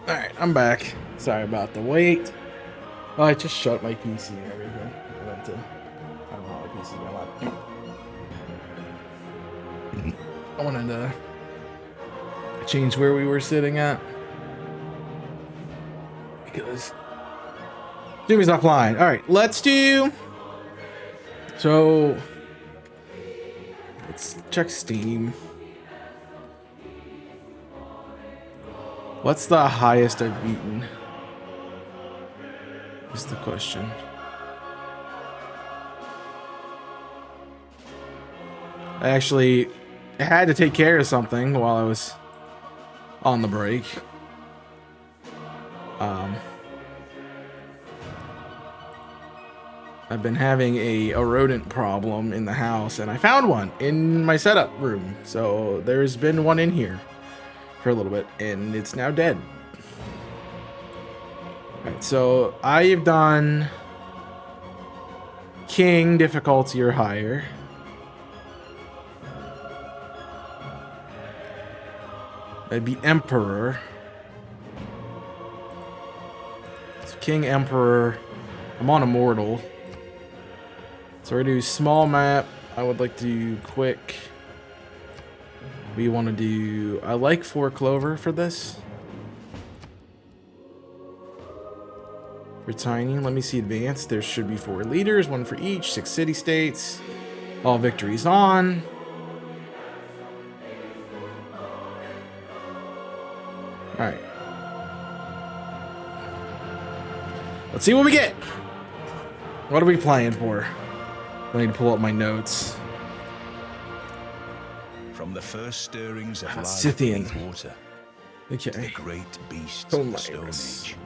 Alright, I'm back. Sorry about the wait. Oh, I just shut my PC and everything. I went to... I don't know how my PC, my laptop. I wanted to change where we were sitting at. Because... Jimmy's offline. Alright, let's do... So... Let's check Steam. What's the highest I've beaten? Is the question. I actually had to take care of something while I was on the break. I've been having a rodent problem in the house, and I found one in my setup room. So there's been one in here for a little bit, and it's now dead. Alright, so I've done King difficulty or higher. I'd be Emperor. So King, Emperor. I'm on Immortal. So I do small map. I would like to do quick. We want to do... I like 4 Clover for this. For tiny, let me see advanced. There should be 4 leaders, 1 for each, 6 city-states. All victories on. Alright. Let's see what we get. What are we playing for? I need to pull up my notes. From the first stirrings of life Scythian. beneath water, Okay. to the great beasts of the Stone Omiris. Age,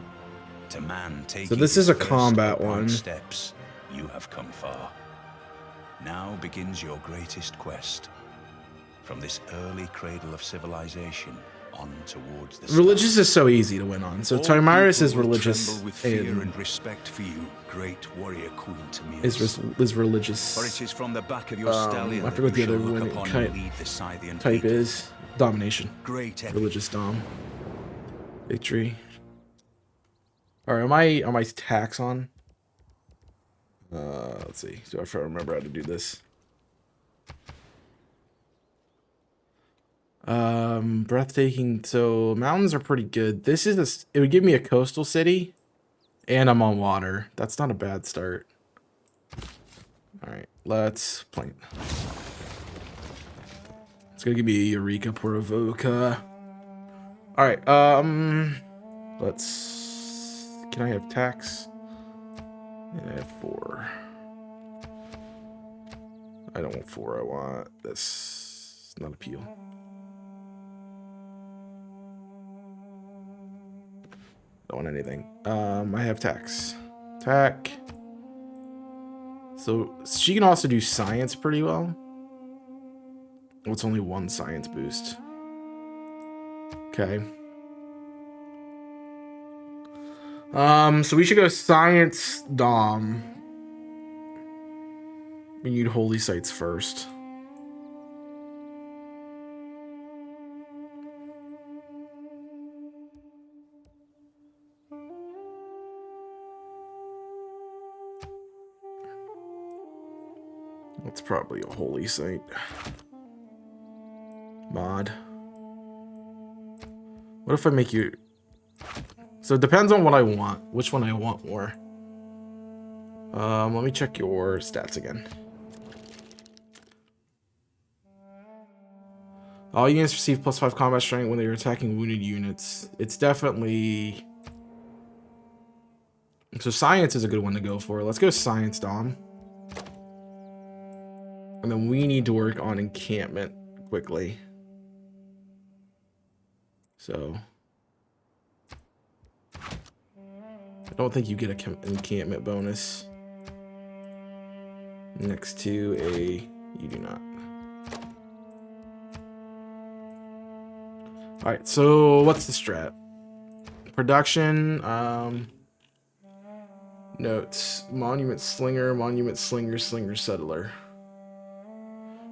to man taking So this his is a first combat upward one. steps, you have come far. Now begins your greatest quest. From this early cradle of civilization on towards the Religious stars. is so easy to win on. So All Timiris people is will religious tremble with fear and and respect for you, great warrior queen Tamiris. is religious. For it is from the back of your stallion I that forgot the you other shall look one upon type, and lead the Scythian type people. is domination. Great epic. Religious dom. Victory. Alright, am I tax on? Let's see. So if I remember how to do this. Breathtaking. So mountains are pretty good. This is it would give me a coastal city, and I'm on water. That's not a bad start. All right, let's play. It's gonna give me a Eureka Provoca. All right, let's. Can I have tax? And I have 4. I don't want 4. I want this. Not appeal. Don't want anything. I have tax. Tack. So she can also do science pretty well. Oh, it's only 1 science boost. Okay. So we should go science dom. We need holy sites first. That's probably a holy site. Mod. What if I make you... So it depends on what I want. Which one I want more. Let me check your stats again. All units receive +5 combat strength when they are attacking wounded units. It's definitely... So science is a good one to go for. Let's go science dom. And then we need to work on encampment quickly. So... I don't think you get an encampment bonus. Next to a... You do not. Alright, so what's the strat? Production, notes. Monument Slinger, Slinger Settler.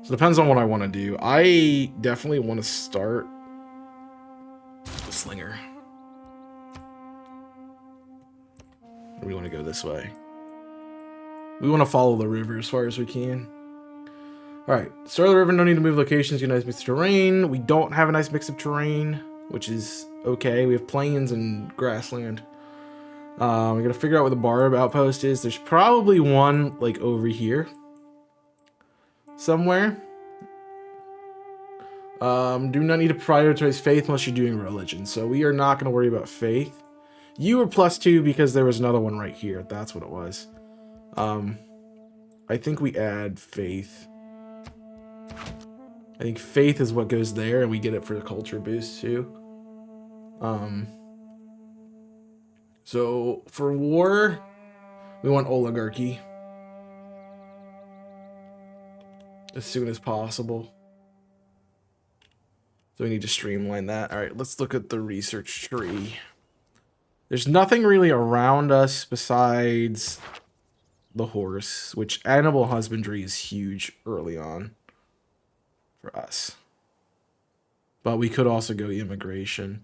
So it depends on what I want to do. I definitely want to start the Slinger. We want to go this way. We want to follow the river as far as we can. Alright, start of the river, no need to move locations, you nice mix of terrain. We don't have a nice mix of terrain, which is okay. We have plains and grassland. We gotta figure out where the Barb outpost is. There's probably one, like, over here. Somewhere. Do not need to prioritize faith unless you're doing religion. So we are not gonna worry about faith. You were +2 because there was another one right here. That's what it was. I think we add faith. I think faith is what goes there, and we get it for the culture boost too. So for war, we want oligarchy as soon as possible. So we need to streamline that. All right, let's look at the research tree. There's nothing really around us besides the horse, which animal husbandry is huge early on for us. But we could also go immigration.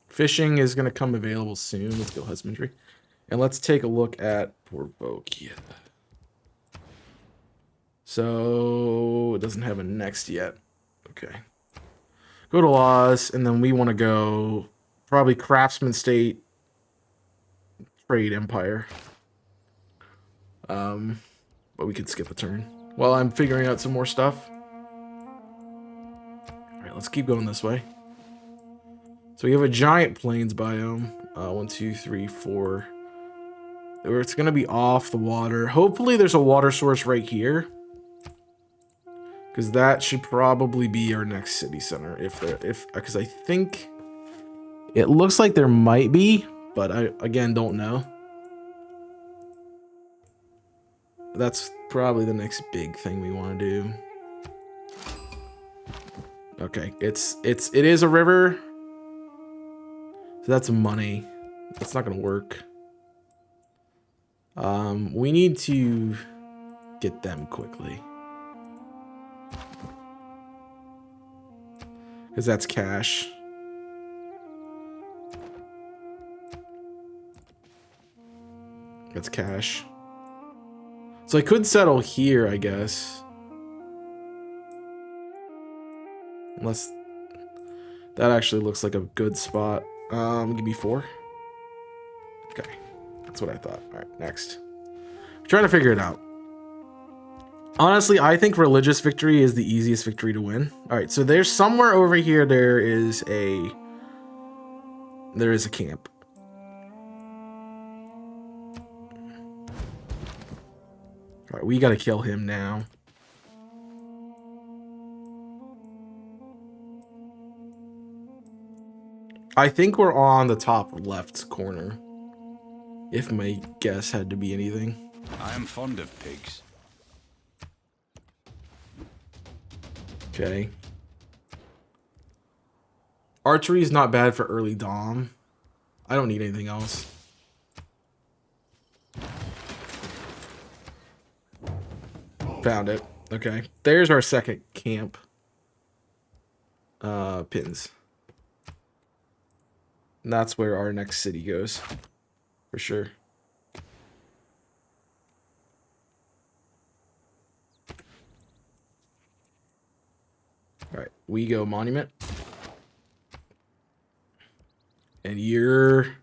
Fishing is going to come available soon. Let's go husbandry. And let's take a look at Porvokia. So it doesn't have a next yet. Okay. Go to laws, and then we want to go probably craftsman state, trade empire. But we could skip a turn while I'm figuring out some more stuff. All right, let's keep going this way. So we have a giant plains biome. 1, 2, 3, 4. Where it's gonna be off the water. Hopefully, there's a water source right here. Because that should probably be our next city center, because I think it looks like there might be, but I again don't know. That's probably the next big thing we want to do. Okay, it is a river, so that's money. That's not gonna work. We need to get them quickly. Because that's cash. That's cash. So I could settle here, I guess. Unless that actually looks like a good spot. Give me 4. Okay. That's what I thought. Alright, next. I'm trying to figure it out. Honestly, I think religious victory is the easiest victory to win. All right, so there's somewhere over here there is a camp. All right, we got to kill him now. I think we're on the top left corner. If my guess had to be anything. I am fond of pigs. Okay. Archery is not bad for early Dom. I don't need anything else. Found it. Okay. There's our second camp. Pins. And that's where our next city goes. For sure. Alright, we go monument. And you're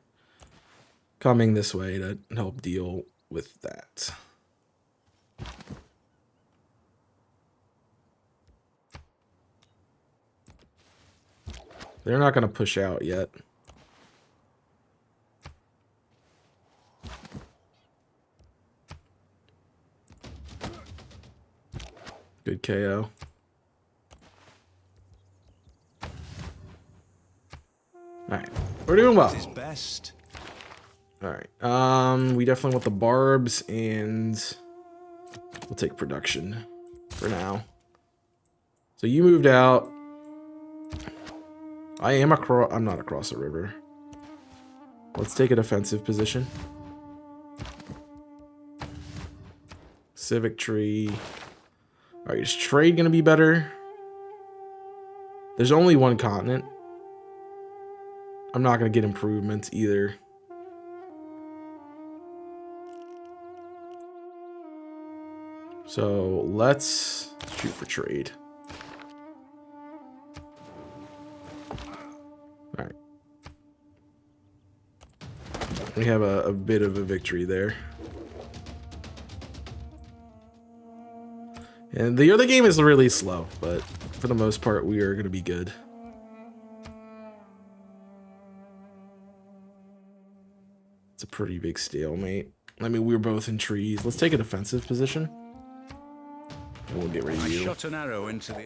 coming this way to help deal with that. They're not going to push out yet. Good KO. Alright, we're doing well. Is best. Alright, we definitely want the barbs, and we'll take production for now. So you moved out. I'm not across the river. Let's take a defensive position. Civic tree. Alright, is trade gonna be better? There's only one continent. I'm not going to get improvements either. So let's shoot for trade. All right. We have a bit of a victory there. And the other game is really slow, but for the most part, we are going to be good. It's a pretty big stalemate. I mean, we're both in trees. Let's take a defensive position. And we'll get rid of you. I shot an arrow into the...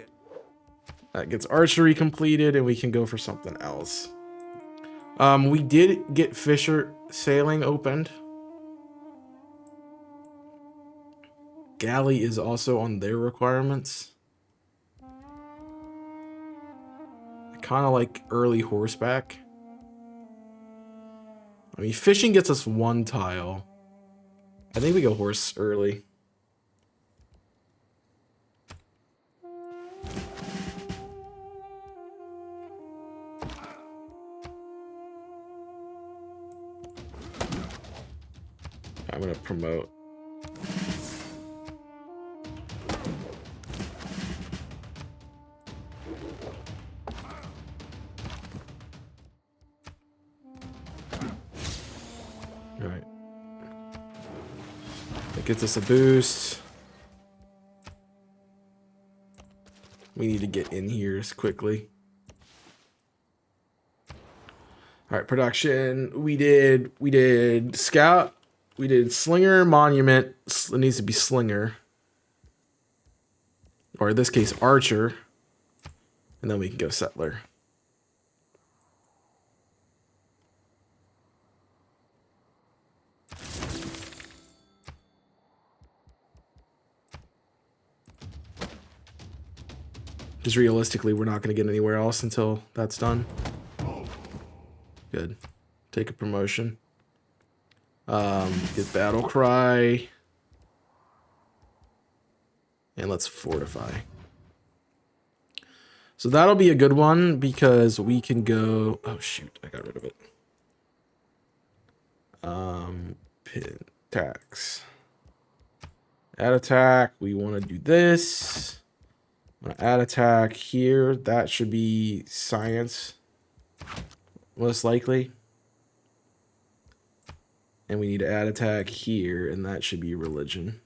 That gets archery completed, and we can go for something else. We did get Fisher Sailing opened. Galley is also on their requirements. I kind of like early horseback. I mean, fishing gets us 1 tile. I think we go horse early. I'm gonna promote. All right. That gets us a boost. We need to get in here quickly. All right, production. We did scout. We did slinger, monument. It needs to be slinger. Or in this case, archer. And then we can go settler. Because realistically, we're not going to get anywhere else until that's done. Good. Take a promotion. Get battle cry. And let's fortify. So that'll be a good one because we can go... Oh, shoot. I got rid of it. Pin tax. Add attack. We want to do this. I'm going to add attack here. That should be science. Most likely. And we need to add attack here, and that should be religion.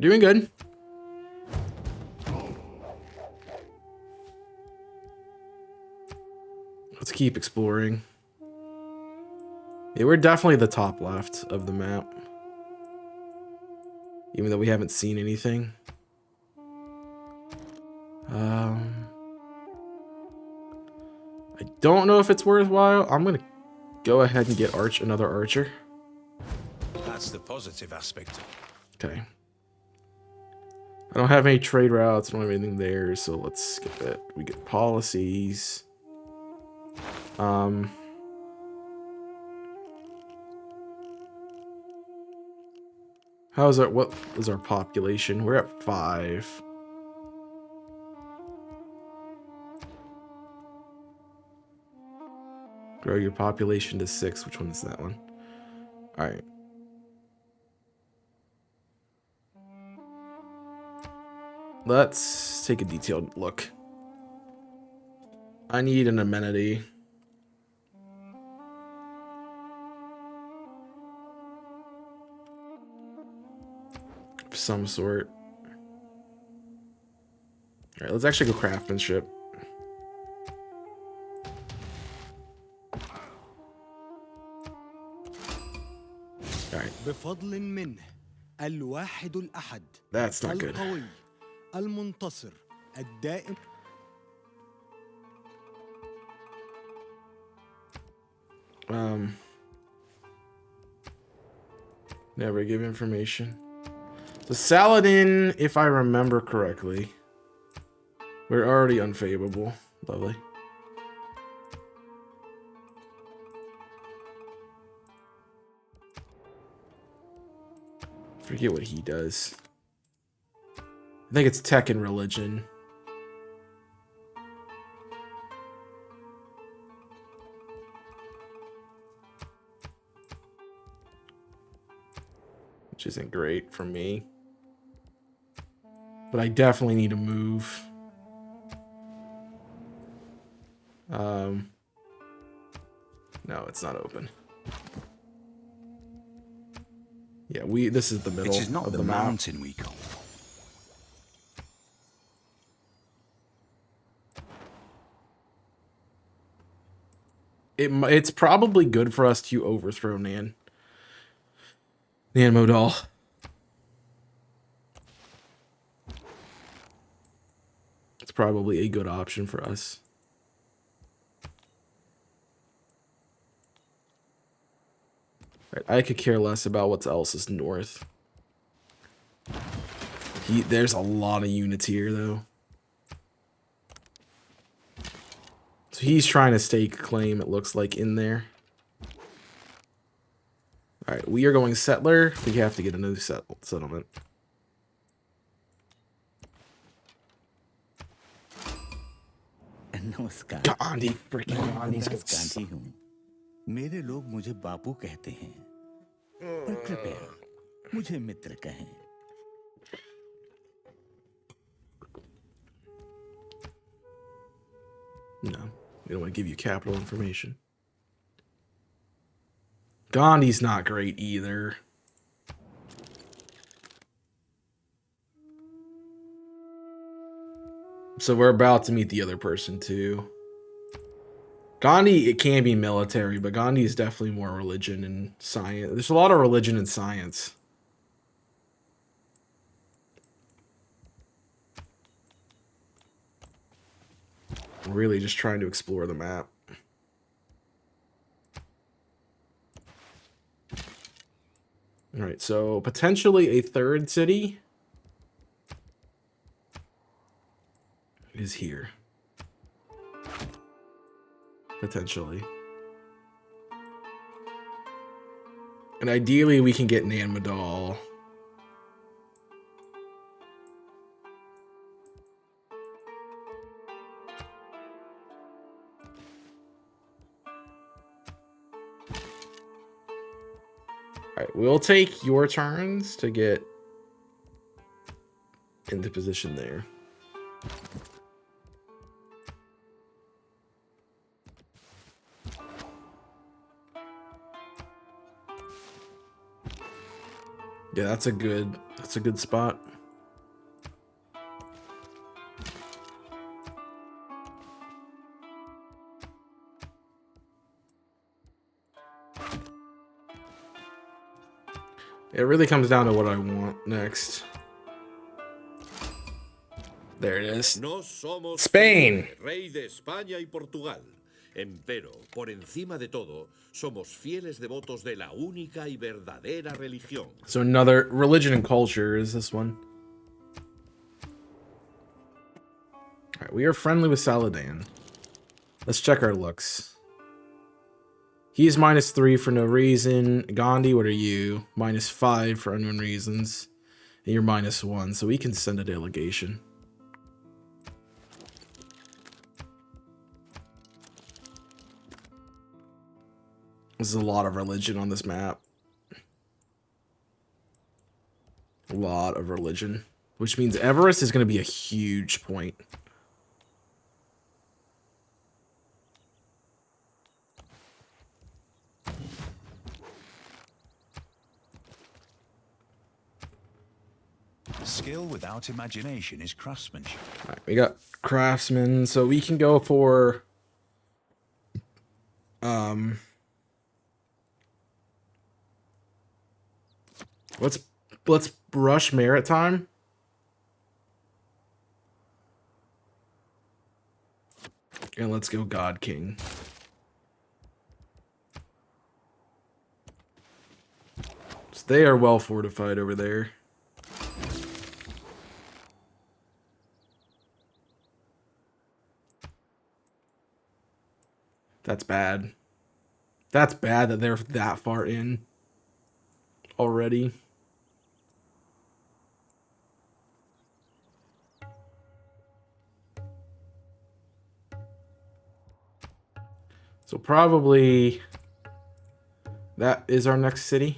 Doing good. Let's keep exploring. Yeah, we're definitely the top left of the map. Even though we haven't seen anything. I don't know if it's worthwhile. I'm gonna go ahead and get another archer. That's the positive aspect. Okay. I don't have any trade routes. I don't have anything there, so let's skip it. We get policies. How's our, what is our population? We're at 5. Grow your population to 6. Which one is that one? All right. Let's take a detailed look. I need an amenity. Of some sort. All right, let's actually go craftsmanship. All right. بفضل منه الواحد الأحد. That's not good. القوي المنتصر الدائم. Never give information. So Saladin, if I remember correctly, we're already unfavorable. Lovely. forget what he does. I think it's tech and religion. Which isn't great for me. But I definitely need to move. No, it's not open. Yeah, this is the middle It is not of the the map. mountain we come. It's probably good for us to overthrow Nan Modal. It's probably a good option for us. Right, I could care less about what else is north. There's a lot of units here, though. So he's trying to stake claim, it looks like, in there. Alright, we are going settler. We have to get a new settlement. नमस्कार। Gandhi, freaking Gandhi's gonna Gandhi हूँ। मेरे लोग मुझे बापू कहते हैं, पर कृपया मुझे मित्र कहें। No, we don't want to give you capital information. Gandhi's not great either. So we're about to meet the other person too. Gandhi, it can be military, but Gandhi is definitely more religion and science. There's a lot of religion and science. I'm really just trying to explore the map. All right, so potentially a third city is here. Potentially. And ideally we can get Nan Madal. Alright, we'll take your turns to get into position there. Yeah, that's a good spot. It really comes down to what I want next. There it is. No somos Spain. rey de España y Portugal. Empero, por encima de todo, somos fieles devotos de la única y verdadera religión. So another religion and culture is this one. All right, we are friendly with Saladan. Let's check our looks. He's -3 for no reason. Gandhi, what are you? -5 for unknown reasons. And you're -1, so we can send a delegation. There's a lot of religion on this map. A lot of religion. Which means Everest is going to be a huge point. Skill without imagination is craftsmanship. All right, we got craftsmen, so we can go for let's brush maritime. And let's go God King. So they are well fortified over there. That's bad. That's bad that they're that far in already. So probably that is our next city.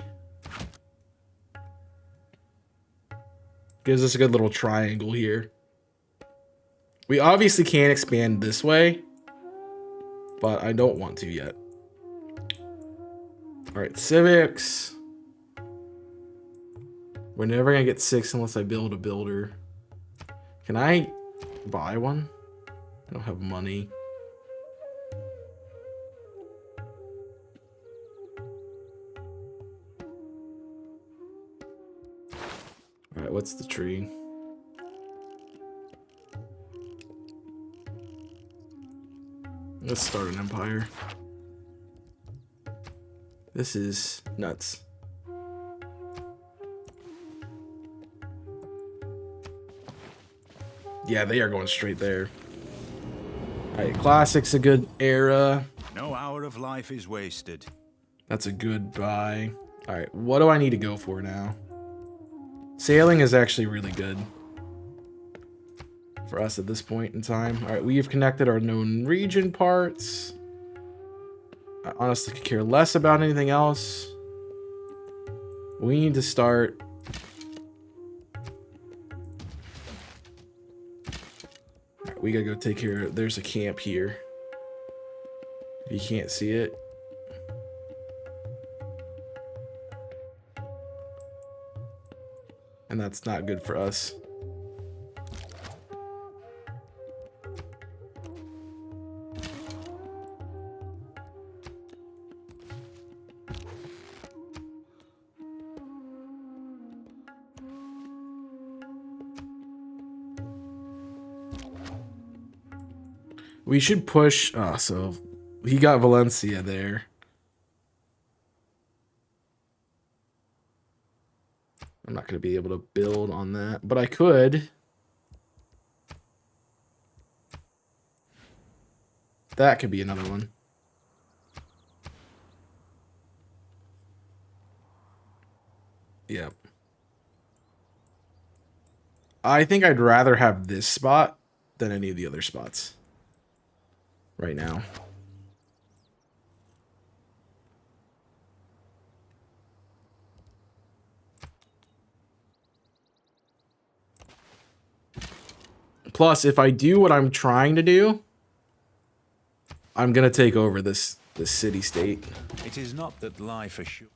Gives us a good little triangle here. We obviously can't expand this way, but I don't want to yet. All right, civics. We're never gonna get 6 unless I build a builder. Can I buy one? I don't have money. All right, what's the tree? Let's start an empire. This is nuts. Yeah, they are going straight there. Alright, classic's a good era. No hour of life is wasted. That's a good buy. Alright, what do I need to go for now? Sailing is actually really good for us at this point in time. Alright, we have connected our known region parts. I honestly could care less about anything else. We need to start. Alright, we gotta go take care of. There's a camp here. If you can't see it. And that's not good for us. We should push. Oh, so he got Valencia there. I'm not going to be able to build on that, but I could. That could be another one. Yep. I think I'd rather have this spot than any of the other spots right now. Plus, if I do what I'm trying to do, I'm gonna take over this city-state. It is not that life assures.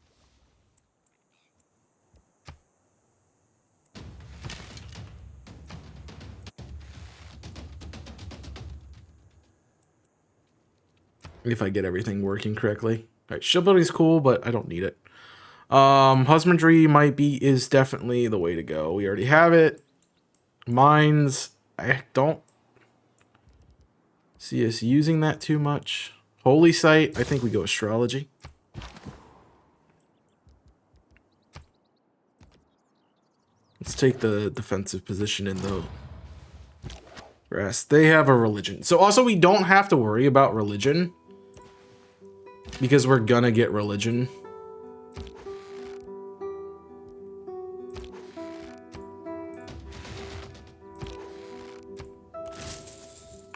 If I get everything working correctly. Alright, shipbuilding's cool, but I don't need it. Husbandry is definitely the way to go. We already have it. Mines, I don't see us using that too much. Holy site, I think we go astrology. Let's take the defensive position in the rest. They have a religion. So also we don't have to worry about religion because we're gonna get religion.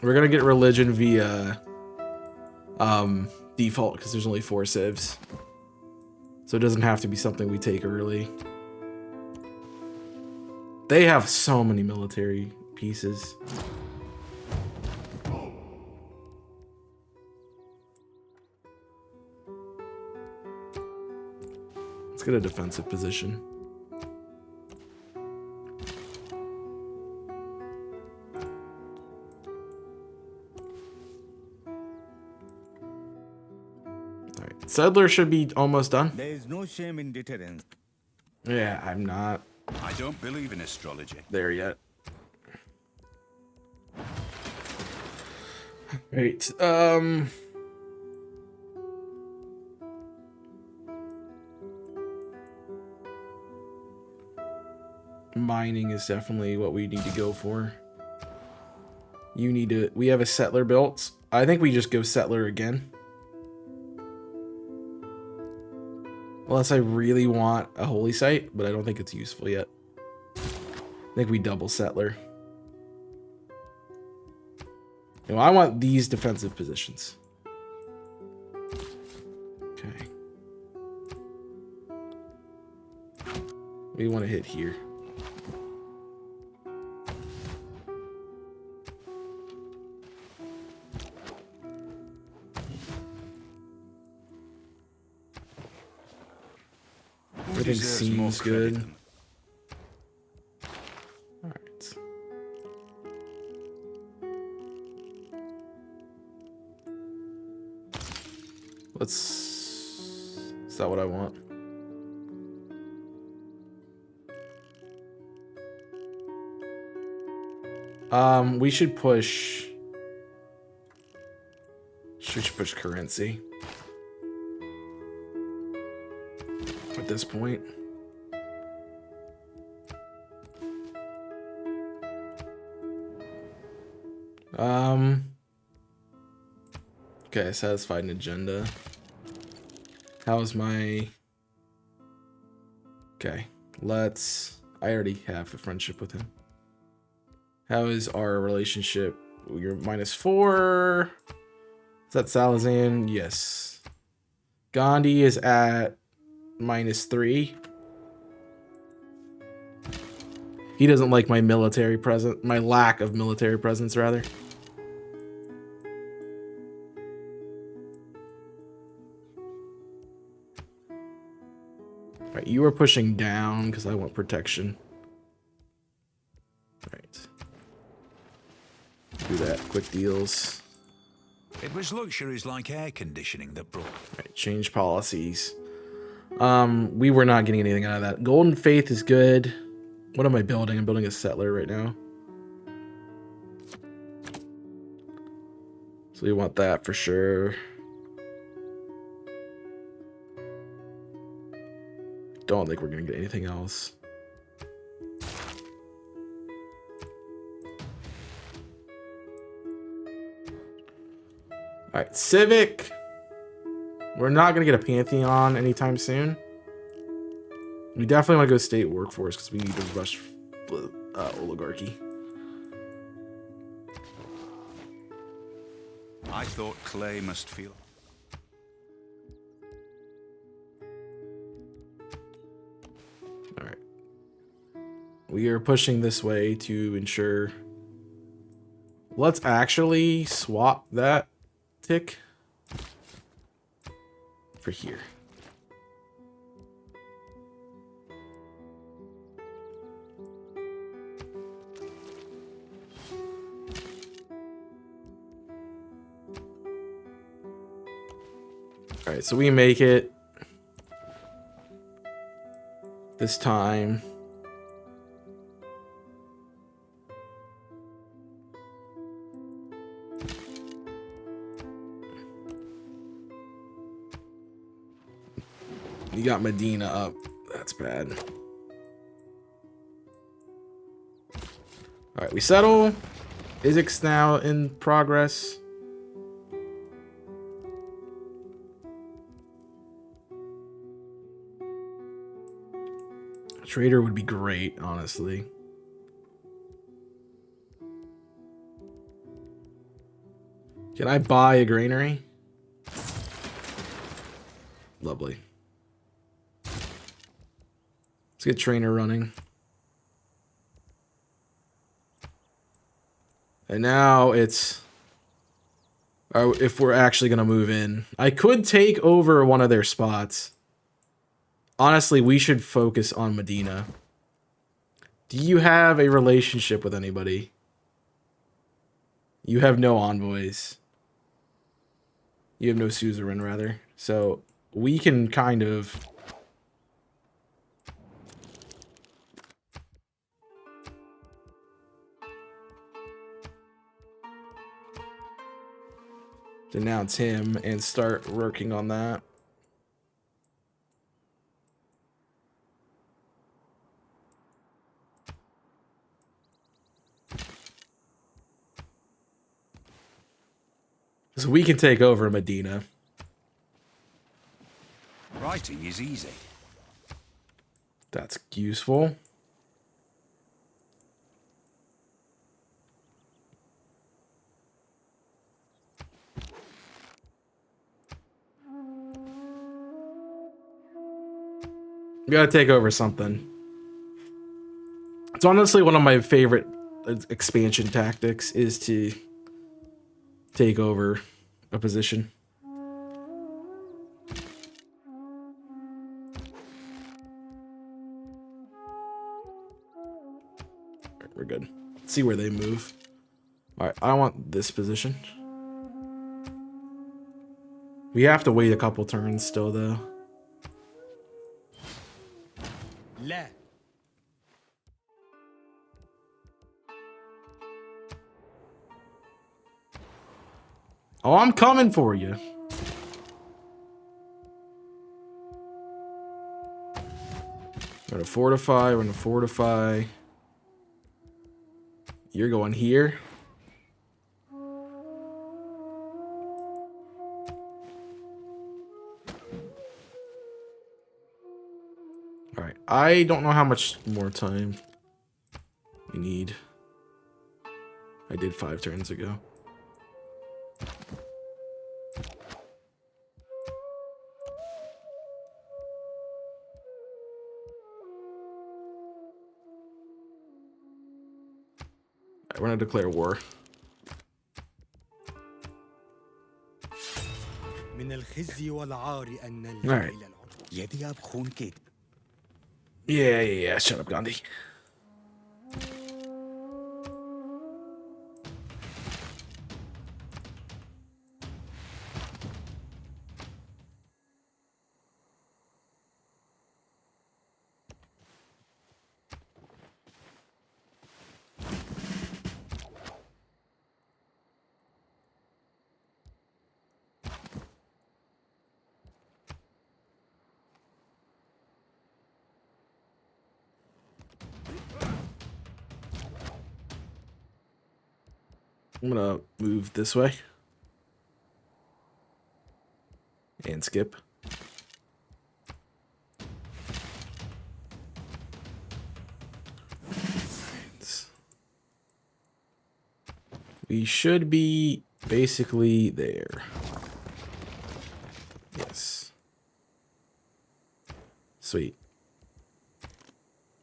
We're gonna get religion via default because there's only 4 civs. So it doesn't have to be something we take early. They have so many military pieces. Let's get a defensive position. Alright, settler should be almost done. There is no shame in deterrence. Yeah, I'm not I don't believe in astrology. there yet. Right, mining is definitely what we need to go for. You need to. We have a settler built. I think we just go settler again. Unless I really want a holy site, but I don't think it's useful yet. I think we double settler. You know, I want these defensive positions. We want to hit here. Everything Deserves more seems credit good. than- Alright. Is that what I want? We should push. We should push currency. At this point. Okay, satisfied an agenda. How's my... Okay, let's... I already have a friendship with him. How is our relationship? You're -4. Is that Salazan? Yes. Gandhi is at -3. He doesn't like my military presence, my lack of military presence, rather. Right, you were pushing down because I want protection. Right. Do that. Quick deals. It was luxuries like air conditioning that brought. Right, change policies. We were not getting anything out of that. Golden Faith is good. What am I building? I'm building a settler right now. So we want that for sure. Don't think we're gonna get anything else. Alright, Civic. We're not gonna get a Pantheon anytime soon. We definitely want to go state workforce because we need to rush oligarchy. I thought Clay must feel. Alright. We are pushing this way to ensure... Let's actually swap that tick for here. Alright, so we make it this time. You got Medina up. That's bad. Alright, we settle. Isix now in progress. Trader would be great, honestly. Can I buy a granary? Lovely. Let's get trainer running. And now it's... if we're actually going to move in. I could take over one of their spots. Honestly, we should focus on Medina. Do you have a relationship with anybody? You have no envoys. You have no suzerain, rather. So, we can kind of... denounce him and start working on that. So we can take over Medina. Writing is easy. That's useful. We gotta take over something. It's honestly one of my favorite expansion tactics is to take over a position. Alright, we're good. Let's see where they move. Alright, I want this position. We have to wait a couple turns still, though. لا. Oh, I'm coming for you. We're gonna fortify, we're gonna fortify. You're going here. Alright, I don't know how much more time we need. I did 5 turns ago. We're gonna declare war. من الخزي والعار أن نلجأ Alright. إلى العنف. यदि आप खून के Yeah. Shut up, Gandhi. I'm gonna move this way. And skip. We should be basically there. Yes. Sweet.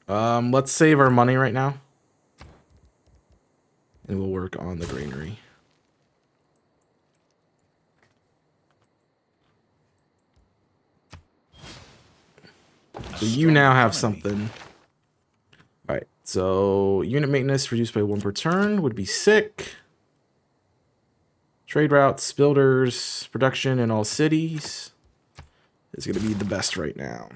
Let's save our money right now. And we'll work on the granary. So you now have something. Alright, so unit maintenance reduced by 1 per turn would be sick. Trade routes, builders, production in all cities is going to be the best right now.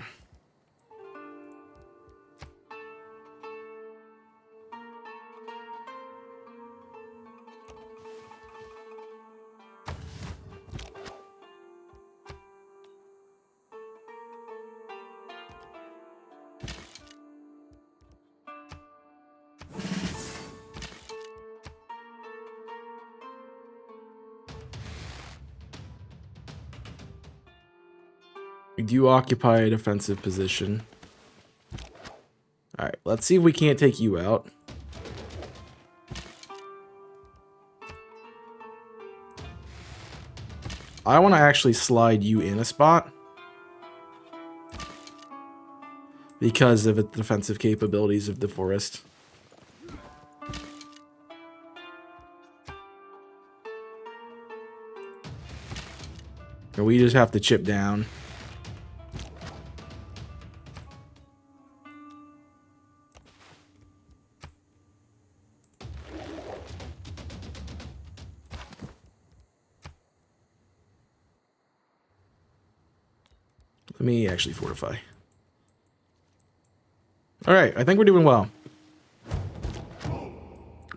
We do occupy a defensive position. Alright, let's see if we can't take you out. I want to actually slide you in a spot. Because of the defensive capabilities of the forest. And we just have to chip down. Let me actually fortify. Alright, I think we're doing well.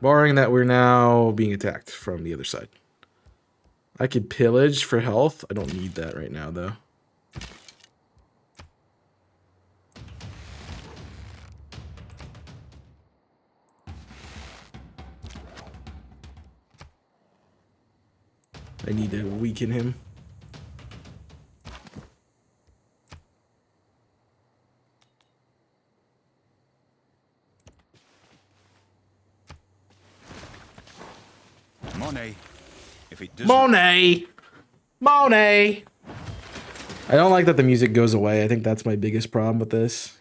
Barring that we're now being attacked from the other side. I could pillage for health. I don't need that right now, though. I need to weaken him. Monet, if it doesn't... Monet! Monet! I don't like that the music goes away. I think that's my biggest problem with this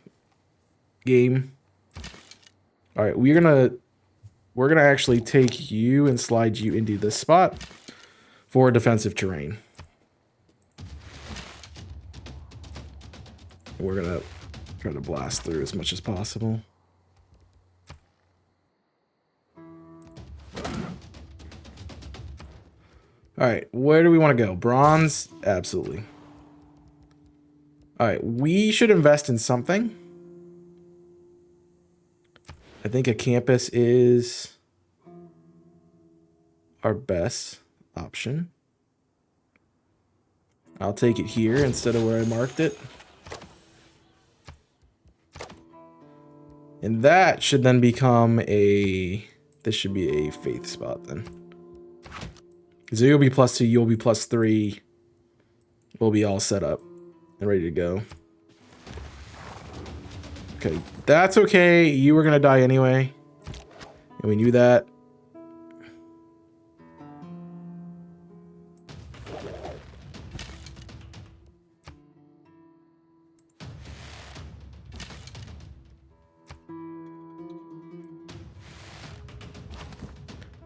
game. All right, we're gonna actually take you and slide you into this spot for defensive terrain. We're gonna try to blast through as much as possible. All right, where do we want to go? Bronze? Absolutely. All right, we should invest in something. I think a campus is our best option. I'll take it here instead of where I marked it. And that should then become a... This should be a faith spot then. So you'll be +2, you'll be +3. We'll be all set up and ready to go. Okay, that's okay. You were gonna die anyway. And we knew that.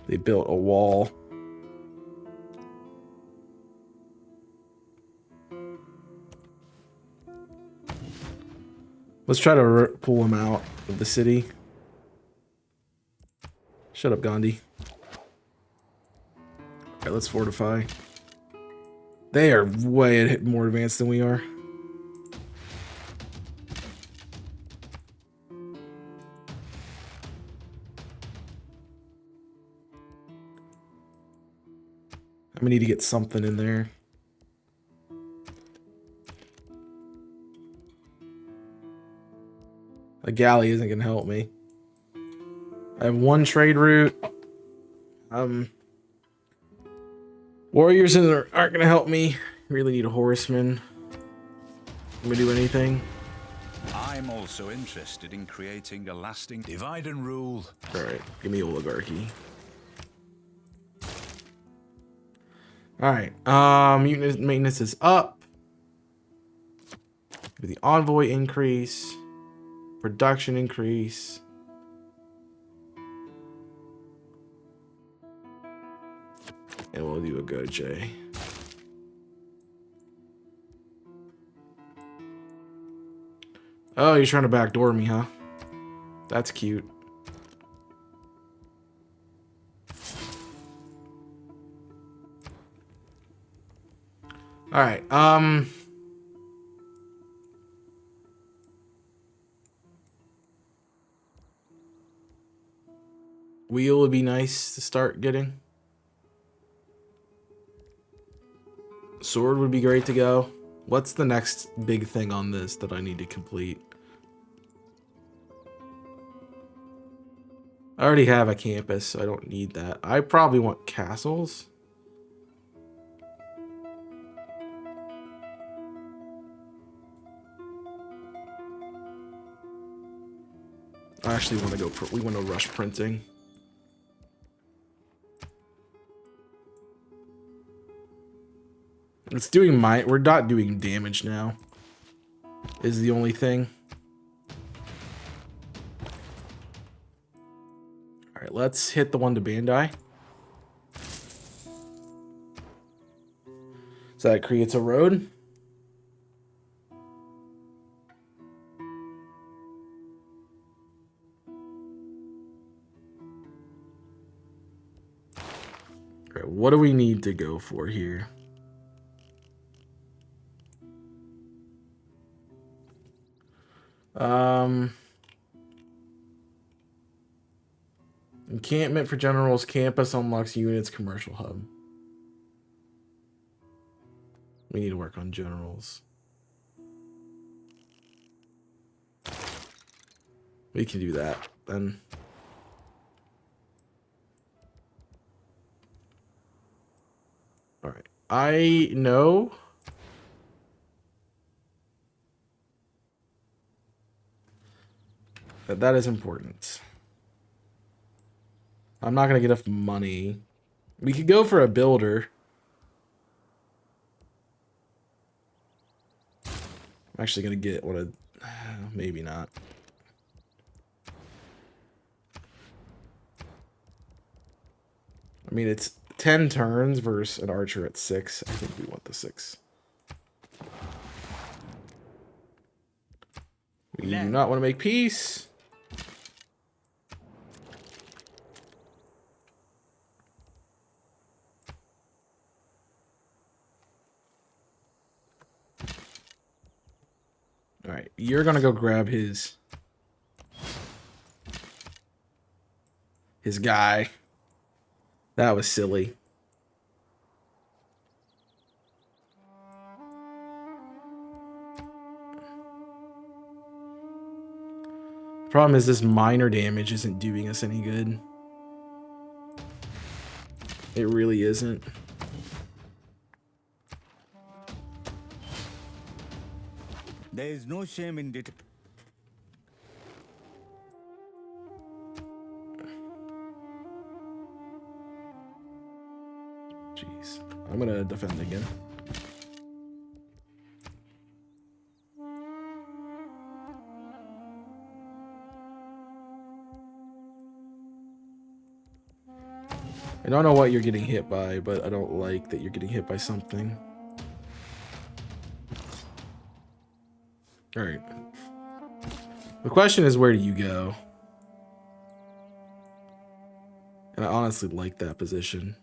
They built a wall. Let's try to pull him out of the city. Shut up, Gandhi. Okay, let's fortify. They are way more advanced than we are. I'm gonna need to get something in there. A galley isn't gonna help me. I have one trade route. Warriors aren't gonna help me. Really need a horseman. Can we do anything? I'm also interested in creating a lasting divide and rule. All right, give me oligarchy. All right, unit maintenance is up. With the envoy increase, production increase. And we'll do a Goje. Oh, you're trying to backdoor me, huh? That's cute. All right, wheel would be nice to start getting. Sword would be great to go. What's the next big thing on this that I need to complete? I already have a campus, so I don't need that. I probably want castles. I actually want to go, we want to rush printing. It's doing we're not doing damage now. Is the only thing. All right, let's hit the one to Bandai. So that creates a road. All right, what do we need to go for here? Encampment for generals, campus unlocks units, commercial hub. We need to work on generals. We can do that then. All right. I know that is important. I'm not gonna get enough money. We could go for a builder. I'm actually gonna get what a maybe not. I mean, it's 10 turns versus an archer at 6. I think we want the 6. We do not want to make peace. All right, you're gonna go grab his guy. That was silly. Problem is this minor damage isn't doing us any good. It really isn't. There is no shame in it. Jeez. I'm gonna defend again. I don't know what you're getting hit by, but I don't like that you're getting hit by something. Alright. The question is, where do you go? And I honestly like that position.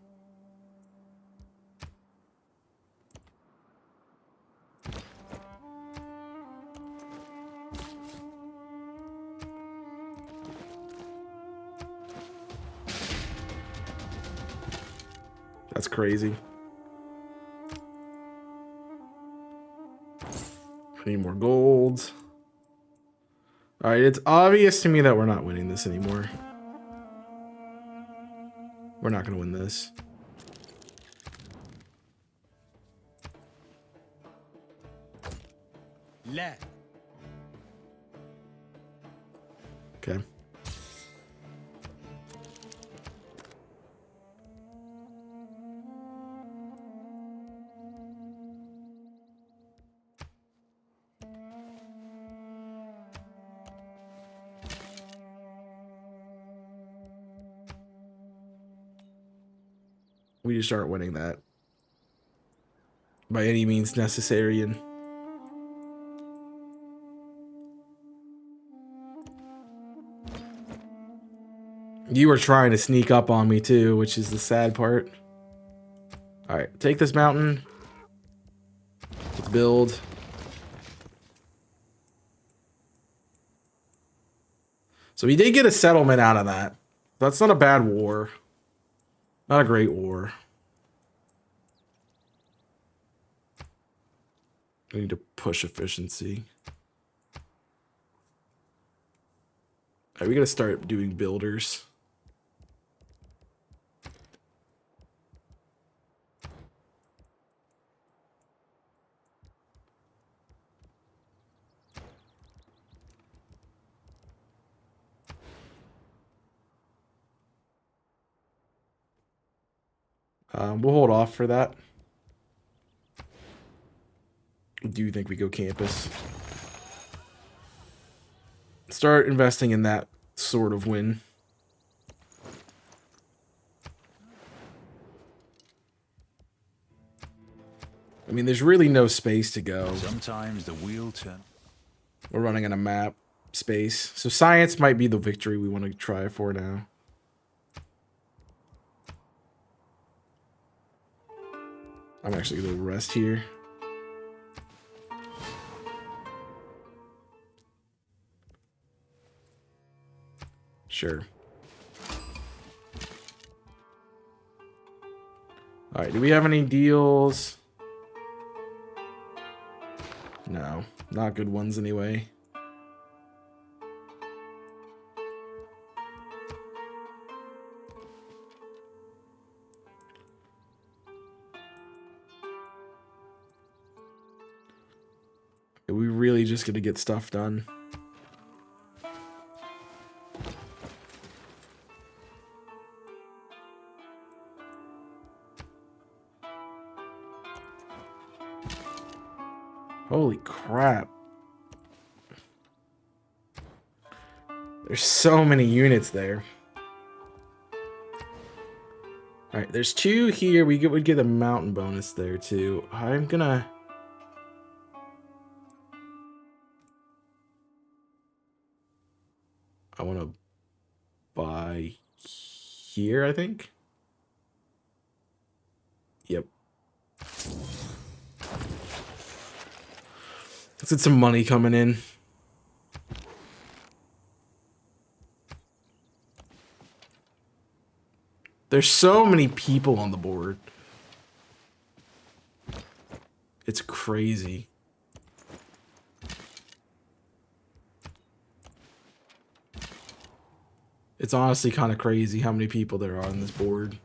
That's crazy. I need more gold. Alright, it's obvious to me that we're not winning this anymore. We're not going to win this. لا. Okay. We just aren't winning that by any means necessary. And you were trying to sneak up on me too, which is the sad part. All right, take this mountain. Let's build. So we did get a settlement out of that. That's not a bad war. Not a great war. I need to push efficiency. Alright, we gotta start doing builders. We'll hold off for that. Do you think we go campus? Start investing in that sort of win. I mean, there's really no space to go. Sometimes the wheel turns. We're running on a map space. So science might be the victory we want to try for now. I'm actually going to rest here. Sure. Alright, do we have any deals? No, not good ones anyway. We really just gonna get stuff done. Holy crap. There's so many units there. Alright, there's 2 here. Would get a mountain bonus there too. I'm gonna... I want to buy here, I think. Yep. Let's get some money coming in. There's so many people on the board. It's crazy. It's honestly kind of crazy how many people there are on this board.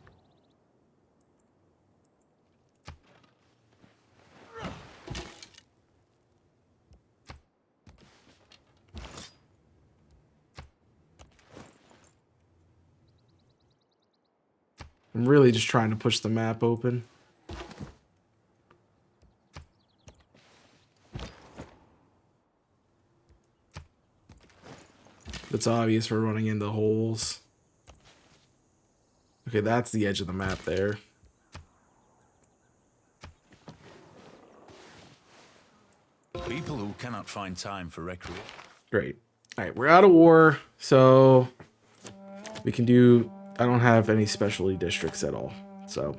I'm really just trying to push the map open. It's obvious we're running into holes. Okay, that's the edge of the map there. People who cannot find time for recreation. Great. Alright, we're out of war, so we can do... I don't have any specialty districts at all, so...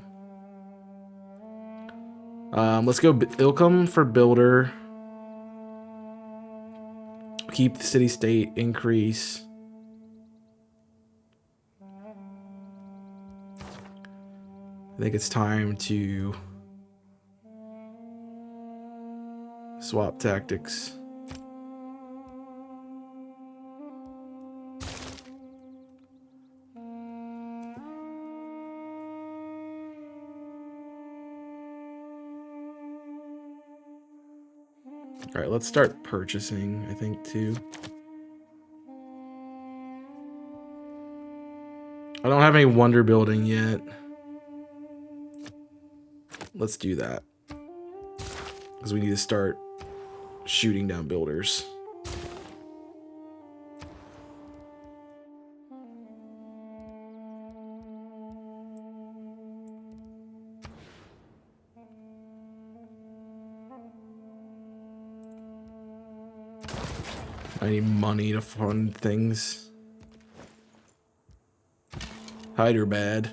let's go Ilkham for builder. Keep the city-state, increase. I think it's time to swap tactics. All right, let's start purchasing, I think, too. I don't have any wonder building yet. Let's do that. Because we need to start shooting down builders. I need money to fund things. Hyderabad.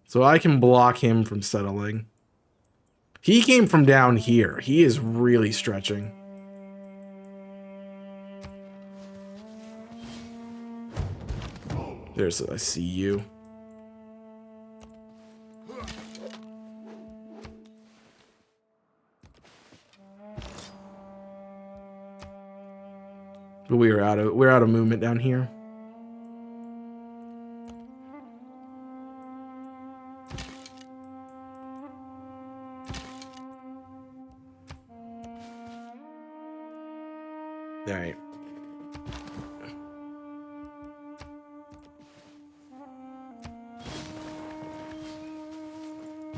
So I can block him from settling. He came from down here. He is really stretching. There's I see you. But we're out of movement down here. All right.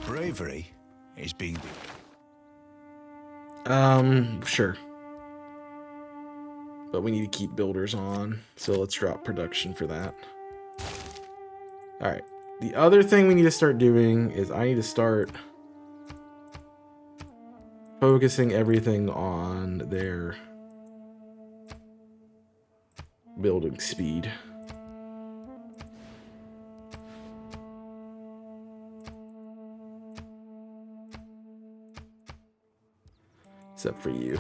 Bravery is being... Sure. But we need to keep builders on, so let's drop production for that. All right. The other thing we need to start doing is I need to start focusing everything on their building speed. Except for you.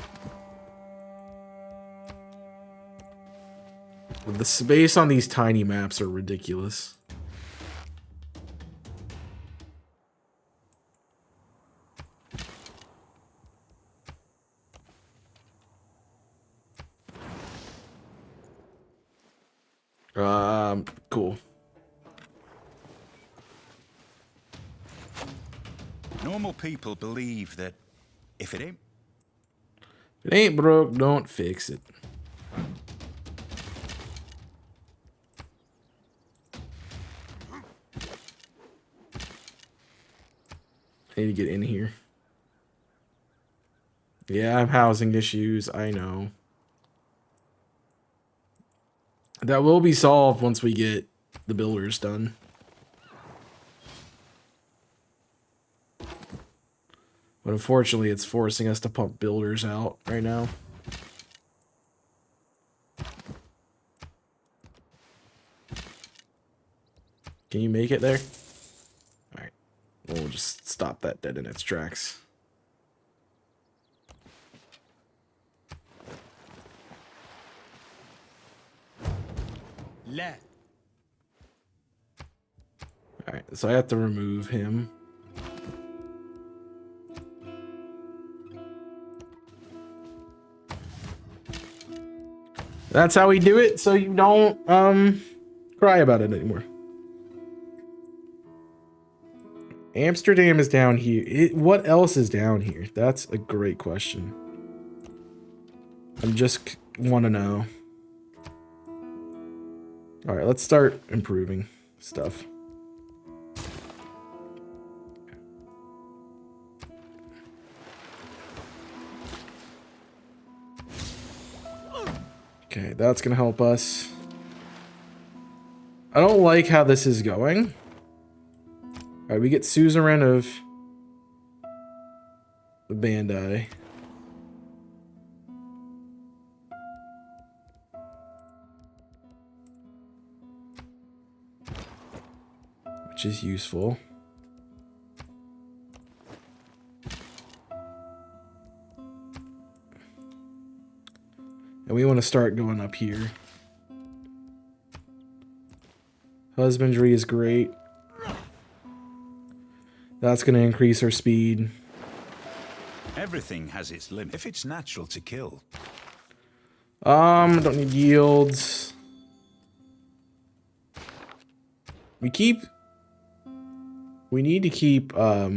The space on these tiny maps are ridiculous. Cool. Normal people believe that if it ain't broke, don't fix it. I need to get in here. Yeah, I have housing issues, I know. That will be solved once we get the builders done. But unfortunately, it's forcing us to pump builders out right now. Can you make it there? Alright. We'll just stop that dead in its tracks. لا. Alright, so I have to remove him. That's how we do it, so you don't cry about it anymore. Amsterdam is down here. What else is down here? That's a great question. I just want to know. All right, let's start improving stuff. Okay, that's gonna help us. I don't like how this is going. All right, we get suzerain of the Bandai. Which is useful. And we want to start going up here. Husbandry is great. That's going to increase our speed. Everything has its limit. If it's natural to kill. Don't need yields. We need to keep, oh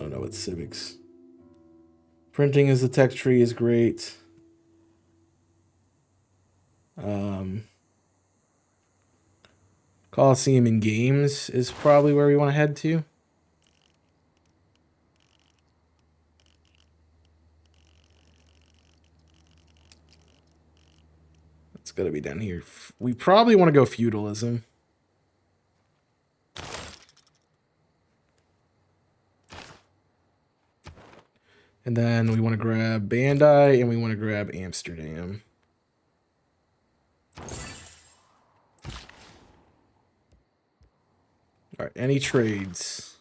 no, it's civics. Printing as the tech tree is great. Coliseum and games is probably where we want to head to. It's got to be down here. We probably want to go feudalism. And then we want to grab Bandai and we want to grab Amsterdam. All right, any trades?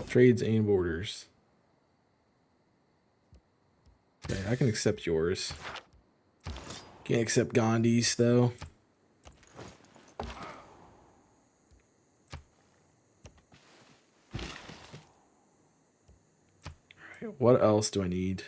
Trades and borders. Okay, I can accept yours. Can't accept Gandhi's though. All right, what else do I need?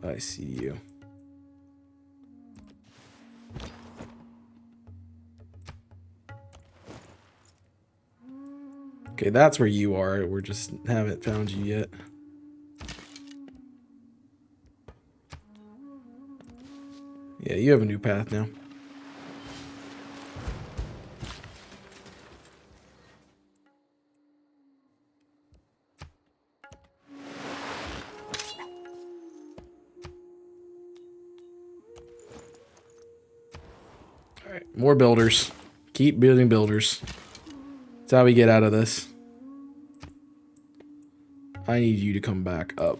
I see you. Okay, that's where you are. We just haven't found you yet. Yeah, you have a new path now. More builders. Keep building builders. That's how we get out of this. I need you to come back up.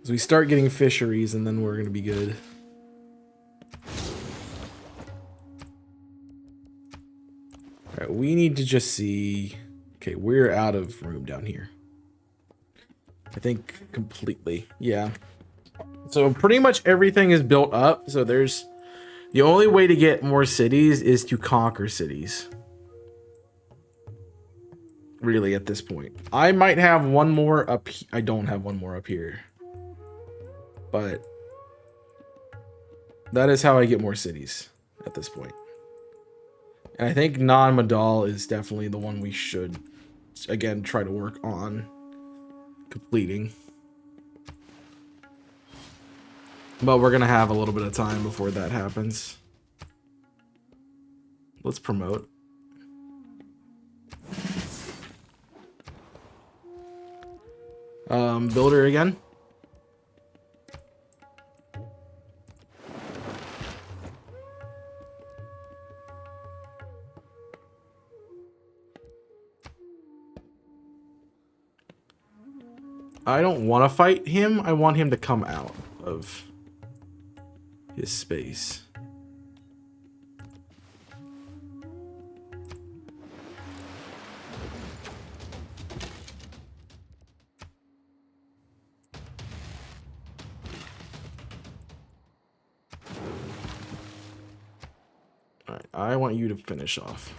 As we start getting fisheries, and then we're going to be good. Alright, we need to just see... Okay, we're out of room down here. I think completely. Yeah. So pretty much everything is built up. So there's the only way to get more cities is to conquer cities. really, at this point. I might have one more up. I don't have one more up here. But that is how I get more cities at this point. And I think non-Madal is definitely the one we should, again, try to work on completing. But we're going to have a little bit of time before that happens. Let's promote. Builder again. I don't want to fight him. I want him to come out of his space. All right, I want you to finish off.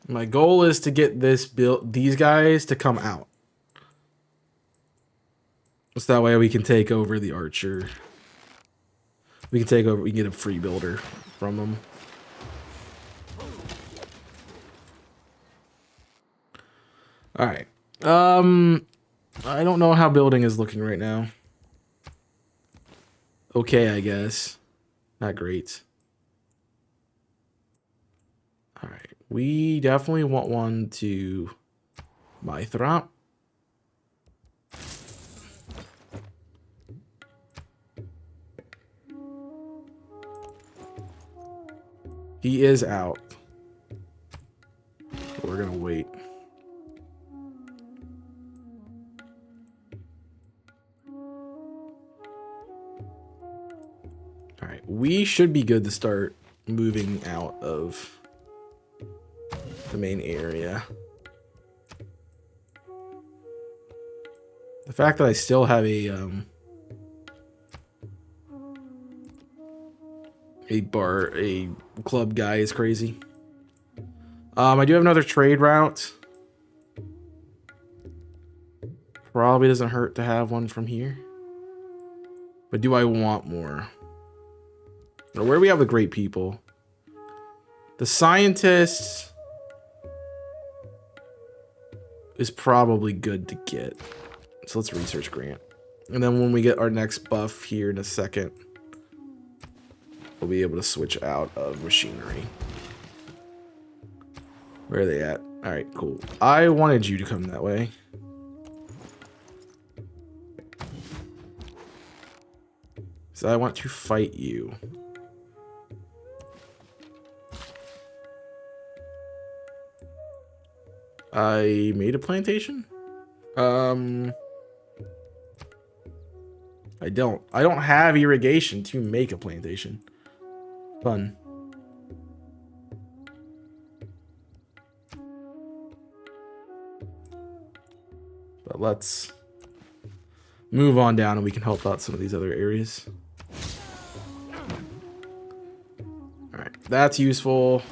My goal is to get these guys to come out. So that way we can take over the archer. We can get a free builder from them. Alright. I don't know how building is looking right now. Okay, I guess. Not great. Alright. We definitely want one to Mythrop. He is out. So we're gonna wait. Alright, we should be good to start moving out of the main area. The fact that I still have a club guy is crazy. I do have another trade route. Probably doesn't hurt to have one from here. But do I want more? Now, where do we have the great people? The scientists is probably good to get. So let's research Grant. And then when we get our next buff here in a second, we'll be able to switch out of machinery. Where are they at? All right, cool. I wanted you to come that way. So I want to fight you. I made a plantation? I don't have irrigation to make a plantation. Fun. But let's move on down and we can help out some of these other areas. Alright, that's useful.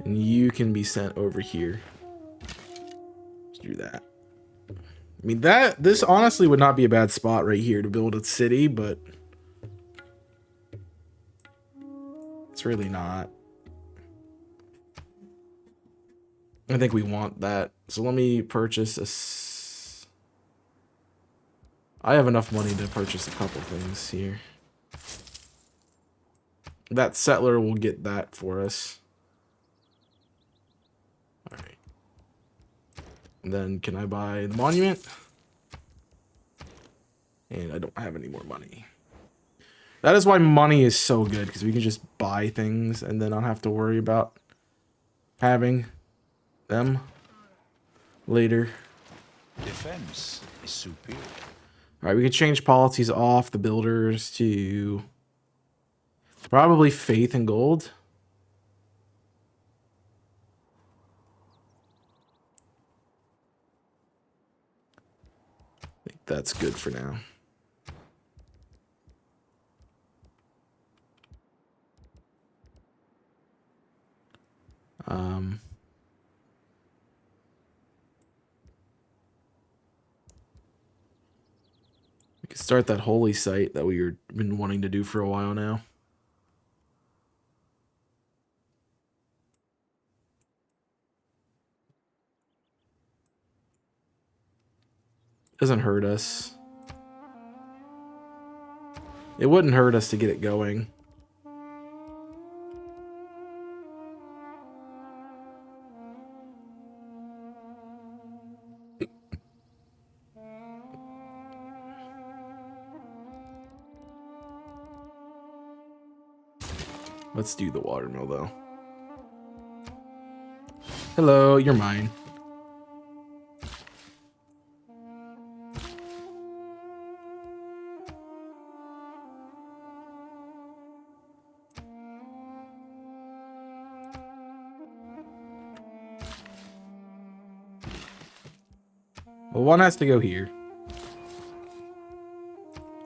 And you can be sent over here. Let's do that. I mean, this honestly would not be a bad spot right here to build a city, but it's really not. I think we want that. So let me purchase I have enough money to purchase a couple things here. That settler will get that for us. Alright. And then can I buy the monument? And I don't have any more money. That is why money is so good, because we can just buy things and then not have to worry about having them later. Defense is superior. All right, we could change policies off the builders to probably faith and gold. I think that's good for now. We could start that holy site that we've been wanting to do for a while now. Doesn't hurt us. It wouldn't hurt us to get it going. Let's do the watermill, though. Hello, you're mine. Well, one has to go here.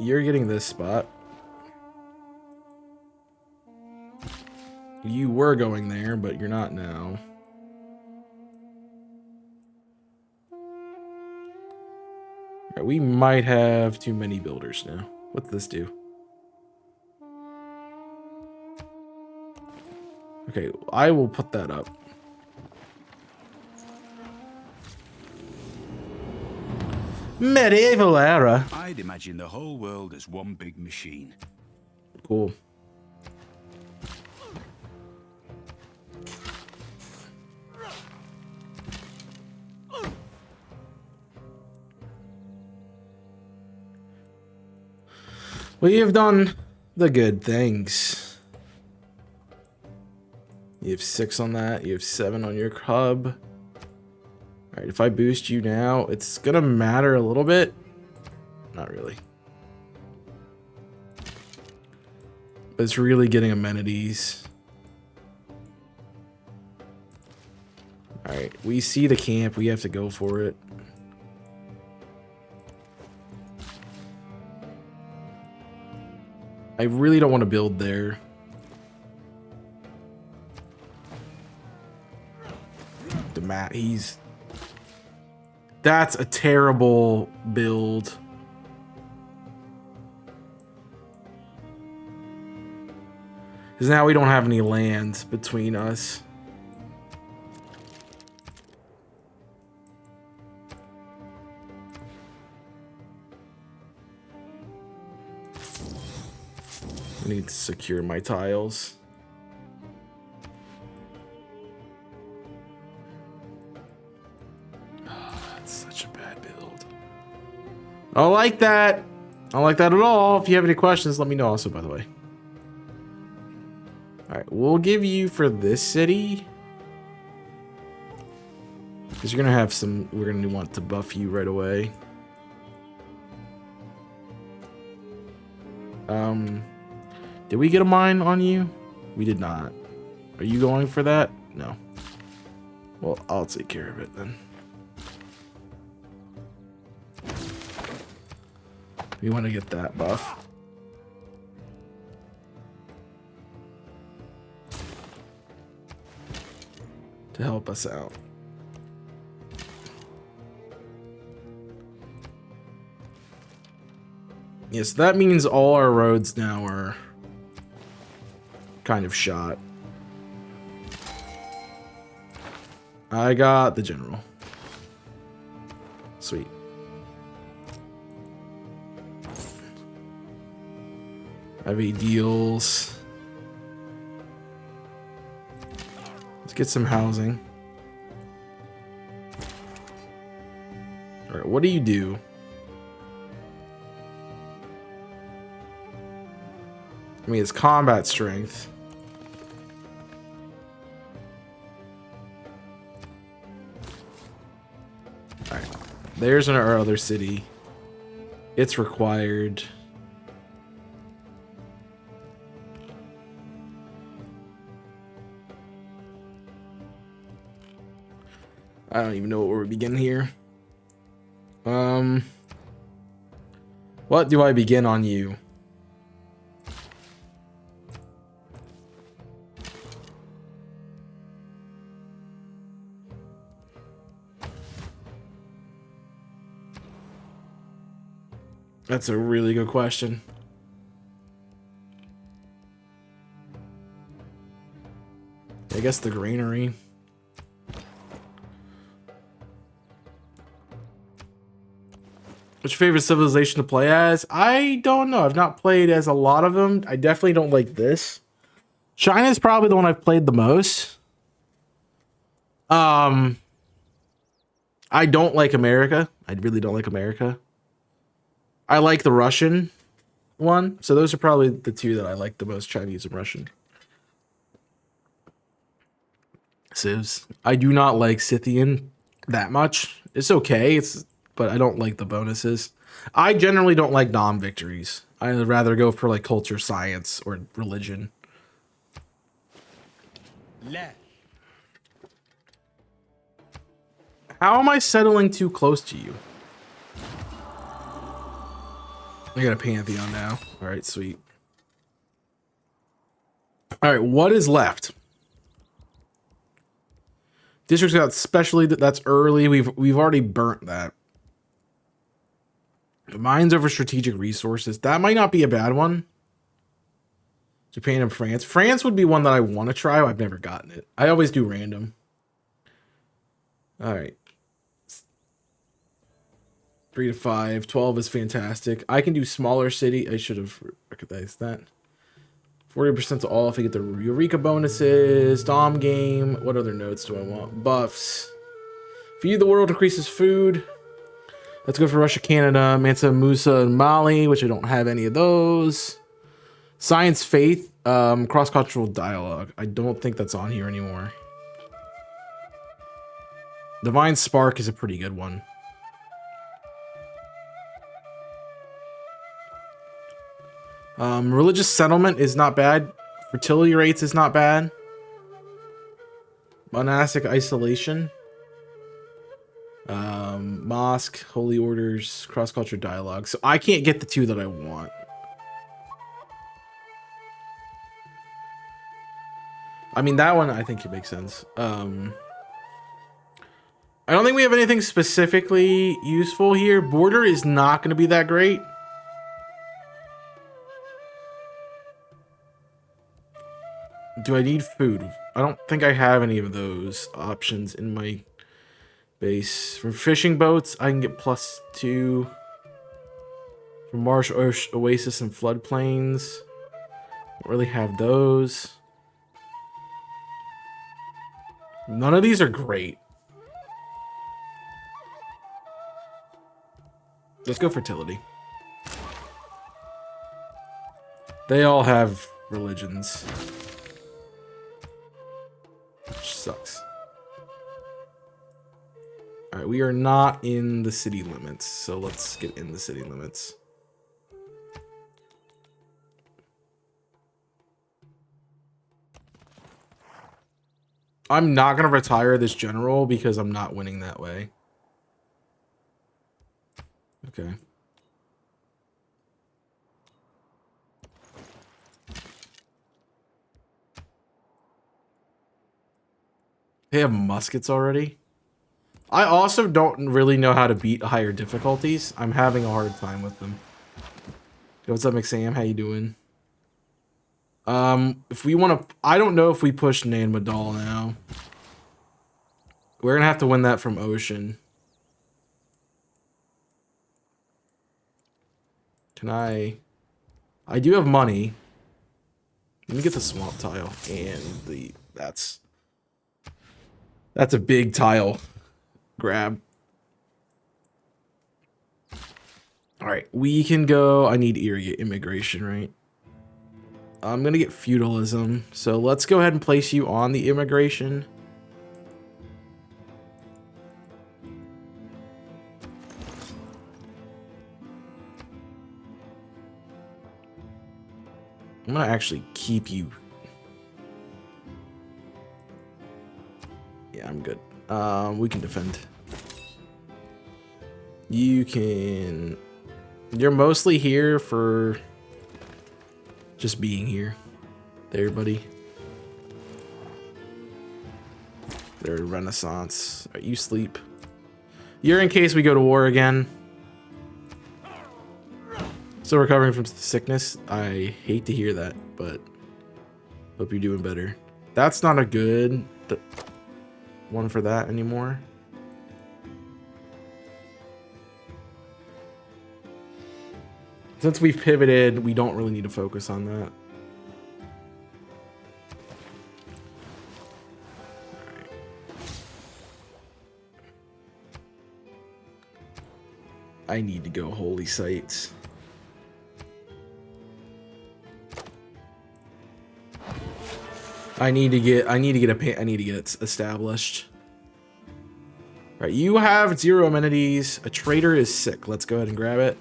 You're getting this spot. You were going there, but you're not now. Alright, we might have too many builders now. What's this do? Okay, I will put that up. Medieval era. I'd imagine the whole world as one big machine. Cool. Well, you've done the good things. You have 6 on that. You have 7 on your hub. Alright, if I boost you now, it's gonna matter a little bit. Not really. But it's really getting amenities. Alright, we see the camp. We have to go for it. I really don't want to build there. The mat, that's a terrible build. Because now we don't have any land between us. I need to secure my tiles. That's such a bad build. I don't like that. I don't like that at all. If you have any questions, let me know also, by the way. Alright, we'll give you for this city. Because you're going to have some... We're going to want to buff you right away. Did we get a mine on you? We did not. Are you going for that? No. Well, I'll take care of it then. We want to get that buff. To help us out. Yes, that means all our roads now are kind of shot. I got the general. Sweet. Heavy deals. Let's get some housing. Alright, what do you do? I mean, it's combat strength. Alright. There's our other city. It's required. I don't even know where we begin here. What do I begin on you? That's a really good question. I guess the granary. What's your favorite civilization to play as? I don't know. I've not played as a lot of them. I definitely don't like this. China is probably the one I've played the most. I don't like America. I really don't like America. I like the Russian one. So those are probably the two that I like the most, Chinese and Russian. Civs. I do not like Scythian that much. It's okay. But I don't like the bonuses. I generally don't like non-victories. I'd rather go for like culture, science, or religion. لا. How am I settling too close to you? I got a Pantheon now. All right, sweet. All right, what is left? Districts got specially, that's early. We've already burnt that. Mines over strategic resources. That might not be a bad one. Japan and France. France would be one that I want to try. I've never gotten it. I always do random. All right. 3 to 5. 12 is fantastic. I can do smaller city. I should have recognized that. 40% to all if I get the Eureka bonuses. Dom game. What other notes do I want? Buffs. Feed the world increases food. Let's go for Russia, Canada, Mansa Musa, and Mali, which I don't have any of those. Science, faith, cross-cultural dialogue. I don't think that's on here anymore. Divine Spark is a pretty good one. Religious settlement is not bad. Fertility rates is not bad. Monastic isolation. Mosque, holy orders, cross-culture dialogue. So I can't get the two that I want. I mean, that one I think it makes sense. I don't think we have anything specifically useful here. Border is not going to be that great. Do I need food? I don't think I have any of those options in my base. From fishing boats, I can get +2. From marsh, oasis, and floodplains, don't really have those. None of these are great. Let's go fertility. They all have religions. Which sucks. Alright, we are not in the city limits, so let's get in the city limits. I'm not going to retire this general because I'm not winning that way. Okay. They have muskets already. I also don't really know how to beat higher difficulties. I'm having a hard time with them. Yo, what's up, McSam? How you doing? If we want to, I don't know if we push Nan Madal now. We're gonna have to win that from Ocean. Can I do have money. Let me get the swamp tile and that's a big tile grab. All right, we can go. I need irrigate immigration, right? I'm gonna get feudalism, so let's go ahead and place you on the immigration. I'm gonna actually keep you. Yeah, I'm good. We can defend. You can. You're mostly here for just being here. There, buddy. They're Renaissance. Right, you sleep. You're in case we go to war again. Still recovering from sickness. I hate to hear that, but hope you're doing better. That's not a good one for that anymore. Since we've pivoted, we don't really need to focus on that. I need to go holy sites. I need to get it established. All right, you have 0 amenities. A trader is sick. Let's go ahead and grab it.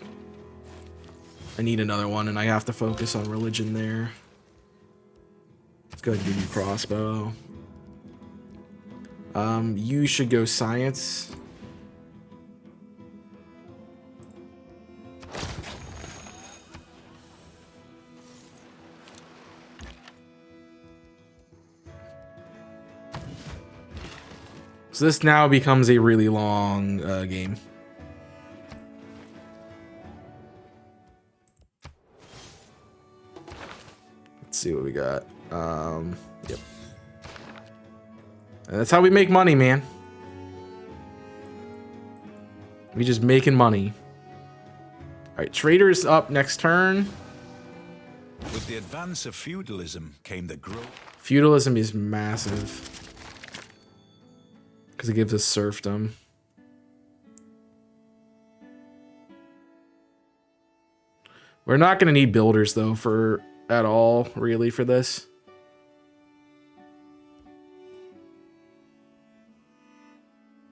I need another one, and I have to focus on religion there. Let's go ahead and give you crossbow. You should go science. So this now becomes a really long game. Let's see what we got. Yep. And that's how we make money, man. We just making money. All right, traders up next turn. With the advance of feudalism came the growth. Feudalism is massive. Because it gives us serfdom. We're not going to need builders, though, at all, really, for this.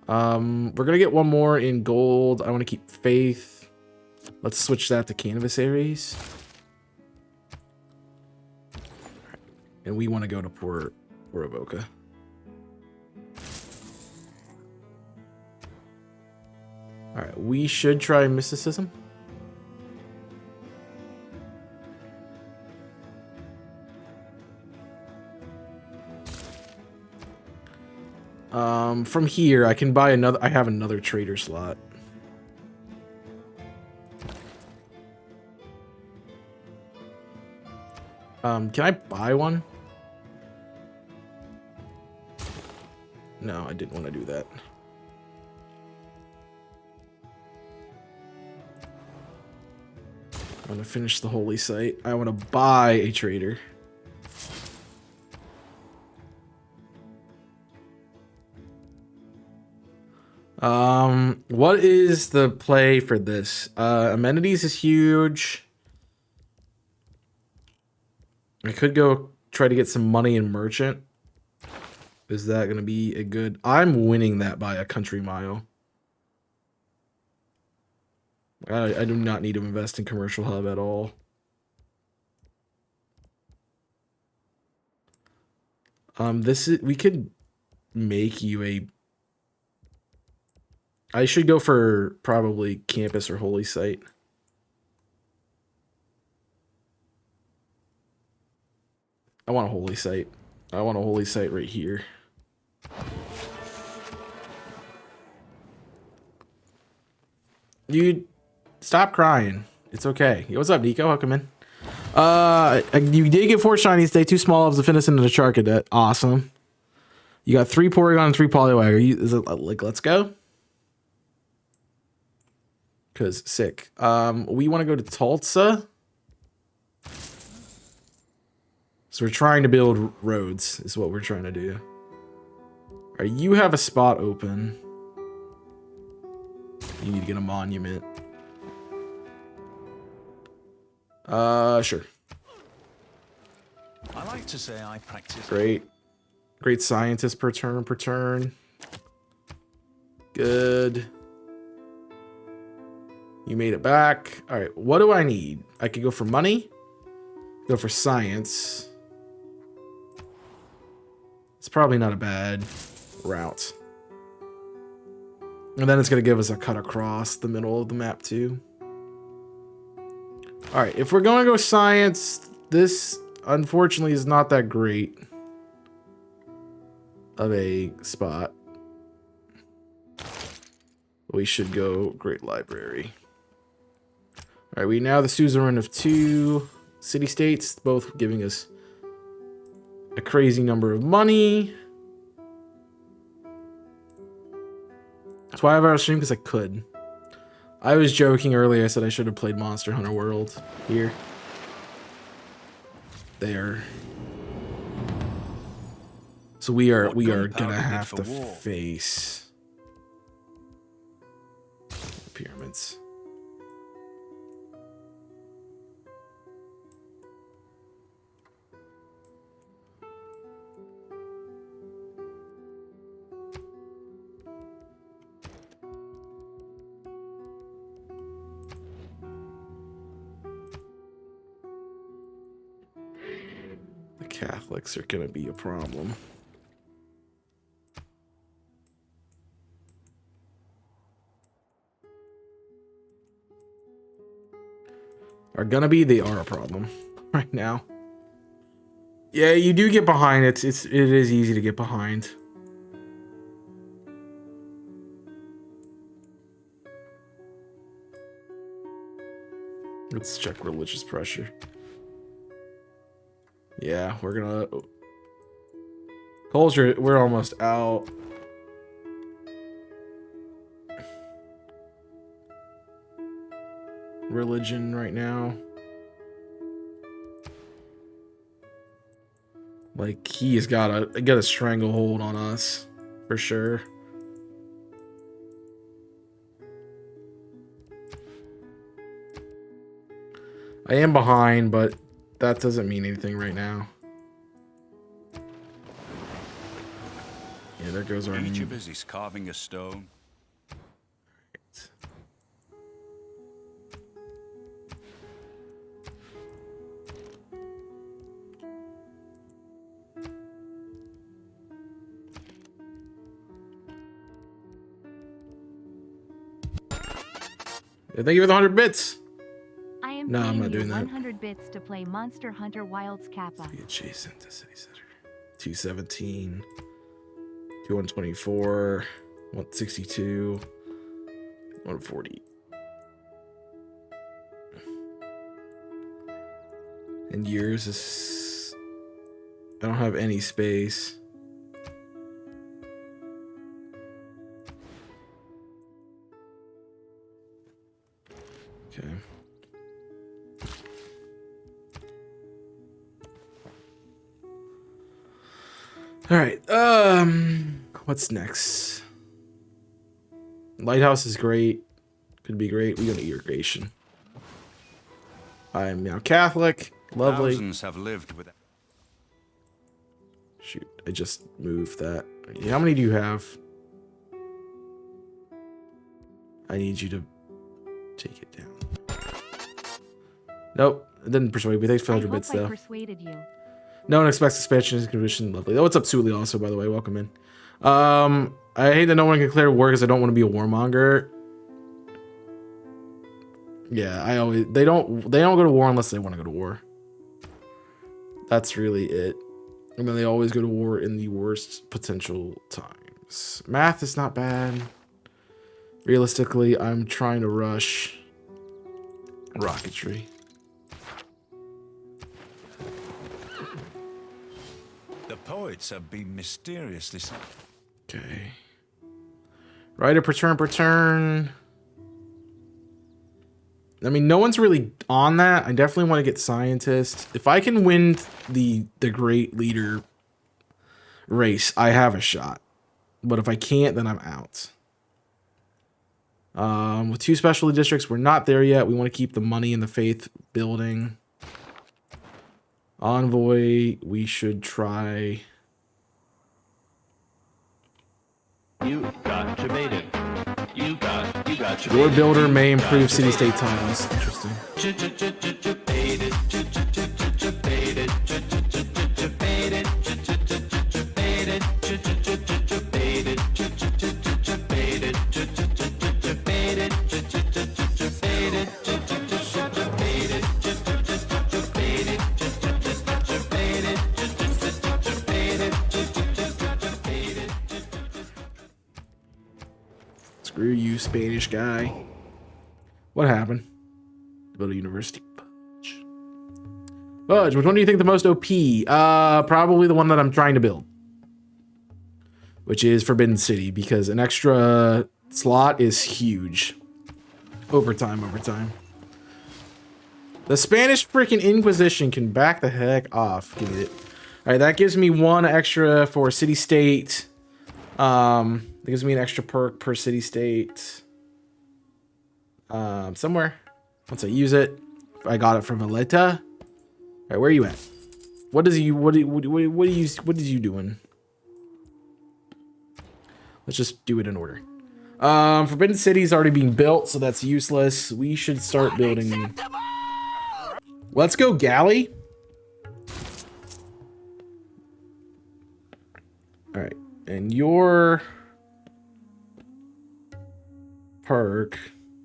We're going to get one more in gold. I want to keep faith. Let's switch that to canvas Ares. And we want to go to Port Avoca. All right, we should try mysticism. From here, I can buy another. I have another trader slot. Can I buy one? No, I didn't want to do that. I want to finish the holy site. I want to buy a trader. What is the play for this? Amenities is huge. I could go try to get some money in merchant. Is that going to be a good... I'm winning that by a country mile. I do not need to invest in commercial hub at all. We could make you a... I should go for probably campus or holy site. I want a holy site. I want a holy site right here. You stop crying. It's okay. Yo, what's up, Nico? Welcome in. You did get 4 shinies today, 2 small elves to finish into the Char Cadet. Awesome. You got 3 Porygon and 3 Poliwag. Is it like let's go? Cause sick. We want to go to Tulsa. So we're trying to build roads, is what we're trying to do. All right, you have a spot open. You need to get a monument. Sure. I like to say I practice. Great scientist per turn. Good. You made it back. All right, what do I need? I could go for money. go for science. It's probably not a bad route. And then it's going to give us a cut across the middle of the map too. Alright, if we're going to go science, this unfortunately is not that great of a spot. We should go Great Library. Alright, we now have the suzerain of 2 city-states, both giving us a crazy number of money. That's why I have our stream, because I could. I was joking earlier, I said I should have played Monster Hunter World here. There. So we are gonna have to face pyramids. The Catholics are gonna be a problem. They are a problem right now. Yeah, you do get behind. It is easy to get behind. Let's check religious pressure. Yeah, we're gonna culture. We're almost out. Religion right now. Like, he has got a stranglehold on us for sure. I am behind, but that doesn't mean anything right now. Yeah, there goes our. Each of us is carving a stone. Thank you for the 100 bits. I am No, I'm paying not you doing that. 100 bits to play Monster Hunter Wilds Kappa. Be adjacent to city center. 217, 224, 162, 140. And yours is. I don't have any space. Okay. All right. What's next? Lighthouse is great. Could be great. We go to irrigation. I am now Catholic. Lovely. Thousands have lived with. Shoot, I just moved that. How many do you have? I need you to take it down. Nope, it didn't persuade me. Thanks for 100 bits, I though. persuaded you. No one expects expansion and condition. Lovely. Oh, what's up, Suli? Also, by the way, welcome in. I hate that no one can declare war because I don't want to be a warmonger. Yeah, they don't go to war unless they want to go to war. That's really it. And then they always go to war in the worst potential times. Math is not bad. Realistically, I'm trying to rush rocketry. The poets have been mysteriously. Okay. Writer per turn. I mean, no one's really on that. I definitely want to get scientist. If I can win the great leader race, I have a shot. But if I can't, then I'm out. With 2 specialty districts, we're not there yet. We want to keep the money and the faith building. Envoy, we should try. You got debated. You got Your builder may improve city-state tiles. Interesting. debated. Screw you, Spanish guy. What happened? Build a university. Fudge. Fudge, which one do you think the most OP? Probably the one that I'm trying to build. Which is Forbidden City, because an extra slot is huge. Overtime. The Spanish freaking Inquisition can back the heck off. Give it. All right, that gives me 1 extra for city-state. That gives me an extra perk per city-state. Somewhere. Once I use it, I got it from Aleta. All right, where are you at? What is you doing? Let's just do it in order. Forbidden City's already being built, so that's useless. We should start building. Let's go galley. All right, and your perk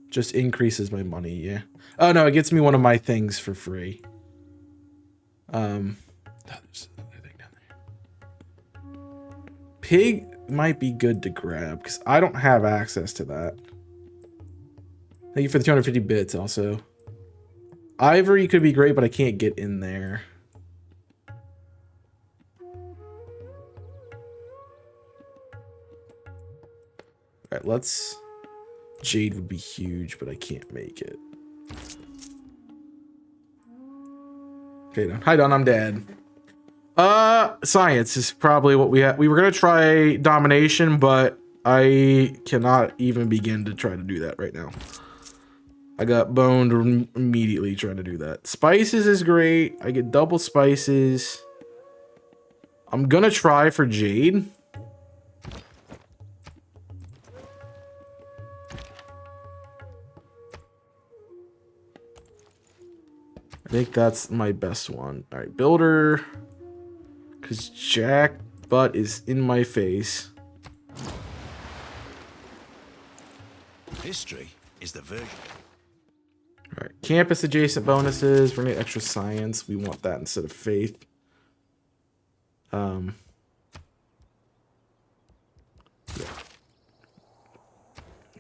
just increases my money. Yeah. Oh no, it gets me one of my things for free. There's another thing down there. Pig might be good to grab because I don't have access to that. Thank you for the 250 bits also. Ivory could be great, but I can't get in there. Alright, let's... Jade would be huge, but I can't make it. Okay, Don. Hi, Don. I'm dead. Science is probably what we had. We were gonna try domination, but I cannot even begin to try to do that right now. I got boned immediately trying to do that. Spices is great. I get double spices. I'm gonna try for Jade. I think that's my best one. All right, builder. Because Jack Butt is in my face. History is the version. All right, campus adjacent bonuses. We're gonna get extra science. We want that instead of faith. Yeah.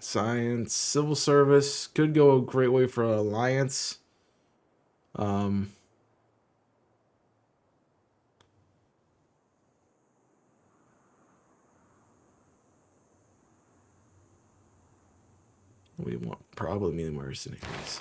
Science, civil service could go a great way for alliance. We want probably mercenaries.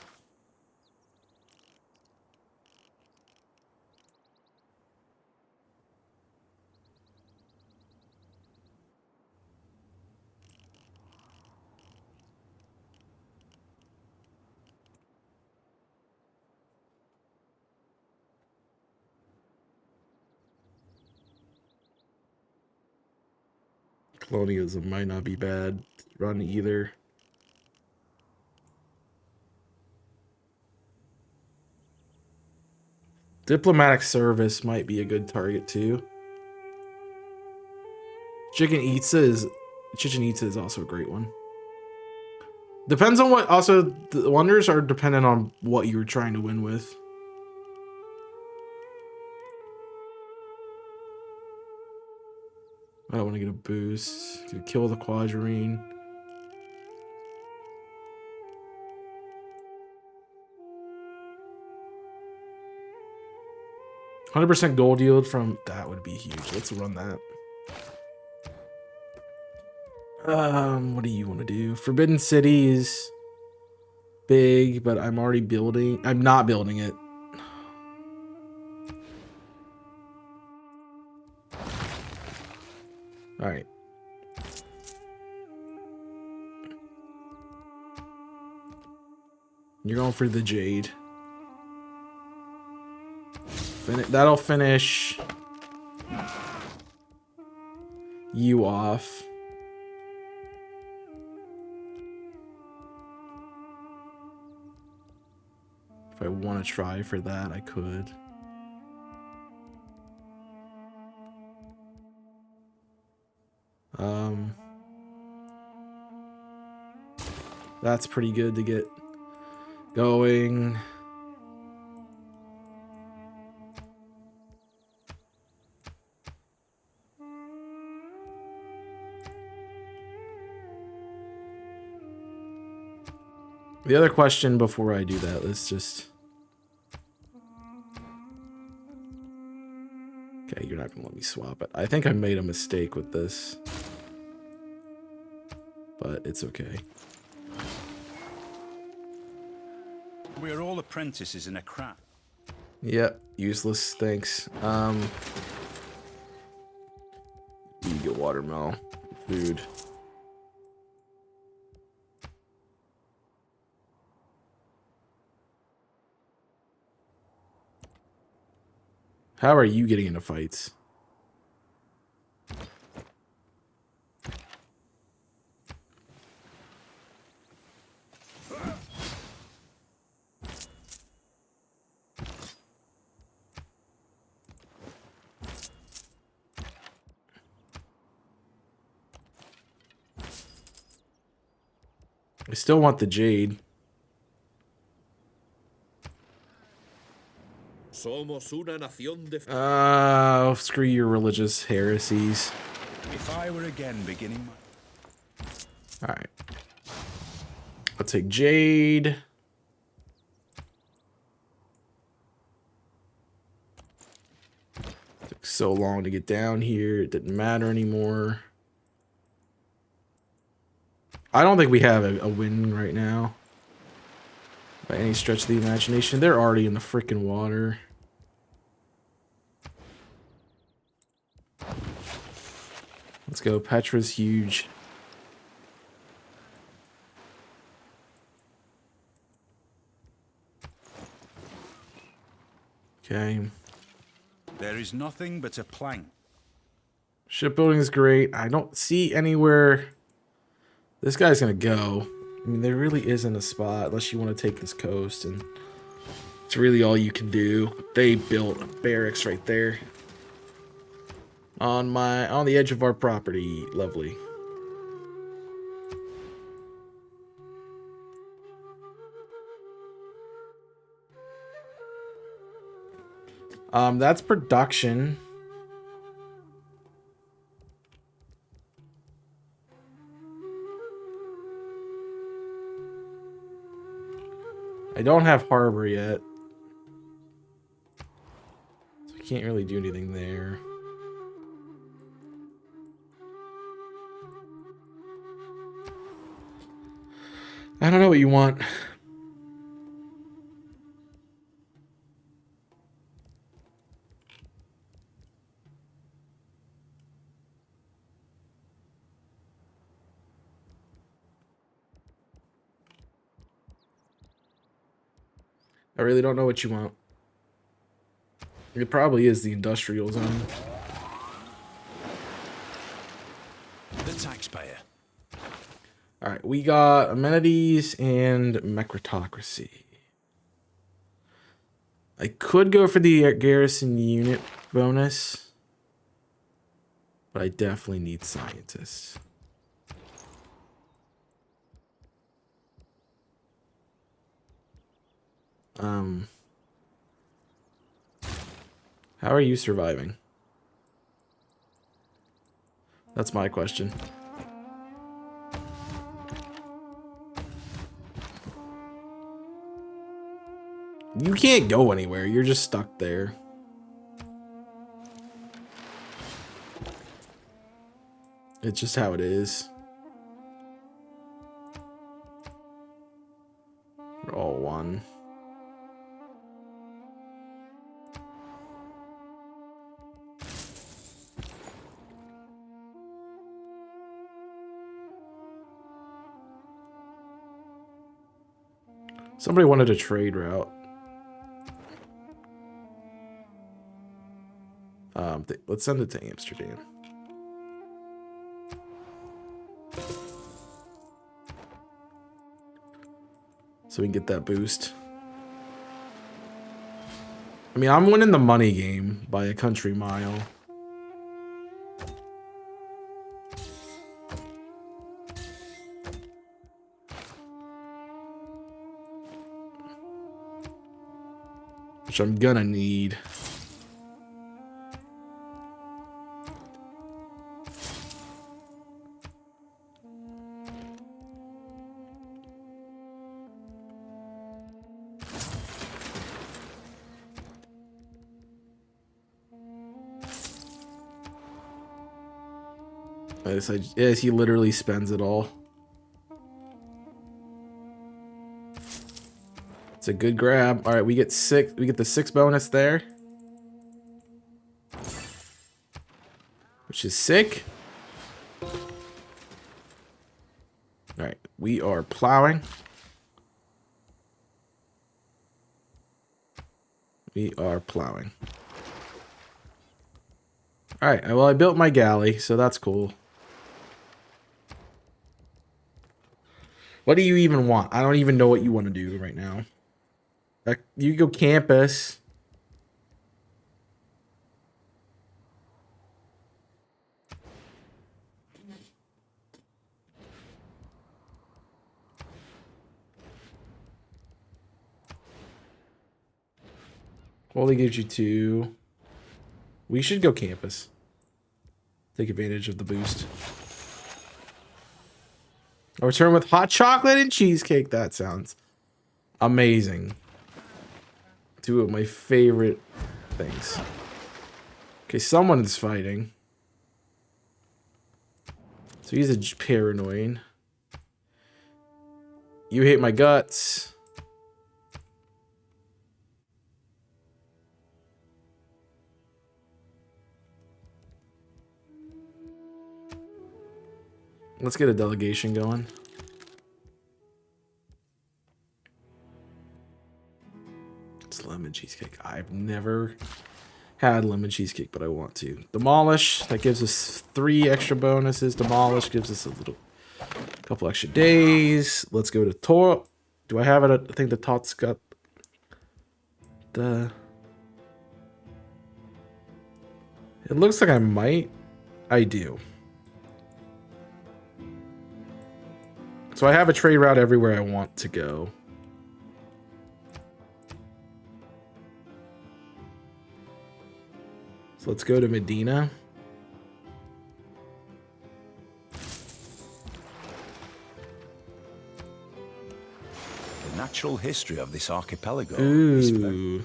Colonialism might not be bad to run either. Diplomatic service might be a good target too. Chichen Itza is also a great one. Depends on what. Also, the wonders are dependent on what you're trying to win with. I don't want to get a boost. Could kill the quadrine. %100% gold yield from that would be huge. Let's run that. What do you want to do? Forbidden City is big, but I'm already building. I'm not building it. All right. You're going for the Jade. That'll finish you off. If I want to try for that, I could. That's pretty good to get going. The other question before I do that, let's just... Okay, you're not gonna let me swap it. I think I made a mistake with this. But it's okay. We're all apprentices in a craft. Yep, useless, thanks. You get watermelon. Food. How are you getting into fights? I still want the jade. Somos una nación de... Screw your religious heresies. If I were again beginning my... Alright. I'll take jade. Took so long to get down here. It didn't matter anymore. I don't think we have a win right now. By any stretch of the imagination. They're already in the freaking water. Let's go. Petra's huge. Okay. There is nothing but a plank. Shipbuilding is great. I don't see anywhere this guy's gonna go. I mean, there really isn't a spot unless you want to take this coast, and it's really all you can do. They built a barracks right there on the edge of our property. Lovely. That's production. I don't have harbor yet, so I can't really do anything there. I don't know what you want. I really don't know what you want. It probably is the industrial zone. The taxpayer. Alright, we got amenities and mecratocracy. I could go for the garrison unit bonus, but I definitely need scientists. How are you surviving? That's my question. You can't go anywhere. You're just stuck there. It's just how it is. We're all one. Somebody wanted a trade route. Let's send it to Amsterdam. So we can get that boost. I mean, I'm winning the money game by a country mile. Which I'm gonna need. Yes, he literally spends it all. It's a good grab. All right, we get 6. We get the 6 bonus there, which is sick. All right, we are plowing. We are plowing. All right, well, I built my galley, so that's cool. What do you even want? I don't even know what you want to do right now. You go campus. Only gives you 2. We should go campus. Take advantage of the boost. I'll return with hot chocolate and cheesecake. That sounds amazing. 2 of my favorite things. Okay, someone is fighting. So he's a paranoid. You hate my guts. Let's get a delegation going. It's lemon cheesecake. I've never had lemon cheesecake, but I want to. Demolish. That gives us 3 extra bonuses. Demolish gives us a couple extra days. Let's go to Tor. Do I have it? I think the Tot's got the... It looks like I might. I do. So I have a trade route everywhere I want to go. So let's go to Medina. The natural history of this archipelago is Ooh.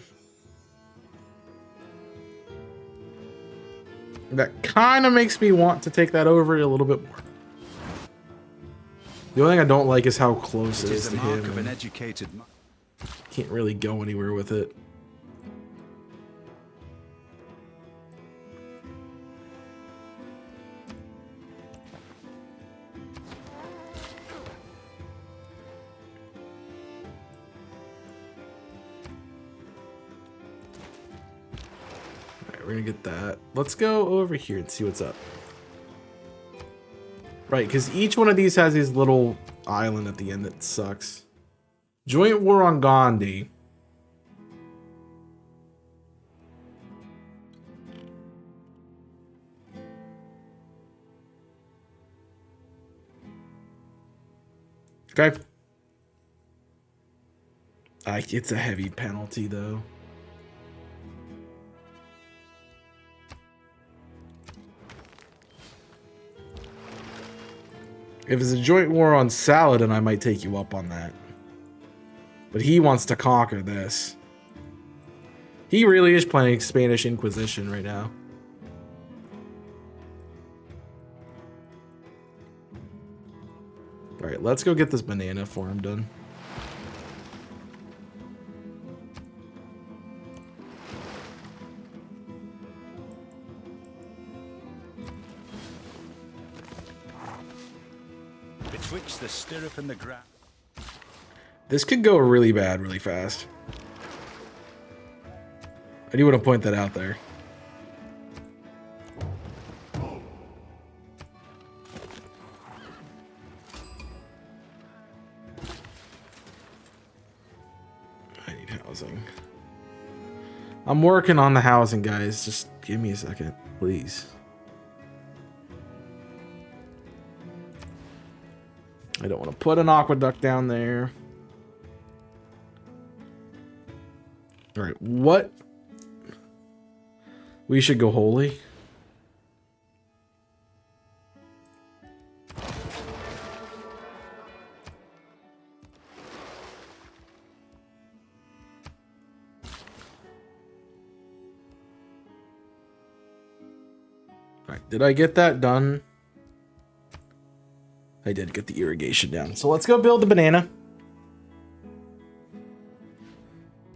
That kind of makes me want to take that over a little bit more. The only thing I don't like is how close it is the to mark him. of an educated man. Can't really go anywhere with it. Alright, we're gonna get that. Let's go over here and see what's up. Right, because each one of these has these little island at the end that sucks. Joint war on Gandhi. Okay. It's a heavy penalty, though. If it's a joint war on Saladin, I might take you up on that. But he wants to conquer this. He really is playing Spanish Inquisition right now. Alright, let's go get this banana farm done. Betwixt the stirrup and the ground. This could go really bad really fast. I do want to point that out there. I need housing. I'm working on the housing, guys. Just give me a second, please. I don't want to put an aqueduct down there. All right, what? We should go holy. All right, did I get that done? I did get the irrigation down. So let's go build the banana.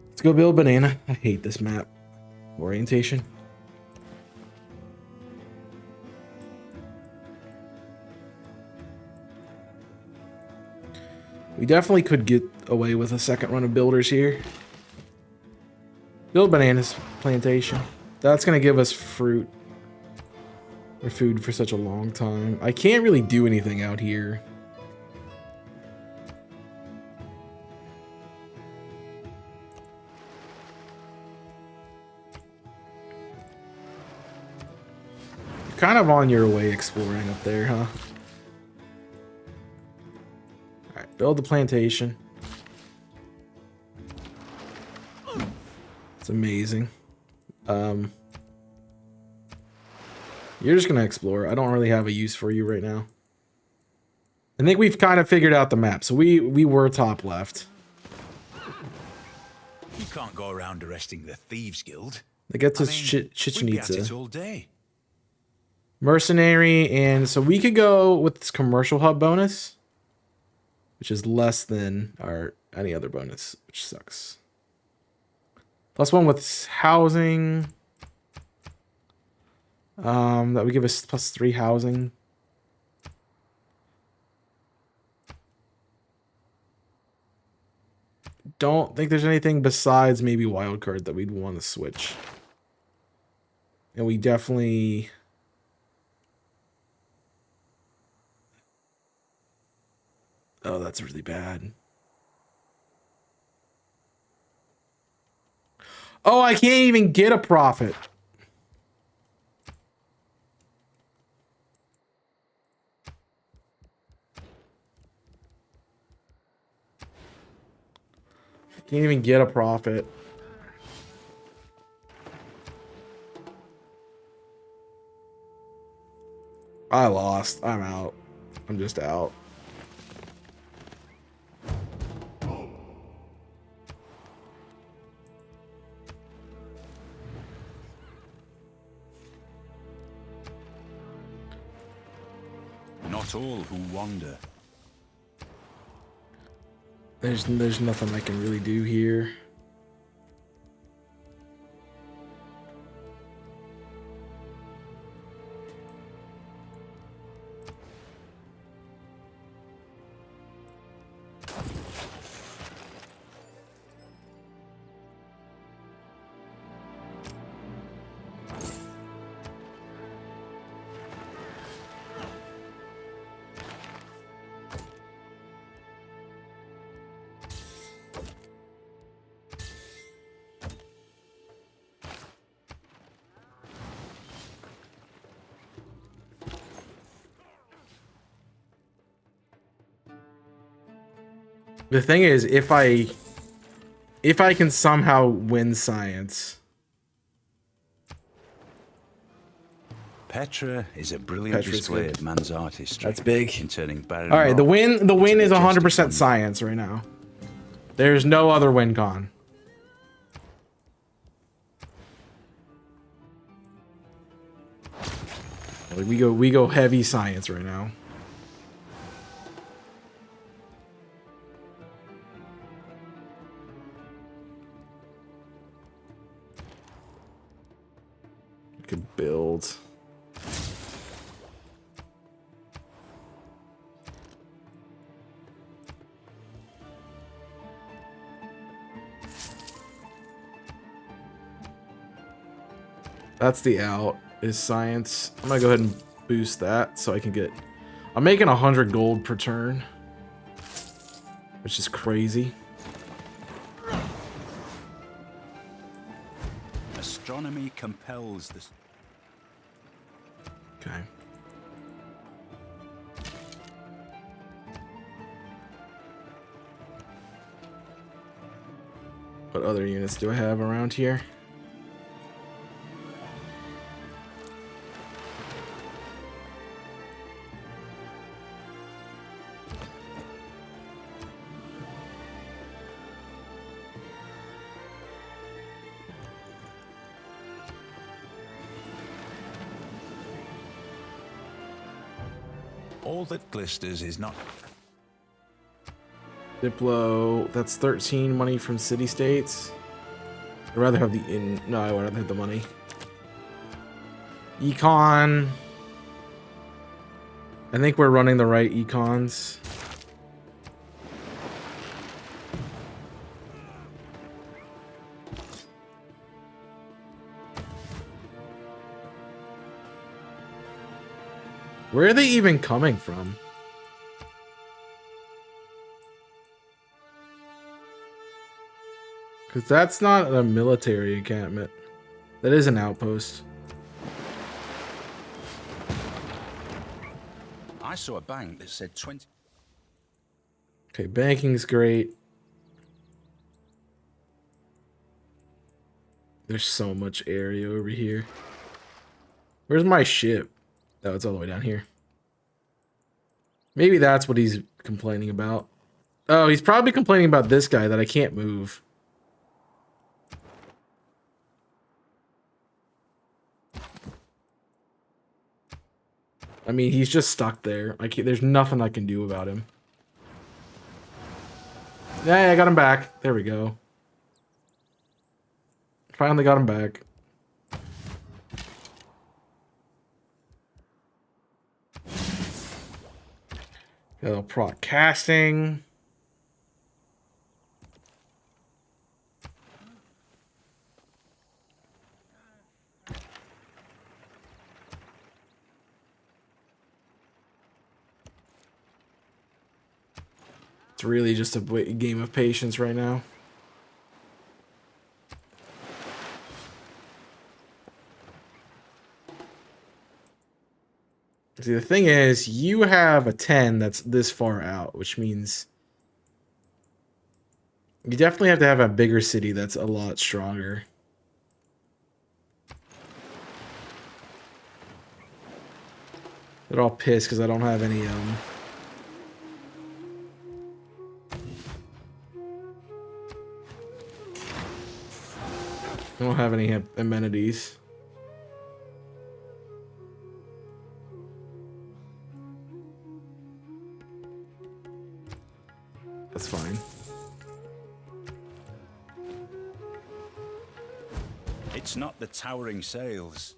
Let's go build banana. I hate this map. Orientation. We definitely could get away with a second run of builders here. Build bananas plantation. That's gonna give us fruit or food for such a long time. I can't really do anything out here. You're kind of on your way exploring up there, huh? Alright, build the plantation. It's amazing. You're just gonna explore. I don't really have a use for you right now. I think we've kind of figured out the map. So we were top left. You can't go around arresting the Thieves Guild. That gets us We'd be at it Chichen all day. Mercenary, and so we could go with this commercial hub bonus, which is less than our any other bonus, which sucks. +1 with housing. That would give us +3 housing. Don't think there's anything besides maybe wildcard that we'd want to switch. And we definitely... Oh, that's really bad. Oh, I can't even get a profit. Can't even get a profit. I lost. I'm out. I'm just out. Not all who wander. There's nothing I can really do here. The thing is, if I can somehow win science. Petra is a brilliant Petra's display good. of man's artistry. That's big. In turning barren All right, the rock win into is majestic 100% wonder. science right now. There's no other win con. Like we go heavy science right now. We could build. That's the out, is science. I'm gonna go ahead and boost that so I can get... I'm making 100 gold per turn, which is crazy. Astronomy compels this. Okay. What other units do I have around here? All that glisters is not... Diplo, that's 13 money from city states. I'd rather have the no, I would rather have the money. Econ. I think we're running the right econs. Where are they even coming from? Because that's not a military encampment. That is an outpost. I saw a bank that said 20... Okay, banking's great. There's so much area over here. Where's my ship? Oh, it's all the way down here. Maybe that's what he's complaining about. Oh, he's probably complaining about this guy that I can't move. I mean, he's just stuck there. There's nothing I can do about him. Yeah, I got him back. There we go. Finally got him back. Got a little broadcasting. It's really just a game of patience right now. See, the thing is, you have a 10 that's this far out, which means you definitely have to have a bigger city that's a lot stronger. They're all pissed because I don't have any, I don't have any amenities. That's fine. It's not the towering sails.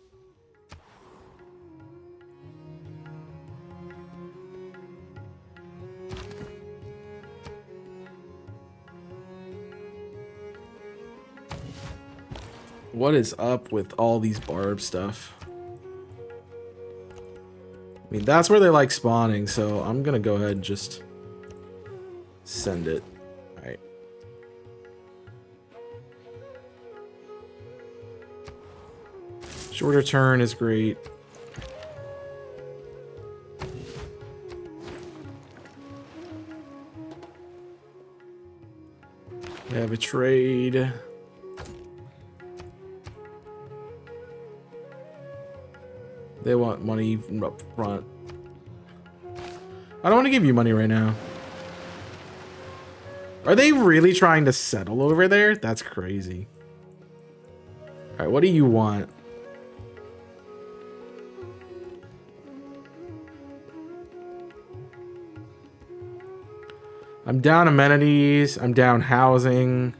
What is up with all these barb stuff? I mean, that's where they like spawning, so I'm gonna go ahead and just send it. Alright. Shorter turn is great. We have a trade. They want money up front. I don't want to give you money right now. Are they really trying to settle over there? That's crazy. Alright, what do you want? I'm down amenities. I'm down housing.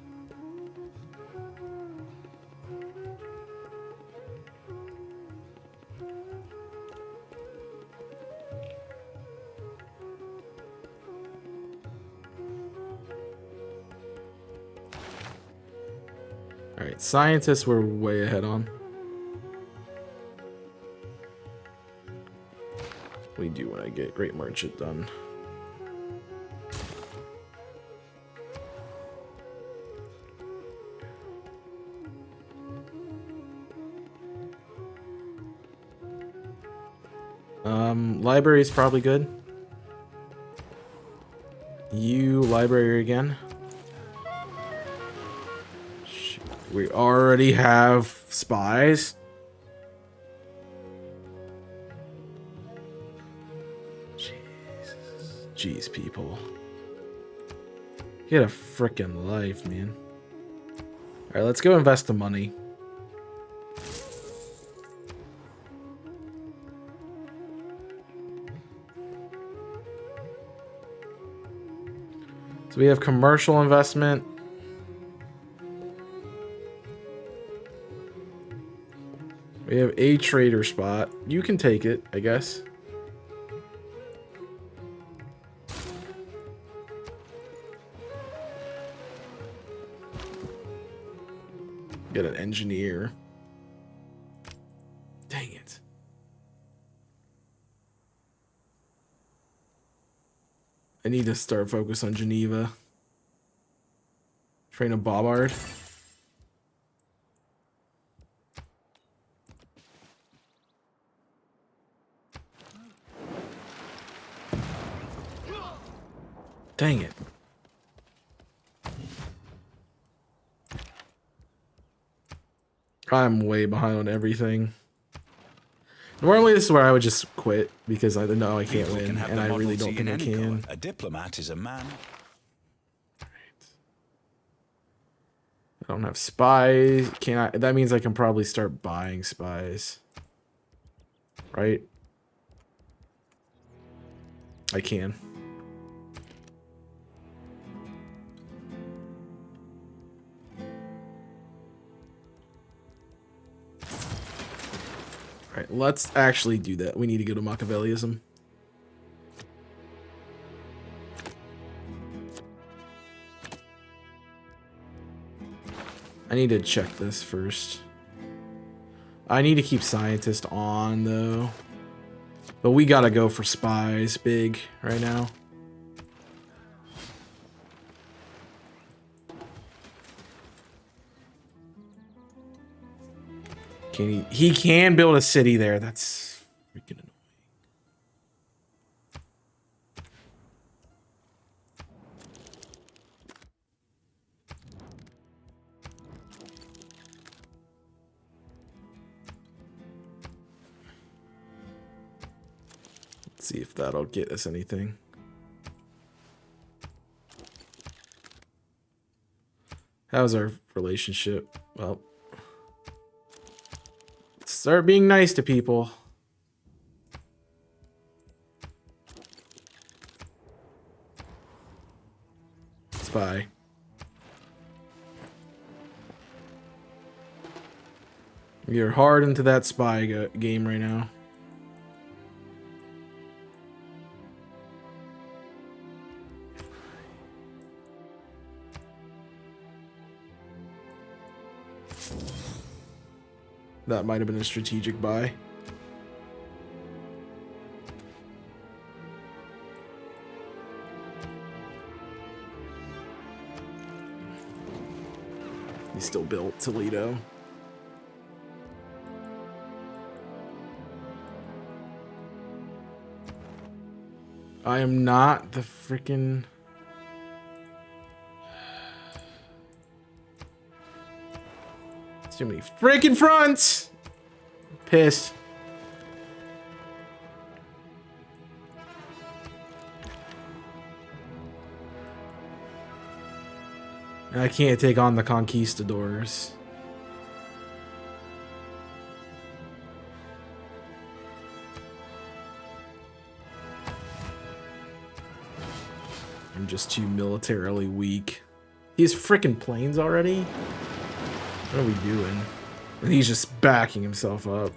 Alright, scientists we're way ahead on. What do you do when I get Great Merchant done? Library is probably good. You library again. Shoot, we already have spies. Jesus. Jeez, people. Get a frickin' life, man. Alright, let's go invest the money. So we have commercial investment. We have a trader spot. You can take it, I guess. Get an engineer. Dang it. I need to start focus on Geneva. Train a Bobbard. Dang it. I'm way behind on everything. Normally this is where I would just quit because I know I can't People win can have and the I really Model don't T think in I any can. colour. A diplomat is a man. I don't have spies. Can I? That means I can probably start buying spies. Right? I can. Alright, let's actually do that. We need to go to Machiavellism. I need to check this first. I need to keep scientist on though. But we gotta go for spies big right now. Can he can build a city there. That's freaking annoying. Let's see if that'll get us anything. How's our relationship? Well, start being nice to people. Spy. You're hard into that spy game right now. That might have been a strategic buy. He still built Toledo. I am not the freaking... Too many freaking fronts! Pissed. And I can't take on the conquistadors. I'm just too militarily weak. He has freaking planes already? What are we doing? And he's just backing himself up.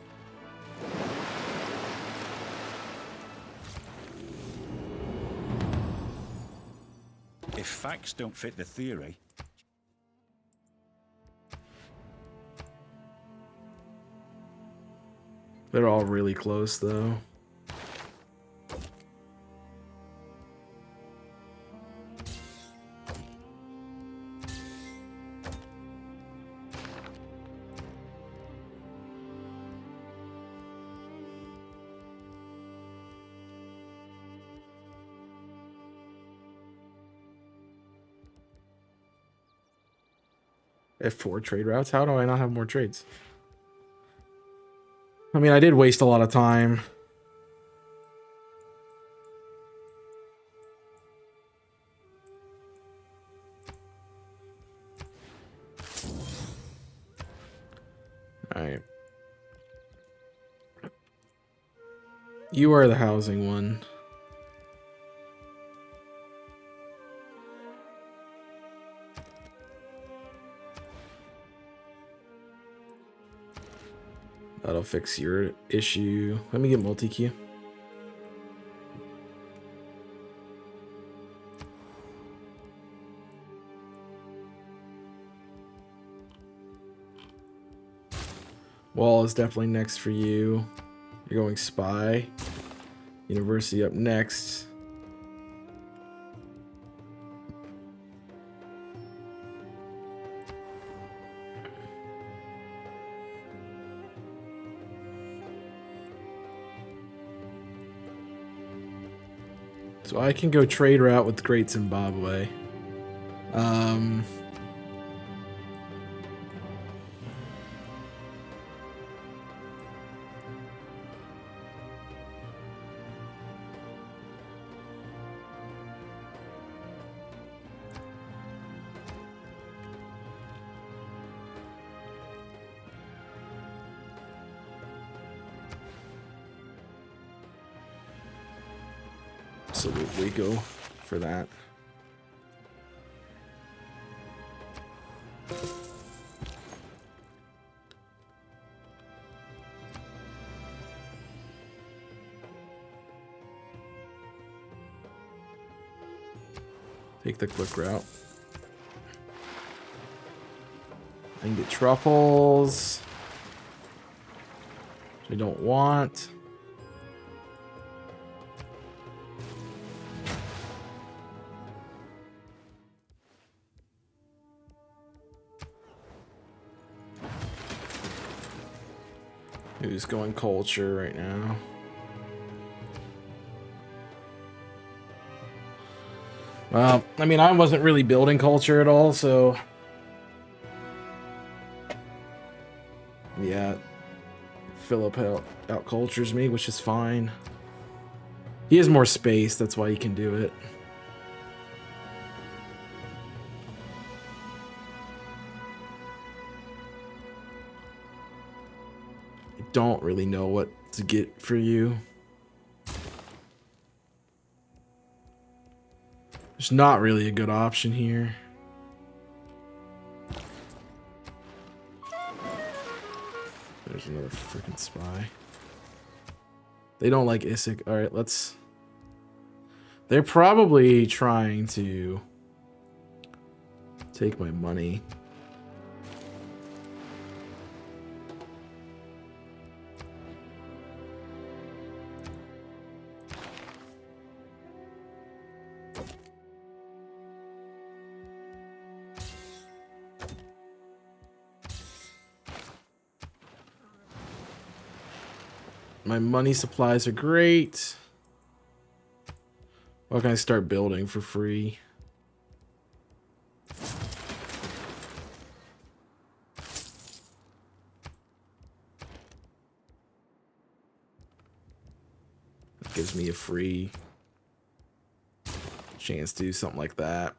If facts don't fit the theory, They're all really close, though. I have 4 trade routes. How do I not have more trades? I mean, I did waste a lot of time. Alright. You are the housing one. That'll fix your issue. Let me get multi-queue. Wall is definitely next for you. You're going spy. University up next. So I can go trade route with Great Zimbabwe. Absolutely go for that. Take the quick route. I can get truffles, which I don't want. Who's going culture right now? Well, I mean, I wasn't really building culture at all, so yeah, Philip out cultures me, which is fine. He has more space, that's why he can do it. I don't really know what to get for you. There's not really a good option here. There's another freaking spy. They don't like Isaac. Alright, let's... They're probably trying to take my money. My money supplies are great. What can I start building for free? That gives me a free chance to do something like that.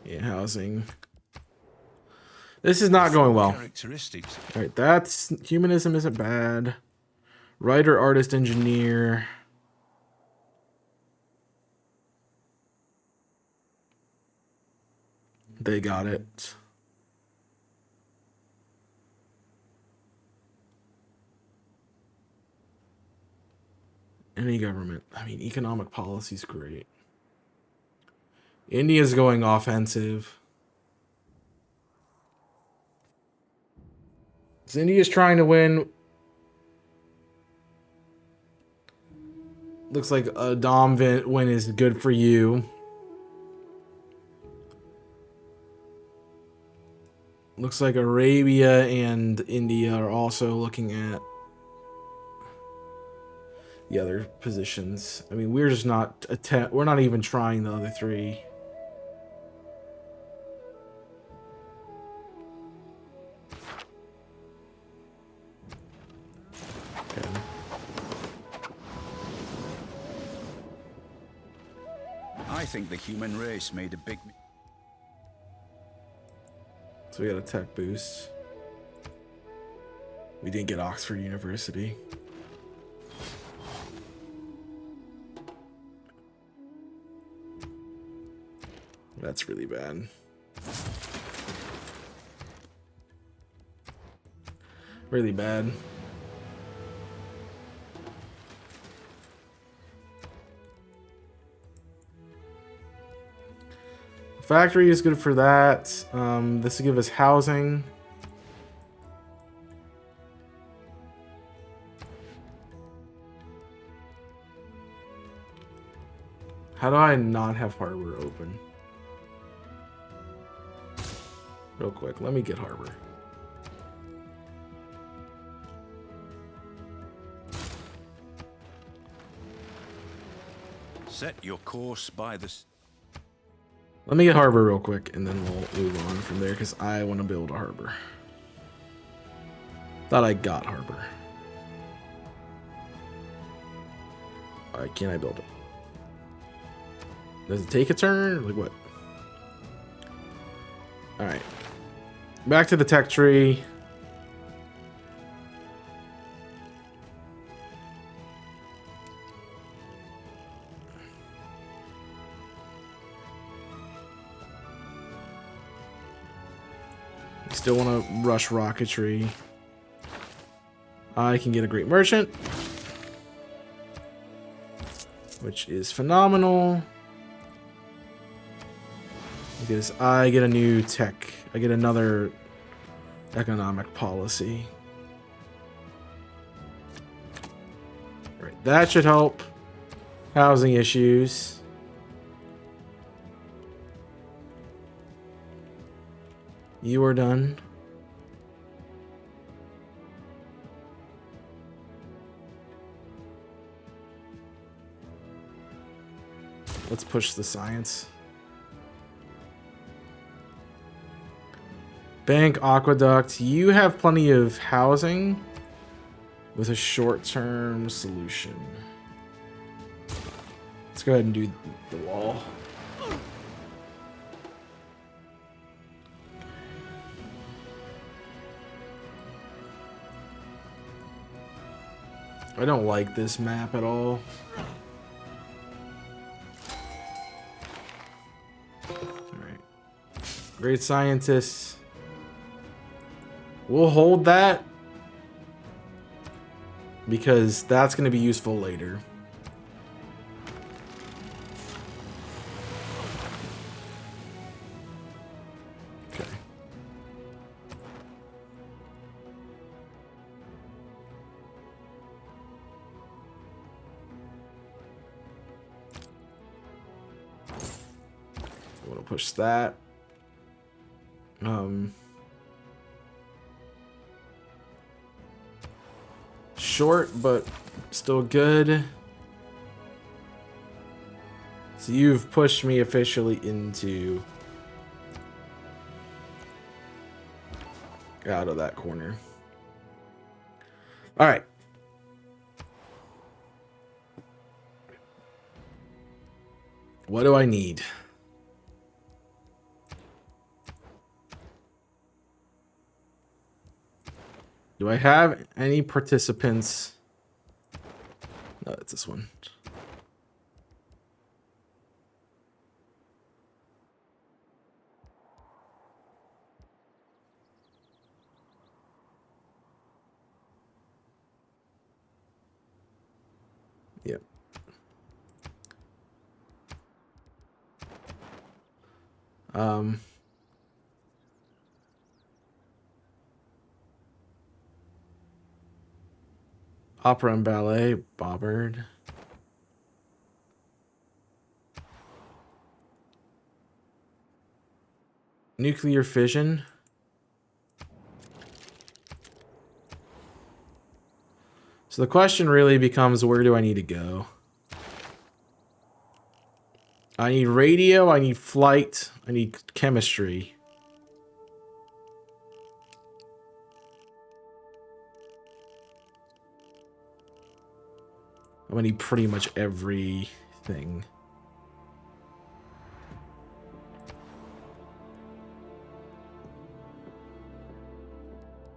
Yeah, housing. This is not going well. Characteristics. All right, that's humanism isn't bad. Writer, artist, engineer. They got it. Any government. I mean, economic policy is great. India's going offensive. So India's trying to win. Looks like a Dom win is good for you. Looks like Arabia and India are also looking at the other positions. I mean, we're just not we're not even trying the other three. Okay. I think the human race made a big... So we got a tech boost. We didn't get Oxford University. That's really bad. Really bad. Factory is good for that. This will give us housing. How do I not have harbor open? Real quick, let me get harbor. Set your course by the... Let me get harbor real quick, and then we'll move on from there, because I want to build a harbor. Thought I got harbor. Alright, can I build it? Does it take a turn? Like what? Alright. Back to the tech tree. Still want to rush rocketry. I can get a great merchant, which is phenomenal. Because I get a new tech. I get another economic policy. Right, that should help housing issues. You are done. Let's push the science. Bank, aqueduct. You have plenty of housing with a short-term solution. Let's go ahead and do the wall. I don't like this map at all. Alright. Great scientists. We'll hold that because that's going to be useful later. Okay. I want to push that. Short, but still good. So you've pushed me officially into out of that corner. All right. What do I need? Do I have any participants? No, it's this one. Yep. Opera and ballet, Bobbard. Nuclear fission. So the question really becomes, where do I need to go? I need radio, I need flight, I need chemistry. I'm gonna need pretty much everything.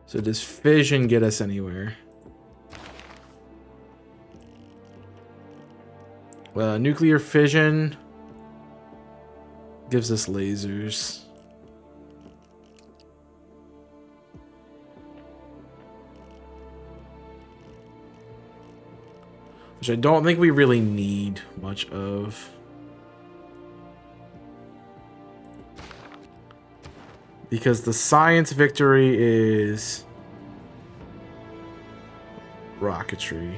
So does fission get us anywhere? Nuclear fission gives us lasers. Which I don't think we really need much of. Because the science victory is rocketry.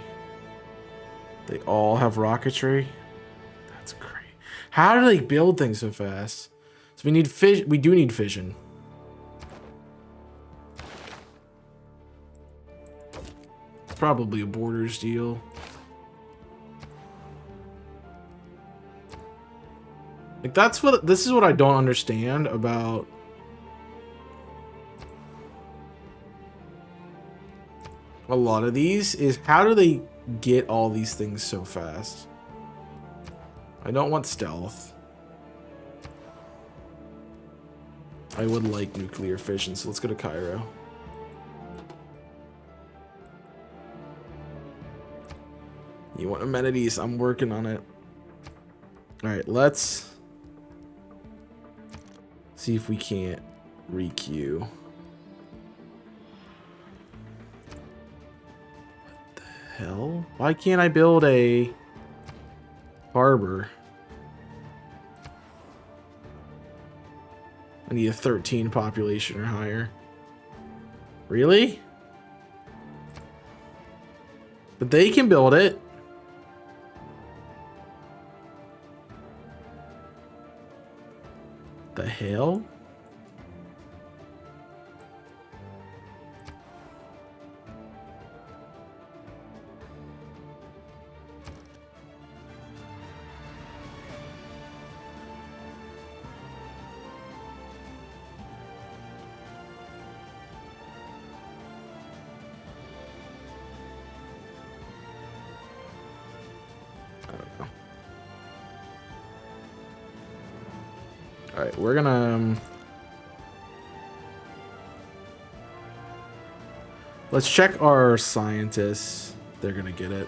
They all have rocketry. That's great. How do they build things so fast? So we need fission. We do need fission. Probably a borders deal. Like this is what I don't understand about a lot of these is how do they get all these things so fast? I don't want stealth. I would like nuclear fission, so let's go to Cairo. You want amenities? I'm working on it. All right, let's see if we can't re-queue. What the hell? Why can't I build a harbor? I need a 13 population or higher. Really? But they can build it. The hell? All right, we're gonna let's check our scientists. They're gonna get it.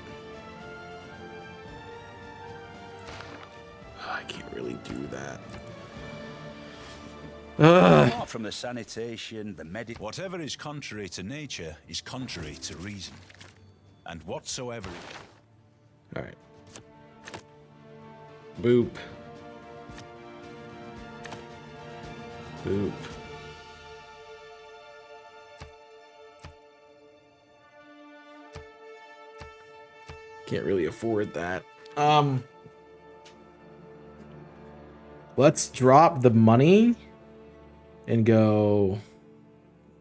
I can't really do that. Apart from the sanitation, the medic, whatever is contrary to nature is contrary to reason, and whatsoever. All right. Boop. Boop. Can't really afford that. Let's drop the money and go.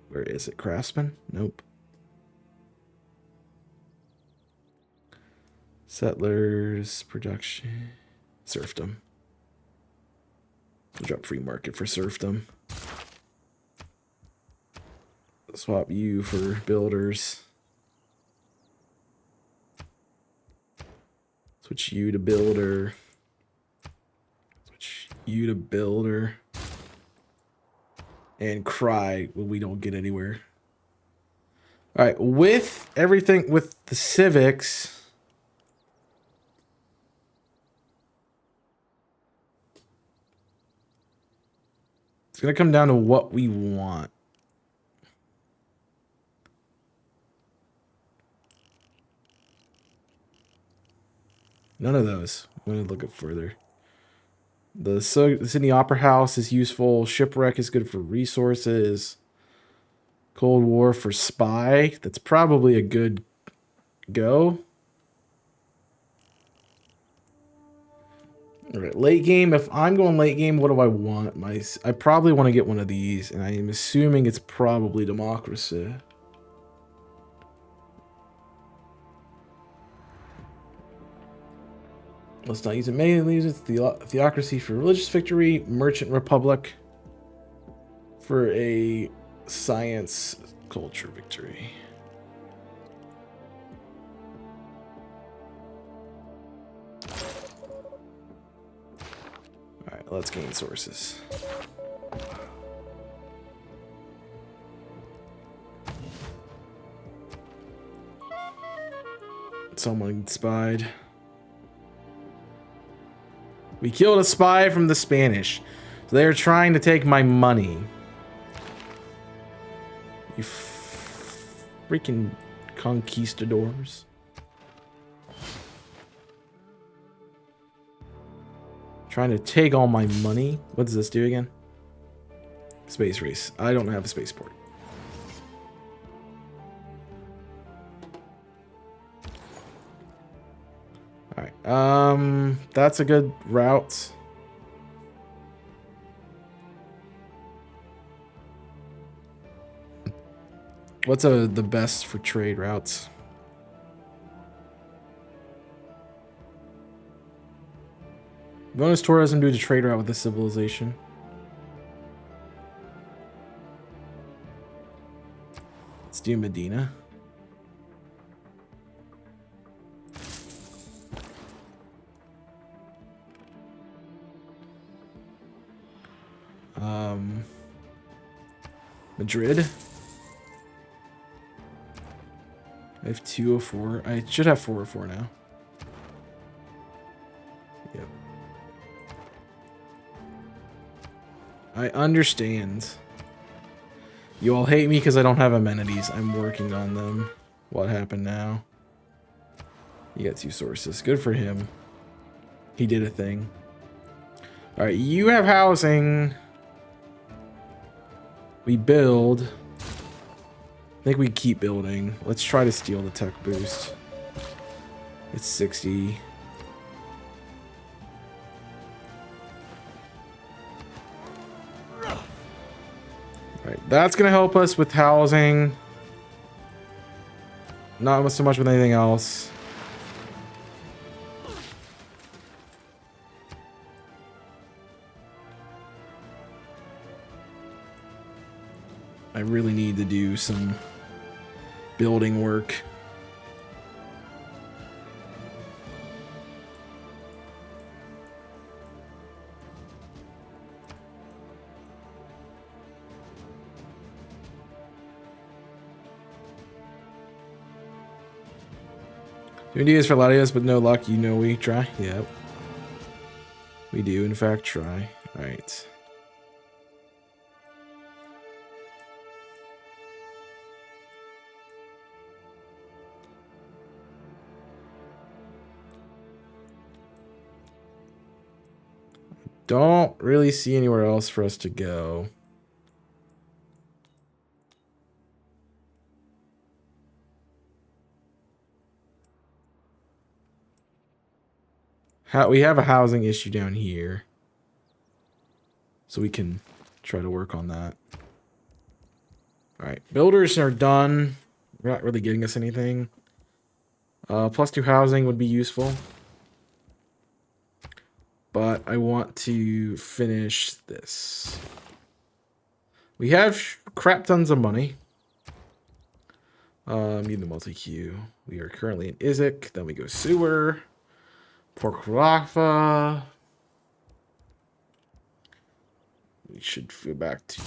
Where is it? Craftsman? Nope. Settlers, production, serfdom. We'll drop free market for serfdom. Swap you for builders. Switch you to builder. Switch you to builder. And cry when we don't get anywhere. All right, with everything, with the civics. It's going to come down to what we want. None of those. I'm going to look up further. The Sydney Opera House is useful. Shipwreck is good for resources. Cold War for spy. That's probably a good go. All right, late game. If I'm going late game, what do I want? I probably want to get one of these, and I am assuming it's probably democracy. Let's not use it mainly. Use it. Theocracy for religious victory. Merchant Republic for a science culture victory. All right, let's gain sources. Someone spied. We killed a spy from the Spanish. They're trying to take my money. You freaking conquistadors. Trying to take all my money. What does this do again? Space race. I don't have a spaceport. Alright. That's a good route. What's the best for trade routes? Bonus tourism due to trade route with the civilization. Let's do Medina. Madrid. I have 204. I should have 404 now. Yep. I understand. You all hate me because I don't have amenities. I'm working on them. What happened now? You got 2 sources. Good for him. He did a thing. Alright, you have housing. We build. I think we keep building. Let's try to steal the tech boost. It's 60. Alright, that's gonna help us with housing. Not so much with anything else. I really need to do some building work. Do ideas for Latios, but no luck. You know we try. Yep. We do, in fact, try. All right. Don't really see anywhere else for us to go. We have a housing issue down here. So we can try to work on that. Alright, builders are done. They're not really getting us anything. +2 housing would be useful. But I want to finish this. We have crap tons of money. Need the multi-queue. We are currently in Izek. Then we go sewer. Port Rafa. We should go back to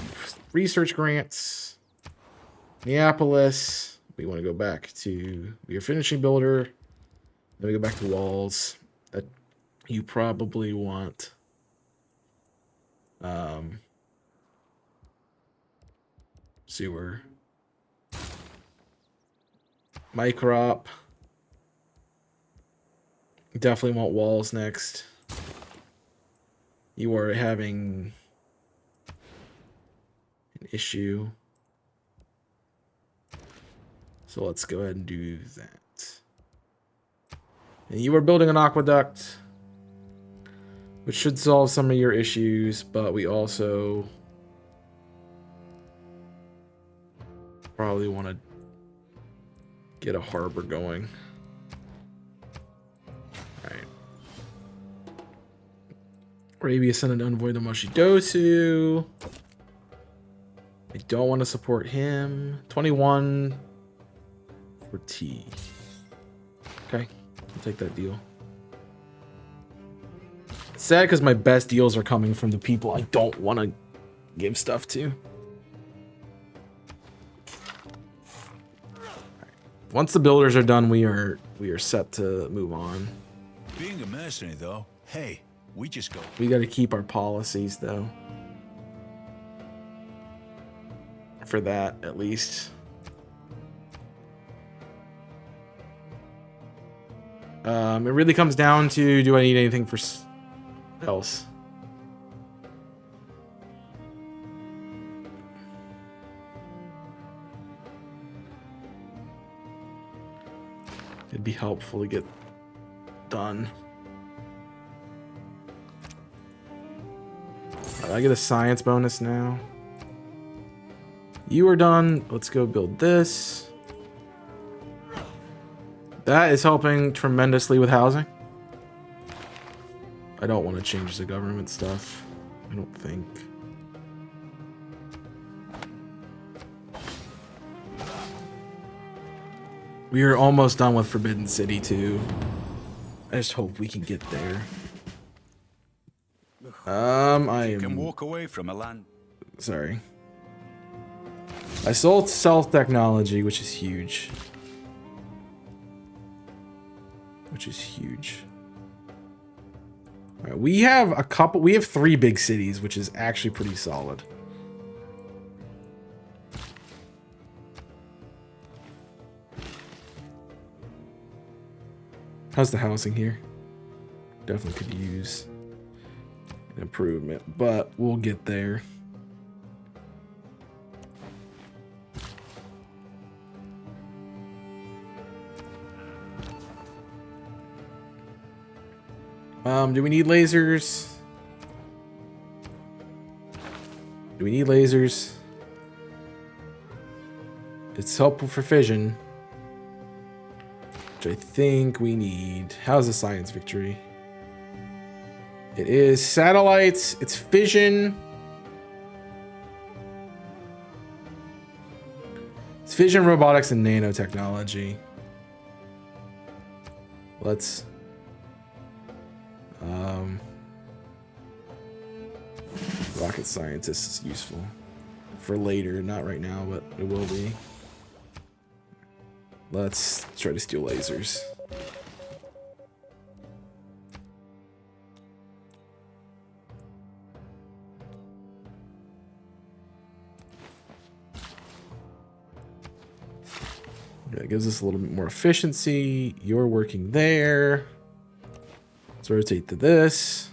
research grants. Neapolis. We want to go back to... We are finishing builder. Then we go back to walls. You probably want sewer. Microp. Definitely want walls next. You are having an issue. So let's go ahead and do that. And you are building an aqueduct, which should solve some of your issues, but we also probably want to get a harbor going. Alright. Arabia sent an envoy to Moshidosu. I don't want to support him. 21 for T. Okay, I'll take that deal. It's sad because my best deals are coming from the people I don't want to give stuff to. Once the builders are done, we are set to move on. Being a mercenary, though, hey, we just go. We got to keep our policies, though. for that at least. It really comes down to, do I need anything for else? It'd be helpful to get done. I get a science bonus now. You are done. Let's go build this. That is helping tremendously with housing. I don't want to change the government stuff. I don't think. We are almost done with Forbidden City too. I just hope we can get there. I You can am walk away from a land. sorry. I sold stealth technology, which is huge. All right, we have 3 big cities, which is actually pretty solid. How's the housing here? Definitely could use an improvement, but we'll get there. Do we need lasers? Do we need lasers? It's helpful for fission, which I think we need. How's the science victory? It is satellites, it's fission. It's fission, robotics, and nanotechnology. Let's rocket scientist is useful for later, not right now, but it will be. Let's try to steal lasers. Okay, that gives us a little bit more efficiency. You're working there. Let's rotate to this.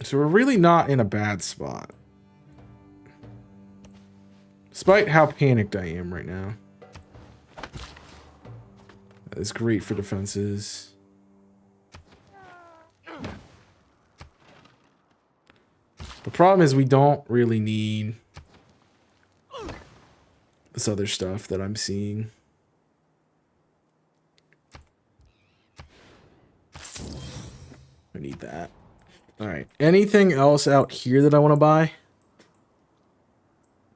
So we're really not in a bad spot. Despite how panicked I am right now. That is great for defenses. The problem is we don't really need this other stuff that I'm seeing. I need that. All right. Anything else out here that I want to buy?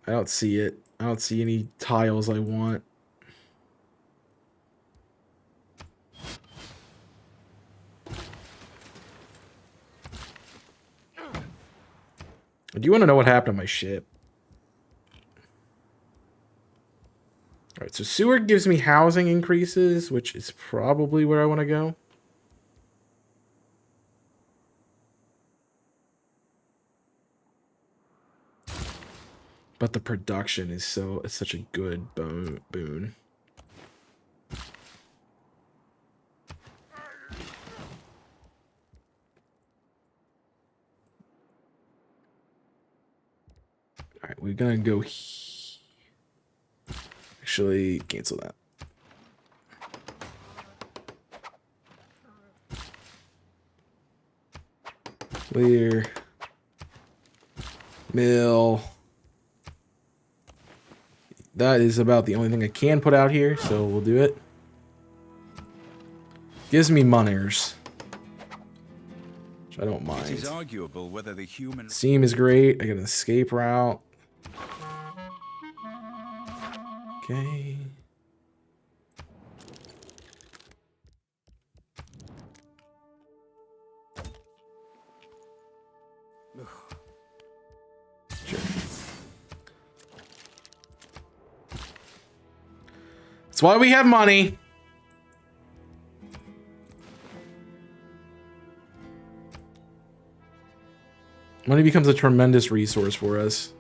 I don't see it. I don't see any tiles I want. I do want to know what happened to my ship. All right, so sewer gives me housing increases, which is probably where I want to go. But the production is it's such a good boon. All right, we're gonna go. Actually, cancel that. Clear. Mill. That is about the only thing I can put out here, so we'll do it. Gives me monies, which I don't mind. It is arguable whether the human Seam is great. I got an escape route. Okay. Sure. That's why we have money. Money becomes a tremendous resource for us.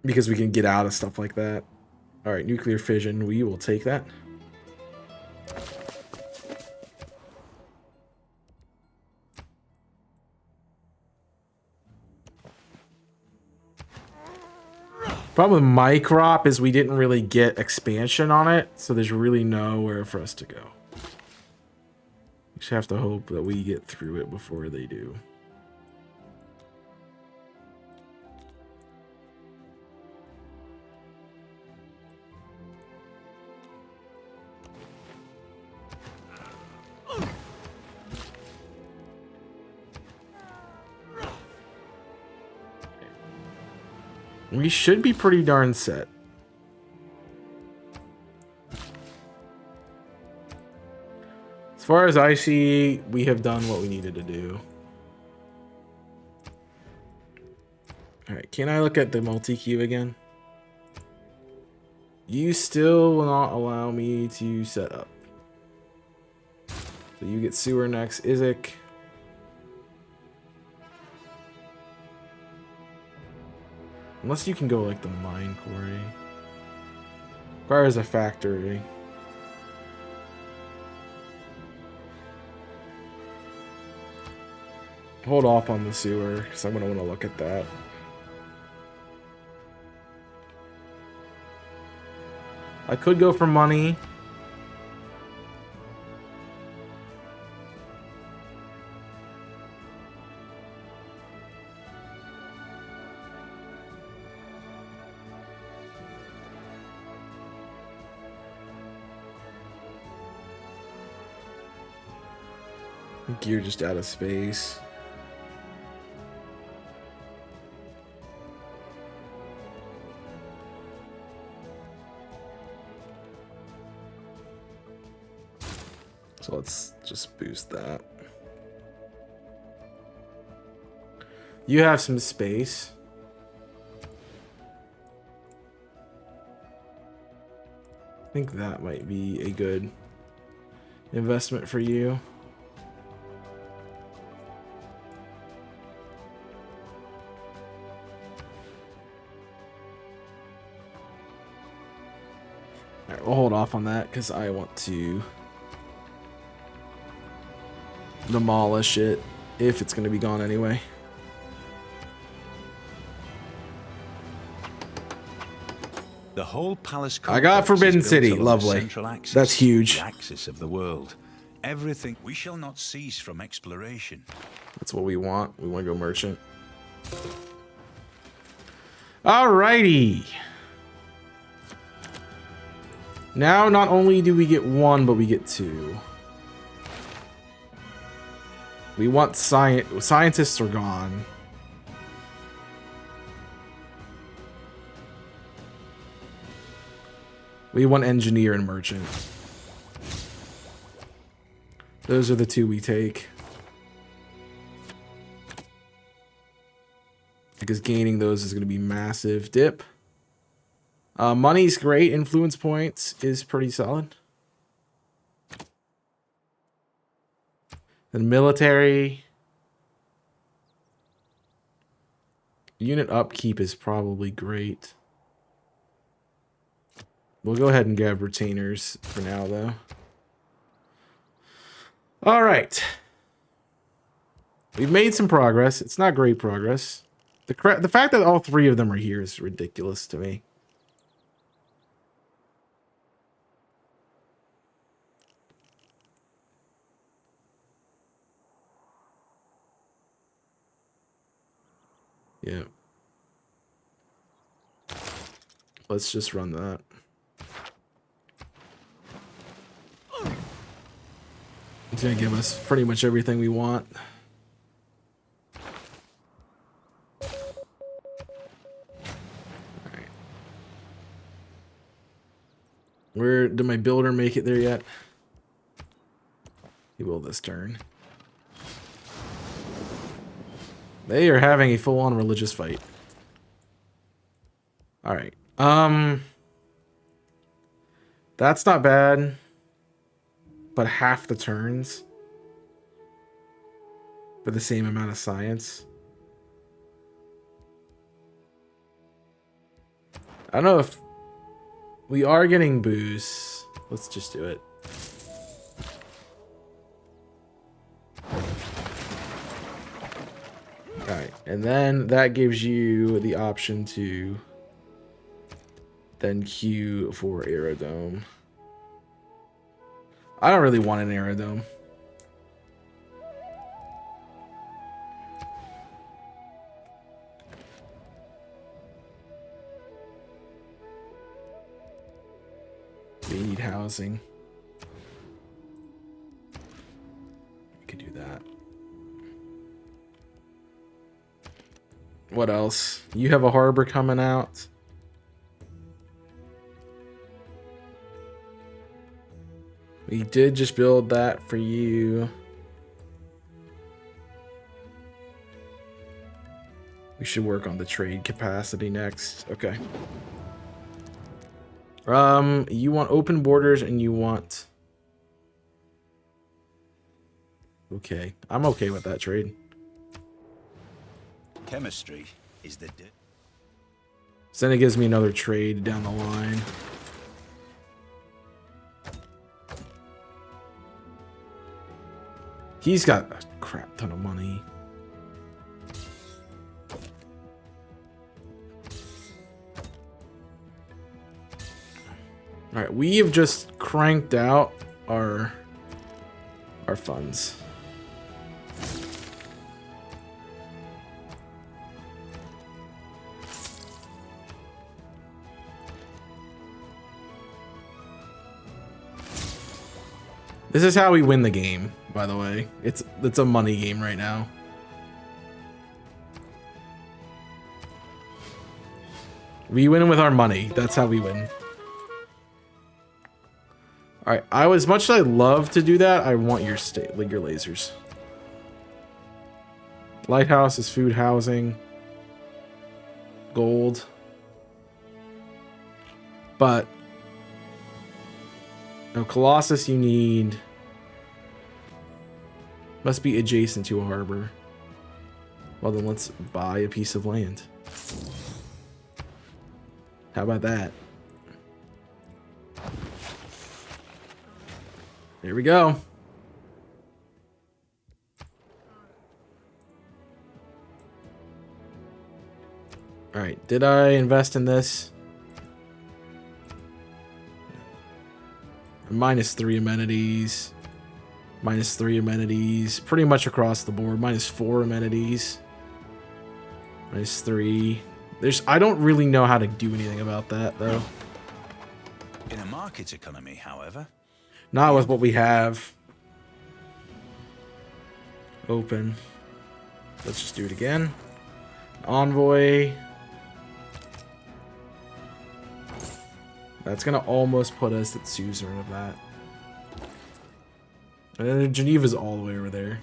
Because we can get out of stuff like that. Alright, nuclear fission. We will take that. Problem with my crop is we didn't really get expansion on it, so there's really nowhere for us to go. We just have to hope that we get through it before they do. We should be pretty darn set. As far as I see, we have done what we needed to do. Alright, can I look at the multi-queue again? You still will not allow me to set up. So you get sewer next, Isaac. Unless you can go like the mine quarry. Requires a factory. Hold off on the sewer, because I'm gonna want to look at that. I could go for money. I think you're just out of space. So let's just boost that. You have some space. I think that might be a good investment for you. Alright, we'll hold off on that because I want to demolish it if it's going to be gone anyway. The whole palace I got complex Forbidden is built City. along Lovely. central axis, That's huge. The axis of the world. Everything. We shall not cease from exploration. That's what we want. We want to go merchant. Alrighty. Now, not only do we get one, but we get two. We want scientists are gone. We want engineer and merchant. Those are the two we take. Because gaining those is going to be massive dip. Money's great. Influence points is pretty solid. Then military. Unit upkeep is probably great. We'll go ahead and grab retainers for now, though. All right. We've made some progress. It's not great progress. The fact that all three of them are here is ridiculous to me. Yeah. Let's just run that. It's gonna give us pretty much everything we want. Alright. Where did my builder make it there yet? He will this turn. They are having a full-on religious fight. Alright. That's not bad. but half the turns for the same amount of science. I don't know if we are getting booze. Let's just do it. Alright, and then that gives you the option to then queue for Aerodome. I don't really want an Aerodome. We need housing. We could do that. What else? You have a harbor coming out. We did just build that for you. We should work on the trade capacity next. Okay. You want open borders and you want... Okay. I'm okay with that trade. Chemistry is the... So then it gives me another trade down the line. He's got a crap ton of money. All right, we have just cranked out our funds. This is how we win the game, by the way. It's a money game right now. We win with our money. That's how we win. All right, as much as I love to do that, I want your your lasers. Lighthouse is food, housing, gold. But no, Colossus, you need must be adjacent to a harbor. Well, then let's buy a piece of land. How about that? There we go. All right, did I invest in this? -3 amenities. -3 amenities. Pretty much across the board. -4 amenities. -3. I don't really know how to do anything about that, though. In a market economy, however... Not with what we have. Open. Let's just do it again. Envoy. That's gonna almost put us at suzerain of that. And then Geneva's all the way over there.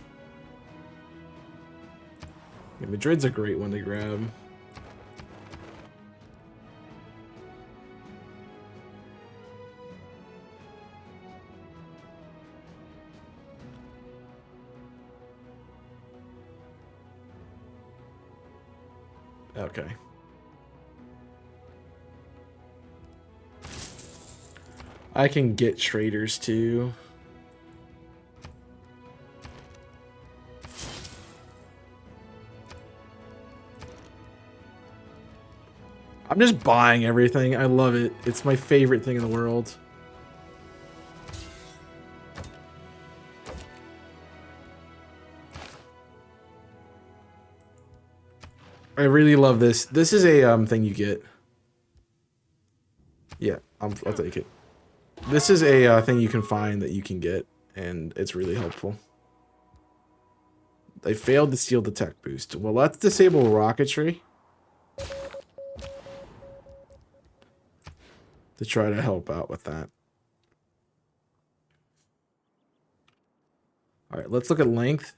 Yeah, Madrid's a great one to grab. Okay. I can get traders too. I'm just buying everything. I love it. It's my favorite thing in the world. I really love this. This is a thing you get. Yeah, I'll take it. This is a thing you can find that you can get, and it's really helpful. They failed to steal the tech boost. Well, let's disable rocketry to try to help out with that. All right, let's look at length.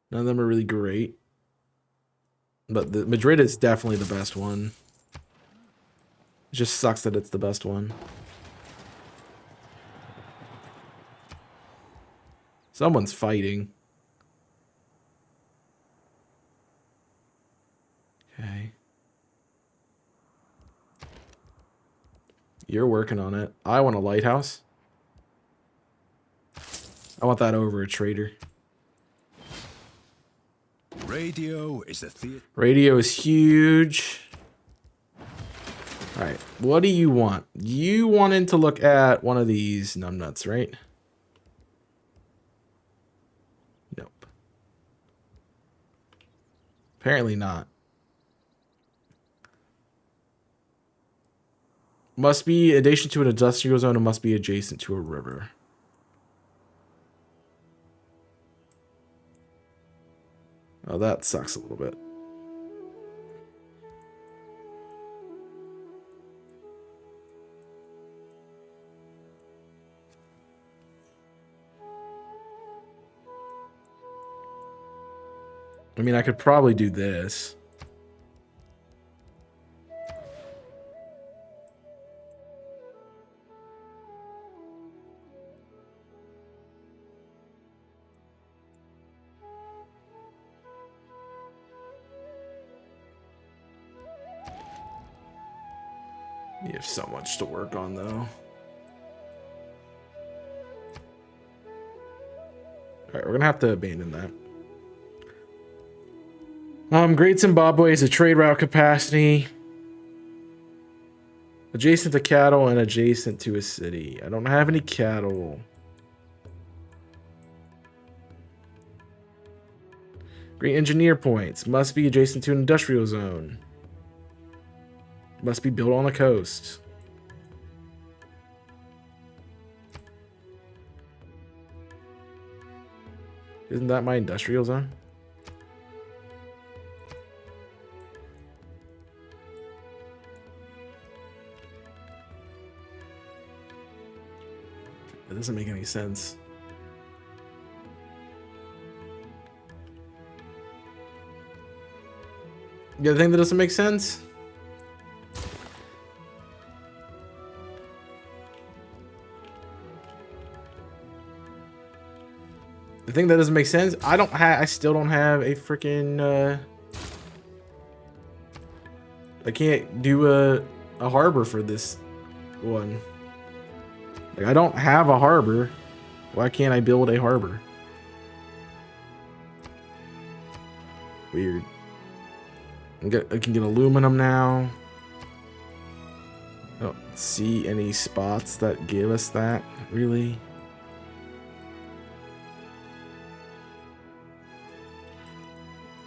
None of them are really great. But the Madrid is definitely the best one. just sucks that it's the best one. Someone's fighting. Okay. You're working on it. I want a lighthouse. I want that over a trader. Radio is the theater. Radio is huge. Alright, what do you want? You wanted to look at one of these numbnuts, right? Nope. Apparently not. Must be adjacent to an industrial zone and must be adjacent to a river. Oh, that sucks a little bit. I mean, I could probably do this. You have so much to work on, though. Alright, we're gonna have to abandon that. Great Zimbabwe is a trade route capacity. Adjacent to cattle and adjacent to a city. I don't have any cattle. Great engineer points. Must be adjacent to an industrial zone. Must be built on the coast. Isn't that my industrial zone? It doesn't make any sense. The other thing that doesn't make sense? The thing that doesn't make sense, I still don't have a freaking, I can't do a harbor for this one. Like, I don't have a harbor. Why can't I build a harbor? Weird. I can get aluminum now. I don't see any spots that give us that, really.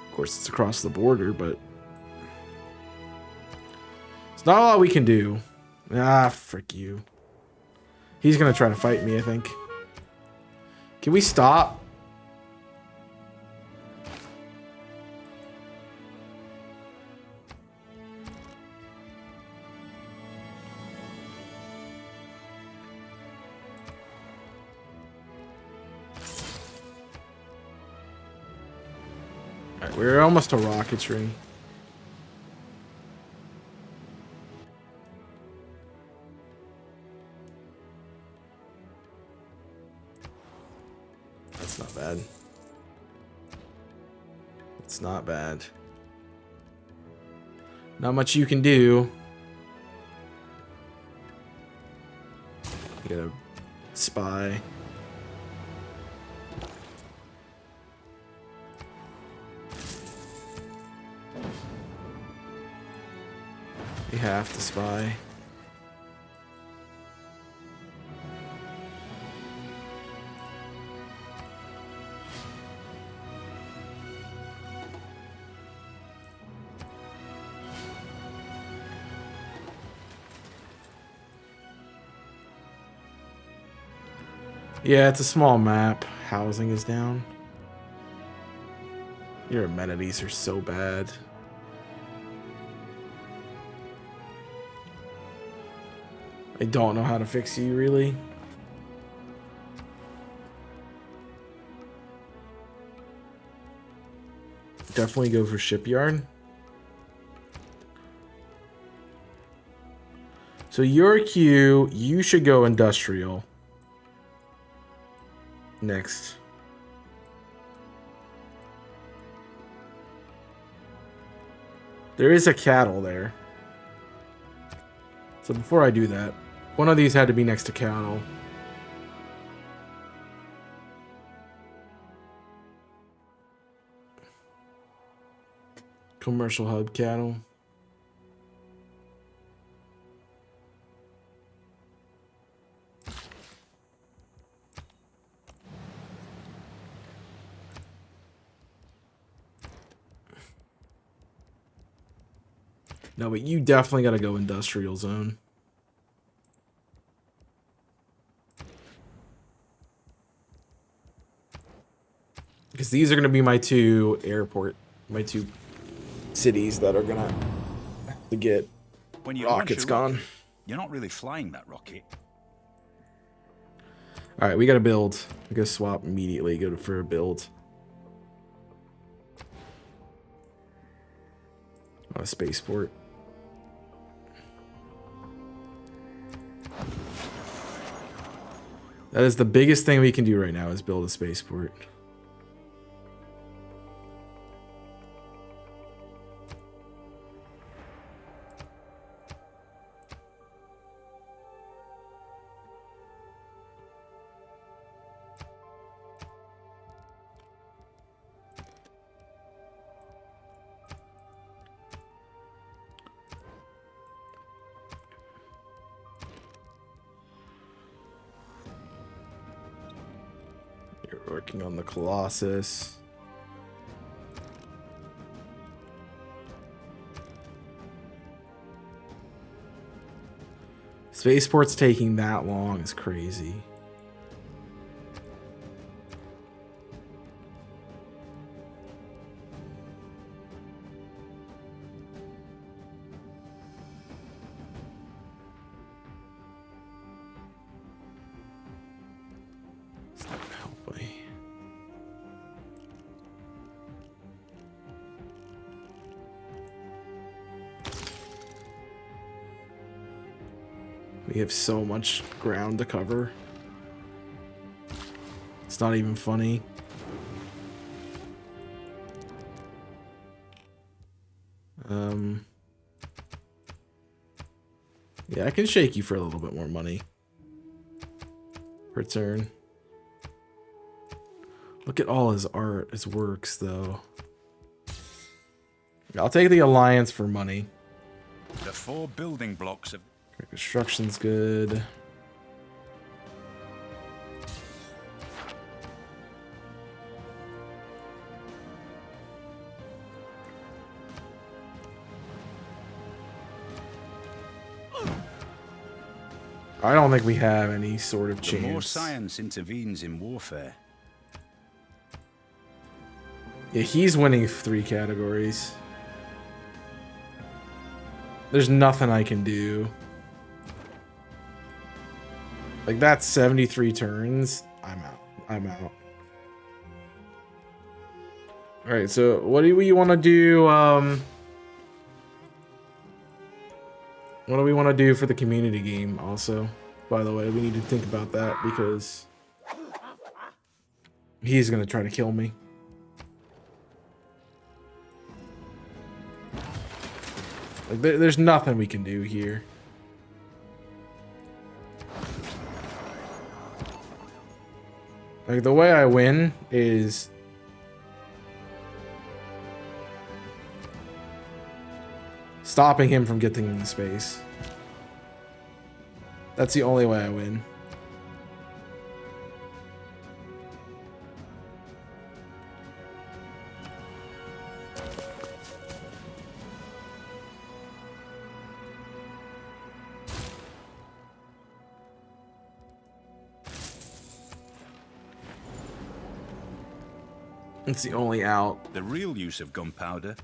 Of course, it's across the border, but it's not all we can do. Ah, frick you. He's gonna try to fight me, I think. Can we stop? Alright, we're almost to rocketry. That's not bad. It's not bad. Not much you can do. Get a spy. We have to spy. Yeah, it's a small map. Housing is down. Your amenities are so bad. I don't know how to fix you, really. Definitely go for shipyard. So your queue, you should go industrial. Next. There is a cattle there. So before I do that, one of these had to be next to cattle. Commercial hub cattle. No, but you definitely got to go industrial zone. Because these are going to be my two cities that are going to have to get When you rockets launch a gone. rocket, you're not really flying that rocket. All right, we got to build. We got to swap immediately, go for a build. Oh, a spaceport. That is the biggest thing we can do right now is build a spaceport. Working on the Colossus. Spaceport's taking that long is crazy. It's not gonna help me. We have so much ground to cover. It's not even funny. Yeah, I can shake you for a little bit more money per turn. Look at all his art, his works, though. I'll take the Alliance for money. The 4 building blocks of Construction's good. I don't think we have any sort of the more chance. science intervenes in warfare, Yeah, he's winning 3 categories. There's nothing I can do. Like, that's 73 turns. I'm out. I'm out. Alright, so what do we want to do? What do we want to do for the community game also? By the way, we need to think about that because he's going to try to kill me. Like, there's nothing we can do here. Like, the way I win is stopping him from getting into space. That's the only way I win. It's the only out. the real use of gunpowder.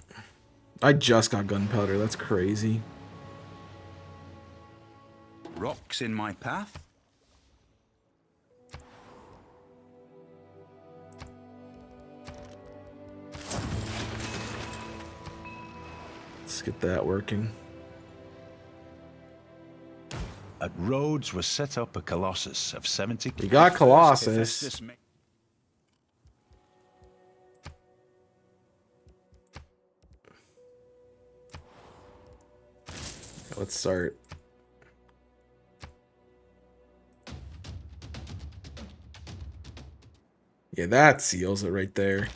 I just got gunpowder. That's crazy. Rocks in my path. Let's get that working. At Rhodes was set up a colossus of 70. You got Colossus. Hephaestus ma- Let's start. Yeah, that seals it right there.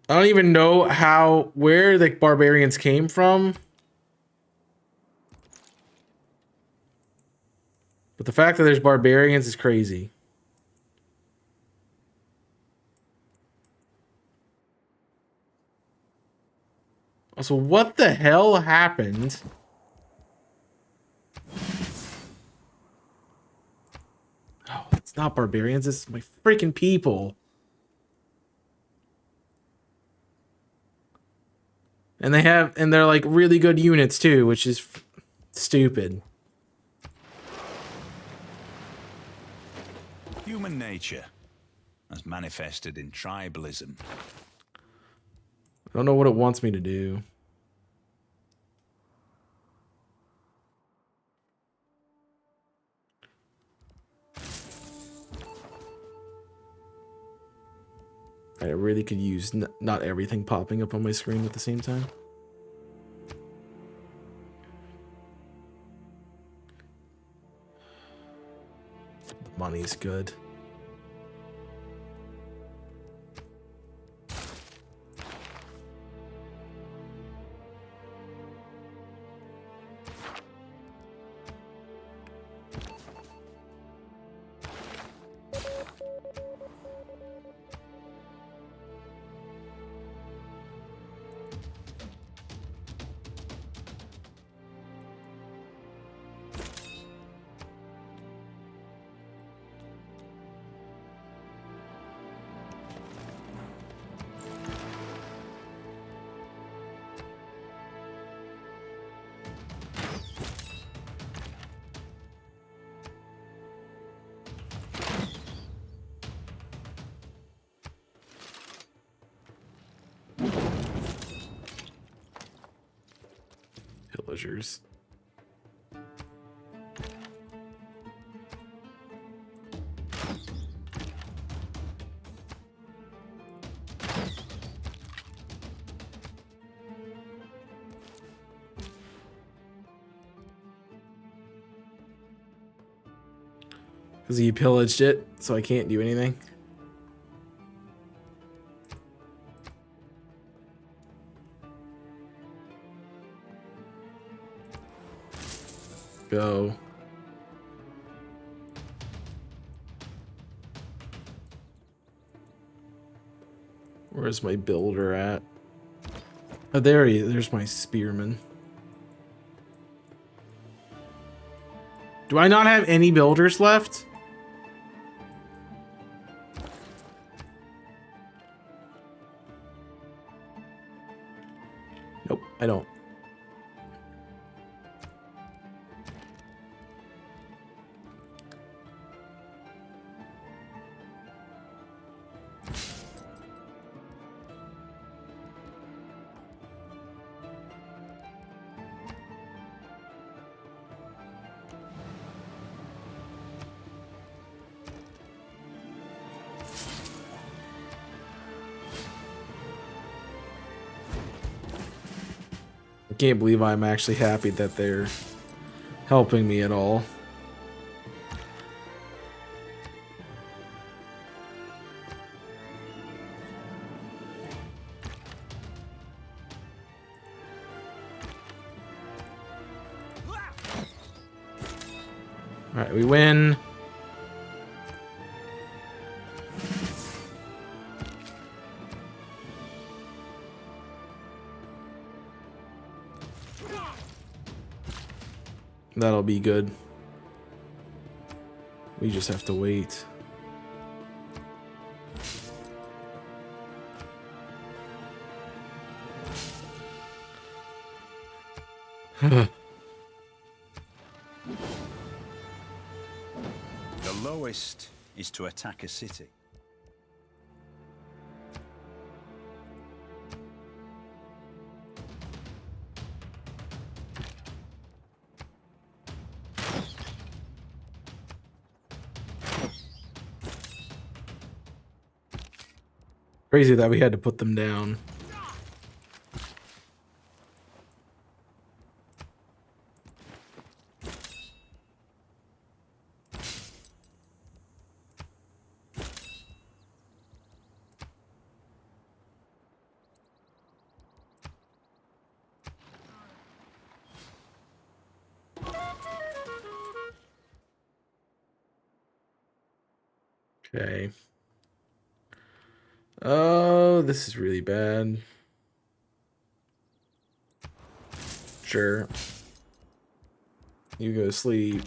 I don't even know where the barbarians came from. But the fact that there's barbarians is crazy. Also, what the hell happened? Oh, it's not barbarians, it's my freaking people. And they're like really good units too, which is stupid. Human nature, as manifested in tribalism. I don't know what it wants me to do. I really could use not everything popping up on my screen at the same time. The money's good. Pillagers. Because you pillaged it, so I can't do anything. Go. Where's my builder at? Oh, there's my spearman. Do I not have any builders left? Nope, I don't. I can't believe I'm actually happy that they're helping me at all. All right, we win. That'll be good. We just have to wait. The lowest is to attack a city. Crazy that we had to put them down. Okay. Oh, this is really bad. Sure. You go to sleep.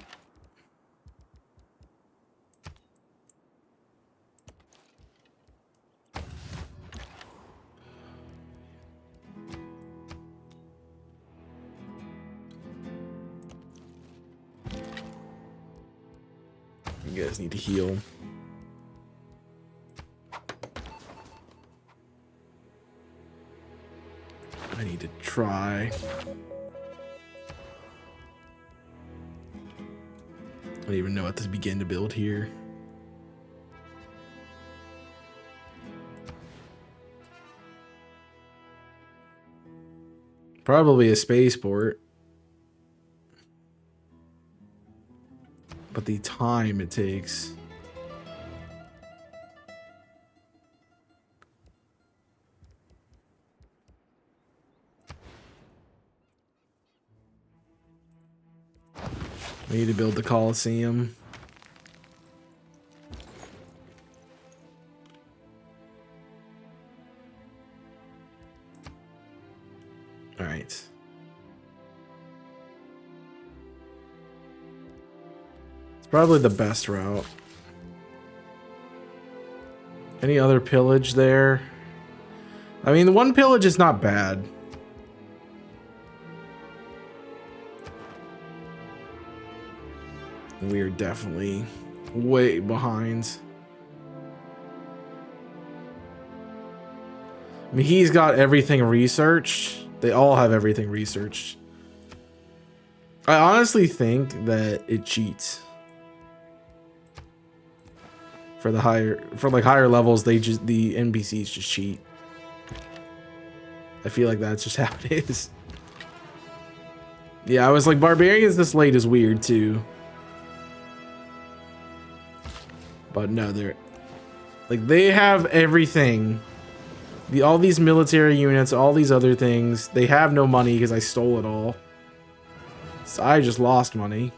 You guys need to heal. I need to try. I don't even know what to begin to build here. Probably a spaceport. But the time it takes. We need to build the Colosseum. All right. It's probably the best route. Any other pillage there? I mean, the one pillage is not bad. We're definitely way behind. I mean, he's got everything researched. They all have everything researched. I honestly think that it cheats. For the higher levels, the NPCs just cheat. I feel like that's just how it is. Yeah, I was like, barbarians this late is weird too. But no, they have everything. All these military units, all these other things. They have no money because I stole it all. So I just lost money.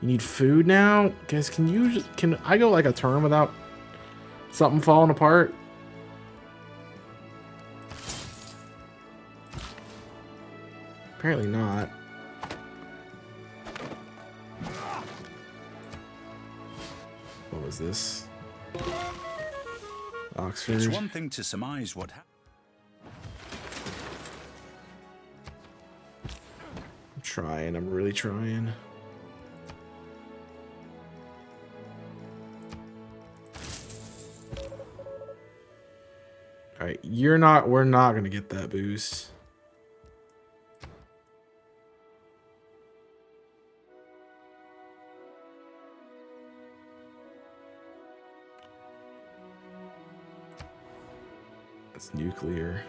You need food now? Guys, can I go like a turn without something falling apart? Apparently not. What was this? Oxford. It's one thing to surmise what happened. I'm trying. I'm really trying. All right, we're not going to get that boost. It's nuclear.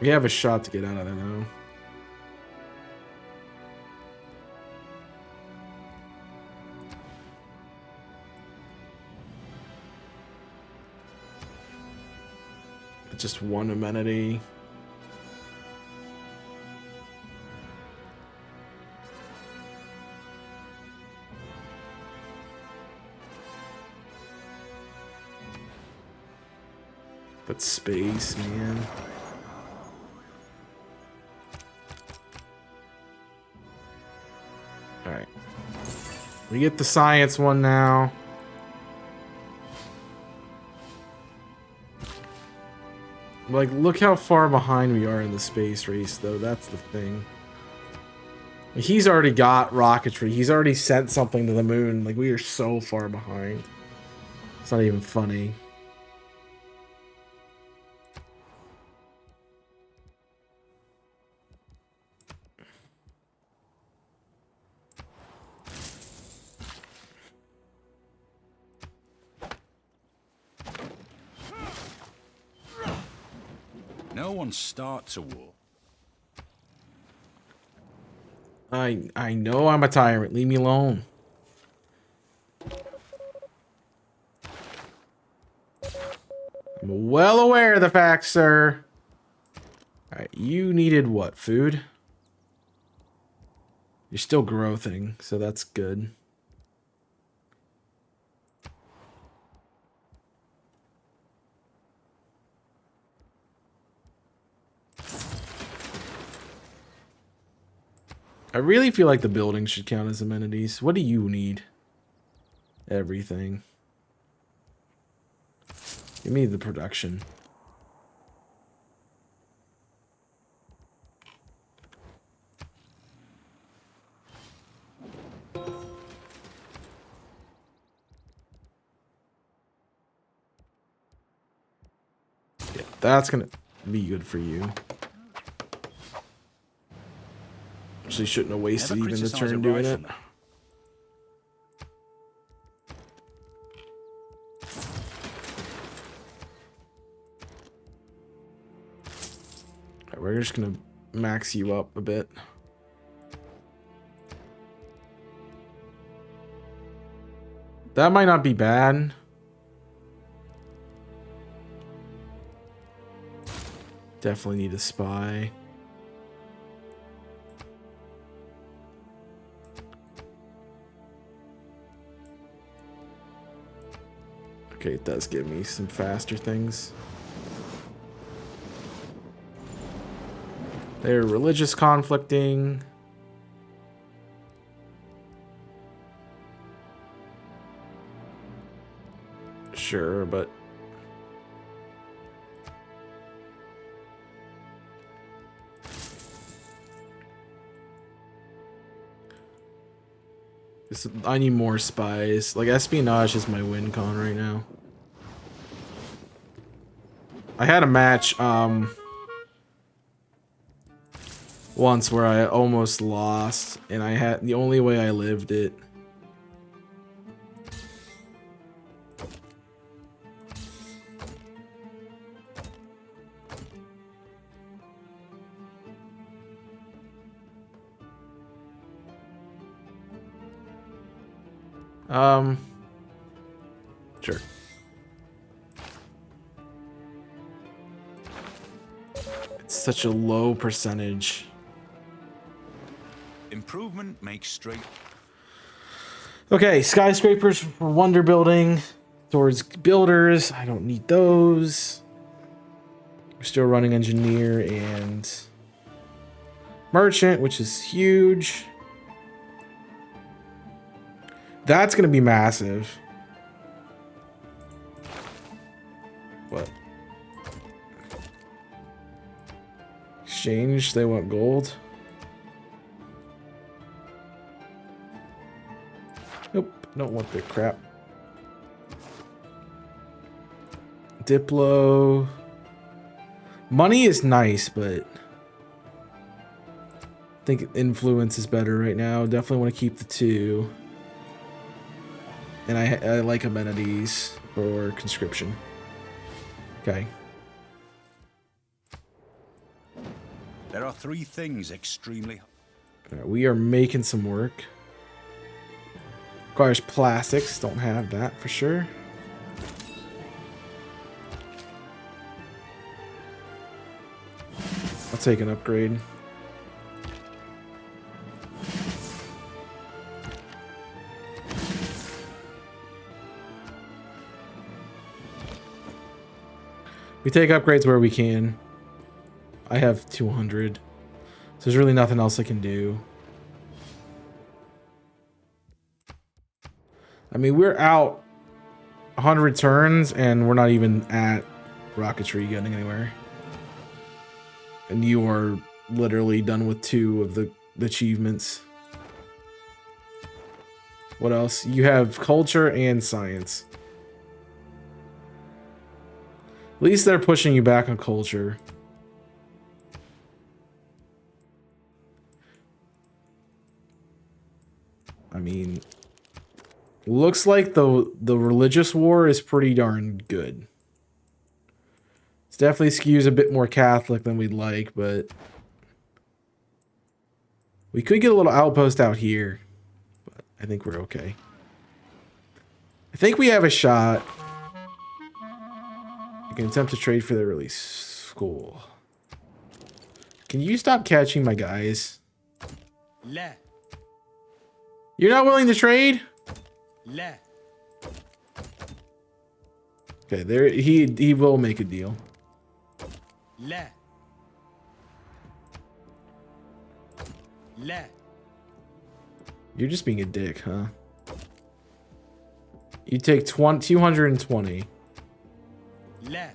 We have a shot to get out of there though. Just one amenity. But space, man. All right. We get the science one now. Like, look how far behind we are in the space race, though. That's the thing. He's already got rocketry. He's already sent something to the moon. Like, we are so far behind. It's not even funny. No one starts a war. I know I'm a tyrant. Leave me alone. I'm well aware of the fact, sir. Alright, you needed what? Food? You're still growthing, so that's good. I really feel like the buildings should count as amenities. What do you need? Everything. Give me the production. Yeah, that's gonna be good for you. Actually, shouldn't have wasted Never even the criticize a turn doing it. rifleman. Alright, we're just gonna max you up a bit. That might not be bad. Definitely need a spy. Okay, it does give me some faster things. They're religious conflicting. Sure, but I need more spies. Like, espionage is my win con right now. I had a match once where I almost lost, and I had the only way I lived it. Sure. It's such a low percentage. Improvement makes straight. Okay, skyscrapers for wonder building towards builders. I don't need those. We're still running engineer and merchant, which is huge. That's gonna be massive. What? Exchange, they want gold. Nope, don't want their crap. Diplo. Money is nice, but I think influence is better right now. Definitely want to keep the two. And I like amenities for conscription. Okay. There are three things extremely. Alright, we are making some work. Requires plastics. Don't have that for sure. I'll take an upgrade. We take upgrades where we can. I have 200. So there's really nothing else I can do. I mean, we're out 100 turns and we're not even at rocketry getting anywhere. And you are literally done with 2 of the achievements. What else? You have culture and science. At least they're pushing you back on culture. I mean, looks like the religious war is pretty darn good. It's definitely skews a bit more Catholic than we'd like, but we could get a little outpost out here. But I think we're okay. I think we have a shot. You can attempt to trade for the release school. Can you stop catching my guys? لا You're not willing to trade? لا Okay, there he will make a deal. لا لا You're just being a dick, huh? You take 220. لا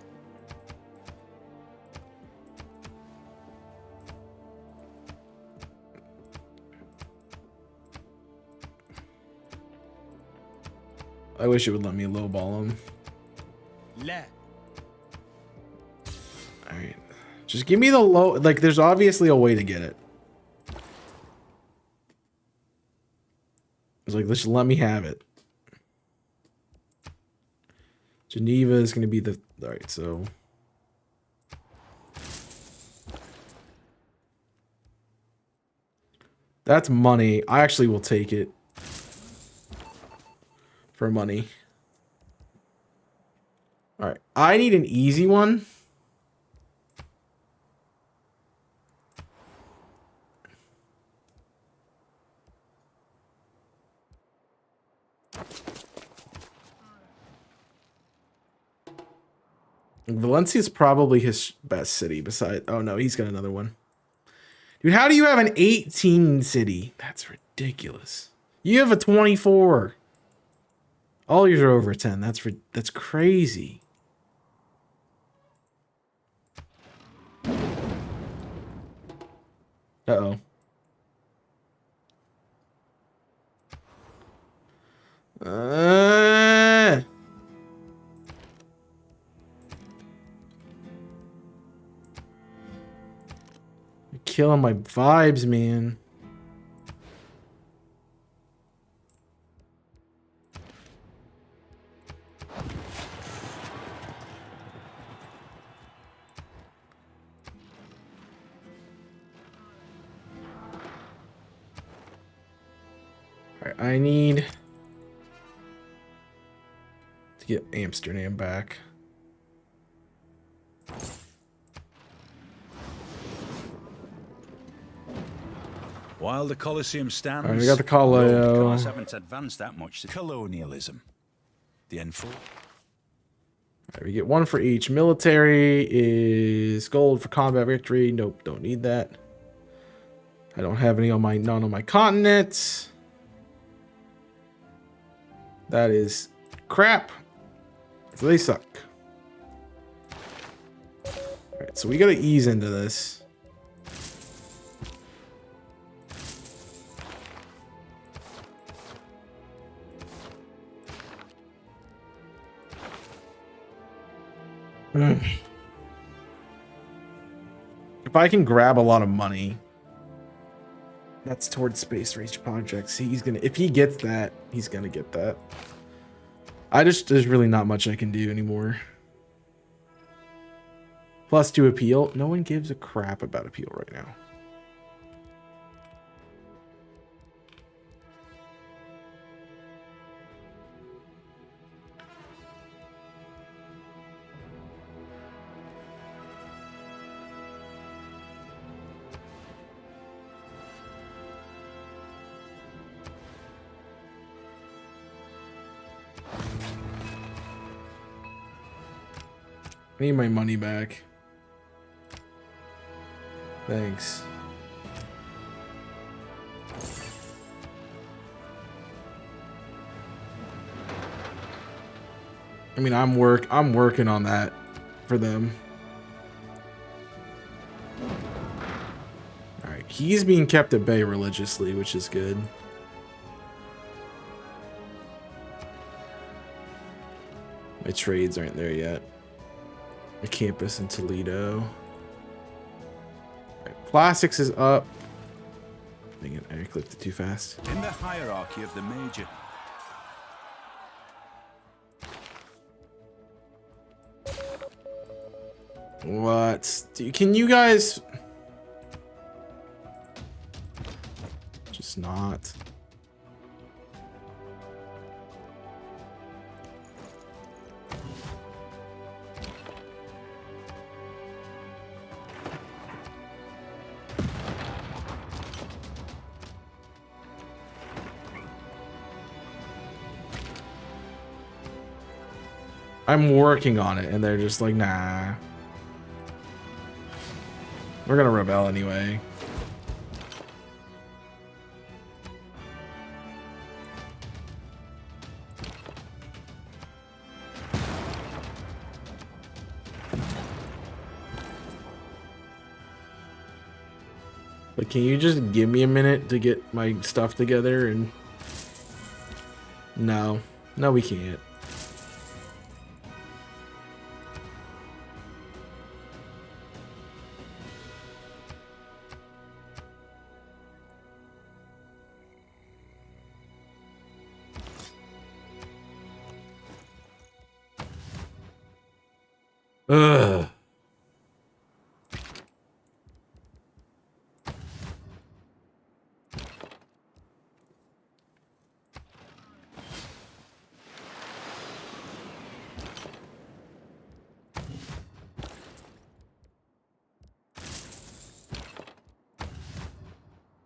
I wish it would let me lowball him. لا Alright. Just give me the low... Like, there's obviously a way to get it. It's like, just let me have it. Geneva is going to be the... Alright, so... That's money. I actually will take it. For money. Alright. I need an easy one. Valencia is probably his best city besides... Oh, no, he's got another one. Dude, how do you have an 18 city? That's ridiculous. You have a 24. All yours are over 10. That's crazy. Uh-oh. You're killing my vibes, man. Alright, I need to get Amsterdam back. While the Colosseum stands, Alright, we got the Coleo. Rome cars haven't advanced that much. Colonialism. The enforcement. Alright, we get one for each. Military is gold for combat victory. Nope, don't need that. I don't have any on my none on my continent. That is crap. So they suck. Alright, so we gotta ease into this. If I can grab a lot of money, that's towards space race projects. He's gonna, if he gets that, he's gonna get that. There's really not much I can do anymore. +2 appeal. No one gives a crap about appeal right now. I need my money back. Thanks. I mean, I'm working on that for them. All right, he's being kept at bay religiously, which is good. My trades aren't there yet. A campus in Toledo. Right, plastics is up. Dang it, I clicked it too fast. In the hierarchy of the major. What? Can you guys just not? I'm working on it, and they're just like, nah. We're gonna rebel anyway. But can you just give me a minute to get my stuff together? And no, we can't. Ugh.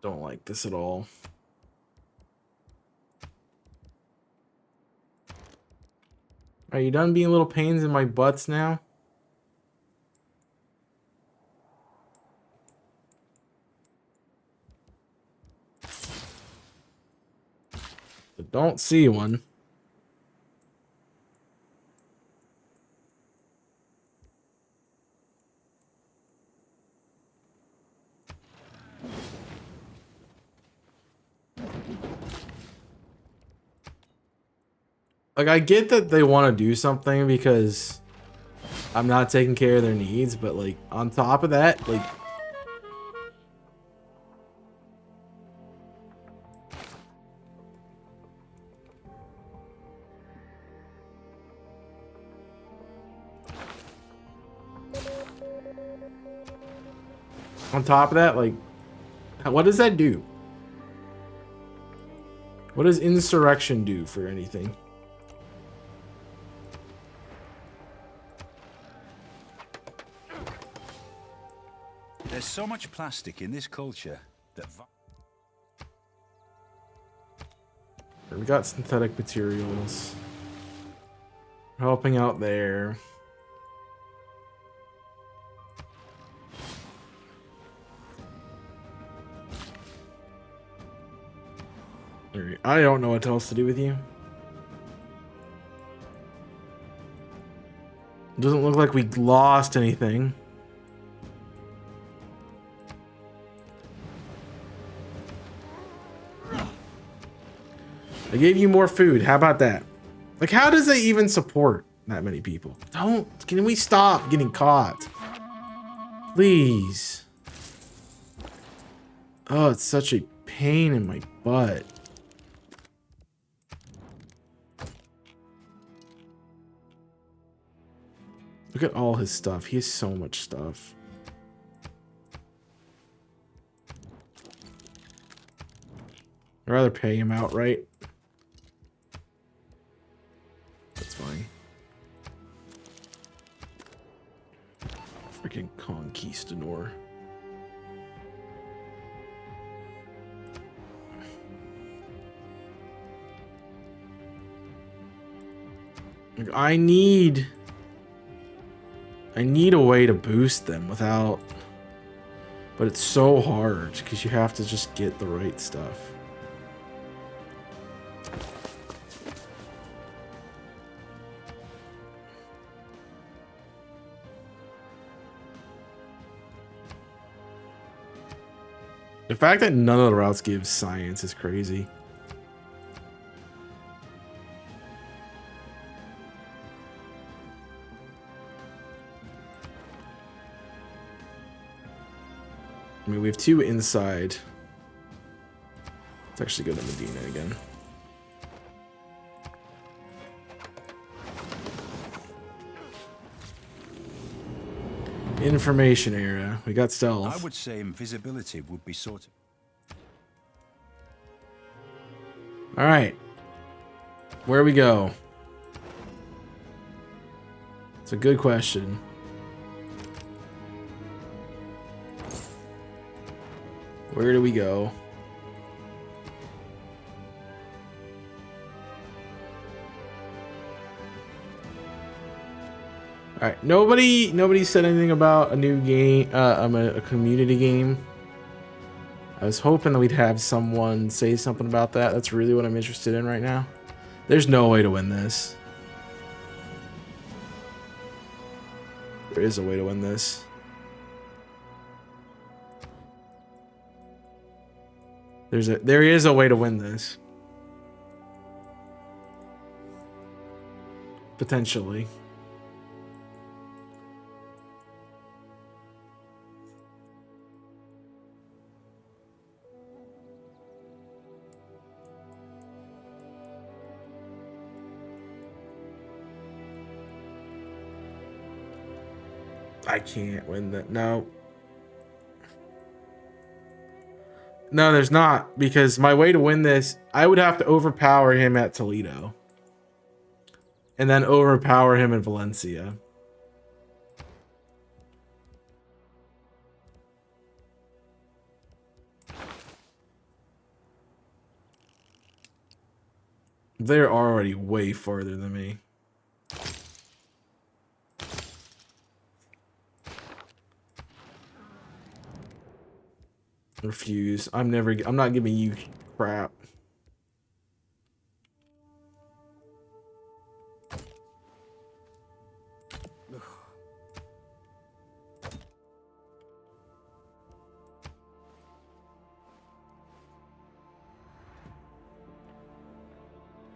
Don't like this at all. Are you done being little pains in my butts now? I don't see one. Like, I get that they want to do something because I'm not taking care of their needs, but like on top of that, like on top of that, like, what does that do? What does insurrection do for anything? There's so much plastic in this culture that... We got synthetic materials. Helping out there. I don't know what else to do with you. Doesn't look like we lost anything. I gave you more food. How about that? Like, how does it even support that many people? Can we stop getting caught? Please. Oh, it's such a pain in my butt. Look at all his stuff. He has so much stuff. I'd rather pay him outright. That's fine. Freaking conquistador. Like, I need a way to boost them without, but it's so hard because you have to just get the right stuff. The fact that none of the routes give science is crazy. I mean, we have 2 inside. Let's actually go to Medina again. Information era. We got I stealth. would say invisibility would be sort of... All right. Where we go? It's a good question. Where do we go? All right. Nobody said anything about a new game, a community game. I was hoping that we'd have someone say something about that. That's really what I'm interested in right now. There's no way to win this. There is a way to win this. There is a way to win this. Potentially. I can't win that. No. No, there's not. Because my way to win this, I would have to overpower him at Toledo. And then overpower him in Valencia. They're already way farther than me. Refuse. I'm not giving you crap.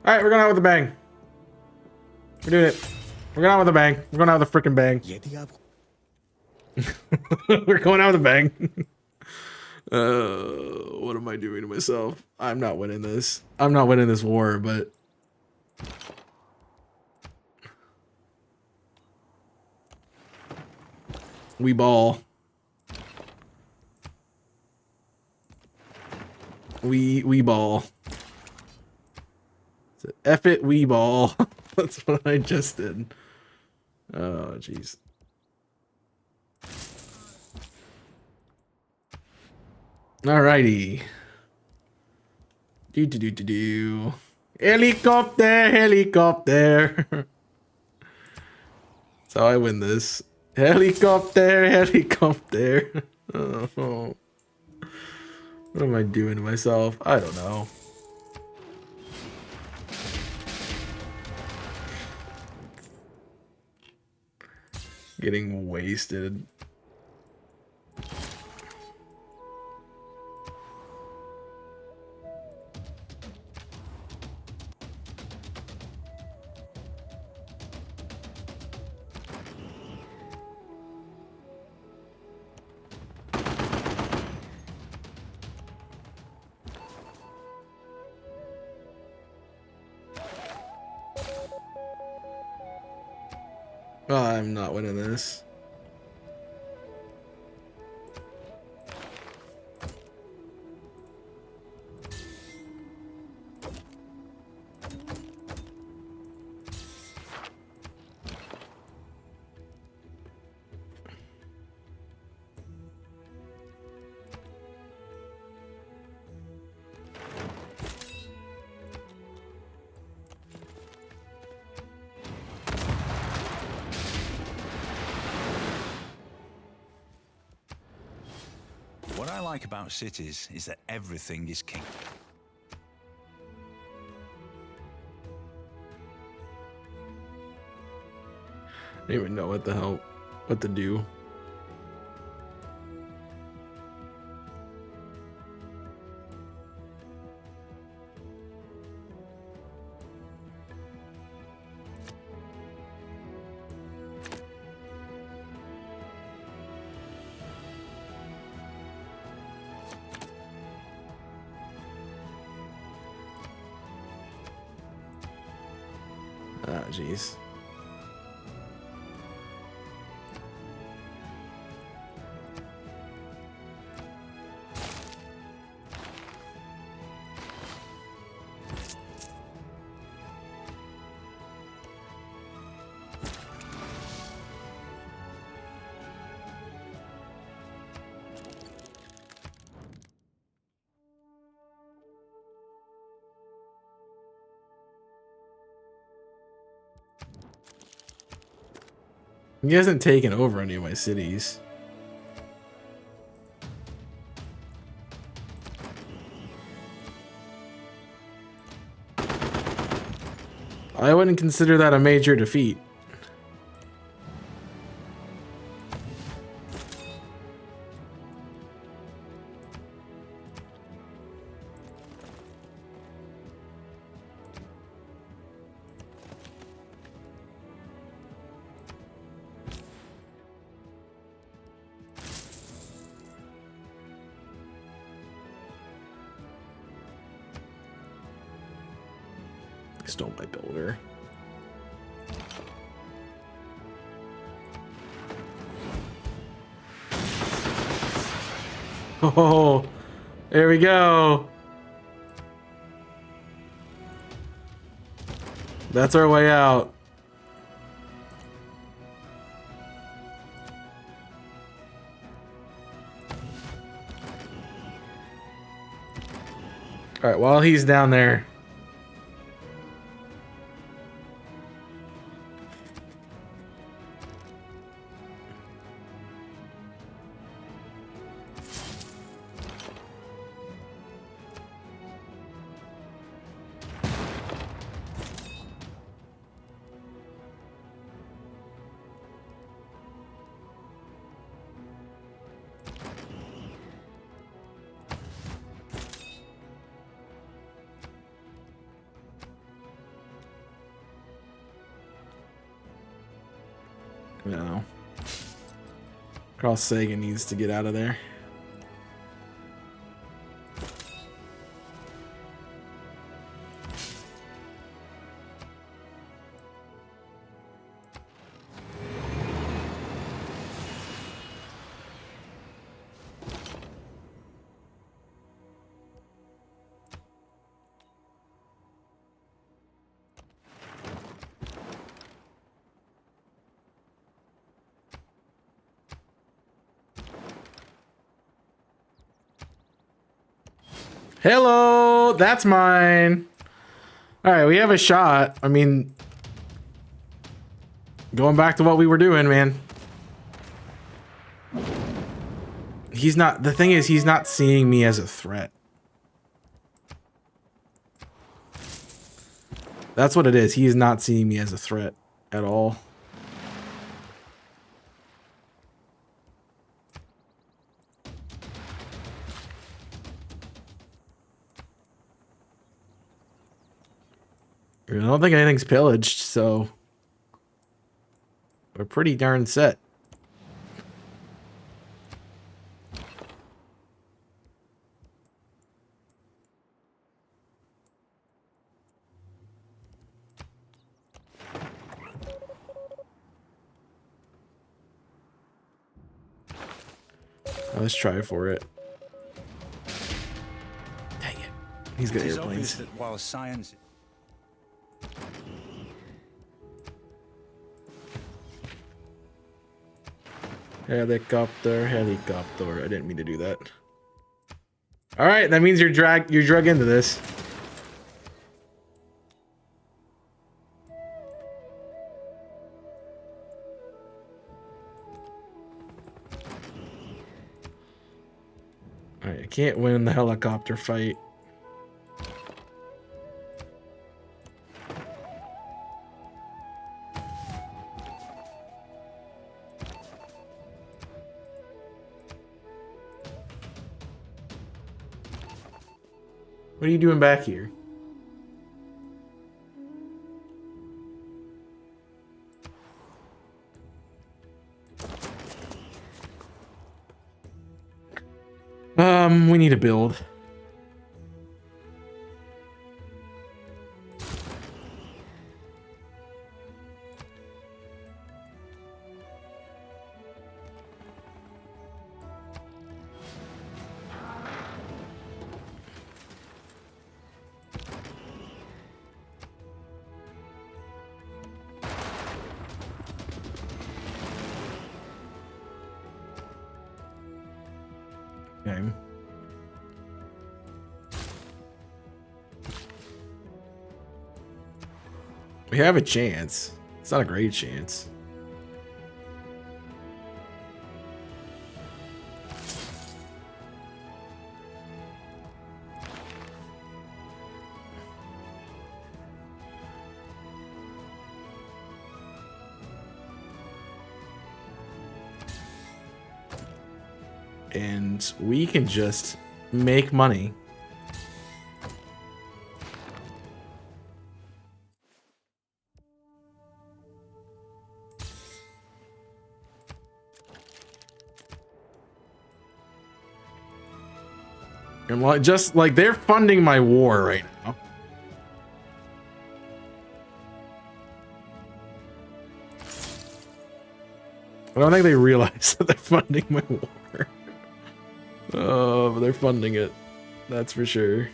All right, we're going out with a bang. We're doing it. We're going out with a bang. We're going out with a freaking bang. We're going out with a bang. What am I doing to myself? I'm not winning this. I'm not winning this war, but we ball. We ball. So F it, we ball. That's what I just did. Oh, jeez. Alrighty. Do. Helicopter, helicopter. That's how I win this. Helicopter, helicopter. Oh. What am I doing to myself? I don't know. Getting wasted. I'm not winning this. What I like about cities is that everything is king. I don't even know what to do. Ah, jeez. He hasn't taken over any of my cities. I wouldn't consider that a major defeat. Stole my builder. Oh, there we go. That's our way out. All right, while he's down there. No. Cross Sagan needs to get out of there. Hello, that's mine. All right, we have a shot. I mean, going back to what we were doing, man. He's not, the thing is, he's not seeing me as a threat. That's what it is. He is not seeing me as a threat at all. I don't think anything's pillaged, so we're pretty darn set. Let's try for it. Dang it. He's got It is airplanes. obvious that while science Helicopter, helicopter. I didn't mean to do that. All right, that means you're drug into this. All right, I can't win the helicopter fight. What are you doing back here? We need to build. Okay. We have a chance. It's not a great chance. and we can just make money. And just like they're funding my war right now. I don't think they realize that they're funding my war. Oh, but they're funding it. That's for sure.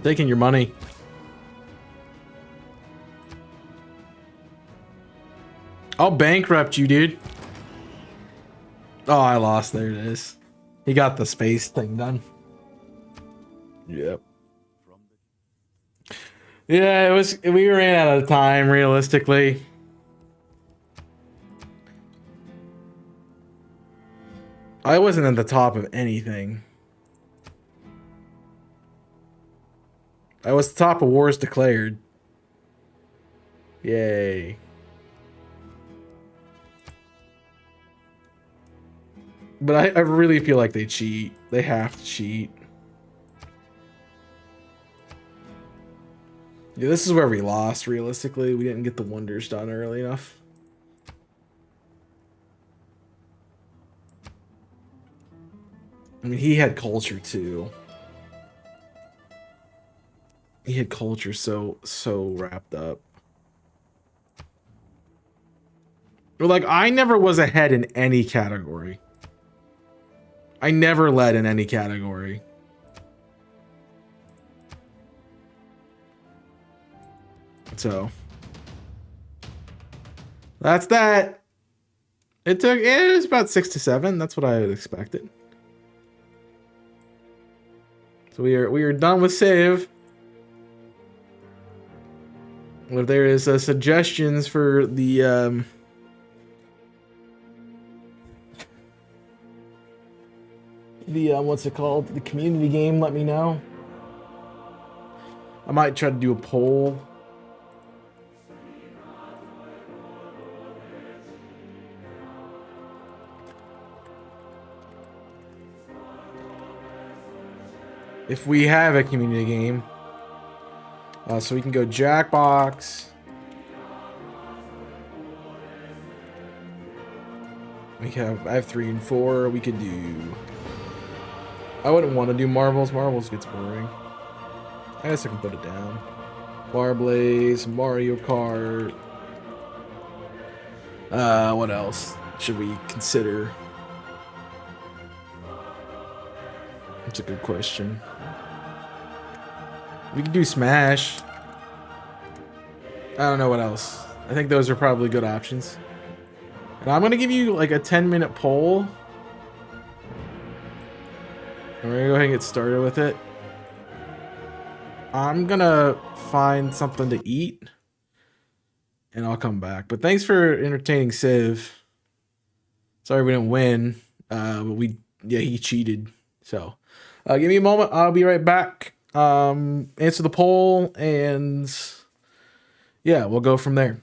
Taking your money. I'll bankrupt you, dude. Oh, I lost. There it is. He got the space thing done. Yep. Yeah, it was. We ran out of time, realistically. I wasn't at the top of anything. I was the top of wars declared. Yay. But I really feel like they cheat. They have to cheat. Yeah, this is where we lost, realistically. We didn't get the wonders done early enough. I mean, he had culture too. He had culture so wrapped up. But like, I never was ahead in any category. I never led in any category. So that's that. It was about 6 to 7. That's what I had expected. So we are done with save. If there is suggestions for the what's it called? The community game, let me know. I might try to do a poll. If we have a community game. So we can go Jackbox. I have 3 and 4. We could do. I wouldn't want to do Marbles. Marbles gets boring. I guess I can put it down. Barblaze, Mario Kart. What else should we consider? That's a good question. We could do Smash. I don't know what else. I think those are probably good options. And I'm gonna give you like a 10-minute poll. And we're gonna go ahead and get started with it. I'm gonna find something to eat. And I'll come back. But thanks for entertaining Civ. Sorry we didn't win. But he cheated. So give me a moment. I'll be right back. Answer the poll, and yeah, we'll go from there.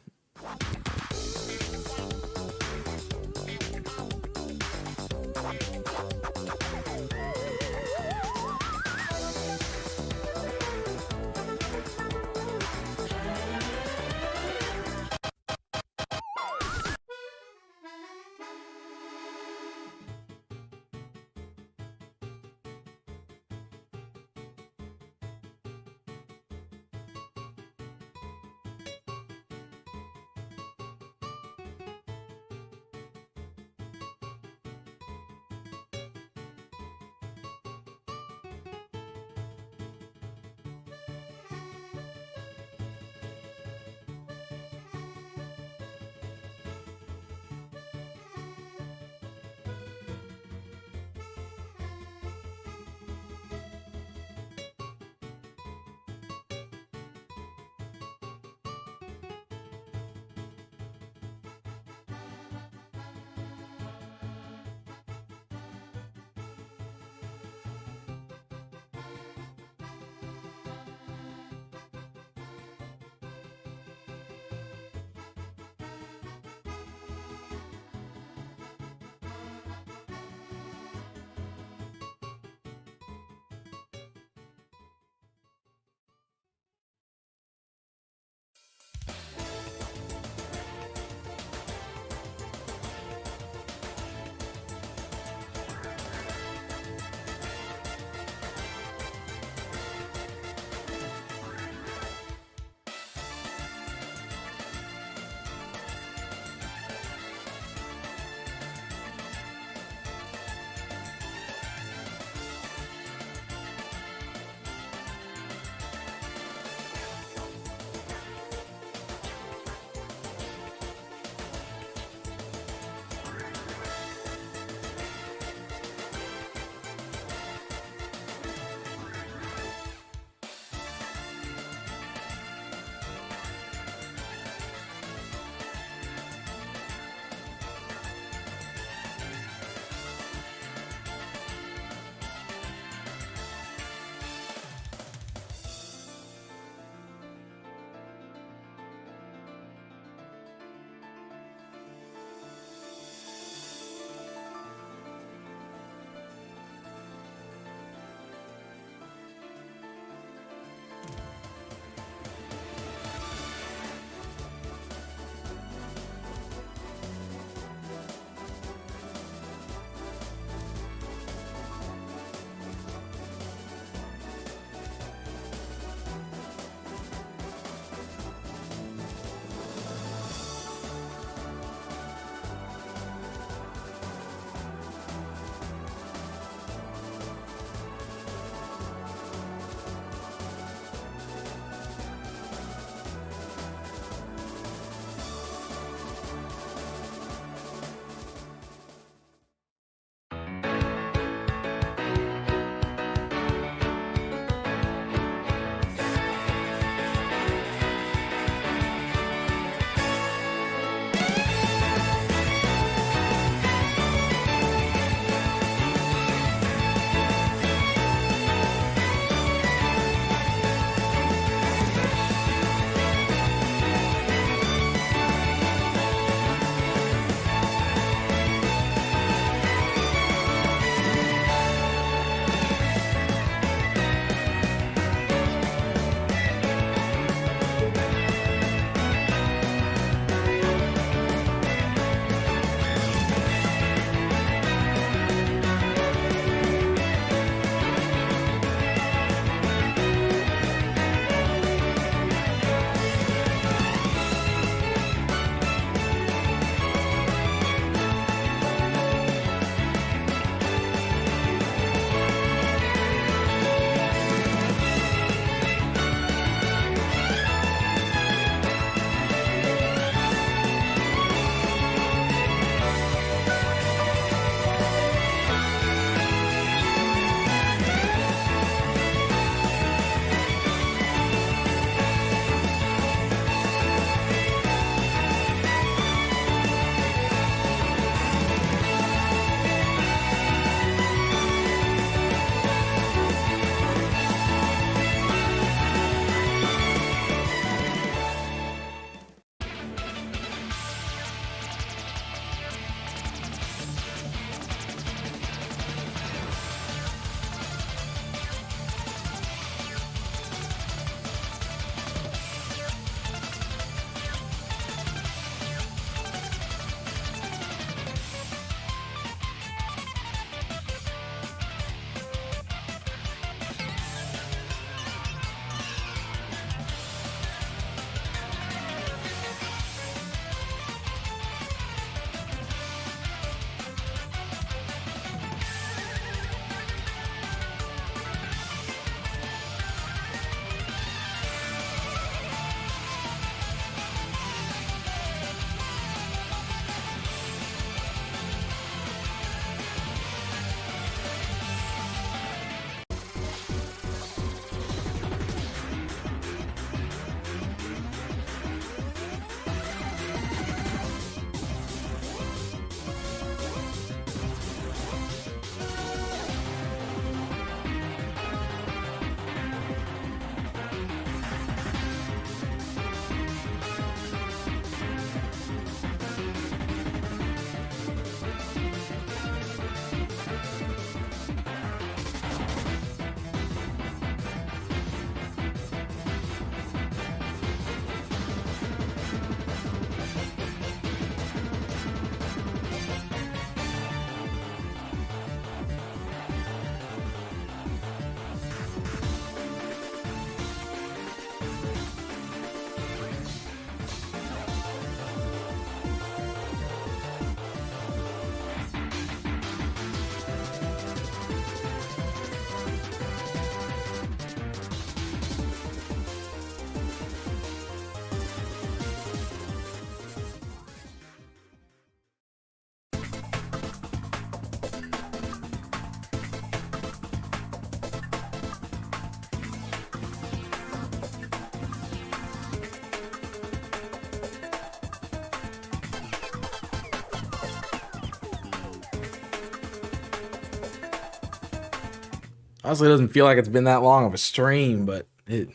Honestly, it doesn't feel like it's been that long of a stream, but I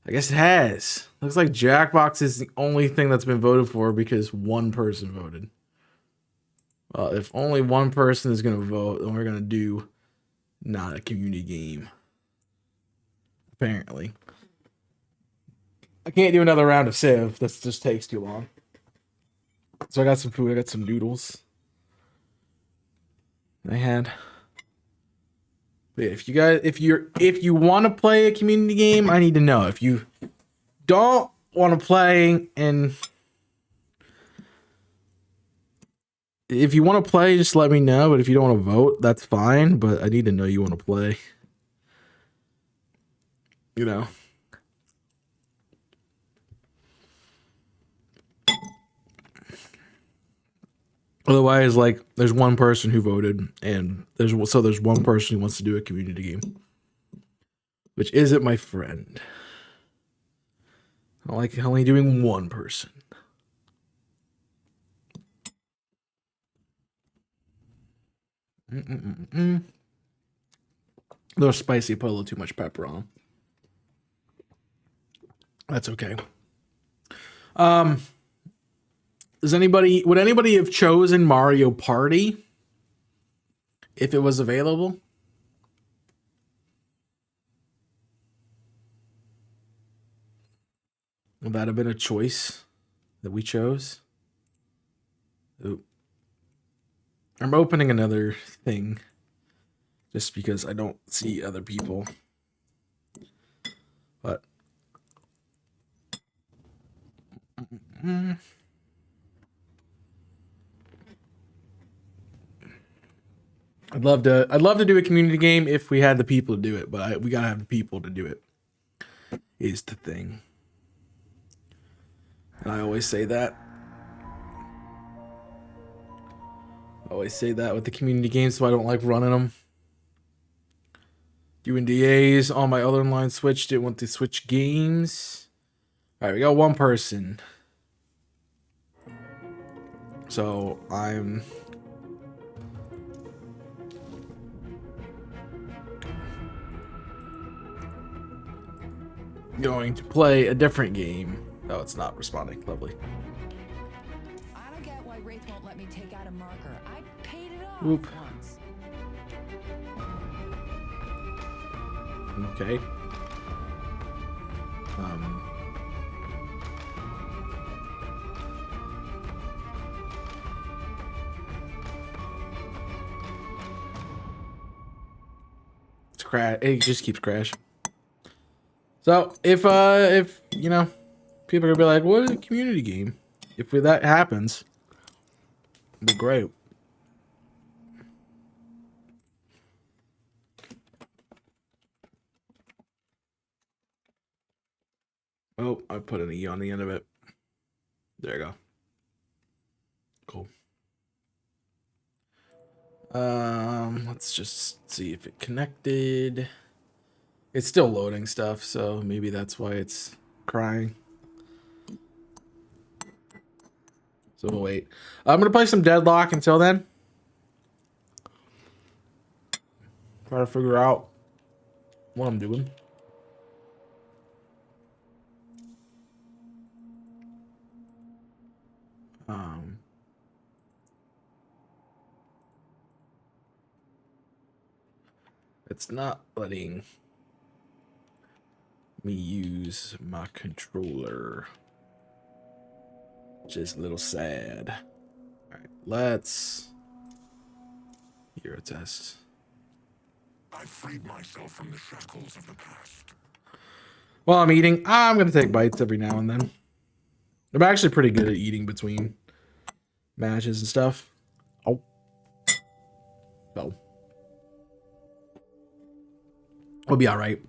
guess it has. Looks like Jackbox is the only thing that's been voted for because one person voted. Well, if only one person is going to vote, then we're going to do not a community game. Apparently. I can't do another round of Civ. This just takes too long. So I got some food. I got some noodles. But yeah, if you want to play a community game, I need to know. If you don't want to play, and if you want to play, just let me know. But if you don't want to vote, that's fine. But I need to know you want to play. You know. Otherwise, like, there's one person who voted, and there's one person who wants to do a community game, which isn't my friend. I like only doing one person. A little spicy, put a little too much pepper on. That's okay. Would anybody have chosen Mario Party if it was available? Would that have been a choice that we chose? Ooh. I'm opening another thing just because I don't see other people. But I'd love to do a community game if we had the people to do it, but we gotta have the people to do it. Is the thing. And I always say that. I always say that with the community games, so I don't like running them. Doing DAs on my other online Switch. Didn't want to switch games. All right, we got one person. So I'm going to play a different game. Oh, it's not responding. Lovely. I don't get why Wraith won't let me take out a marker. I paid it off Whoop. once. Okay. It's crash. It just keeps crashing. So if you know, people are gonna be like, "What is a community game?" If that happens, it'd be great. Oh, I put an E on the end of it. There you go. Cool. Let's just see if it connected. It's still loading stuff, so maybe that's why it's crying. So we'll wait. I'm gonna play some Deadlock until then. Try to figure out what I'm doing. It's not letting me use my controller, which is a little sad. All right, let's Euro test. I freed myself from the shackles of the past. While I'm eating, I'm gonna take bites every now and then. I'm actually pretty good at eating between matches and stuff. Oh. Oh. We'll be all right.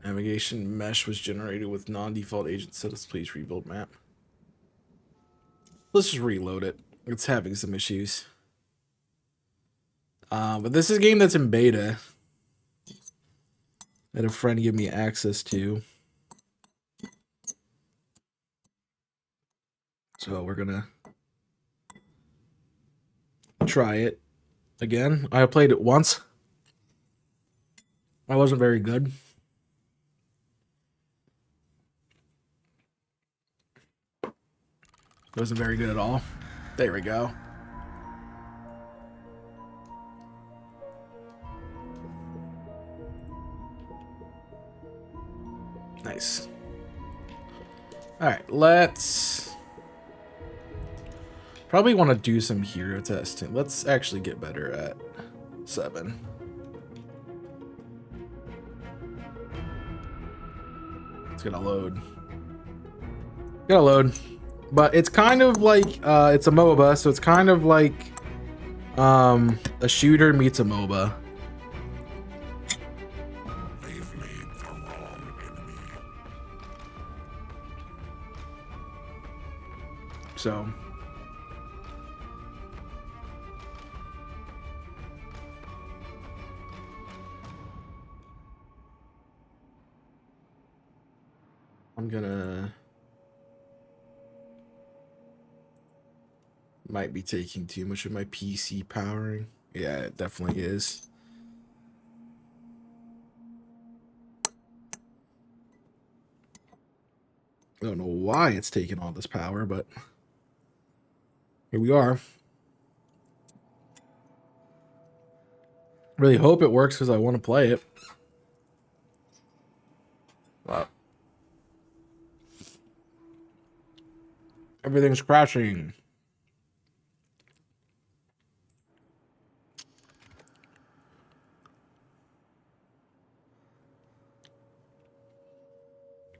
Navigation mesh was generated with non-default agent settings. Please rebuild map. Let's just reload it. It's having some issues. But this is a game that's in beta that a friend gave me access to. So we're gonna try it again. I played it once. I wasn't very good. It wasn't very good at all. There we go. Nice. All right, let's probably want to do some hero testing. Let's actually get better at 7. It's gonna load. Gotta load. But it's kind of like it's a MOBA, so it's kind of like a shooter meets a MOBA. They've made the wrong enemy. So I'm gonna might be taking too much of my PC powering. Yeah, it definitely is. I don't know why it's taking all this power, but here we are. Really hope it works because I want to play it. Wow. Everything's crashing.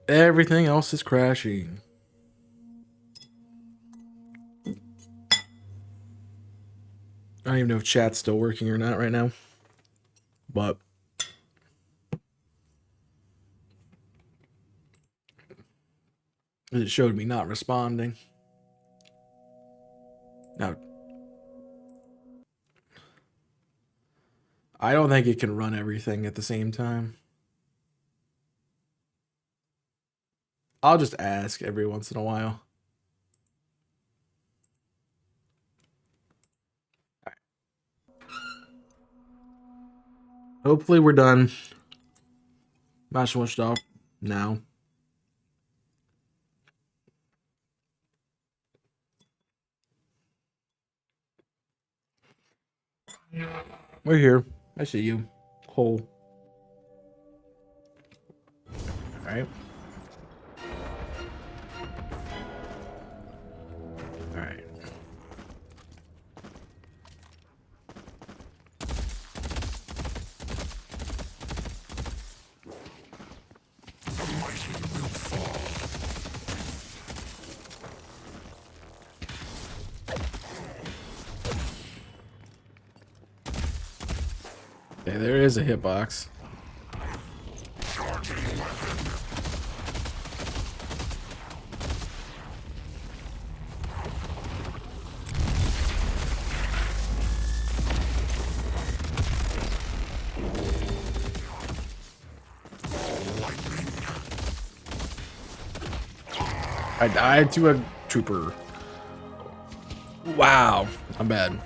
Everything else is crashing. I don't even know if chat's still working or not right now. But it showed me not responding. Now, I don't think it can run everything at the same time. I'll just ask every once in a while. All right. Hopefully we're done. Not so much stuff now. We're here. I see you. Cole. All right. All right. The mighty will fall. Okay, there is a hitbox. Charging weapon. I died to a trooper. Wow, I'm bad.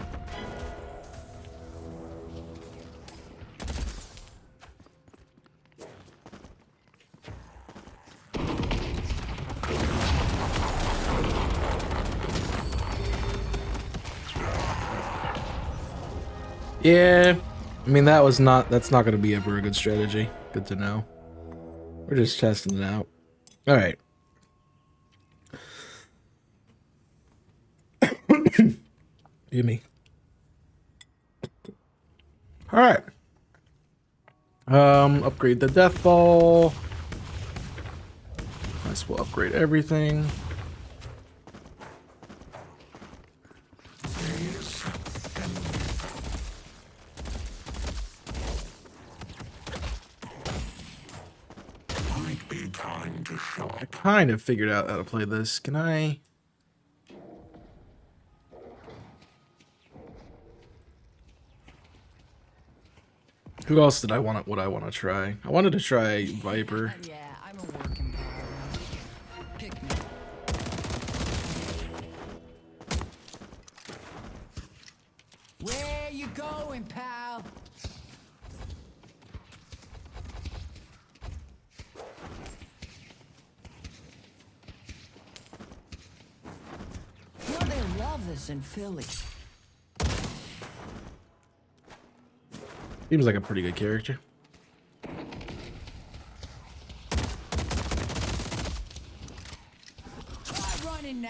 Yeah, I mean that's not going to be a very good strategy. Good to know. We're just testing it out. All right. Excuse me. All right. Upgrade the death ball. Might as well upgrade everything. Might be time to shop. I kind of figured out how to play this. Can I? Who else did I want? What I want to try? I wanted to try Viper. Yeah, I'm a work in progress. Pick me. you going, pal? You know they love this in Philly. Seems like a pretty good character. Try running now.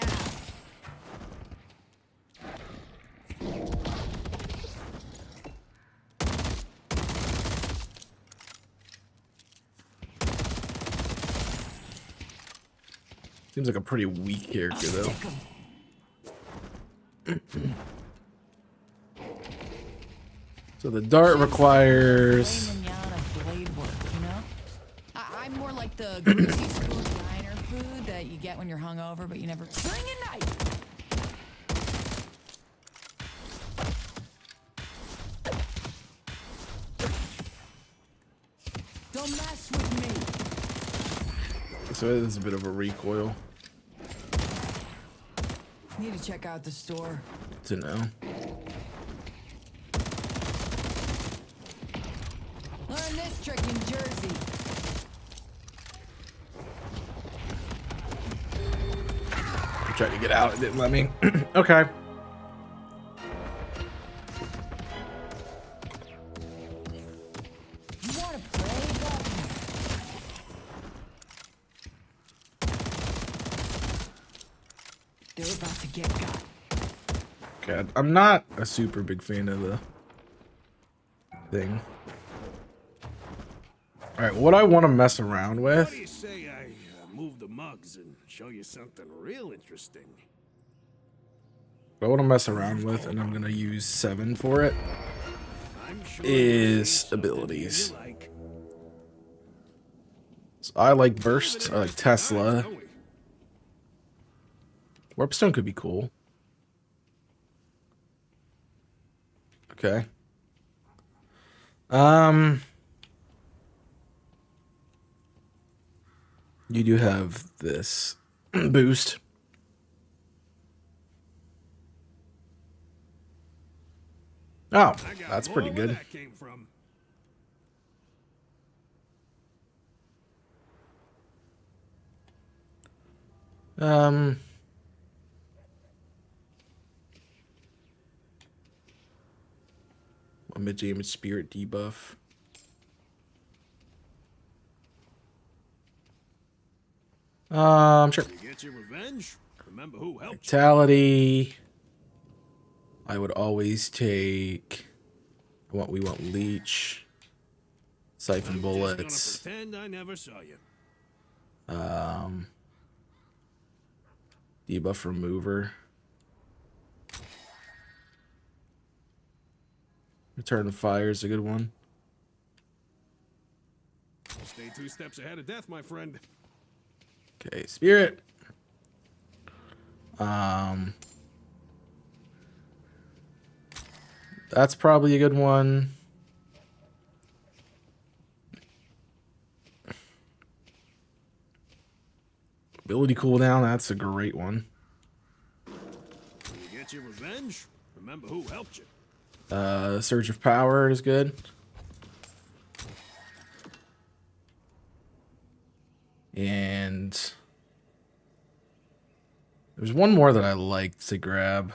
Seems like a pretty weak character though. So the dart requires. Blade work, you know? I'm more like the greasy spoon diner food that you get when you're hungover, but you never bring a knife. Don't mess with me. So it is a bit of a recoil Need to check out the store. to know. Learn this trick in Jersey. I tried to get out, it didn't let me. Okay. You want to play, Bucky? They're about to get got. Okay, I'm not a super big fan of the thing. All right, what I want to mess around with. What do you say I move the mugs and show you something real interesting? What I want to mess around with, and I'm gonna use 7 for it, I'm sure is abilities. So I like burst. I like Tesla. Warpstone could be cool. Okay. You do have this boost. Oh, that's pretty good. That came from. A mid-damage spirit debuff. Sure. You get your revenge. Remember who helped you. Vitality. I would always take. We want leech. Siphon I'm bullets. just gonna pretend I never saw you. Debuff remover. Return of fire is a good one. Stay 2 steps ahead of death, my friend. Okay, spirit. That's probably a good one. Ability cooldown, that's a great one. When you get your revenge, remember who helped you. Surge of power is good. And there's one more that I like to grab.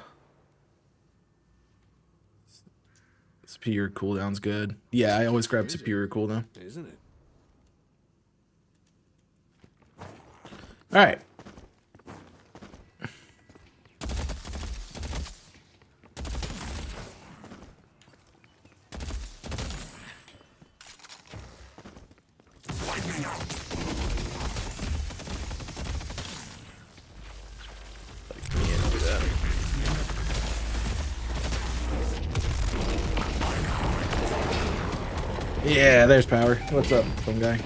Superior cooldown's good. Yeah, I always grab superior cooldown. Isn't it? All right. Yeah, there's power. What's up, some guy?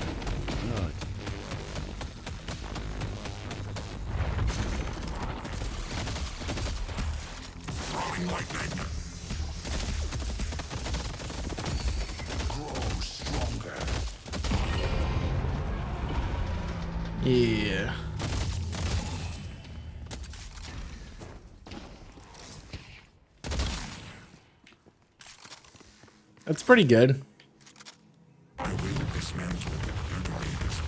Yeah. That's pretty good. I will dismantle their dreams.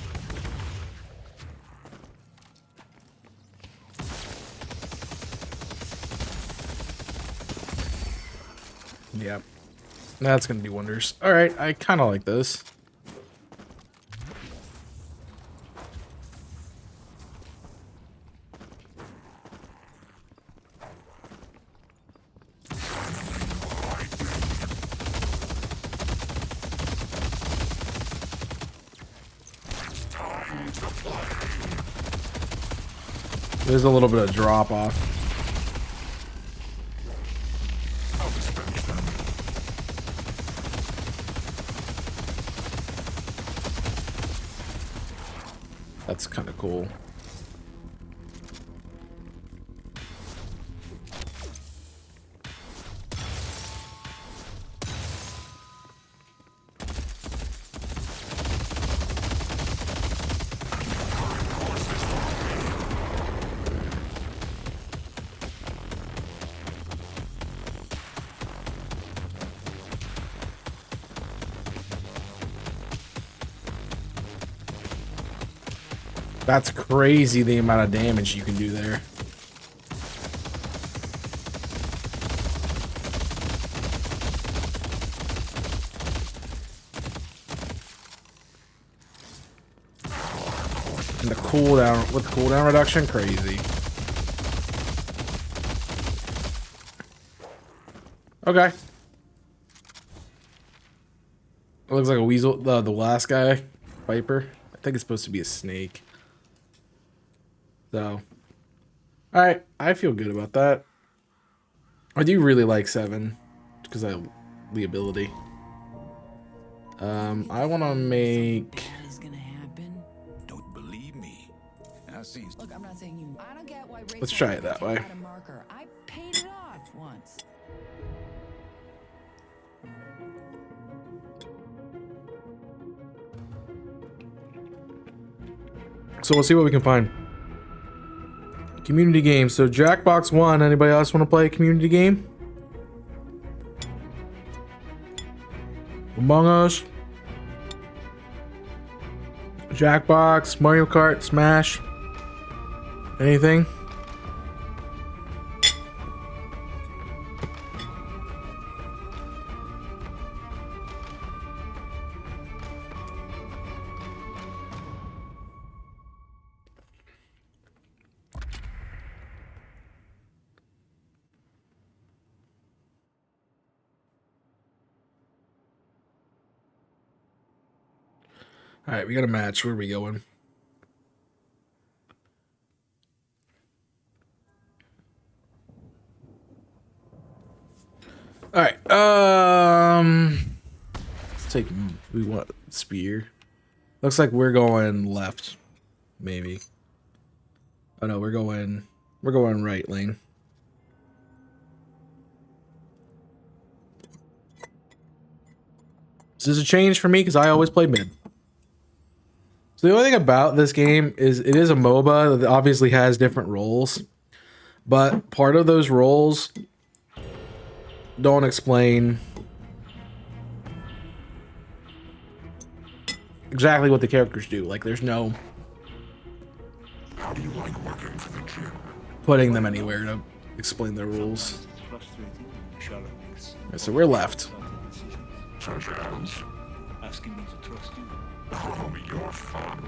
Yep. That's gonna do wonders. Alright, I kinda like this. There's a little bit of drop off. That's kind of cool. That's crazy, the amount of damage you can do there. And the cooldown, with the cooldown reduction, crazy. Okay. It looks like a weasel, the last guy, Viper. I think it's supposed to be a snake. So, alright, I feel good about that. I do really like 7, because I have the ability. I want to make... Is gonna happen. Don't believe me. That seems... Look, I'm not saying you. I don't get why Let's try it that way. a marker. I paid it off once. So we'll see what we can find. Community game. So Jackbox 1. Anybody else want to play a community game? Among Us. Jackbox, Mario Kart, Smash. Anything? All right, we got a match. Where are we going? All right. Let's take. We want spear. Looks like we're going left. Maybe. Oh no, we're going right lane. This is a change for me because I always play mid. So the only thing about this game is it is a MOBA that obviously has different roles, but part of those roles don't explain exactly what the characters do. Like there's no How do you like working for the gym? putting them anywhere to explain their rules. Okay, so we're left. Such as? Asking me to trust you. Oh, you're fun.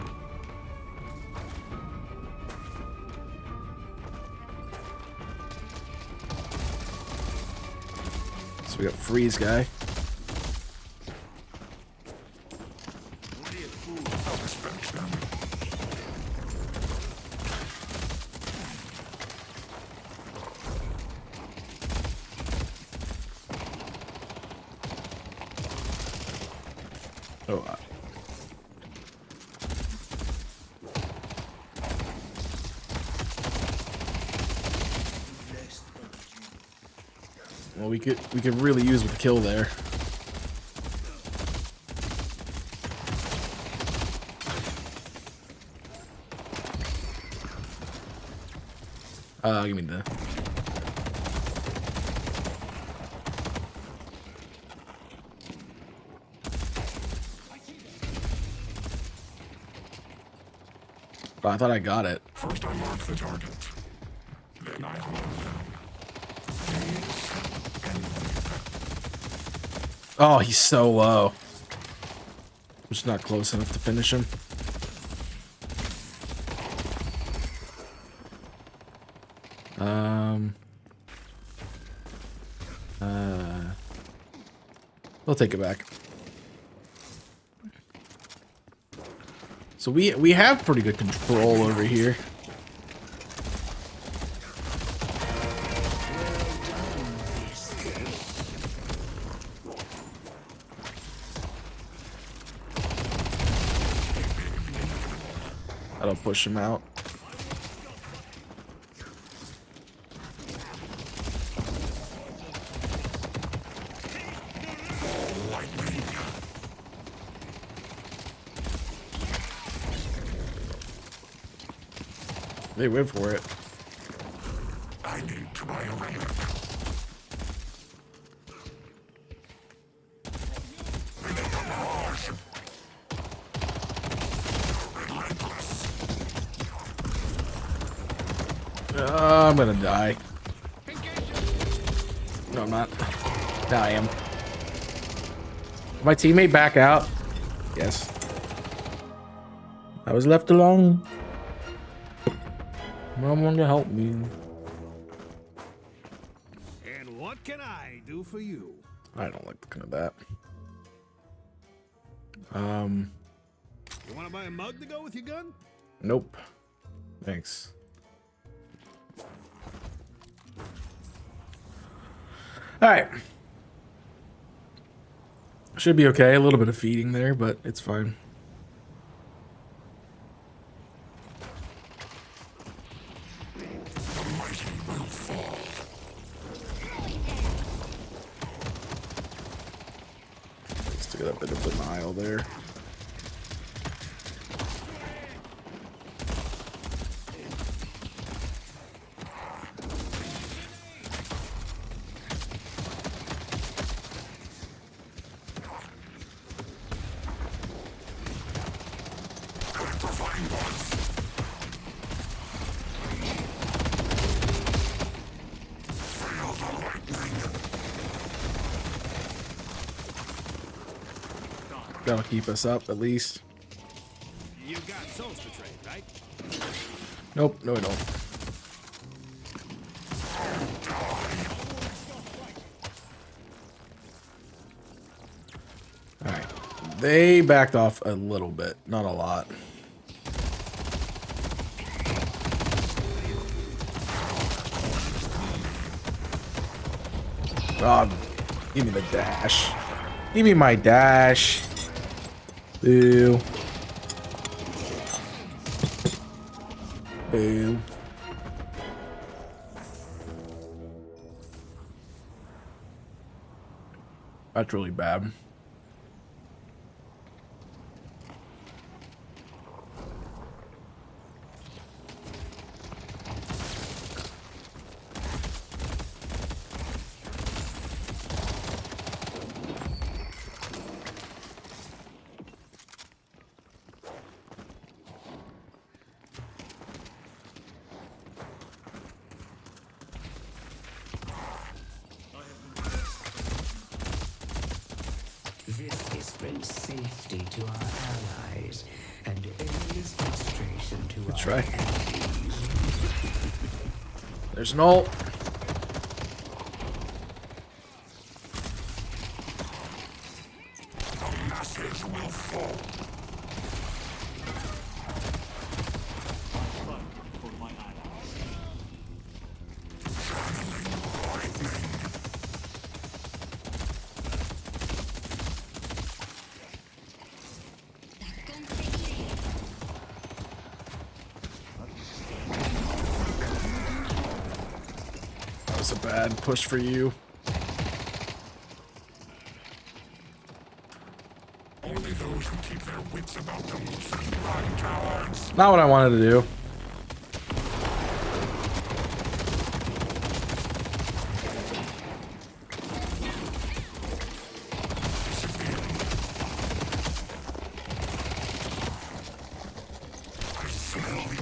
So we got Freeze guy. Oh, well, we could really use with the kill there. Give me the. Oh, I thought I got it. First I mark the target. Then I hold them. Oh, he's so low. I'm just not close enough to finish him. We'll take it back. So we have pretty good control over here. That'll push him out. They went for it. I need to buy a relic. I'm gonna die. No, I'm not. No, I am. My teammate back out? Yes. I was left alone. No one to help me. And what can I do for you? I don't like looking at that. You want to buy a mug to go with your gun? Nope. Thanks. Alright. Should be okay. A little bit of feeding there, but it's fine. The mighty will fall. Stick it up into the Nile there. That'll keep us up at least. You got souls to trade, right? Nope, no, I don't. Alright. They backed off a little bit, not a lot. God, give me the dash. Give me my dash. Boo. Boo. That's really bad. This brings safety to our allies and endless frustration to Good our try. enemies. There's an ult. The masses will fall. That was a bad push for you. Only those who keep their wits about them should run, cowards. Not what I wanted to do. I smell the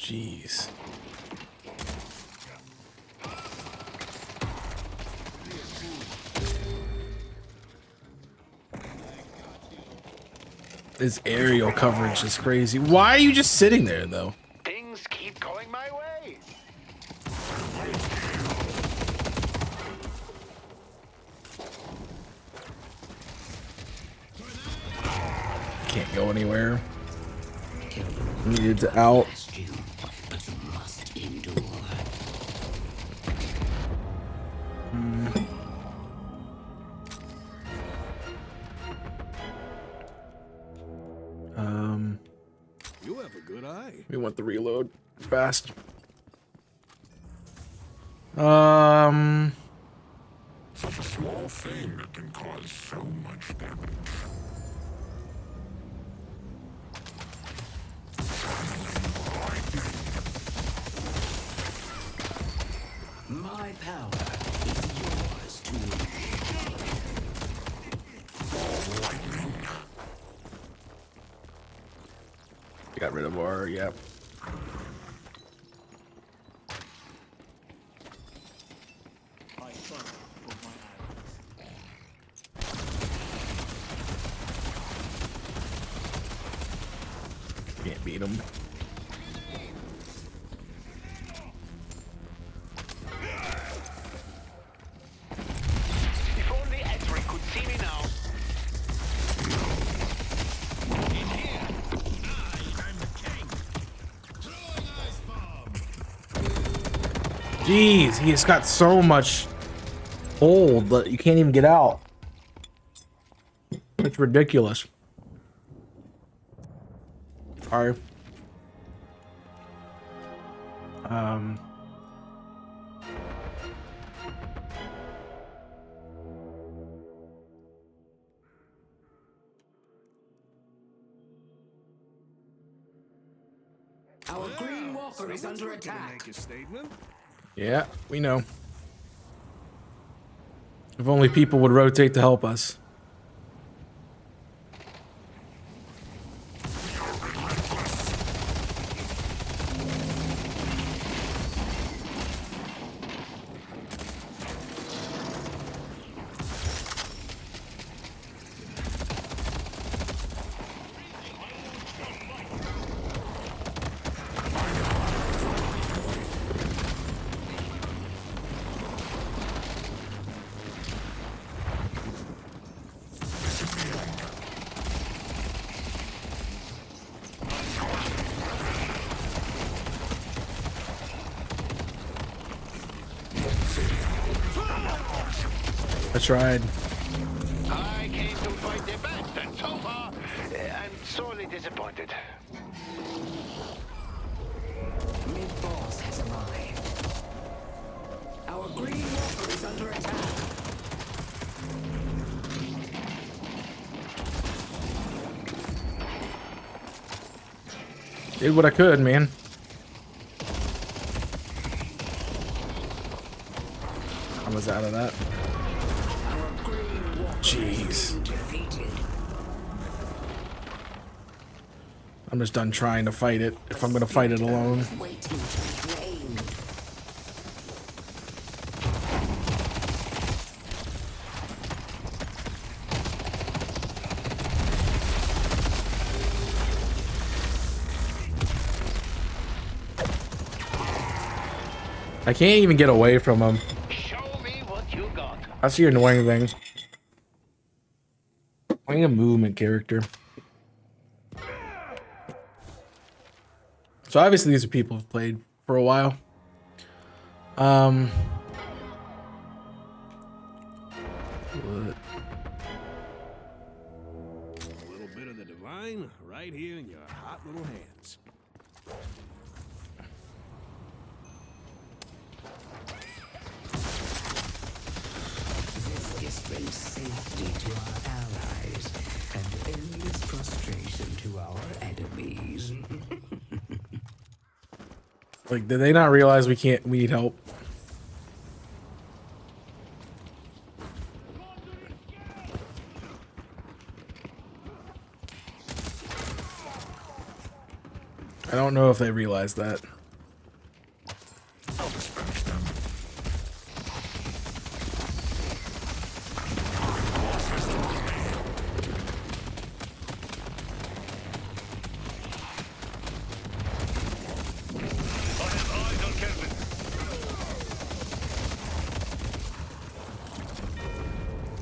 Jeez. This aerial coverage is crazy. Why are you just sitting there, though? Things keep going my way. Can't go anywhere. Needed to out. But you must endure. You have a good eye. We want the reload fast. Such a small thing that can cause so much damage. My power is yours to Got rid of our, yep. Can't beat him. If only Ezri could see me now. Jeez, he's got so much hold that you can't even get out. It's ridiculous. Sorry. Our Green Walker is under Someone's gonna attack. Make a statement. Yeah, we know. If only people would rotate to help us. I tried. I came to fight the best, and so far, I'm sorely disappointed. Mid-boss has arrived. Our Green Walker is under attack. Did what I could, man. I was out of that. Jeez. I'm just done trying to fight it if I'm gonna fight it alone. Waiting to flame. I can't even get away from him. Show me what you got. That's the annoying thing. Playing a movement character. So obviously these are people who've played for a while. What? A little bit of the divine right here in your hot little hands. This brings safety to our allies and endless frustration to our enemies. Like, did they not realize we need help? I don't know if they realize that. I'll dispense them.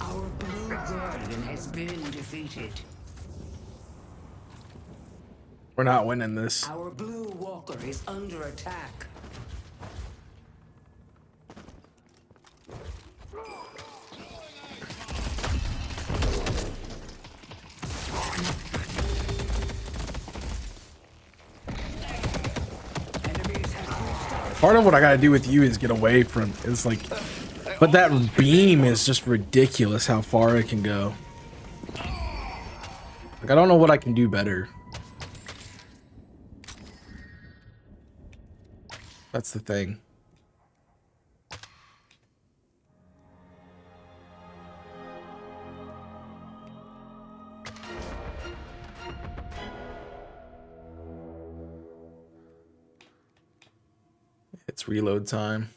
Our blue guardian has been defeated. We're not winning this. Our blue walker is under attack. Part of what I gotta do with you is get away from. It's like, but that beam is just ridiculous how far it can go. Like I don't know what I can do better. That's the thing. It's reload time.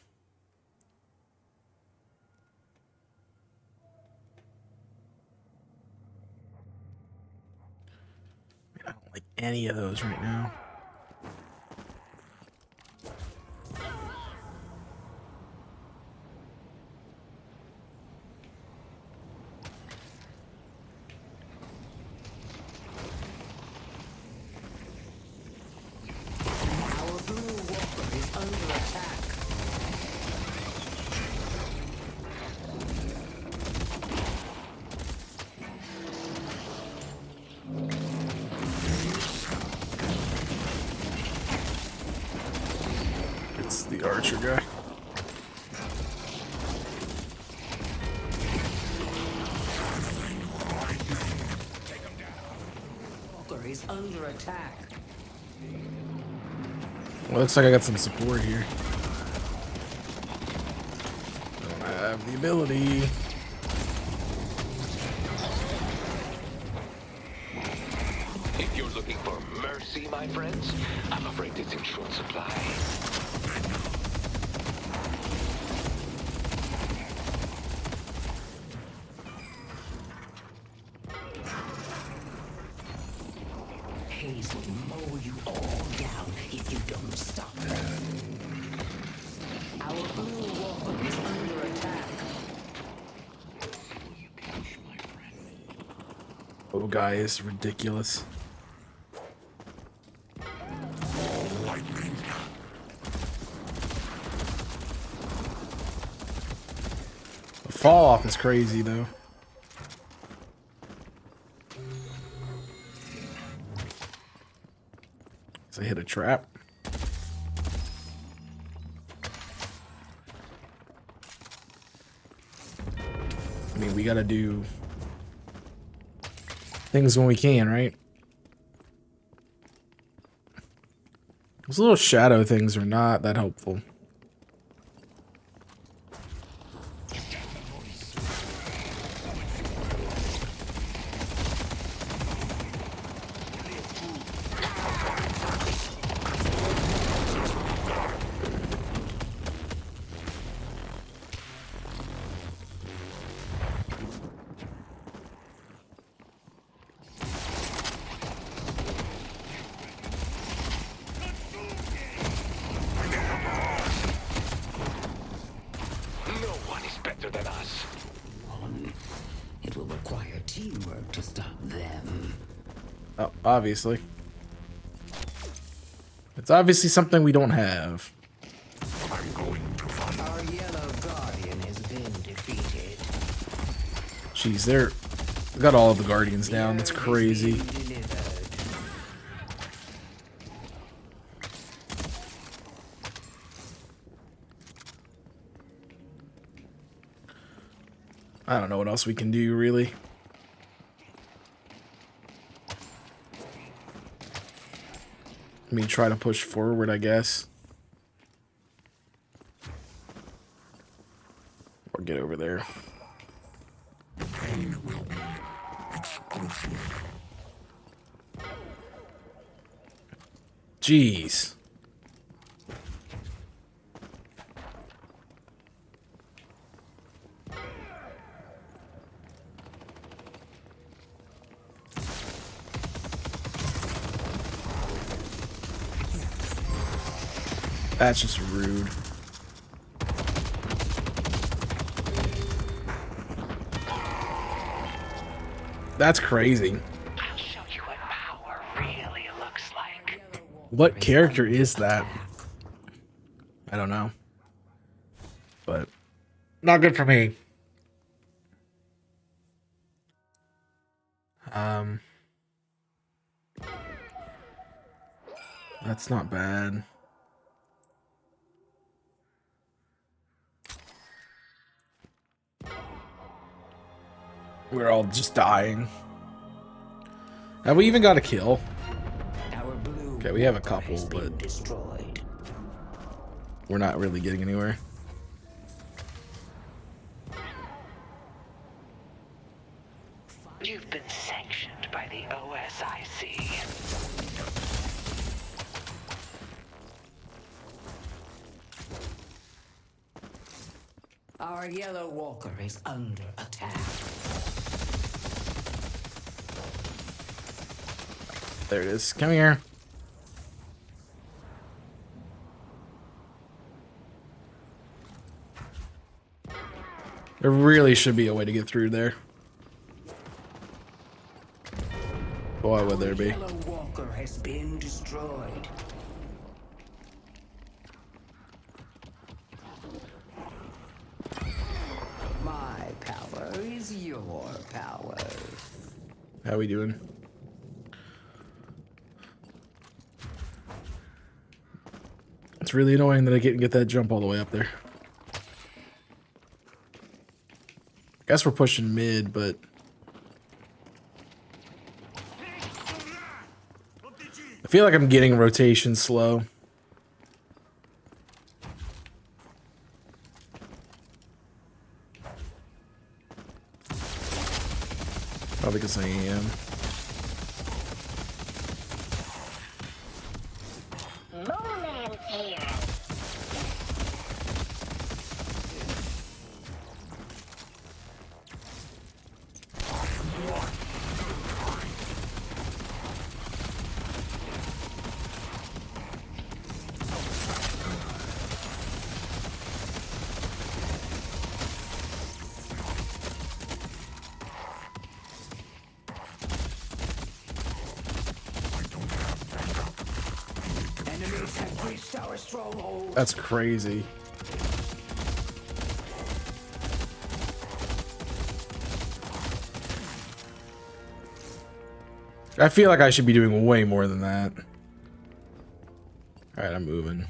Man, I don't like any of those right now. Our blue walker is under attack. It's the archer guy. Walker is under attack. Well, looks like I got some support here. Don't have the ability. If you're looking for mercy, my friends, I'm afraid it's in short supply. Haze will mow you all down if you don't stop her. Our blue walker is under attack. Oh, guy is ridiculous. Lightning. The fall off is crazy though. So I hit a trap. I mean, we gotta do things when we can, right? Those little shadow things are not that helpful. No one is better than us. It will require teamwork to stop them. Oh, obviously. It's obviously something we don't have. I'm going to find Our yellow guardian has been defeated. Jeez, they're got all of the guardians down. That's crazy. I don't know what else we can do, really. I mean, try to push forward, I guess. Or get over there. pain will be exclusive. Jeez. That's just rude. That's crazy. I'll show you what power really looks like. What character is that? I don't know. But not good for me. That's not bad. We're all just dying. Have we even got a kill? Okay, we have a couple, but we're not really getting anywhere. You've been sanctioned by the OSIC. Our yellow walker is under attack. There it is. Come here. There really should be a way to get through there. Why would there be? Yellow walker has been destroyed. My power is your power. How we doing? It's really annoying that I can't get that jump all the way up there. Guess we're pushing mid, but I feel like I'm getting rotation slow. Probably because I am. Enemies have reached our stronghold. That's crazy. I feel like I should be doing way more than that. Alright, I'm moving.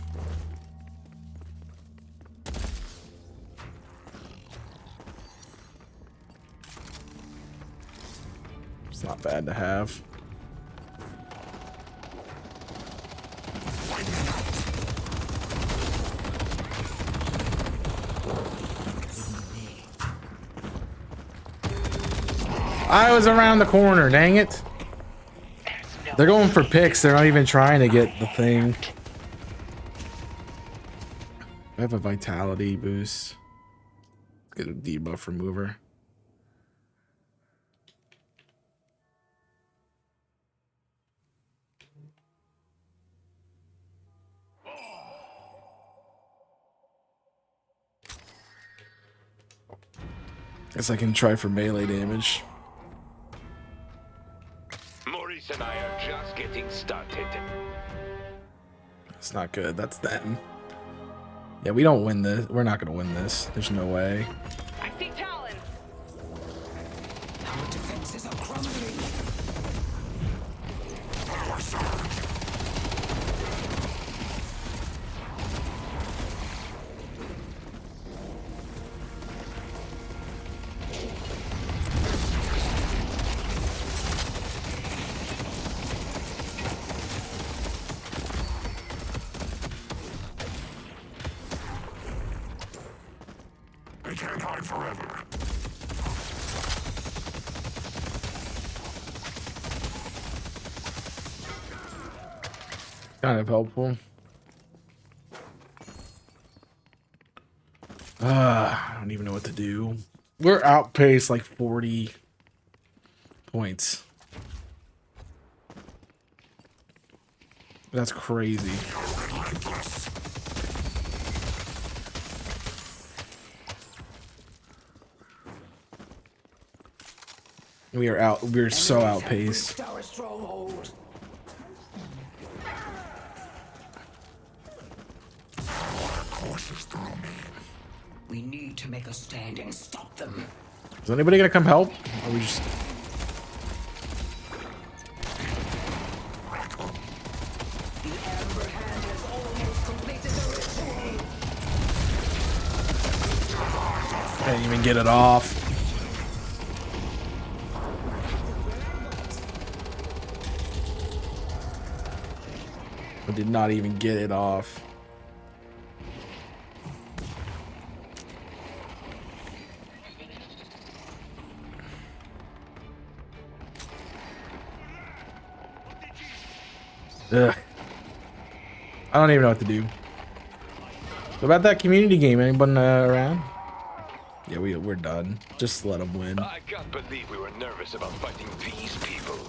It's not bad to have. I was around the corner, dang it. They're going for picks, they're not even trying to get the thing. I have a vitality boost. Get a debuff remover. Guess I can try for melee damage. Maurice and I are just getting started. It's not good. That's them. Yeah, we don't win this. We're not going to win this. There's no way. I see Talon. Our defenses are crumbling. Power surge. They can't hide forever. Kind of helpful. I don't even know what to do. We're outpaced like 40 points. That's crazy. We're so outpaced. Our stronghold. Courses through me. We need to make a stand and stop them. Is anybody gonna come help? Or we just The Amber Hand has almost completed the ritual. can't even get it off. I did not even get it off. Ugh. I don't even know what to do. What about that community game? Anyone around? Yeah, we're done. Just let them win. I can't believe we were nervous about fighting these people.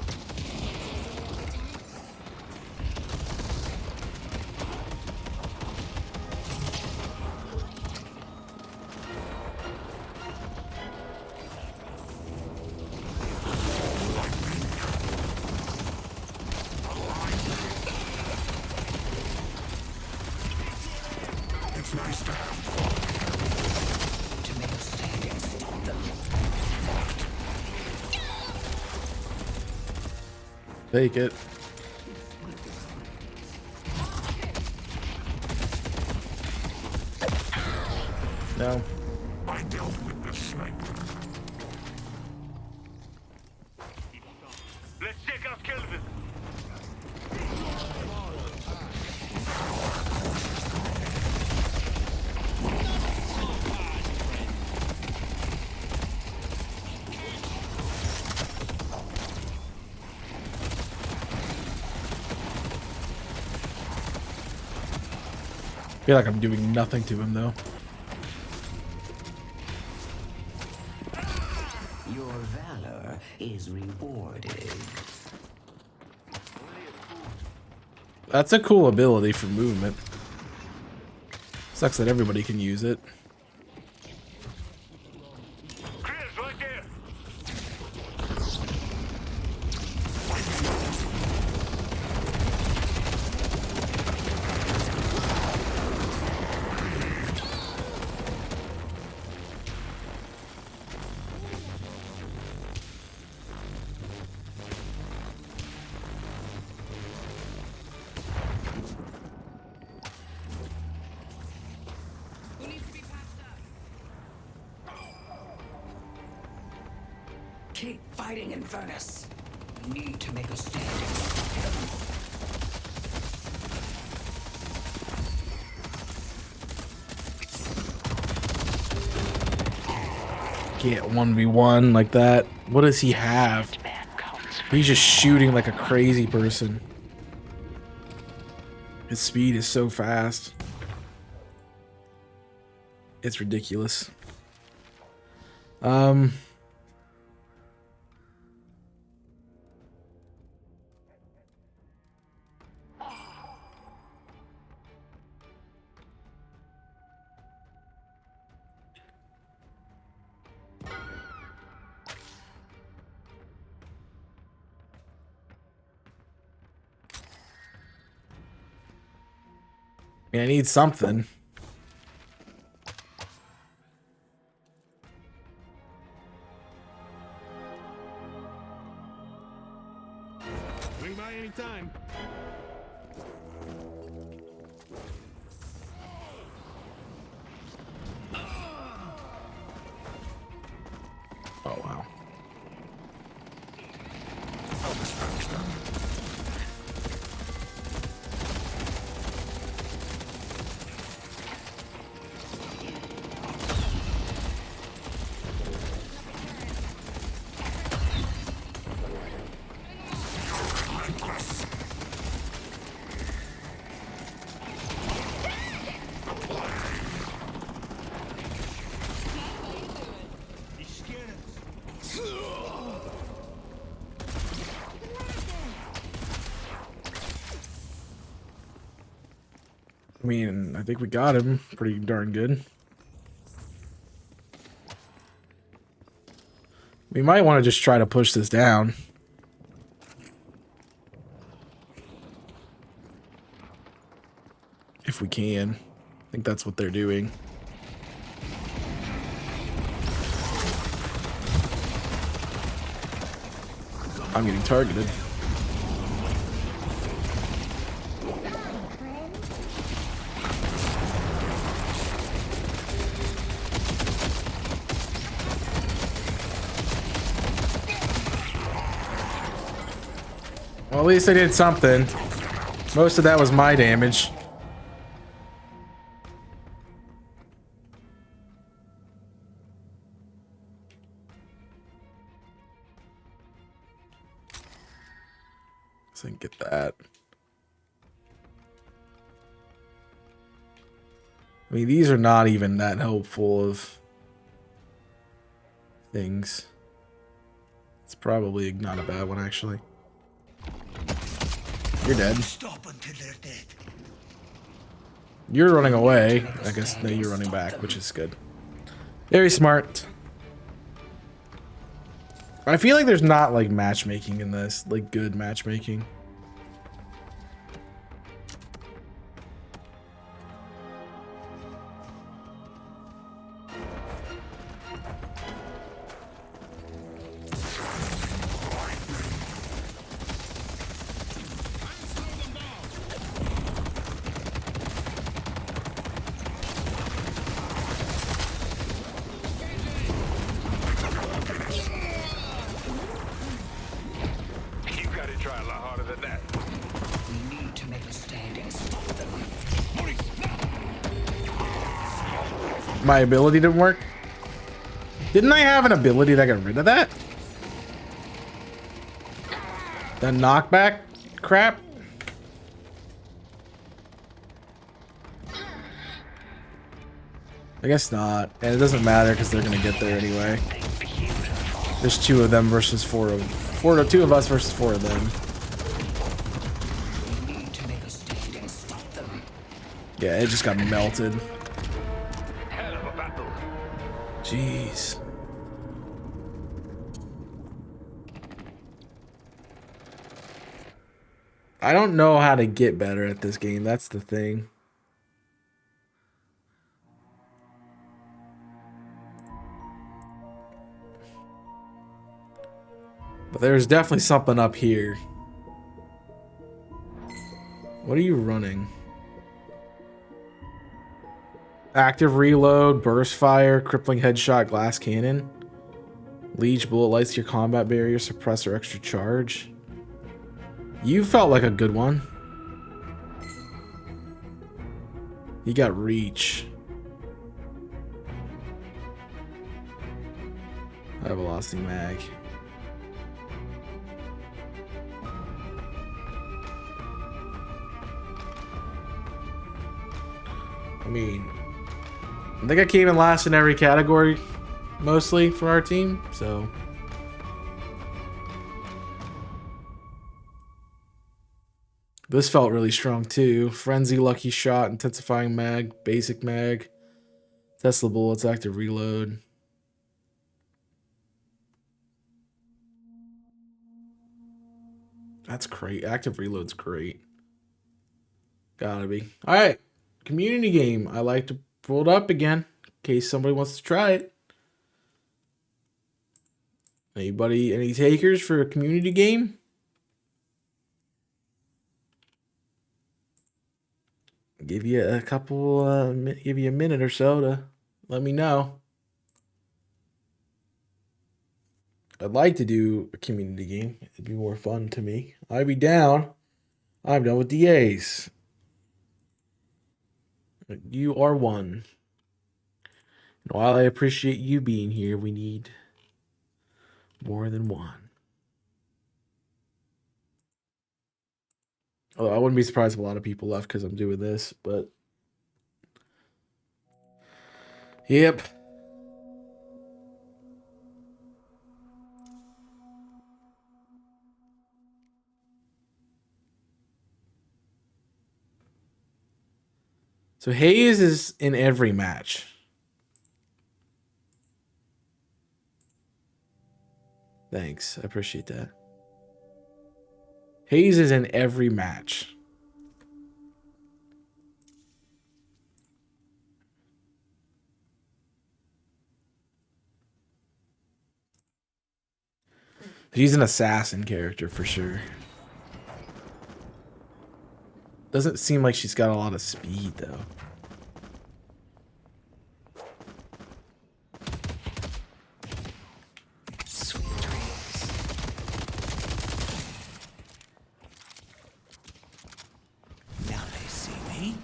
It's nice to have To make a stand and stop them. Take it. No. I dealt with the sniper. Let's check out Kelvin. I feel like I'm doing nothing to him though. Your valor is rewarded. That's a cool ability for movement. Sucks that everybody can use it. Chris, right there. Keep fighting, Infernus. We need to make a stand and stop them. Get 1v1 like that. What does he have? He's just shooting like a crazy person. His speed is so fast. It's ridiculous. I need something. Swing by anytime. Oh wow. I mean, I think we got him pretty darn good. We might want to just try to push this down. If we can. I think that's what they're doing. I'm getting targeted. Well, at least I did something. Most of that was my damage. So I can get that. I mean, these are not even that helpful of things. It's probably not a bad one, actually. You're dead. Stop until they're dead. You're running away. I guess no, you're running back, which is good. Very smart. I feel like there's not like matchmaking in this, like good matchmaking. My ability didn't work? Didn't I have an ability that got rid of that? The knockback crap? I guess not. And it doesn't matter because they're gonna get there anyway. There's 2 of them versus 4 of 2 of us versus 4 of them. Yeah, it just got melted. Jeez. I don't know how to get better at this game. That's the thing. But there's definitely something up here. What are you running? Active reload, burst fire, crippling headshot, glass cannon. Leech bullet lights your combat barrier, suppressor, extra charge. You felt like a good one. You got reach. High velocity mag. I mean, I think I came in last in every category, mostly for our team, so. This felt really strong too. Frenzy, lucky shot, intensifying mag, basic mag, Tesla bullets, active reload. That's great. Active reload's great. Gotta be. All right. Community game. I like to pull it up again in case somebody wants to try it. Anybody, any takers for a community game? Give you a couple, give you a minute or so to let me know. I'd like to do a community game. It'd be more fun to me. I'd be down. I'm done with DAs. You are one. And while I appreciate you being here, we need more than one. Although I wouldn't be surprised if a lot of people left because I'm doing this, but yep. So Hayes is in every match. Thanks. I appreciate that. Hayes is in every match. She's an assassin character for sure. Doesn't seem like she's got a lot of speed though. Sweet dreams. Now they see me.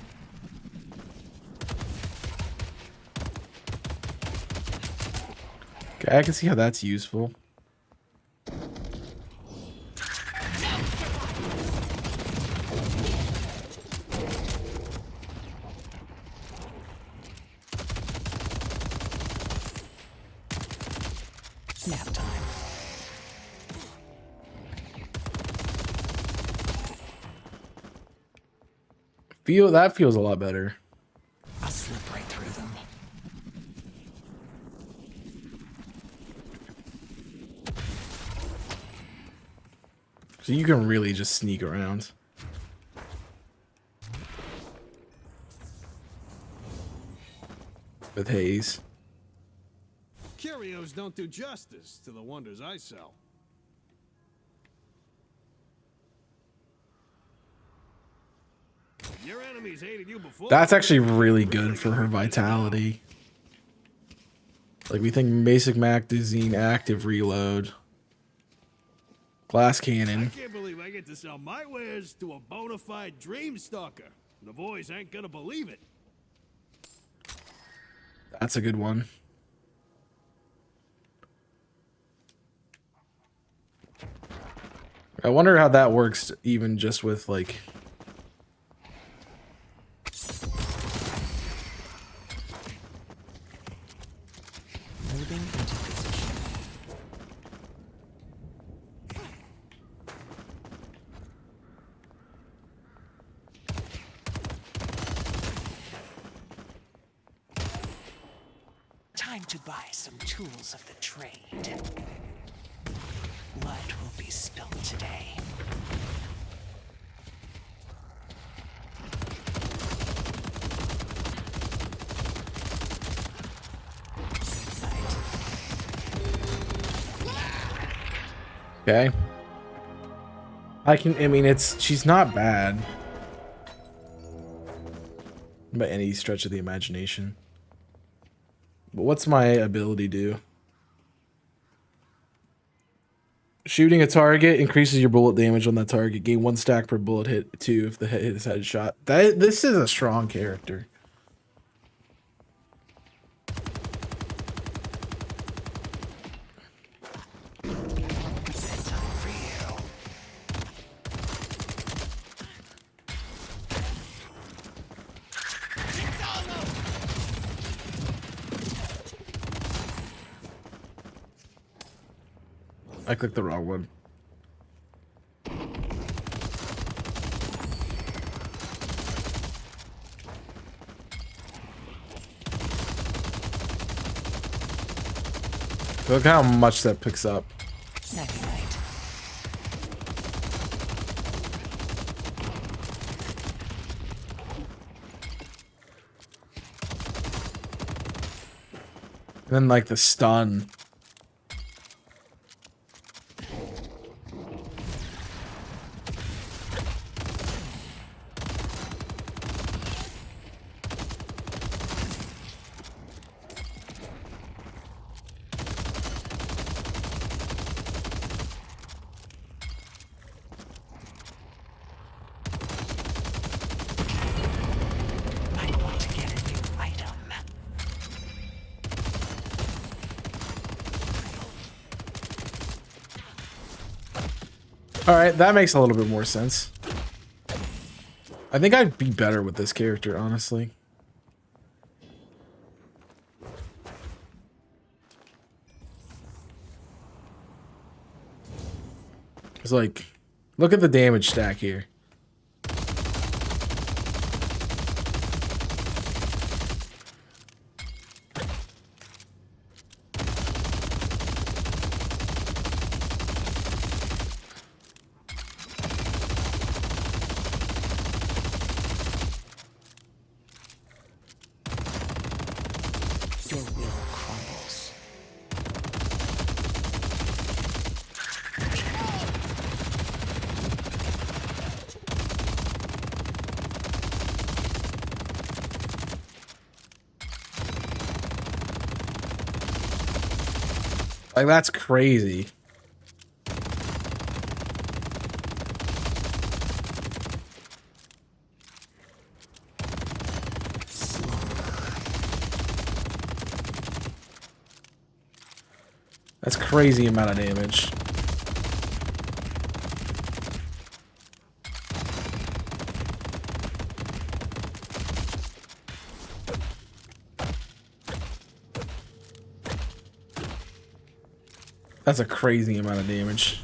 Okay, I can see how that's useful. Nap time. That feels a lot better. I'll slip right through them. So you can really just sneak around. With Hayes. Curios don't do justice to the wonders I sell. Your enemies hated you before. That's actually really good for her vitality. Like we think basic magazine, active reload, glass I cannon. can't believe I get to sell my wares to a bona fide dream stalker. The boys ain't gonna believe it. That's a good one. I wonder how that works even just with like Moving into position. Time to buy some tools of the trade. Blood will be spilled today. okay. I mean she's not bad by any stretch of the imagination. But what's my ability do? Shooting a target increases your bullet damage on that target. Gain 1 stack per bullet hit, 2 if the hit is headshot. This is a strong character. Bedtime for you. I clicked the wrong one. Look how much that picks up. Night night. And then like the stun. I want to get a new item. All right, that makes a little bit more sense. I think I'd be better with this character, honestly. It's like, look at the damage stack here. Like, that's crazy. That's crazy amount of damage. That's a crazy amount of damage.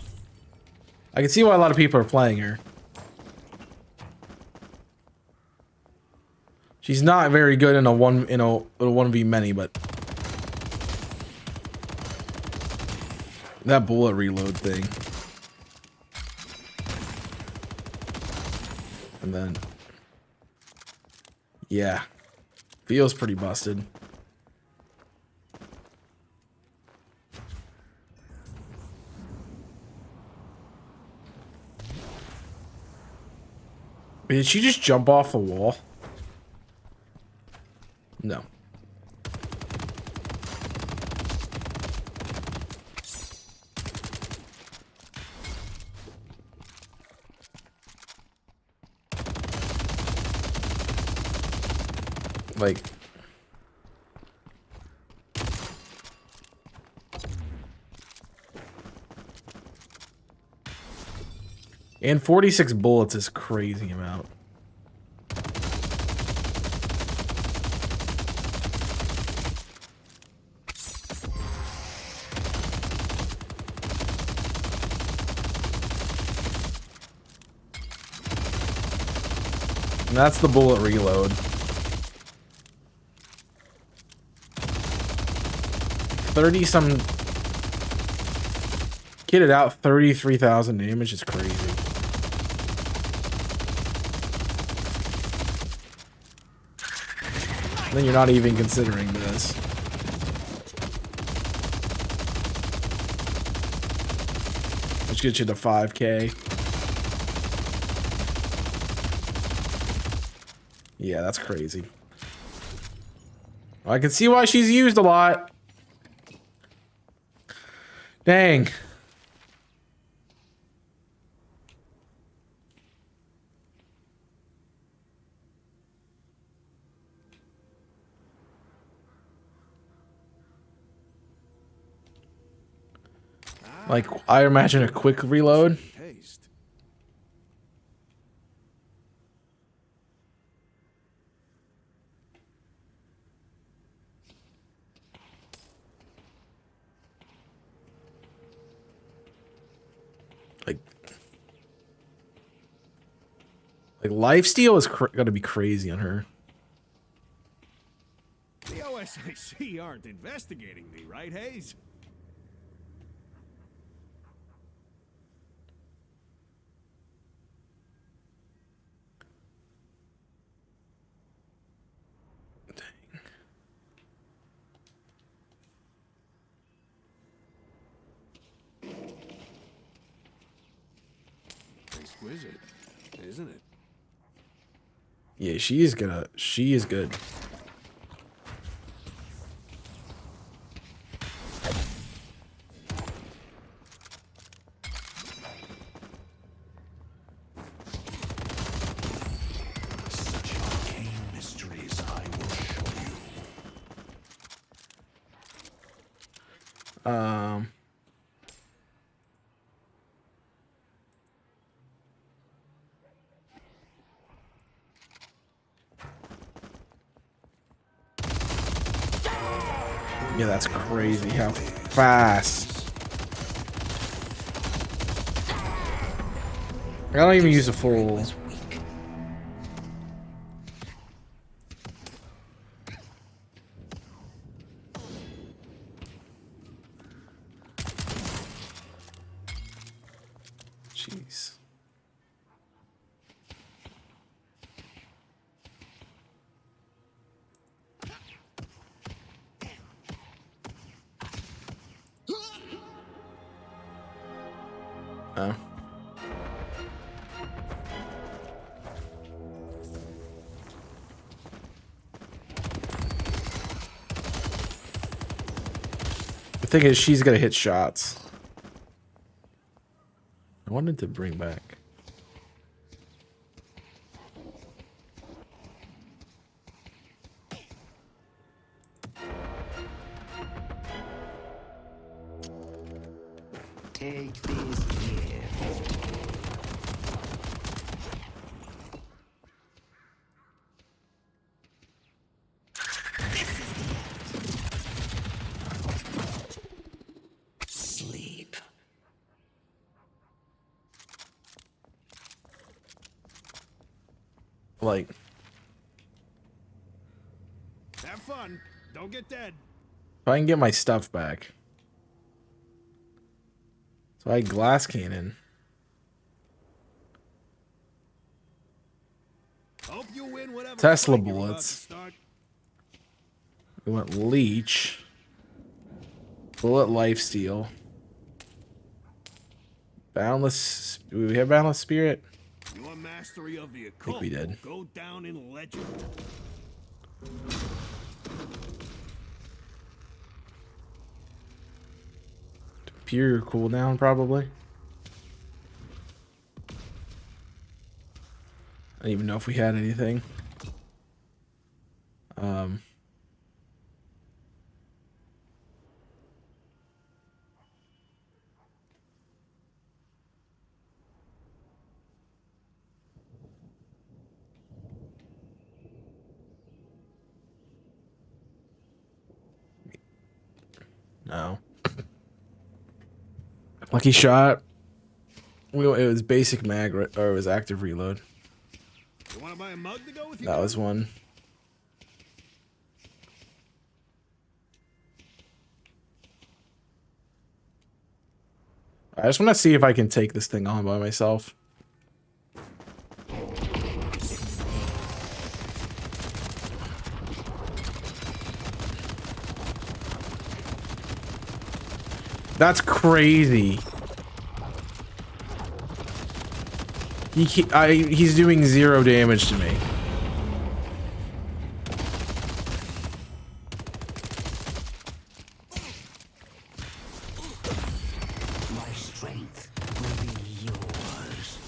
I can see why a lot of people are playing her. She's not very good in a 1v many, but that bullet reload thing. And then yeah. Feels pretty busted. Did she just jump off the wall? No. Like, and 46 bullets is crazy amount. And that's the bullet reload. 30 some. Get it out, 33,000 damage is crazy. Then you're not even considering this. Which gets you to 5K. Yeah, that's crazy. I can see why she's used a lot. Dang. Like, I imagine a quick reload. Like lifesteal is gonna be crazy on her. The OSIC aren't investigating me, right, Hayes? Exquisite, isn't it? Yeah, she is good. Such arcane mysteries I will show you. Yeah, that's crazy how fast. I don't even use a full. Jeez. Oh. thing is, she's gonna hit shots. I wanted to bring back. Take this gift. Sleep. Like, Have fun. Don't get dead. if I can get my stuff back. So I had glass cannon. Hope you win whatever Tesla fight you're about to bullets. start. We went leech. Bullet lifesteal. Boundless. Do we have boundless spirit? Your mastery of the occult we did. will go down in legend. Pure cooldown, probably. I don't even know if we had anything. No. Lucky shot. It was basic mag, or it was active reload. You want to buy a mug to go with you? That was one. I just want to see if I can take this thing on by myself. That's crazy. He's doing 0 damage to me. My strength will be yours.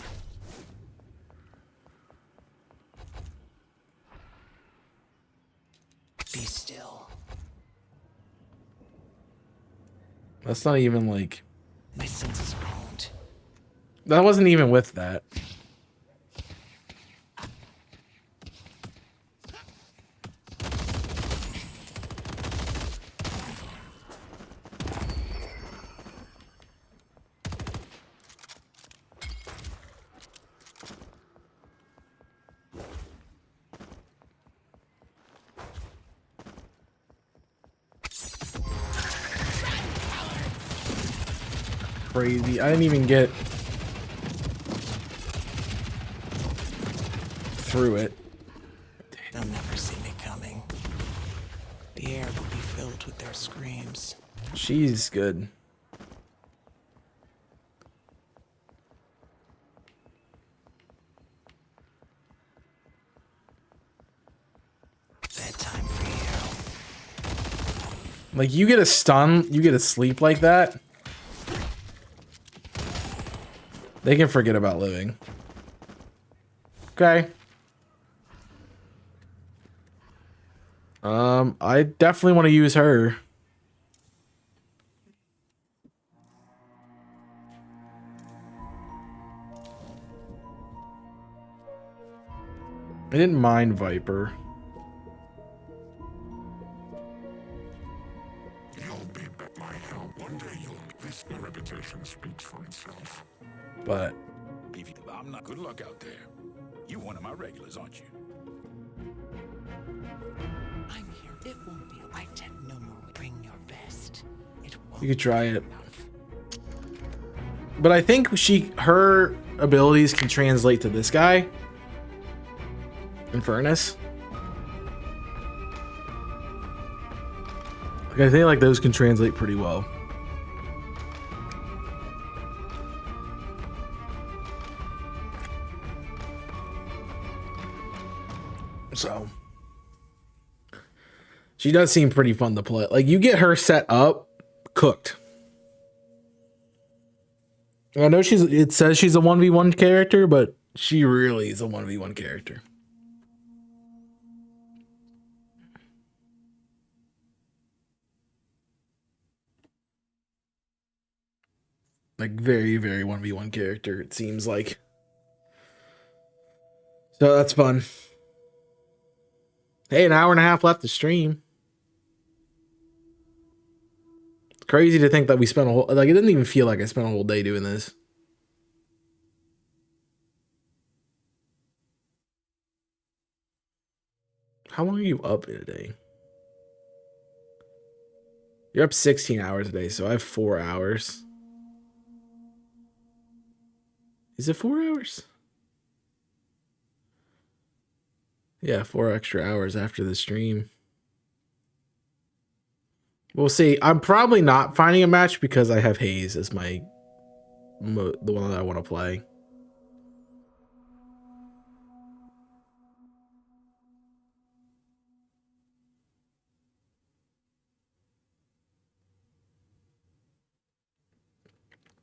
Be still. That's not even like... My senses won't. That wasn't even with that. Crazy. I didn't even get through it. They'll never see me coming. The air will be filled with their screams. She's good. Bedtime for you. Like, you get a stun, you get a sleep like that. They can forget about living. Okay. I definitely want to use her. I didn't mind Viper. You'll be my help. One day you'll. This reputation speaks for itself. But I'm not. Good luck out there. You're one of my regulars, aren't you? I'm here. It won't be. I tend no more. Bring your best. It won't you could try it. enough. But I think her abilities can translate to this guy. Infernus. Like, I think like those can translate pretty well. So she does seem pretty fun to play. Like, you get her set up cooked. I know it says she's a 1v1 character, but she really is a 1v1 character. Like very, very 1v1 character, it seems like. So that's fun. Hey, an hour and a half left to stream. It's crazy to think that we spent a whole, like, it didn't even feel like I spent a whole day doing this. How long are you up in a day? You're up 16 hours a day, so I have 4 hours. Is it 4 hours? Yeah, 4 extra hours after the stream. We'll see. I'm probably not finding a match because I have Haze as the one that I want to play.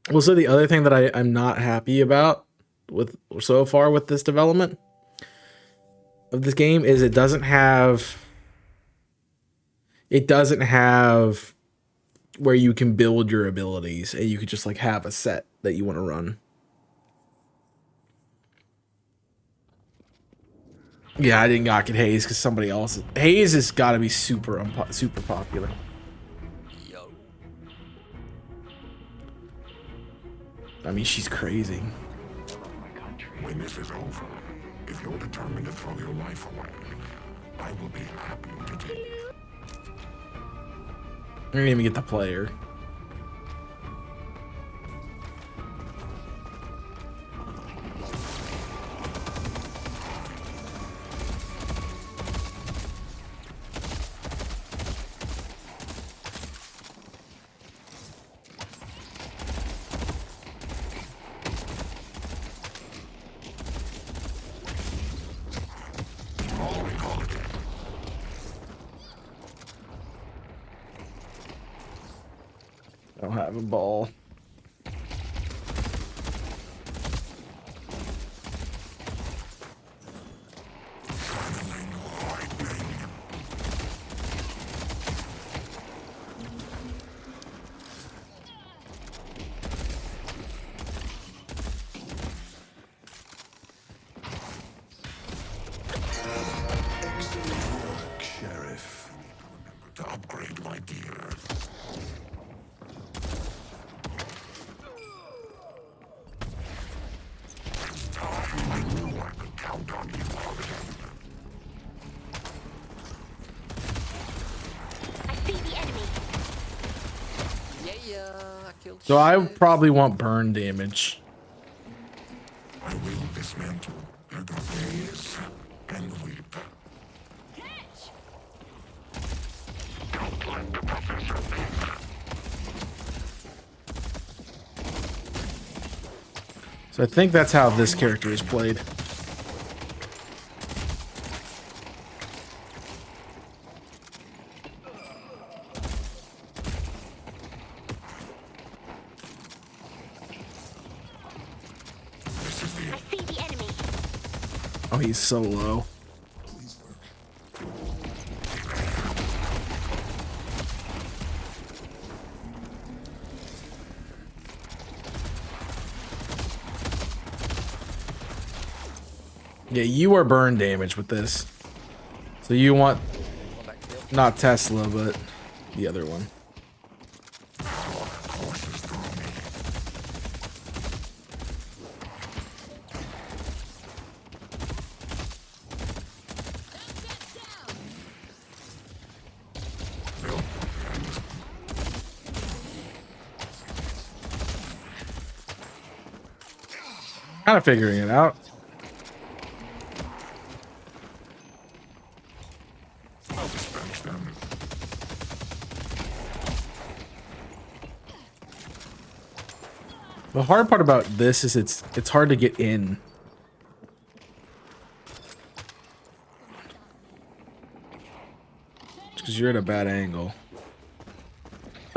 Well, so the other thing that I'm not happy about with so far with this development of this game is it doesn't have where you can build your abilities and you could just like have a set that you want to run. Yeah, I did not get Haze because somebody else. Haze has got to be super popular. I mean, she's crazy. When this is over, if you're determined to throw your life away, I will be happy to take it. I didn't even get to play her. I don't have a ball. Sheriff, to upgrade my gear. I knew I could count on you again. I see the enemy. Yeah, I killed. So I probably want burn damage. I will dismantle their gaze and weep. Don't let the professor think. So I think that's how this character is played. I see the enemy. Oh, he's so low. Yeah, you are burn damage with this. So you want not Tesla, but the other one. Kind of figuring it out. The hard part about this is it's hard to get in. Because you're at a bad angle.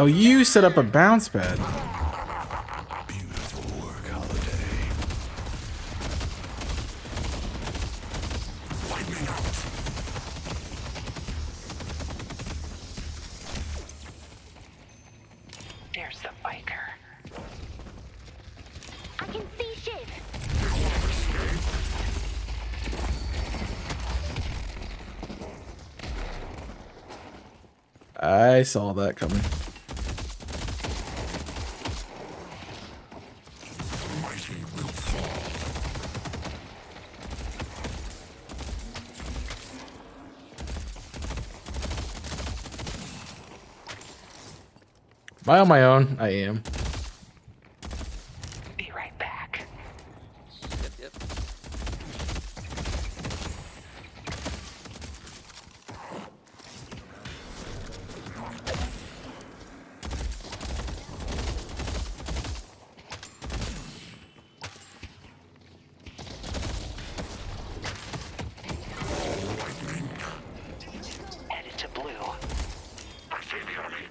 Oh, you set up a bounce pad. Beautiful work, Holiday. Lightning out. There's the biker. I can see Shiv. I saw that coming. Mighty will fall. Am I on my own? I am. Be right back. Yep. Headed to blue. I see the enemy.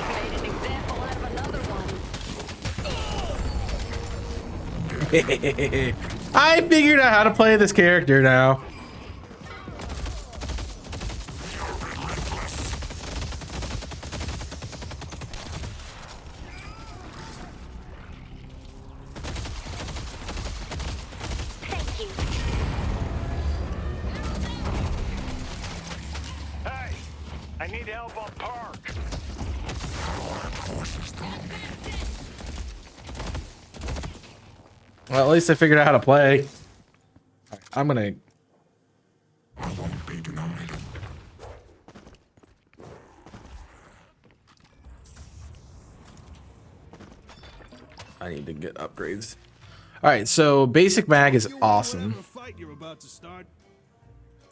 Made an example out of another one. I figured out how to play this character now. Thank you. Hey, I need help on Park. Well, at least I figured out how to play. I'm gonna. I won't be denied. I need to get upgrades. All right, so basic mag is awesome. Whatever fight you're about to start.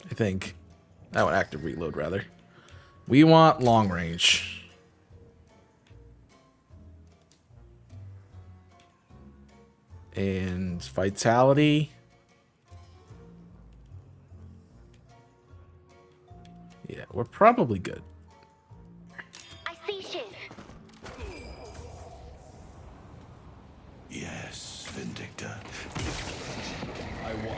I think. I want active reload rather. We want long range. And vitality. Yeah, we're probably good. I see Shiv. Yes, Vindicta. I won.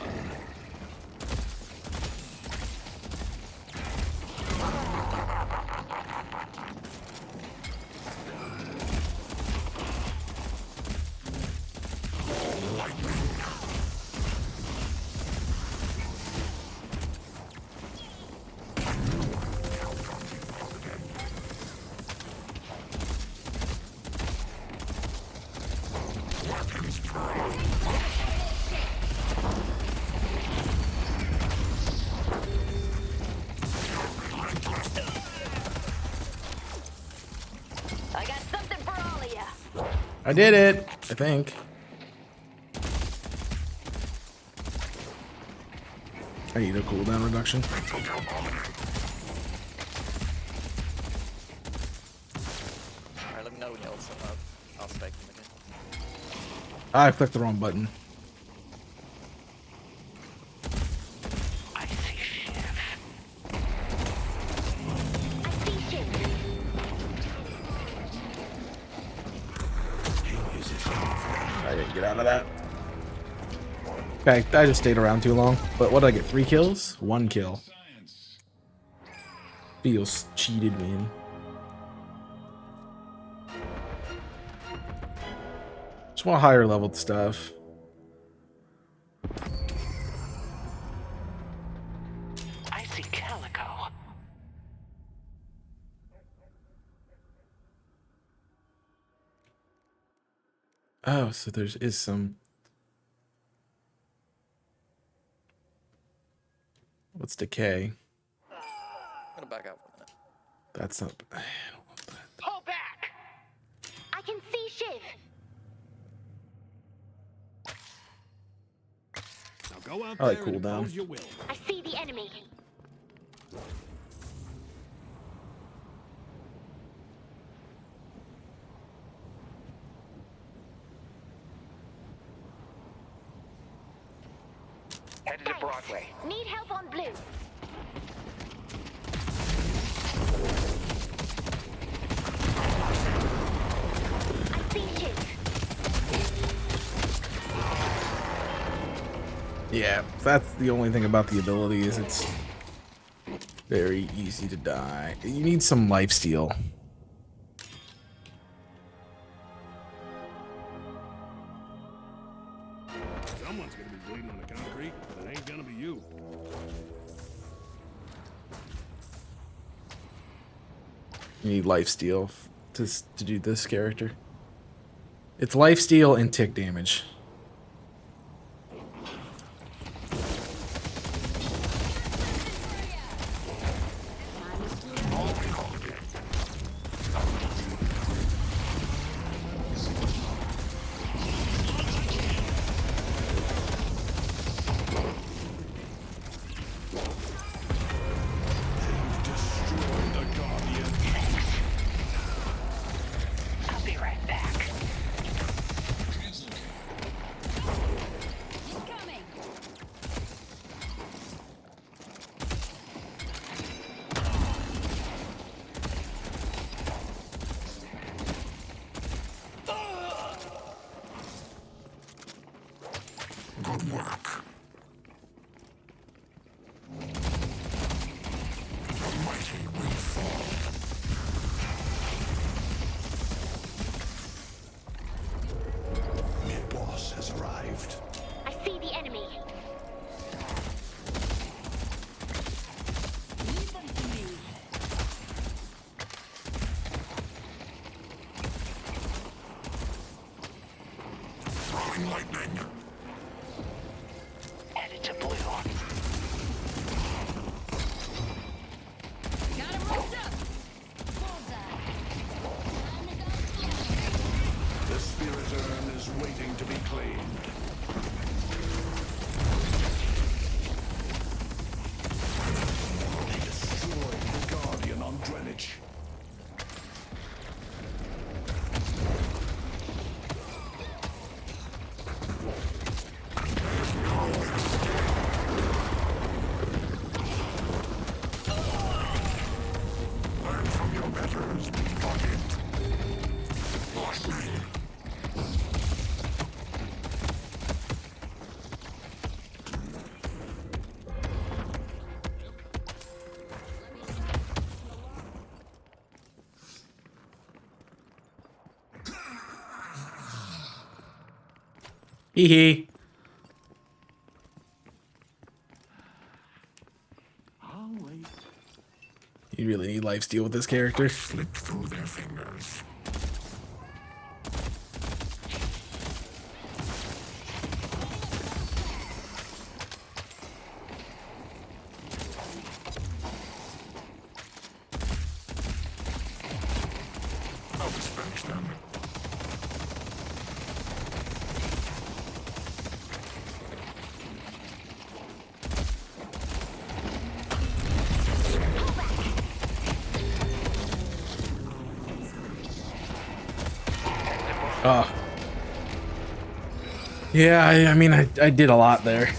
I got something for all of ya. I did it, I think. I need a cooldown reduction. Alright, let me know when you also up. I'll spec them again. I clicked the wrong button. I see Shiv. I see Shiv. I didn't get out of that. Okay, I just stayed around too long. But what did I get? 3 kills? 1 kill. Feels cheated, man. Just want higher leveled stuff. I see Calico. Oh, so there is some. What's decay? I'm gonna back out for a minute. That's not. I don't want that. Pull back. I can see Shiv. Now go out I like there and cooldown. impose your will. I see the enemy. Headed to Broadway. Need help on blue. I see Shiv. Yeah, that's the only thing about the ability is it's very easy to die. You need some lifesteal. Someone's gonna be bleeding on the concrete, but it ain't gonna be you. You need lifesteal to do this character. It's lifesteal and tick damage. I'll be right back. Good work. The mighty will fall. Mid-boss has arrived. I see the enemy. Throwing lightning. Headed to blue. Got him roped up. The spirit urn is waiting to be claimed. They destroyed the Guardian on Greenwich. Learn from your betters, Pocket. Lightning. Hee hee. I'll wait. You really need lifesteal with this character. Slipped through their fingers. I'll dispense them. Oh. Yeah, I mean, I did a lot there.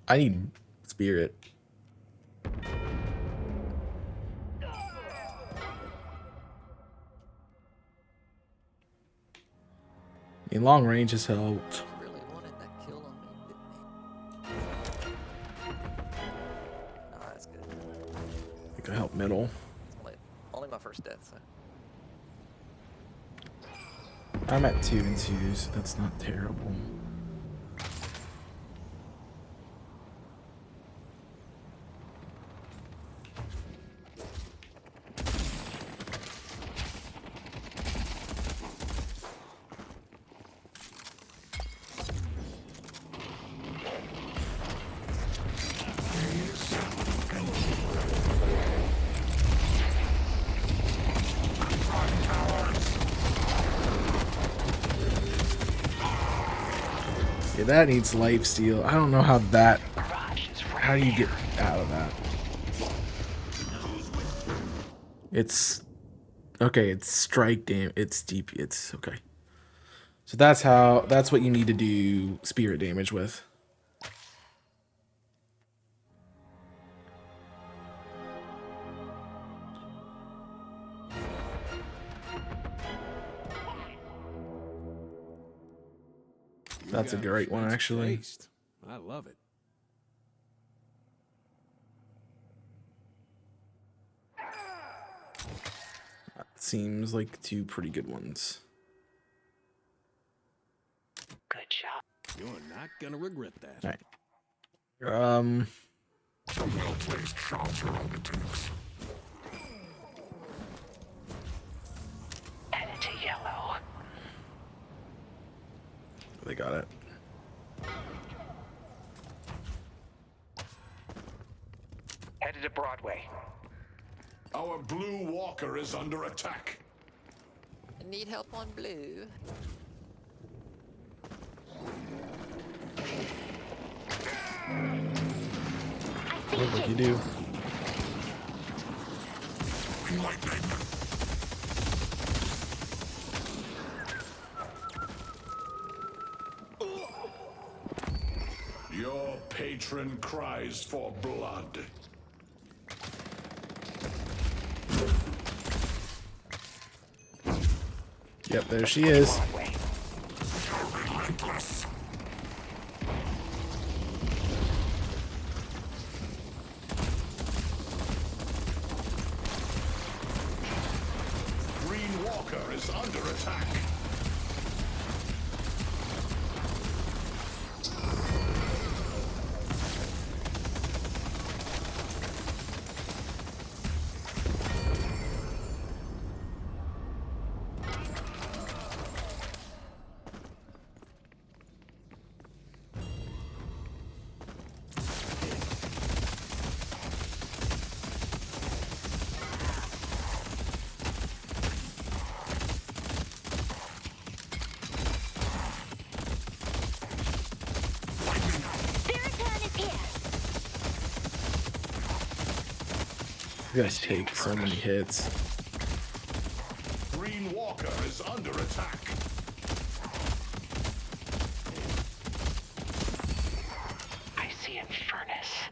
I need spirit. I mean, long range has helped. Really wanted that kill on me, didn't he? No, that's good. I think I help middle. Only my first death, so. I'm at 2 and 2, so that's not terrible. Yeah, that needs lifesteal. I don't know how that. How do you get out of that? It's okay. It's strike damage. It's DP. It's okay. So that's what you need to do spirit damage with. That's a great one, actually. Taste. I love it. That seems like two pretty good ones. Good job. You're not gonna regret that. All right. Some well-placed shots are all it takes. Headed to yellow. They got it. Headed to Broadway. Our blue walker is under attack. Need help on blue. Look like you do. Lightning. Your patron cries for blood. Yep, there she is. Relentless. Green Walker is under attack. You guys take so many hits. Green Walker is under attack. I see Infernus.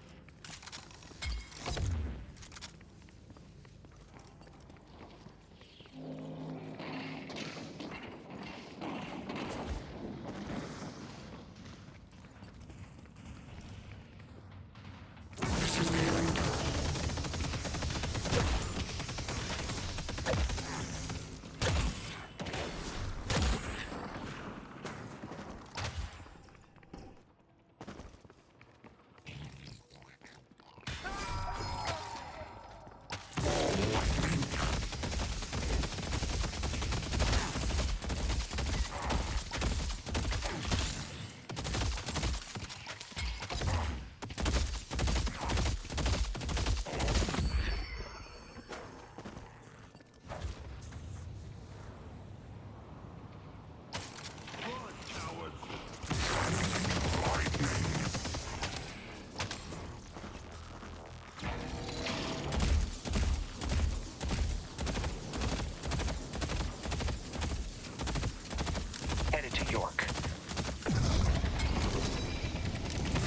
Headed to York.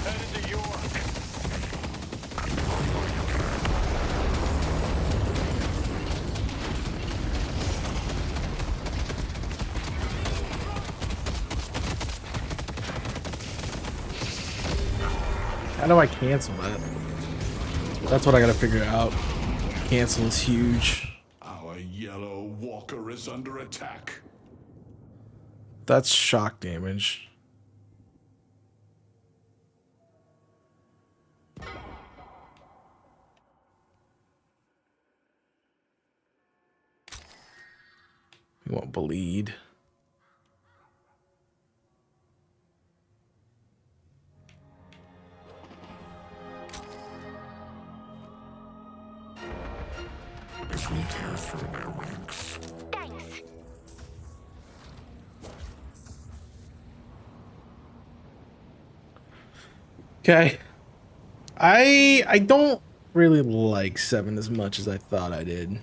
Headed to York. How do I cancel that? That's what I gotta figure out. Cancel is huge. Our yellow walker is under attack. That's shock damage. We won't bleed. This will tear through their ranks. Thanks. Okay. I don't really like 7 as much as I thought I did.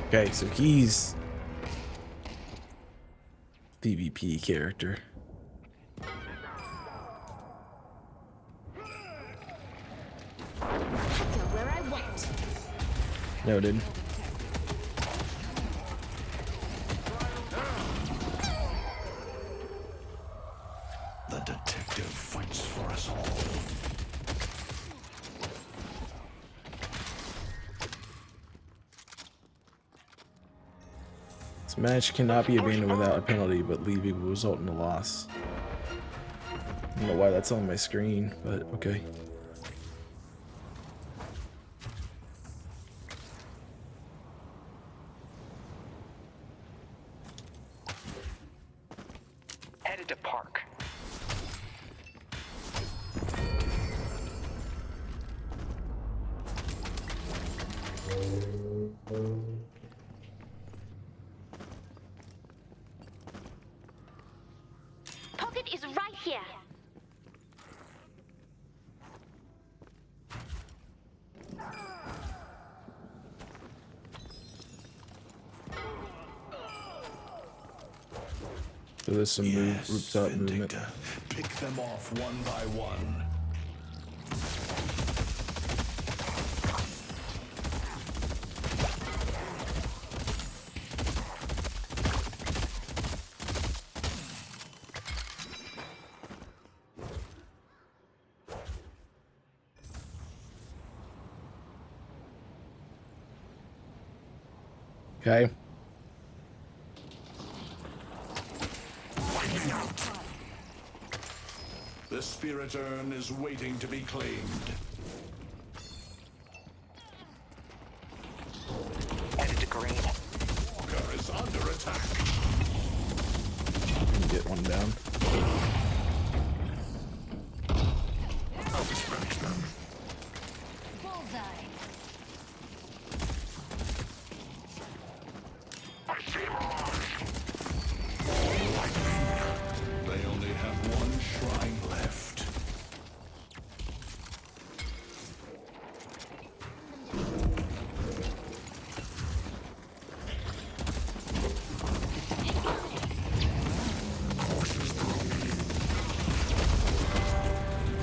Okay, so he's PvP character. Go where I want. Noted. The detective fights for us all. This match cannot be abandoned without a penalty, but leaving will result in a loss. I don't know why that's on my screen, but okay. Headed to park. Pocket is right here. So there's some rooftop movement. Pick them off one by one. Okay. The spirit urn is waiting to be claimed. Headed to green. Walker is under attack. Get one down. I'll dispatch them. Bullseye. I see Lightning. They only have one shrine left.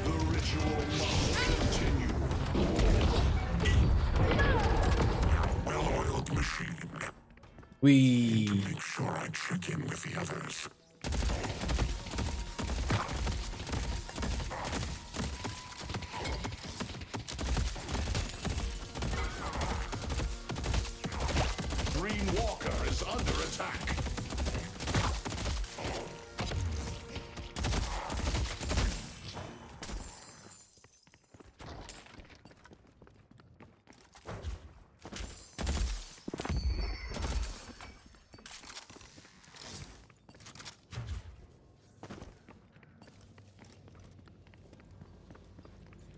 The ritual must continue. Well-oiled machine. We Make sure I check in with the others. Green Walker is under attack.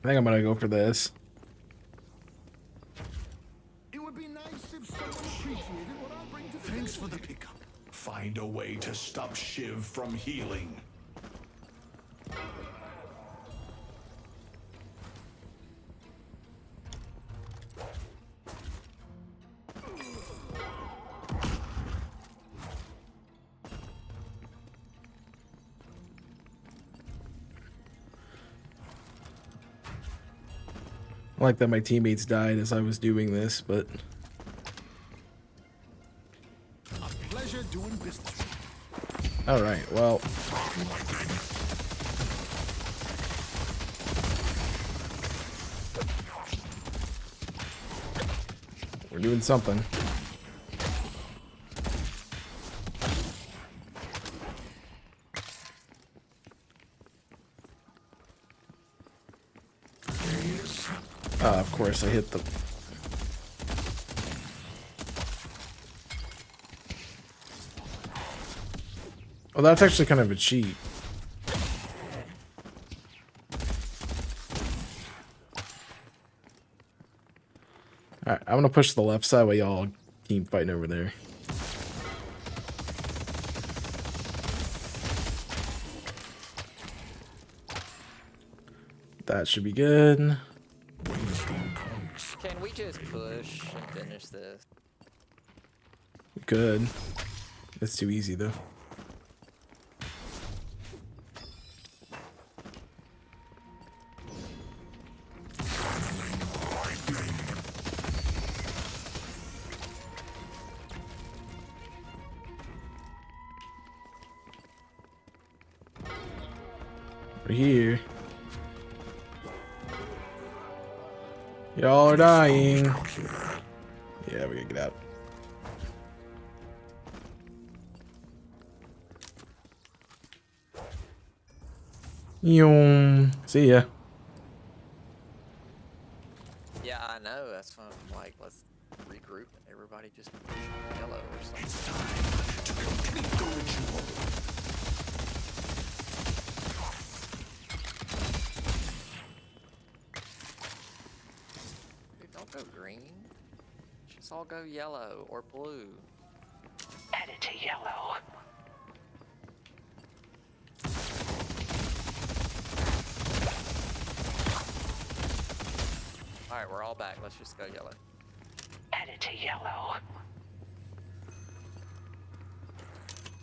I think I'm gonna go for this. It would be nice if someone appreciated what I bring to the Thanks for the pickup. Find a way to stop Shiv from healing. I like that my teammates died as I was doing this, but A pleasure doing business. all right. Well, we're doing something. Of course, I hit the. Oh, that's actually kind of a cheat. Alright, I'm gonna push the left side while y'all keep fighting over there. That should be good. Can we just push and finish this? could. It's too easy though. We're here. Y'all are dying. Yeah, we gotta get out. See ya. Yeah, I know. That's why I'm like, let's regroup and everybody just yellow or something. Dude, don't go green. Just all go yellow or blue. Headed to yellow. Alright, we're all back. Let's just go yellow. Headed to yellow.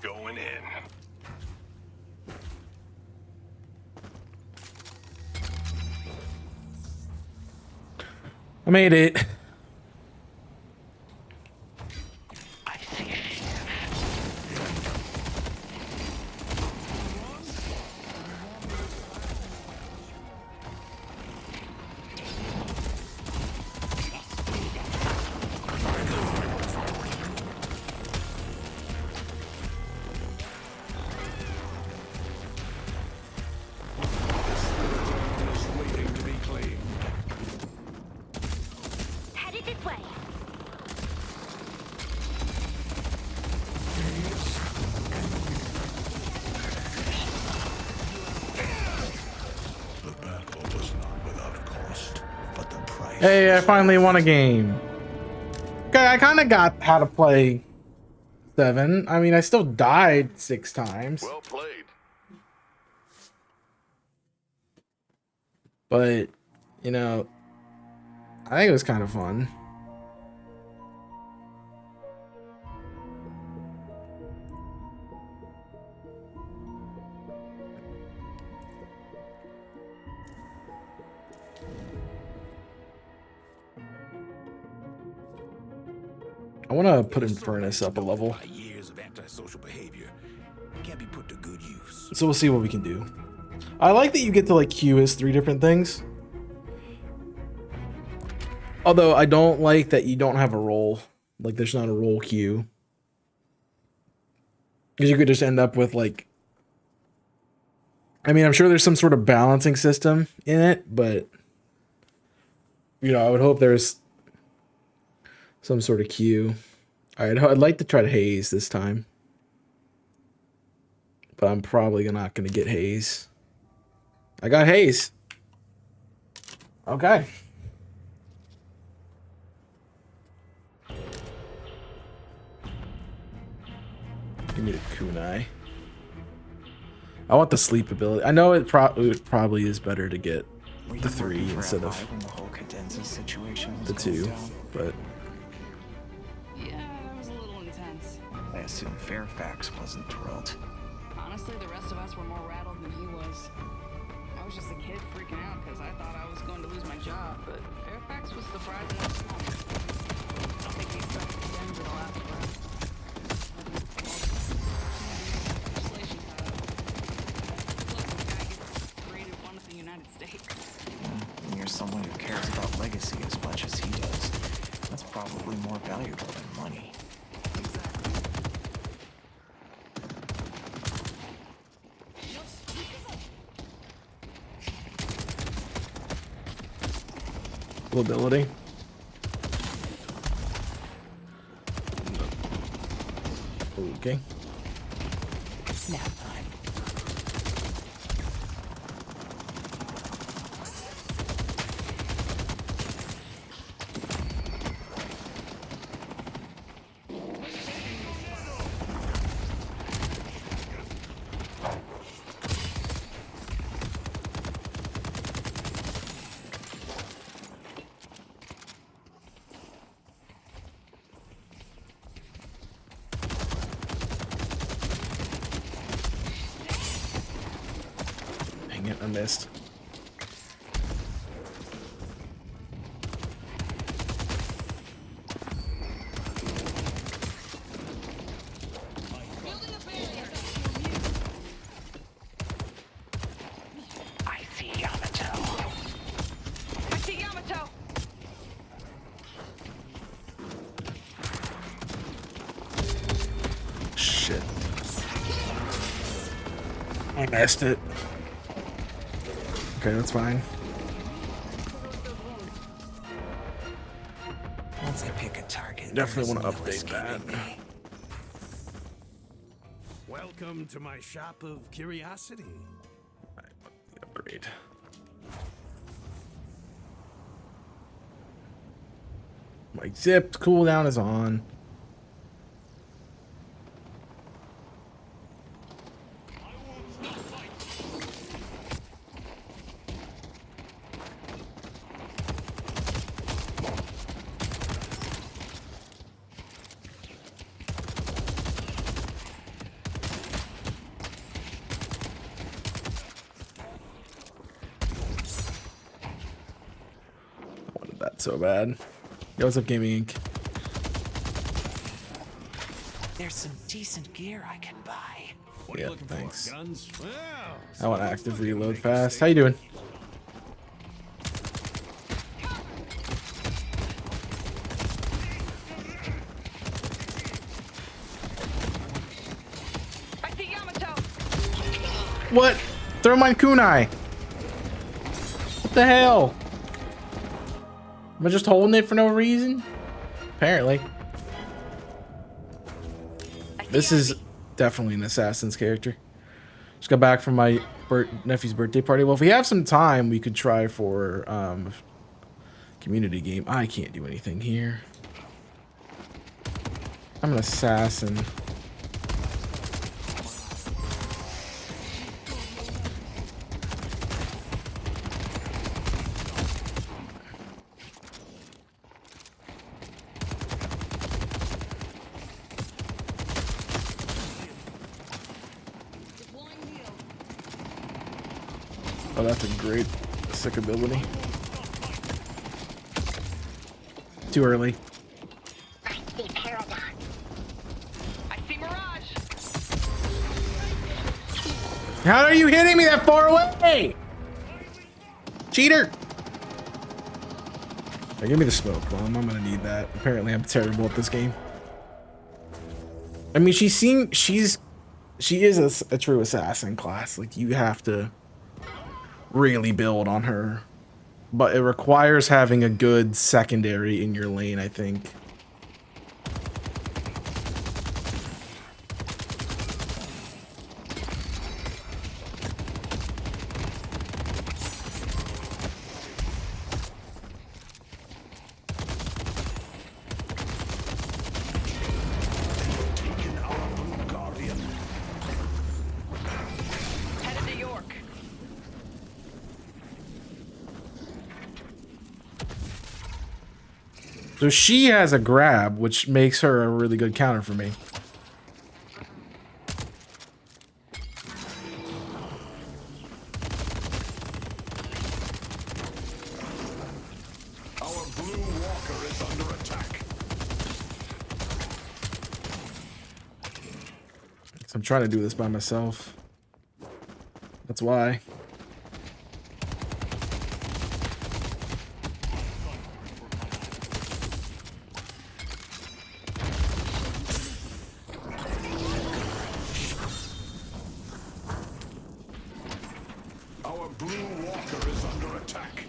Going in. I made it. I see a ship. Headed this way. The battle was not without cost, but the price. Hey, I finally won a game. Okay, I kind of got how to play 7. I mean, I still died 6 times. Well played. But, you know, I think it was kind of fun. I want to put Infernus up a level. Years of antisocial behavior can't be put to good use. So we'll see what we can do. I like that you get to like queue as 3 different things. Although I don't like that you don't have a role. Like there's not a role queue. Because you could just end up with like... I mean, I'm sure there's some sort of balancing system in it, but... You know, I would hope there's some sort of queue. Alright, I'd like to try to haze this time. But I'm probably not going to get haze. I got haze. Okay. Give me the kunai. I want the sleep ability. I know it probably is better to get the 3 instead of the whole Cadenza situation was the 2, but Yeah, that was a little intense. I assume Fairfax wasn't thrilled. Honestly, the rest of us were more rattled than he was. I was just a kid freaking out because I thought I was going to lose my job, but Fairfax was surprisingly small. I don't think he expected Cadenza to last forever. Legislation, look, the guy gets created one of the United States. When you're someone who cares about legacy as much as he does, that's probably more valuable than money. ability. Okay. Snap time. I missed. I see Yamato. I see Yamato. Shit. I missed it. Okay, that's fine. Once I pick a target, Definitely there want is to update no that. escaping me. Welcome to my shop of curiosity. Upgrade. My zipped cooldown is on. I wanted that so bad. Yo, what's up, Gaming Inc? There's some decent gear I can buy. What are Yeah, you looking thanks. for? Guns? Well, I want someone active wouldn't reload make a fast. mistake. How you doing? I see Yamato. What? Throw my kunai. What the hell? Am I just holding it for no reason? Apparently. This is definitely an assassin's character. Just got back from my nephew's birthday party. Well, if we have some time, we could try for community game. I can't do anything here. I'm an assassin. Oh, that's a great sick ability. Too early. I see Paragon. I see Mirage. How are you hitting me that far away? Cheater! Hey, give me the smoke bomb. I'm gonna need that. Apparently, I'm terrible at this game. I mean, she is a true assassin class. Like, you have to really build on her, but it requires having a good secondary in your lane, I think. Taken our blue guardian. Headed to York. So she has a grab, which makes her a really good counter for me. Our blue walker is under attack. So I'm trying to do this by myself. That's why. Our blue walker is under attack.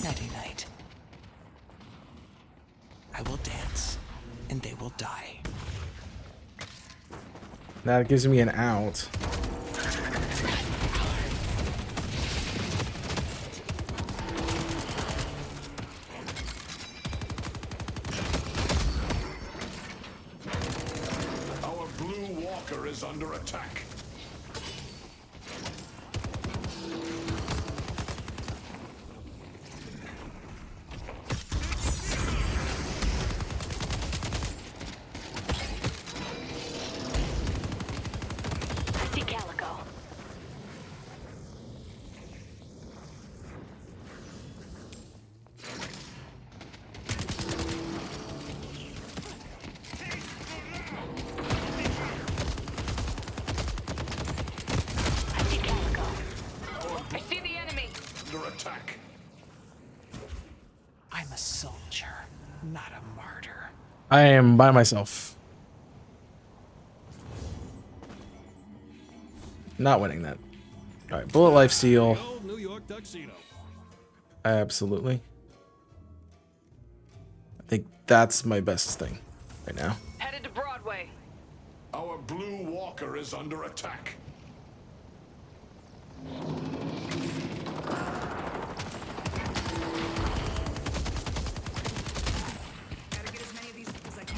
Nighty night. I will dance, and they will die. That gives me an out. Our blue walker is under attack. I see Calico. attack. I'm a soldier, not a martyr. I am by myself. Not winning that. All right, bullet life steal. The old New York tuxedo. Absolutely. I think that's my best thing right now. Headed to Broadway. Our blue walker is under attack. Gotta get as many of these as I can.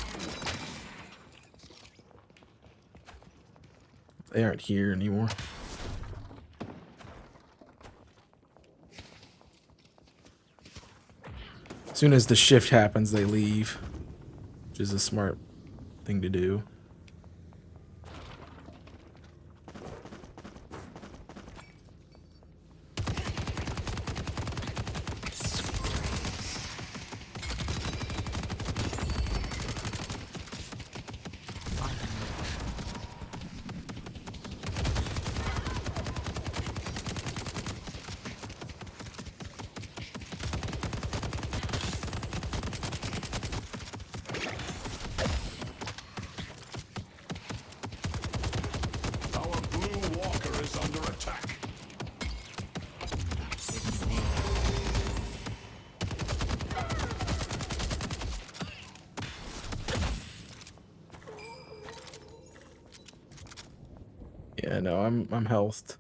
They aren't here anymore. As soon as the shift happens, they leave, which is a smart thing to do. Our blue walker is under attack. Yeah, no, I'm healthed.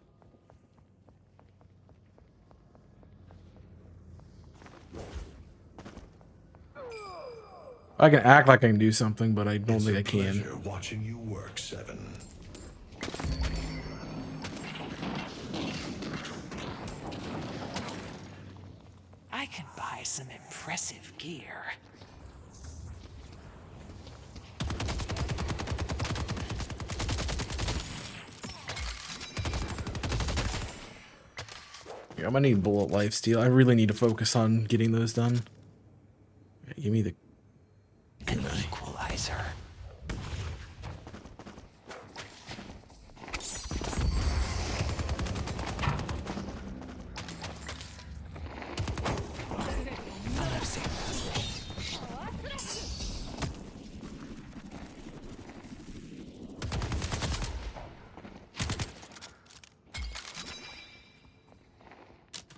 I can act like I can do something, but I don't think I can. Pleasure watching you work, Seven. I can buy some impressive gear. Yeah, I'm gonna need bullet life steal. I really need to focus on getting those done. Yeah, give me the An equalizer.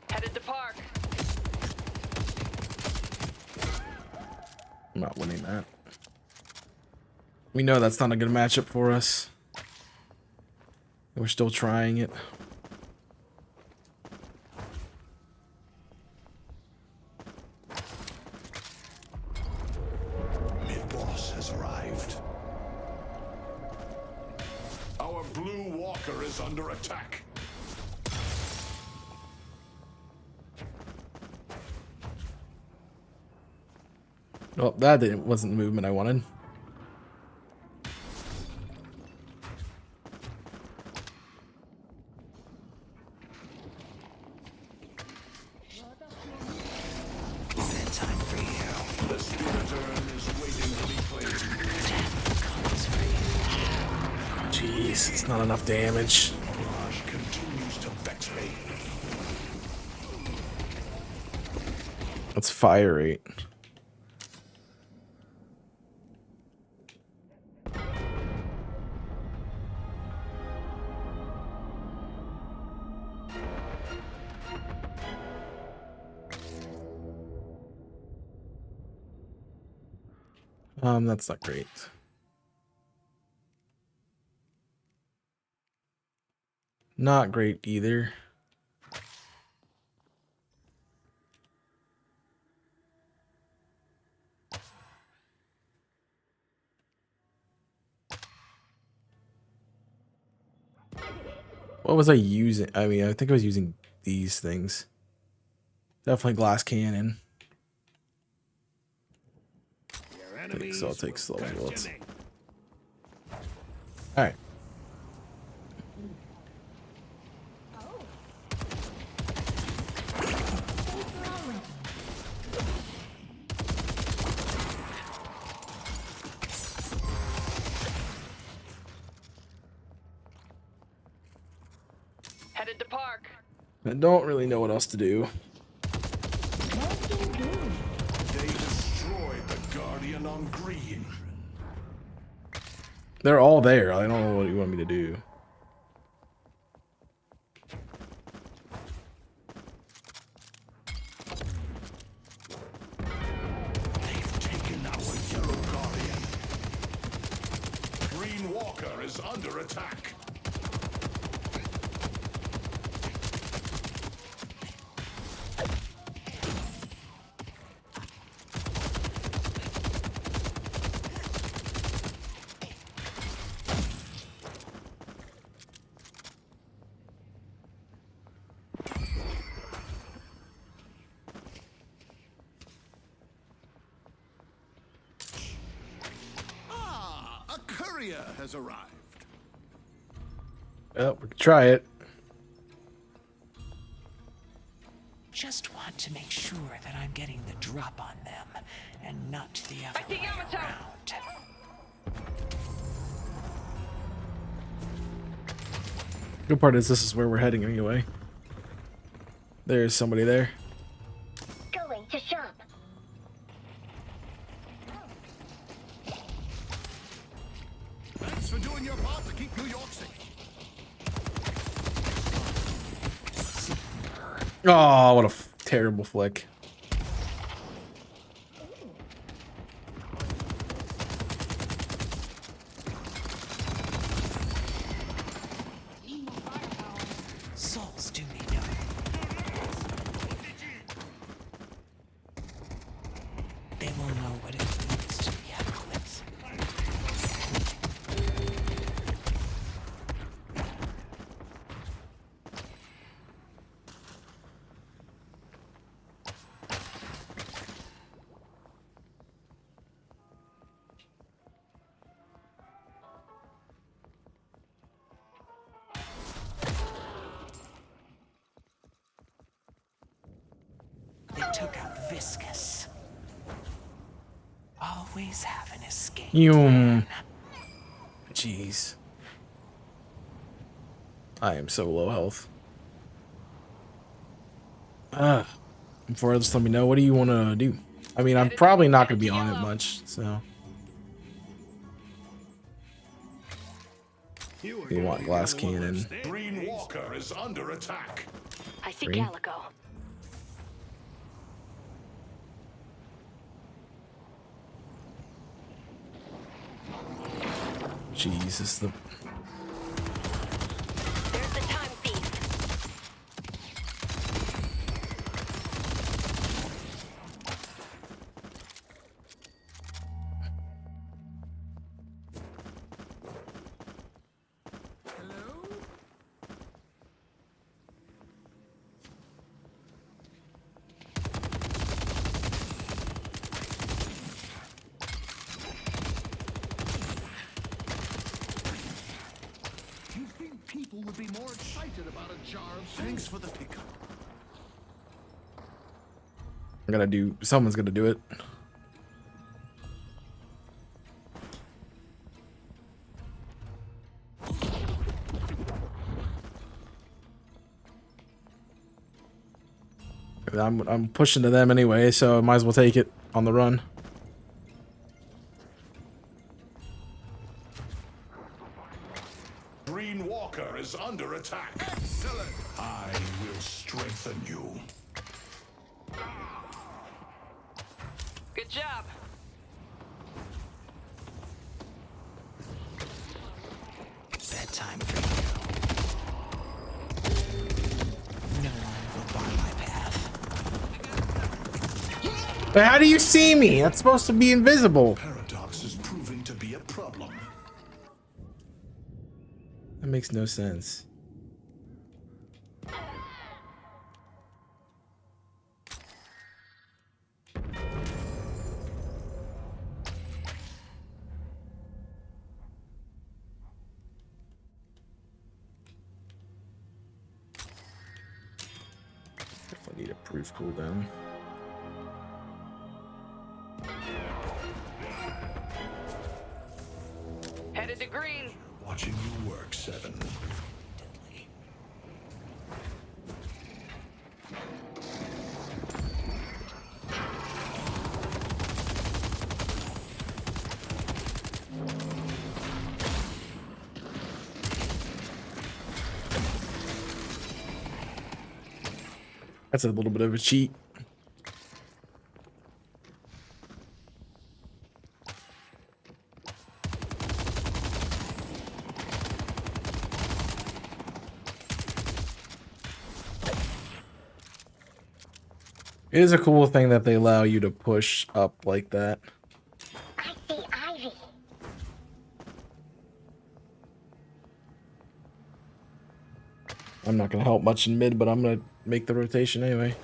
Headed to Park. I'm not winning that. We know that's not a good matchup for us. We're still trying it. Mid-boss has arrived. Our blue walker is under attack. Well, that wasn't the movement I wanted. Bedtime for you. The Spiriturn is waiting to be claimed. Jeez, it's not enough damage. Mirage continues to vex me. That's fire rate. That's not great. Not great either. What was I using? I mean, I think I was using these things. Definitely glass cannon. I think so. I'll take slow bullets. All right. Headed to Park. I don't really know what else to do. They destroyed the Guardian on green. They're all there. I don't know what you want me to do. They've taken our Yellow Guardian. Green Walker is under attack. A courier has arrived. Well, we can try it. Just want to make sure that I'm getting the drop on them and not the other way around. Good part is this is where we're heading anyway. There's somebody there. Going to shop. Thanks for doing your part to keep New York safe. Oh, what a terrible flick. Souls do me no. They will know what it means to be adequate. They took out Viscous. Always have an escape. Jeez. I am so low health. Before, just let me know. What do you want to do? I mean, I'm probably not going to be on it much, so. You want glass cannon. Green Walker is under attack. I see Green? Calico. Jesus, the There's the time thief. You think people would be more excited about a jar of thanks for the pickup. I'm gonna do. Someone's gonna do it. I'm pushing to them anyway, so I might as well take it on the run. Green Walker is under attack. Excellent. I will strengthen you. Good job. Bedtime for you. No one will bar my path. But how do you see me? That's supposed to be invisible. Paradox is proving to be a problem. That makes no sense. If I need a proof cooldown. Headed to green. Watching you work, Seven. That's a little bit of a cheat. It is a cool thing that they allow you to push up like that. I see Ivy. I'm not gonna help much in mid, but I'm gonna make the rotation anyway.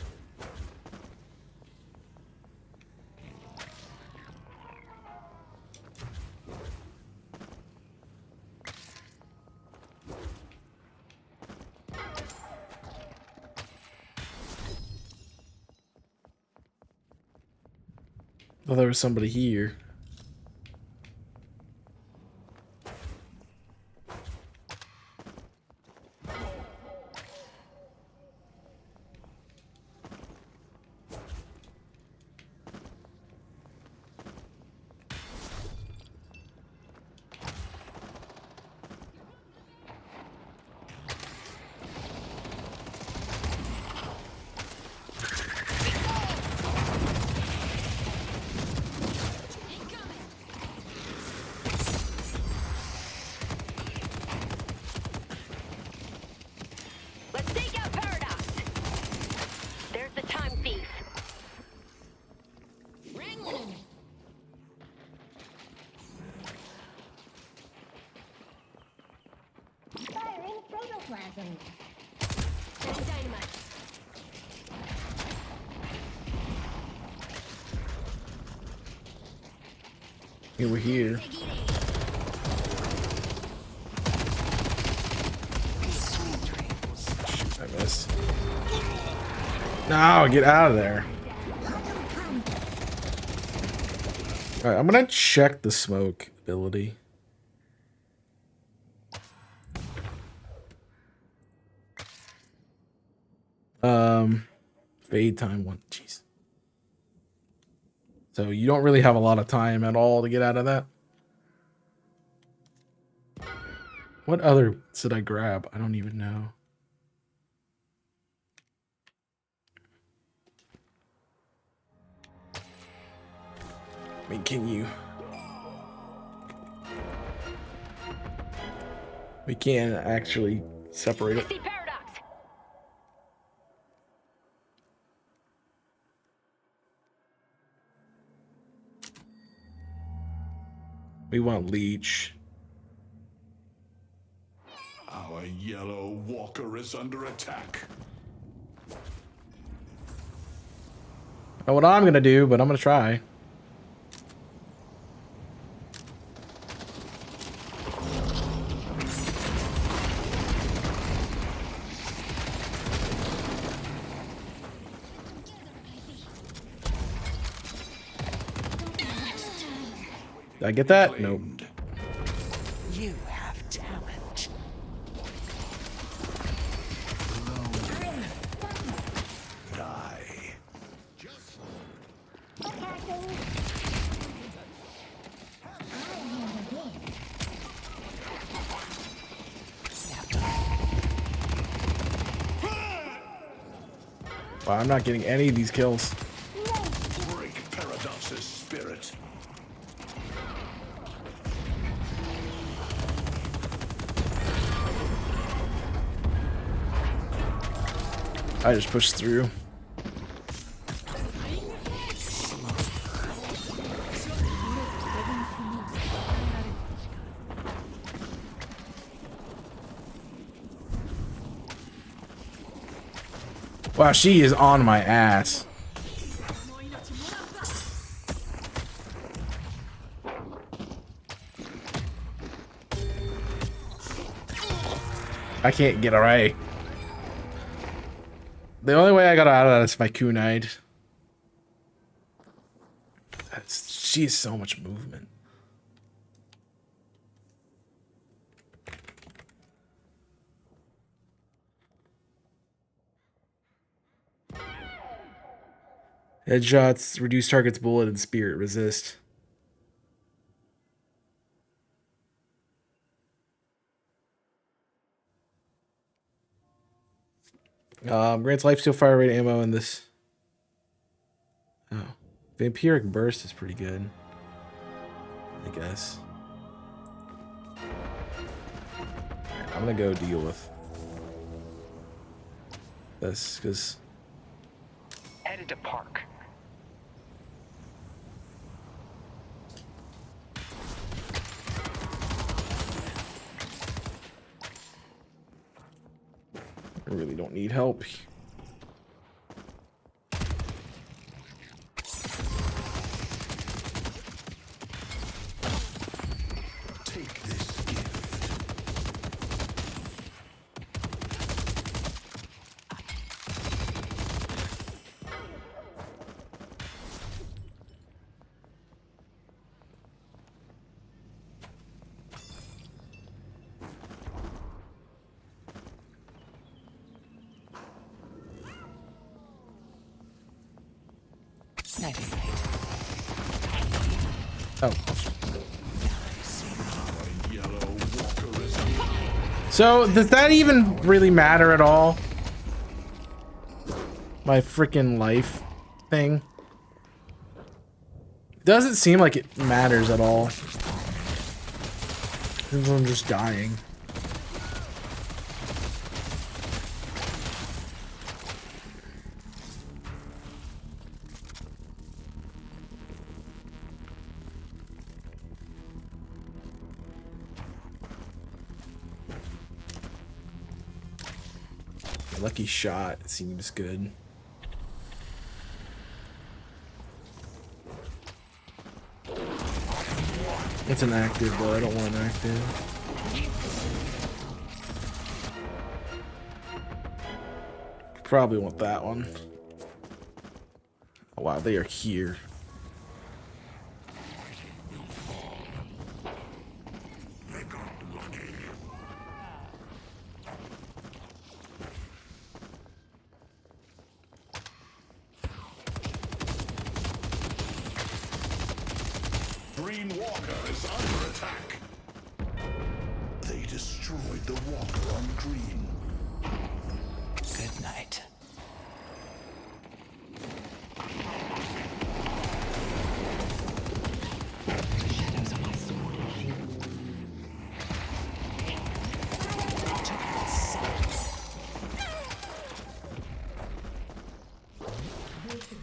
Oh, there was somebody here. Let's take out Paradox. There's the time thief. Wrangling. Firing protoplasm. Setting dynamite. We're here. Shoot, I missed. No, get out of there. Alright, I'm gonna check the smoke ability. Fade time one. Jeez. So you don't really have a lot of time at all to get out of that. What other should I grab? I don't even know. I mean, can you? We can't actually separate it. We want leech. Our yellow walker is under attack. Know what I'm gonna do, but I'm gonna try. Did I get that? Nope. You have talent. Die. Wow, I'm not getting any of these kills. Break Paradox's spirit. I just pushed through. Wow, she is on my ass. I can't get away. The only way I got out of that is if I kunai'd. She has so much movement. Headshots reduce target's bullet and spirit resist. Grants lifesteal fire rate ammo in this. Oh. Vampiric burst is pretty good, I guess. Right, I'm gonna go deal with this, because Headed to park. I really don't need help. Take this gift. Oh. So, does that even really matter at all? My freaking life thing? Doesn't seem like it matters at all. I'm just dying. Lucky shot seems good. It's an active, though. I don't want an active. Probably want that one. Oh, wow, they are here. Green Walker is under attack. They destroyed the Walker on green. Good night.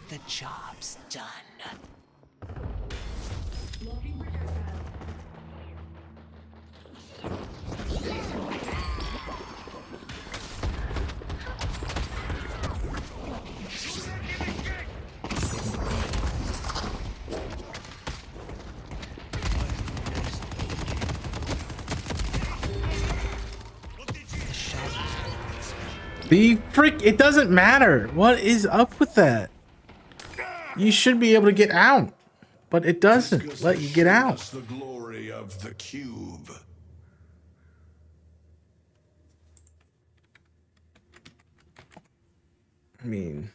The job's done. The frick, it doesn't matter. What is up with that? You should be able to get out, but it doesn't let you get out. The glory of the cube. I mean,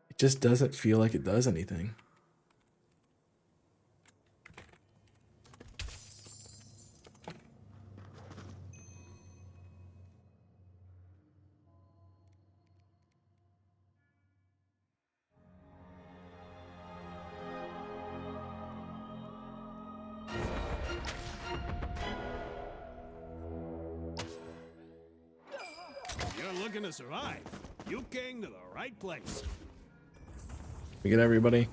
it just doesn't feel like it does anything. You're looking to survive. You came to the right place. We get everybody.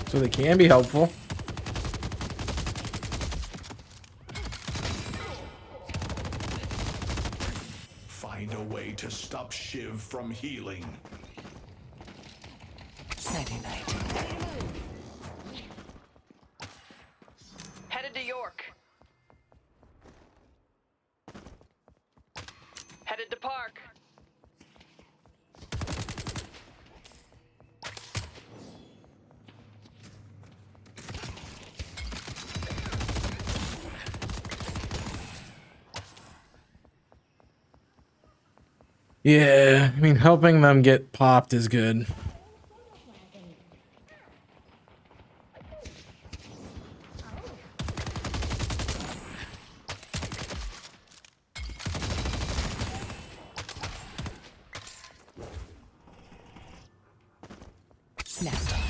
So they can be helpful. Find a way to stop Shiv from healing. Nighty-night. Headed to York. Headed to Park. Yeah, I mean, helping them get popped is good. Nap time.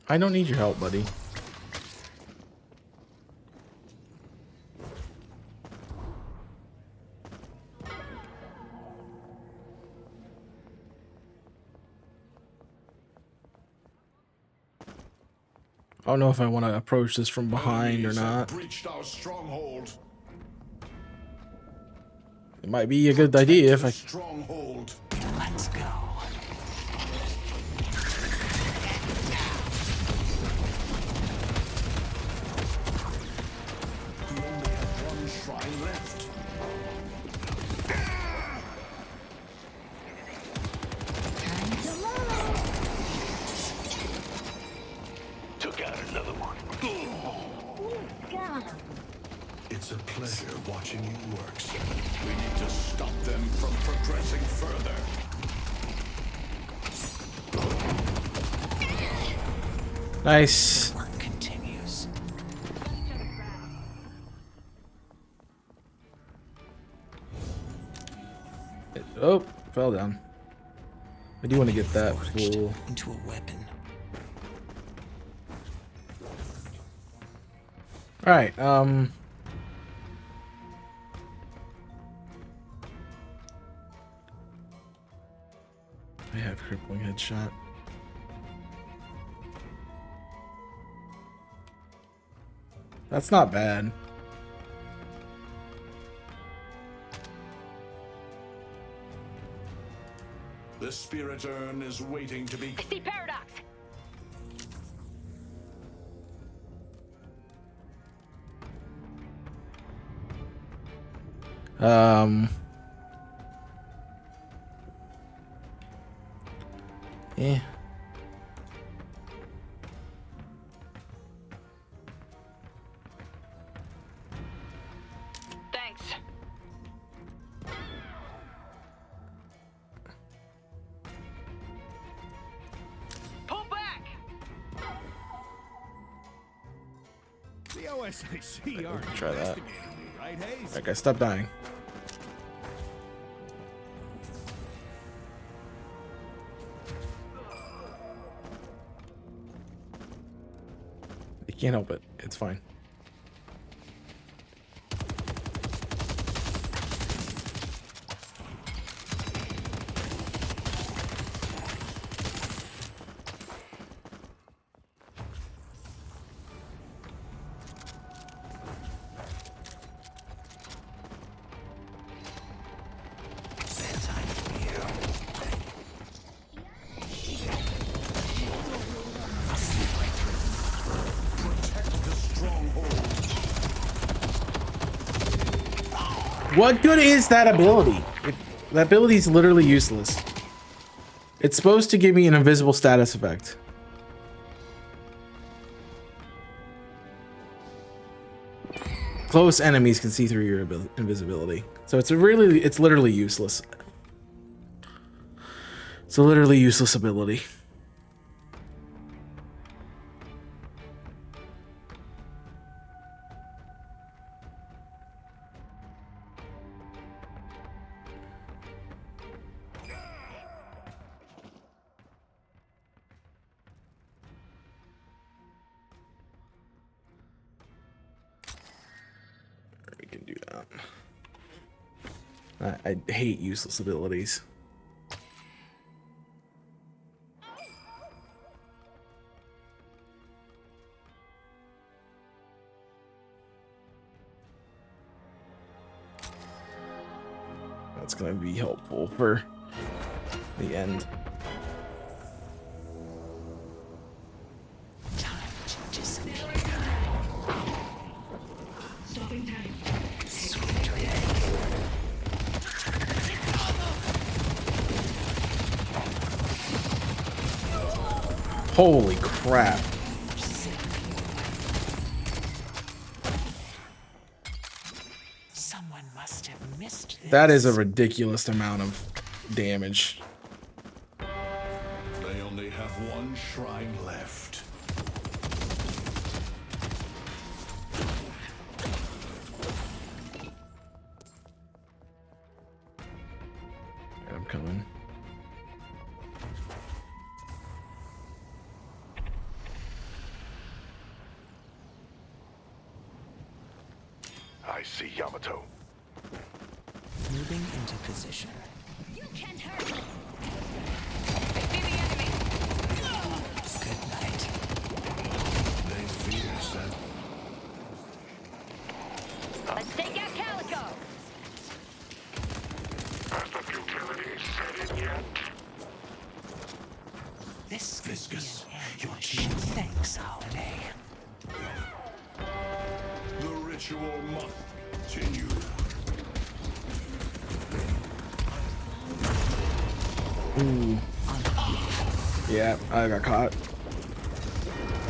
I don't need your help, buddy. I don't know if I want to approach this from behind or not. Breached our stronghold. It might be a good idea if I... Stronghold. Let's go. We only have one shrine left. Took out another one. It's a pleasure watching you work, sir. We need to stop them from progressing further. Nice. The work continues. Oh, fell down. I do want to get that full. Into a weapon. Alright, I have crippling headshot. That's not bad. The spirit urn is waiting to be... I see Paradox. Yeah. Thanks. Pull back. The OSIC aren't Try that. investigating me, right, Hayes? That guy, stop dying. You can't help it. It's fine. What good is that ability? That ability is literally useless. It's supposed to give me an invisible status effect. Close enemies can see through your invisibility. So it's literally useless. It's a literally useless ability. We can do that. I hate useless abilities. That's gonna be helpful for the end. Holy crap. Someone must have missed this. That is a ridiculous amount of damage. They only have one shrine left. I'm coming. I see Yamato. Moving into position. You can't hurt me. Good night. They fear that. Let's take out Calico. Has the futility set in yet? This Viscus, your thanks, Holiday. The ritual must continue. Ooh. Yeah, I got caught.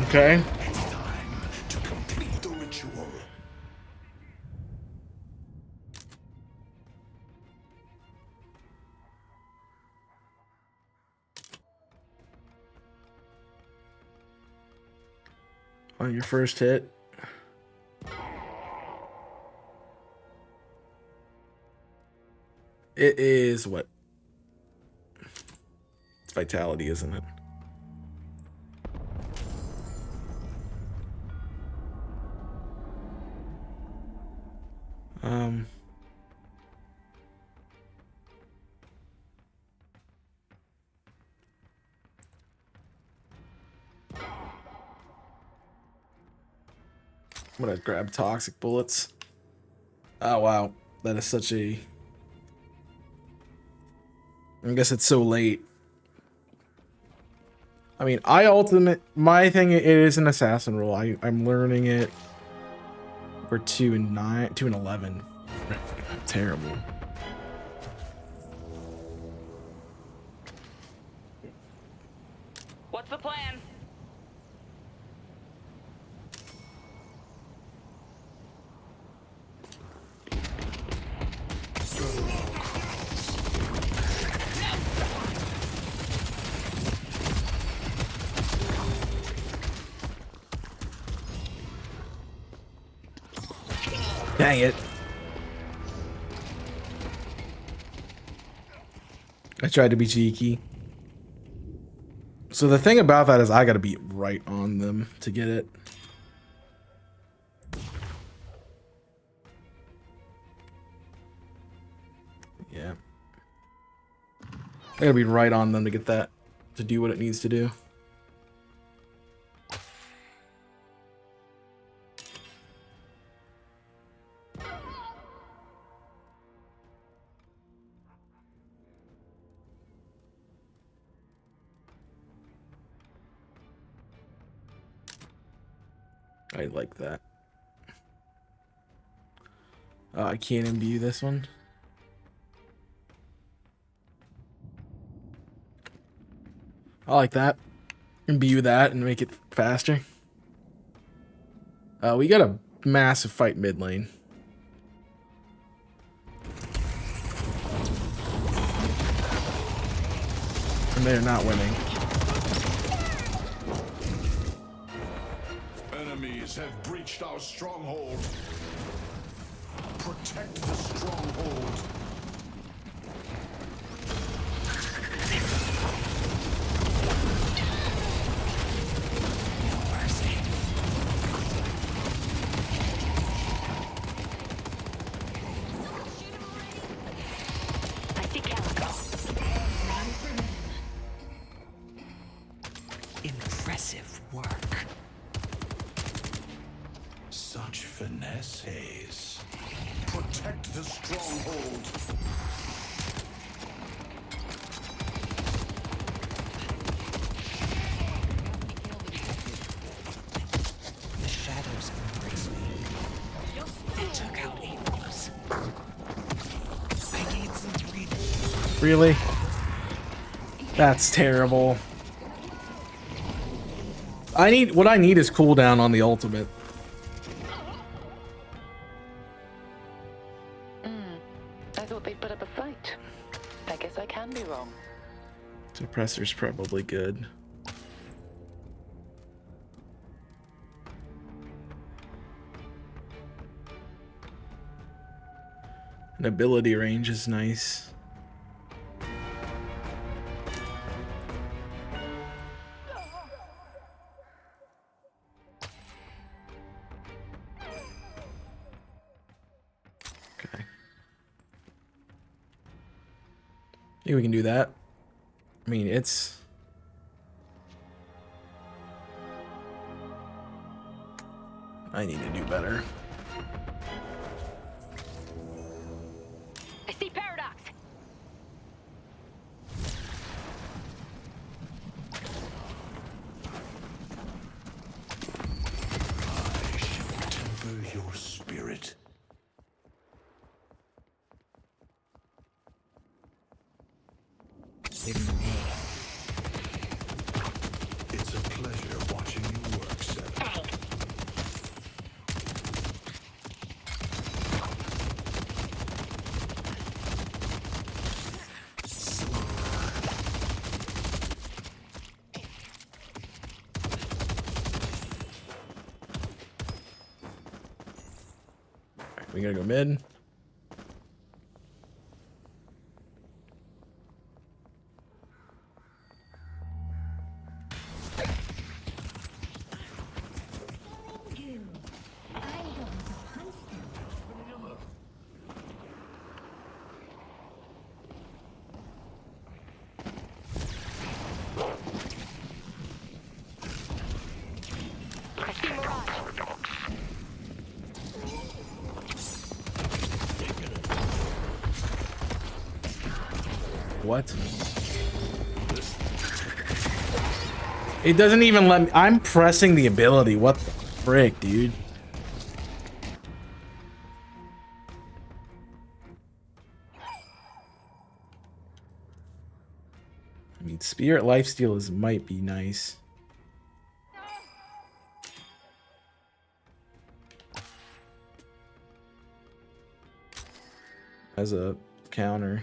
Okay. It's time to complete the ritual. On your first hit. It is what? It's vitality, isn't it? I'm gonna grab toxic bullets. Oh wow, that is such a... I guess it's so late. I mean, my thing is an assassin role. I'm learning it for 2 and 9, 2 and 11. Terrible. What's the plan? Dang it. I tried to be cheeky. So the thing about that is I gotta be right on them to get it. Yeah. I gotta be right on them to get that, to do what it needs to do. I like that. I can't imbue this one. I like that. Imbue that and make it faster. We got a massive fight mid lane. And they're not winning. Enemies have breached our stronghold. Protect the stronghold. Less haze. Protect the stronghold. The shadows embrace me. They took out Abrams. I need some breathing. Really? That's terrible. What I need is cooldown on the ultimate. I thought they'd put up a fight. I guess I can be wrong. Suppressor's probably good. An ability range is nice. Okay. I think we can do that. I mean, it's... I need to do better. I see Paradox. I shall temper your spirit. It's a pleasure watching you work, Seven. Alright, we gotta go mid. I see Mirage. What? It doesn't even let me. I'm pressing the ability. What the frick, dude? I mean, Spirit Lifesteal is might be nice. As a counter.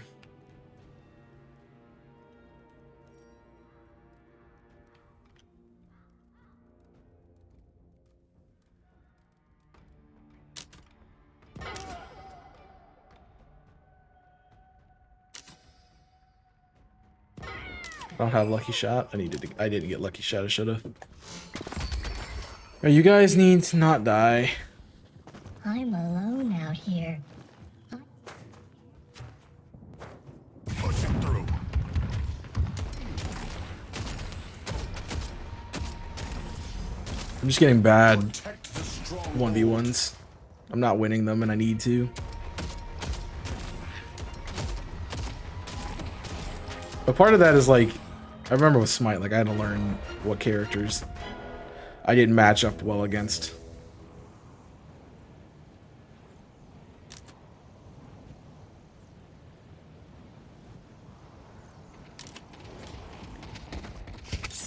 I don't have Lucky Shot. I didn't get Lucky Shot. I should have. You guys need to not die. I'm alone out here. Pushing through. I'm just getting bad 1v1s. I'm not winning them and I need to. But part of that is like, I remember with Smite, like I had to learn what characters I didn't match up well against.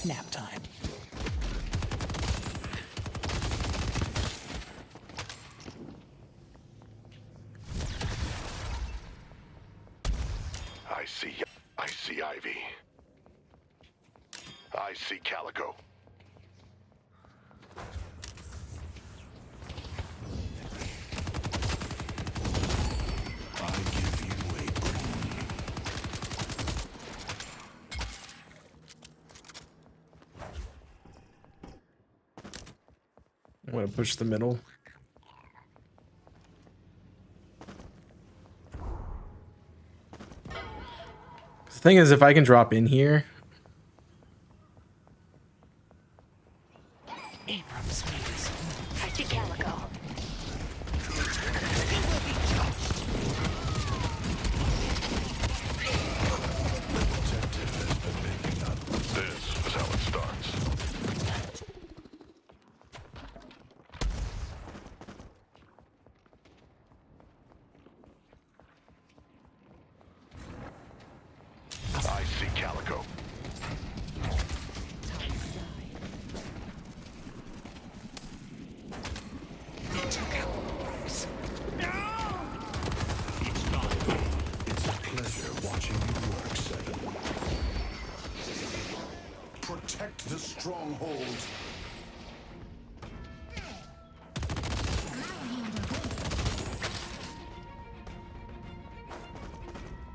Nap time. I see Ivy. I see Calico. I give you a broom. I'm gonna push the middle. The thing is, if I can drop in here, I see Calico. Watching you work, Seven. Protect the stronghold.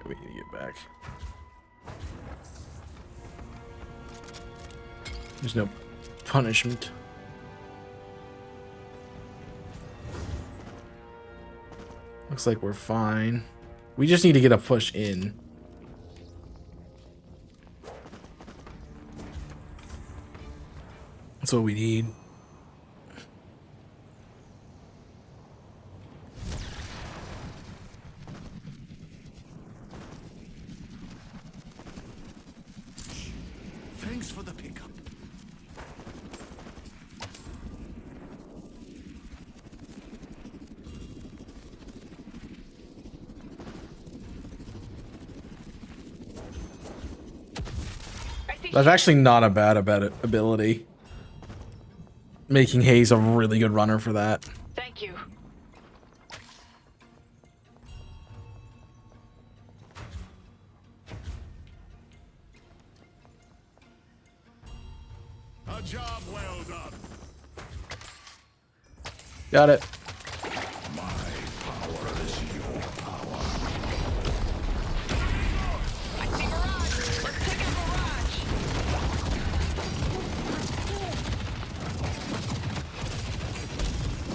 We need to get back. There's no punishment. Looks like we're fine. We just need to get a push in. That's what we need. Thanks for the pickup. That's actually not a bad ability. Making Hayes a really good runner for that. Thank you. A job well done. Got it.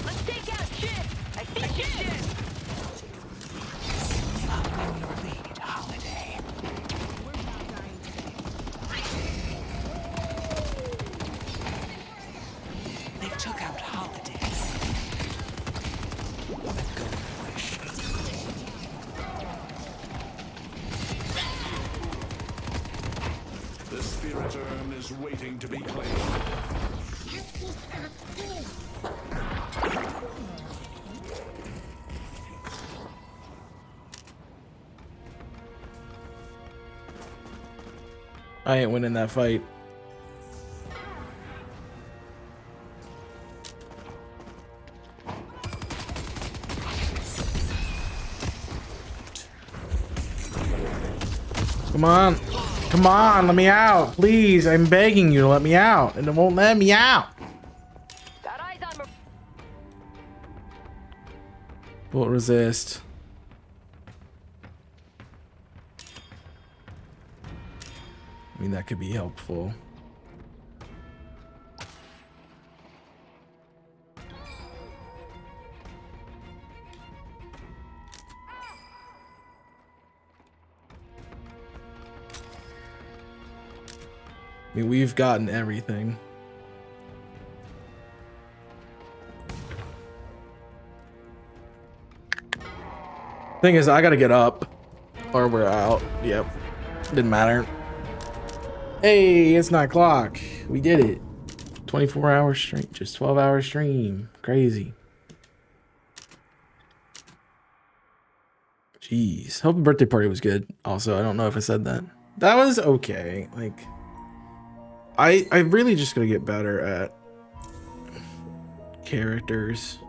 Let's take out shit. I see shit. Following your lead, Holiday. They took out Holiday. What a good push. The spirit urn is waiting to be claimed. I ain't winning that fight. Come on. Come on, let me out. Please, I'm begging you to let me out. And it won't let me out. Got eyes on me. Bullet resist. I mean, that could be helpful. I mean, we've gotten everything. Thing is, I gotta get up or we're out. Yep. Didn't matter. Hey, it's 9 o'clock. We did it. 24-hour stream. Just 12-hour stream. Crazy. Jeez. Hope the birthday party was good. Also, I don't know if I said that. That was okay. Like, I really just gotta get better at characters.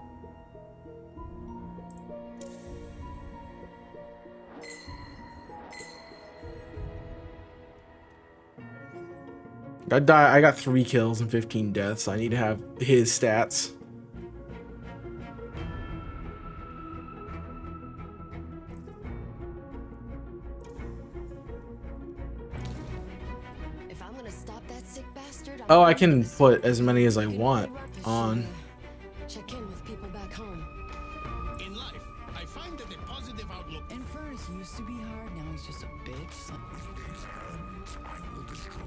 I got 3 kills and 15 deaths. I need to have his stats. If I'm gonna stop that sick bastard, Oh, I can put as many as I want on. check in with people back home. In life, I find that a positive outlook. And Furnace used to be hard, now he's just a bitch. These hands I will destroy,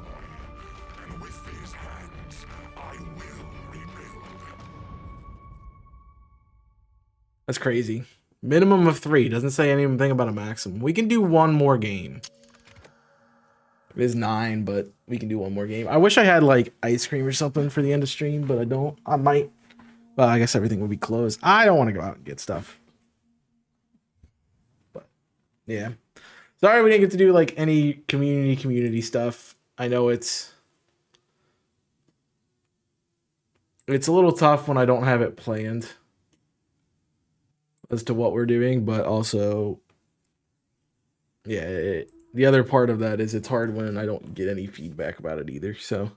and with these hands I will rebuild. That's crazy. Minimum of 3. Doesn't say anything about a maximum. We can do one more game. It is 9, but we can do one more game. I wish I had like ice cream or something for the end of stream, but I don't. I might. Well, I guess everything would be closed. I don't want to go out and get stuff. But yeah. Sorry we didn't get to do like any community stuff. I know it's a little tough when I don't have it planned as to what we're doing, but also yeah, the other part of that is it's hard when I don't get any feedback about it either. So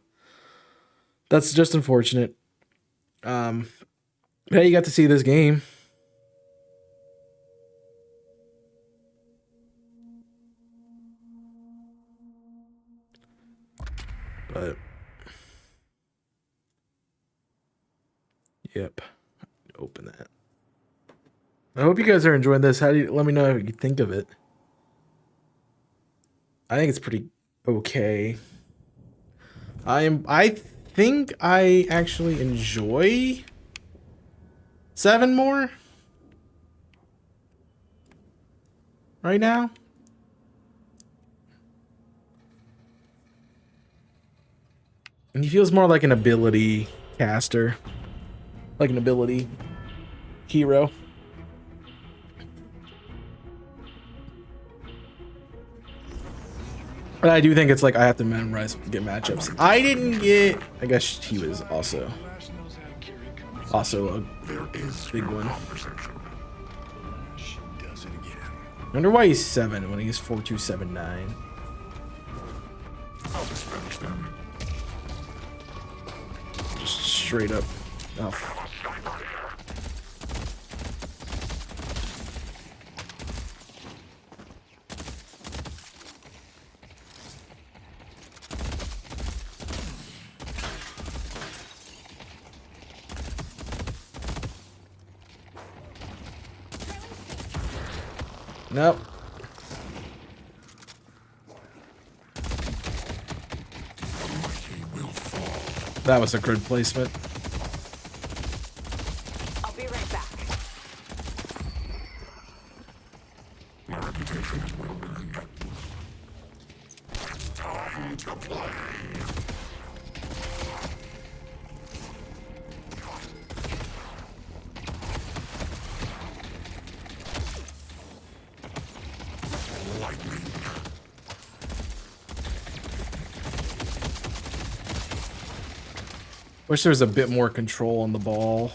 that's just unfortunate. Hey, you got to see this game. But yep, open that. I hope you guys are enjoying this. How do you let me know what you think of it? I think it's pretty okay. I think I actually enjoy 7 more right now. And he feels more like an ability caster, like an ability hero. But I do think it's like I have to memorize, get matchups. I didn't get. I guess he was also a big one. I wonder why he's 7 when he's 4279. Just straight up. Oh. Nope. That was a good placement. I'll be right back. My reputation is well earned. Time to play. Wish there was a bit more control on the ball.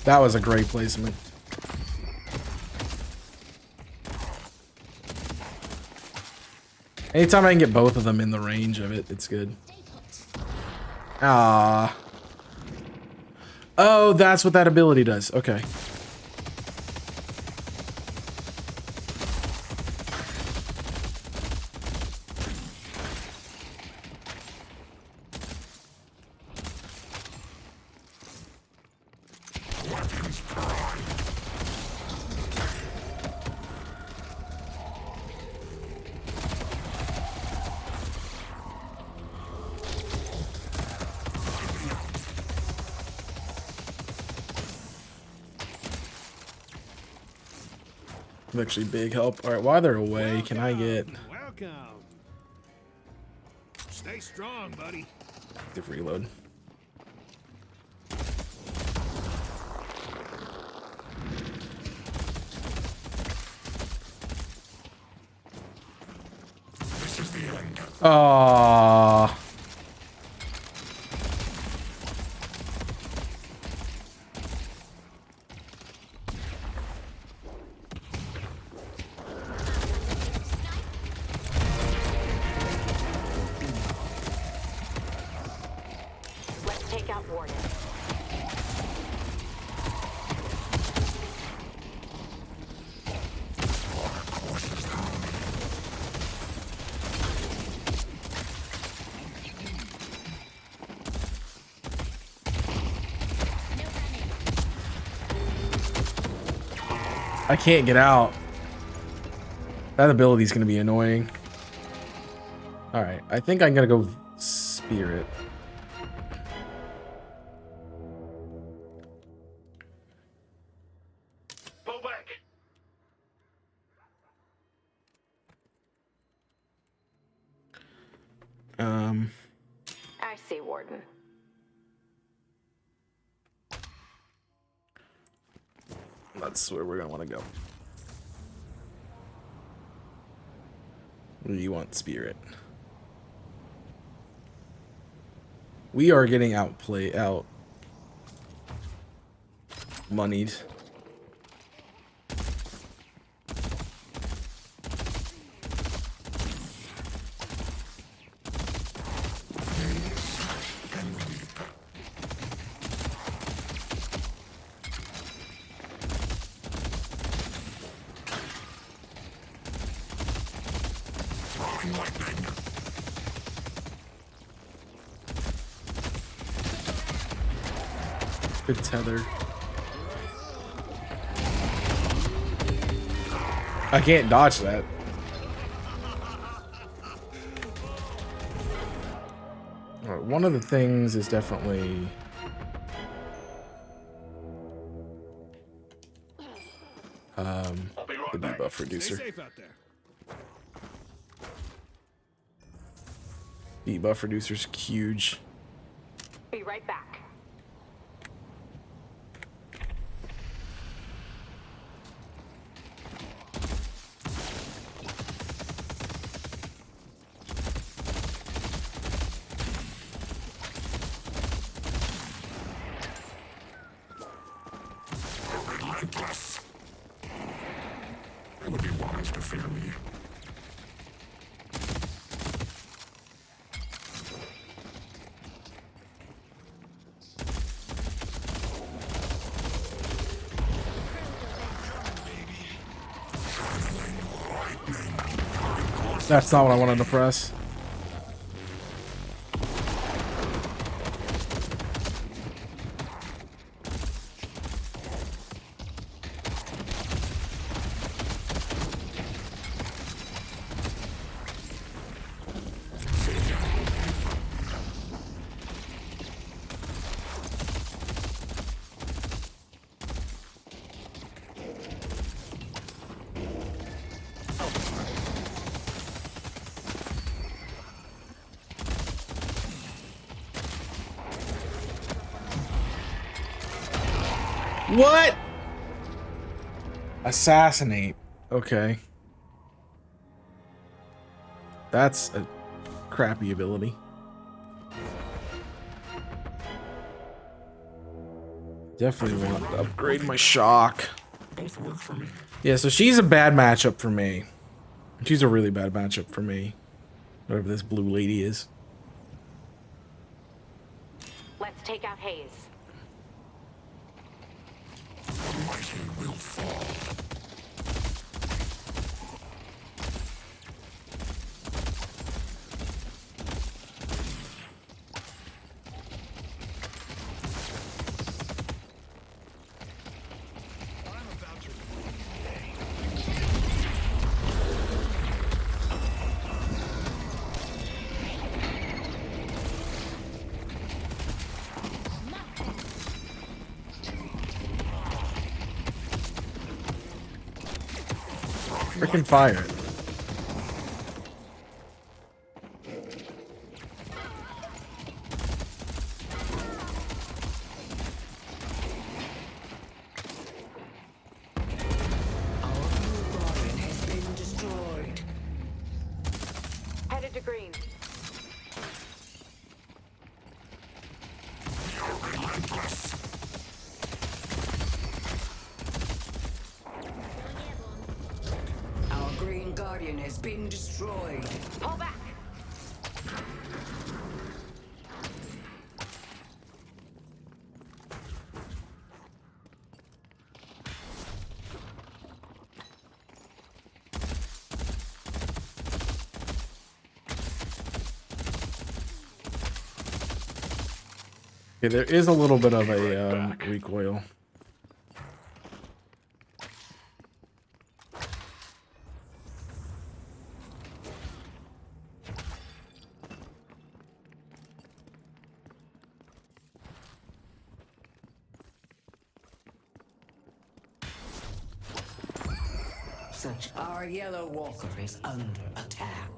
That was a great placement. Anytime I can get both of them in the range of it, it's good. Ah. Oh, that's what that ability does. Okay. Actually big help. All right, while they're away, can I get Welcome. Stay strong, buddy. active reload? This is the end. Ah. Let's take out Warden. I can't get out. That ability's gonna be annoying. All right, I think I'm gonna go Spirit. Pull back. I see, Warden. That's where we're gonna want to go. You want Spirit. We are getting out moneyed. Good tether. I can't dodge that. Alright, one of the things is definitely the debuff reducer. Stay safe out there. Debuff reducer's huge. Be right back. Relentless. It would be wise to fear me. That's not what I wanted to press. What? Assassinate. Okay. That's a crappy ability. Definitely want to upgrade my shock. Both work for me. Yeah, so she's a bad matchup for me. She's a really bad matchup for me. Whatever this blue lady is. Let's take out Hayes. The mighty will fall. Freaking fire it. Headed to green. Our Green Guardian has been destroyed. Pull back. Okay, there is a little bit of a recoil. Our Yellow Walker is under attack.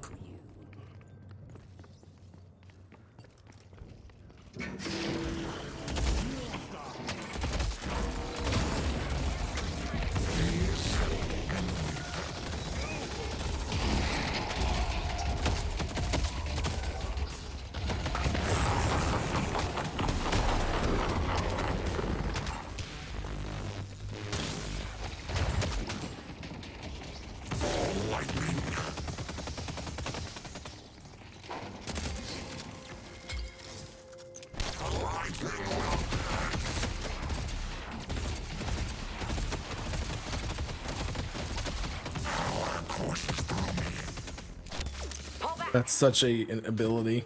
That's such an ability.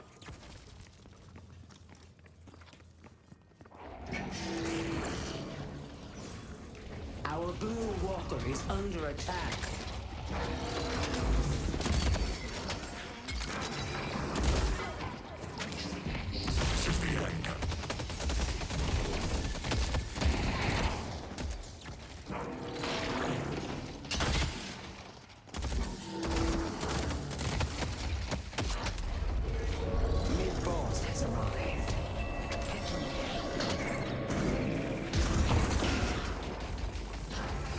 Our blue walker is under attack. This is the end. Mid-boss has arrived.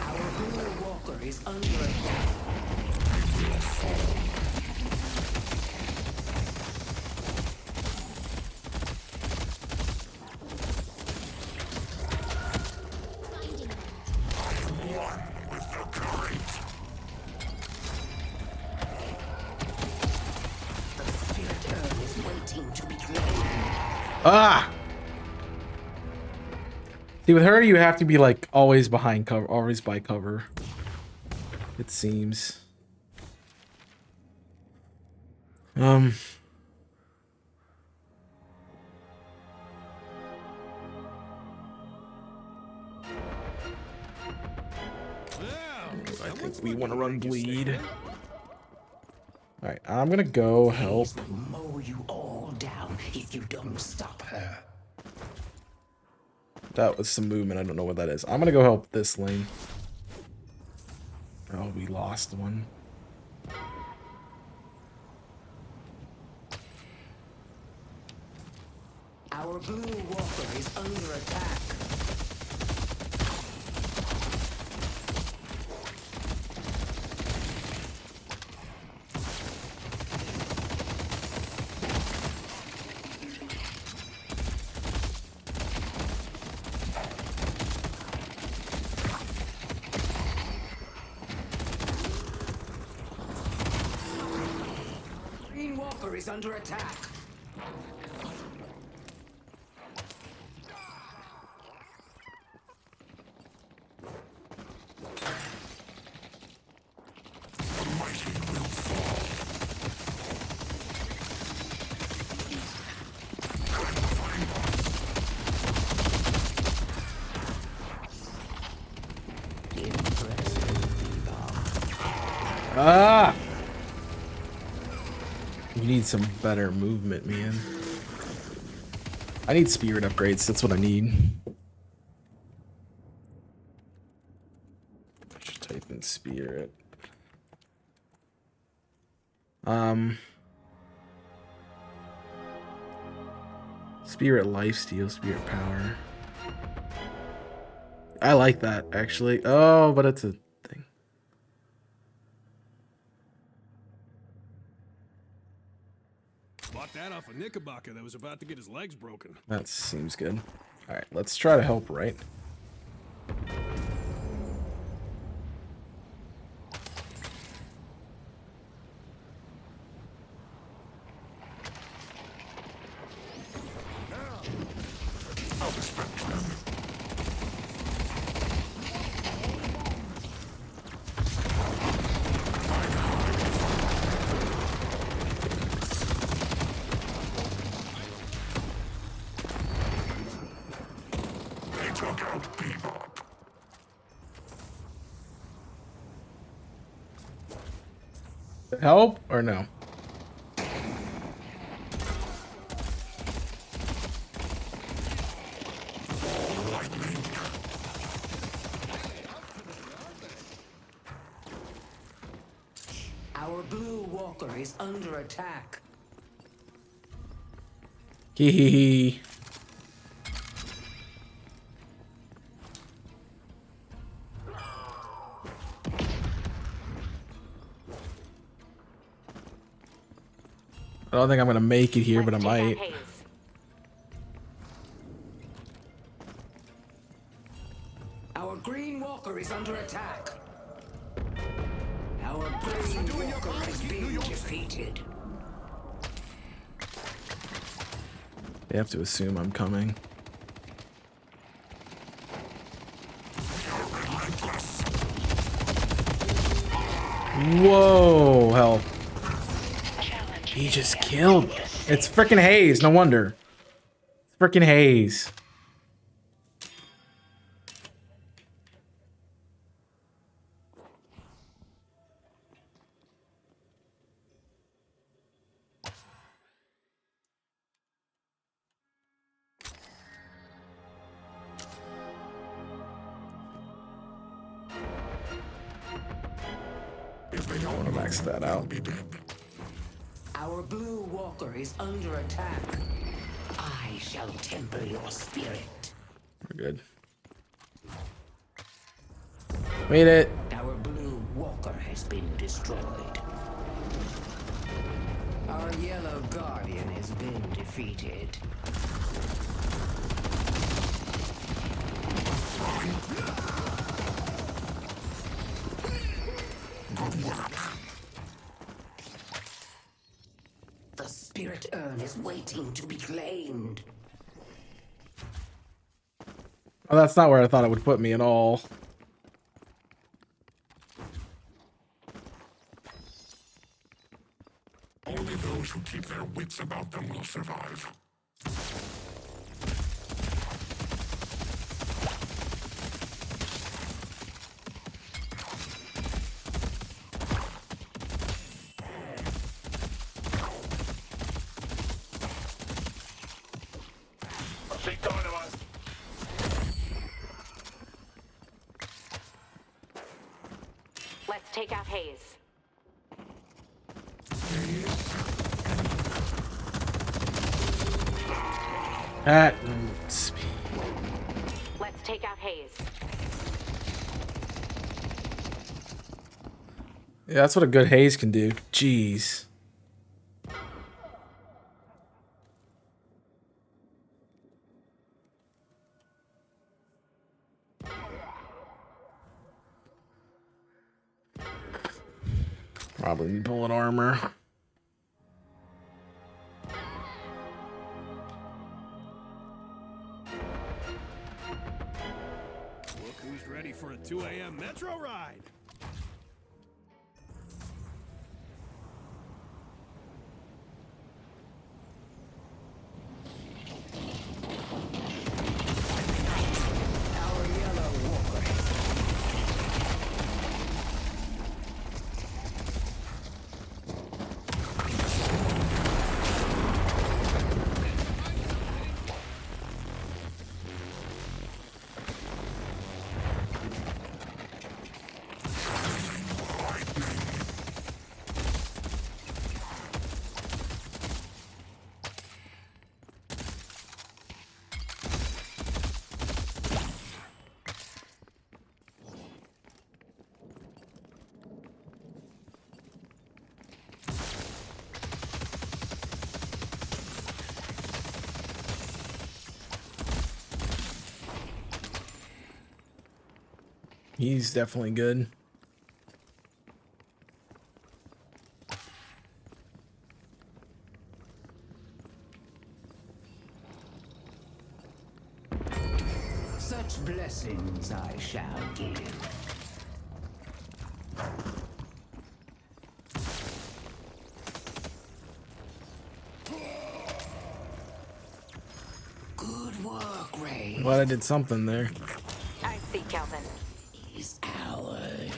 Our blue walker is under attack. The spirit urn is waiting to be claimed. Ah! See, with her, you have to be like always behind cover, always by cover. It seems. I think we want to run bleed. All right, I'm gonna go help. Mow you all down if you don't stop her. That was some movement. I don't know what that is. I'm gonna go help this lane. Oh, we lost one. Our blue walker is under attack. Green walker is under attack. Ah! You need some better movement, man. I need spirit upgrades. That's what I need. I should type in spirit. Spirit lifesteal, spirit power. I like that actually. Oh, but it's a thing. Bought that off a Knickerbocker that was about to get his legs broken. That seems good. All right, let's try to help, right? Help or no? Our blue walker is under attack. Hee hee hee. I don't think I'm gonna make it here, but I might. Our green walker is under attack. Our green walker has been defeated. They have to assume I'm coming. Whoa, help. Challenge He just killed. It's freaking Haze. No wonder. It's freaking Haze. I want to max that out. Our blue walker is under attack. I shall temper your spirit. We're good. Made it. Our blue walker has been destroyed. Our yellow guardian has been defeated. Good work. The spirit urn is waiting to be claimed. Oh, that's not where I thought it would put me at all. Only those who keep their wits about them will survive. Let's take out Haze. At speed. Let's take out Haze. Yeah, that's what a good Haze can do. Jeez. Probably need bullet armor. Look who's ready for a 2 a.m. metro ride. Our yellow walker He's definitely good. Such blessings I shall give. Good work, Ray. Glad I did something there. I see, Kelvin. Is ours.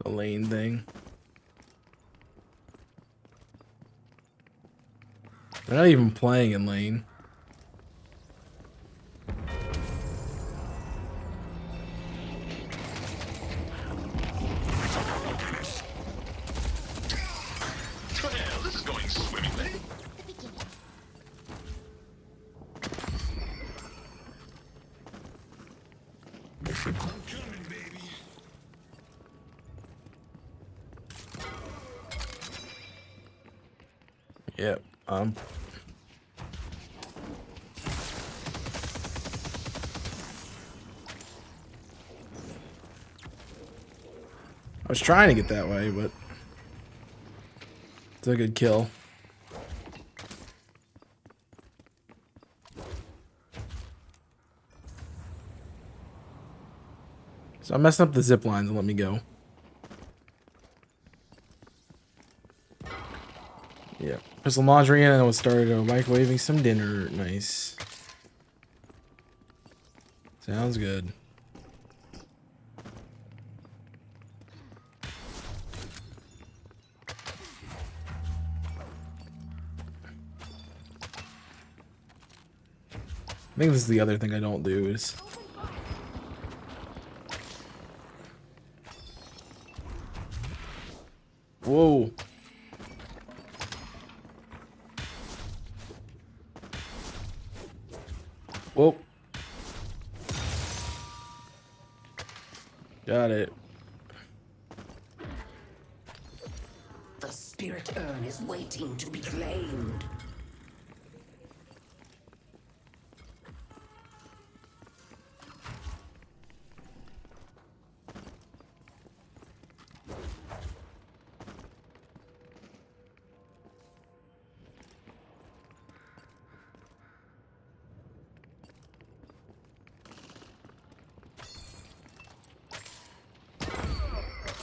The lane thing. They're not even playing in lane. Well, this is going swimmingly. Mission Coming, baby. Yep. I was trying to get that way, but It's a good kill. So I'm messing up the zip lines and let me go. Yeah. Put some laundry in and I started microwaving some dinner. Nice. Sounds good. I think this is the other thing I don't do is whoa. Whoa. Got it. The spirit urn is waiting to be claimed.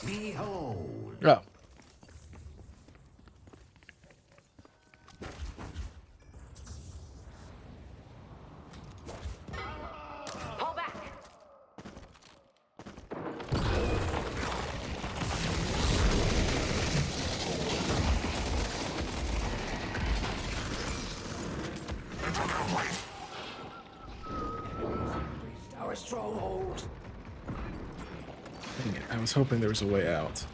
Behold. Oh. Pull back. Our stronghold. Dang it, I was hoping there was a way out.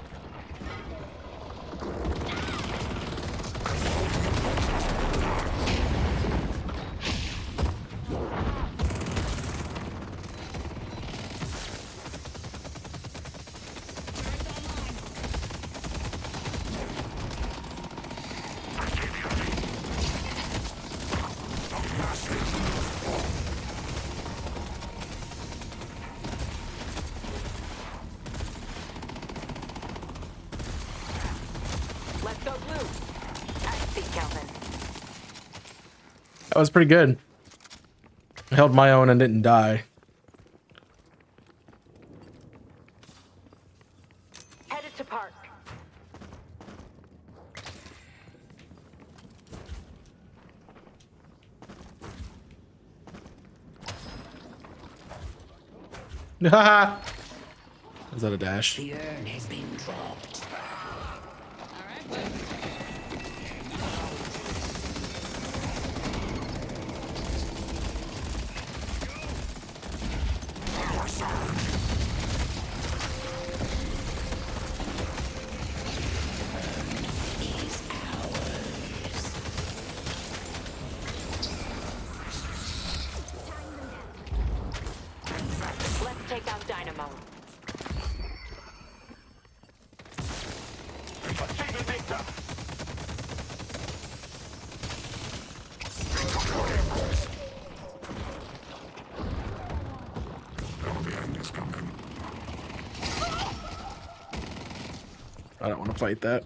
Let's go blue. I see, Calvin. That was pretty good. I held my own and didn't die. Headed to park. Haha. Is that a dash? The urn has been dropped. Let's take out Dynamo. I don't want to fight that.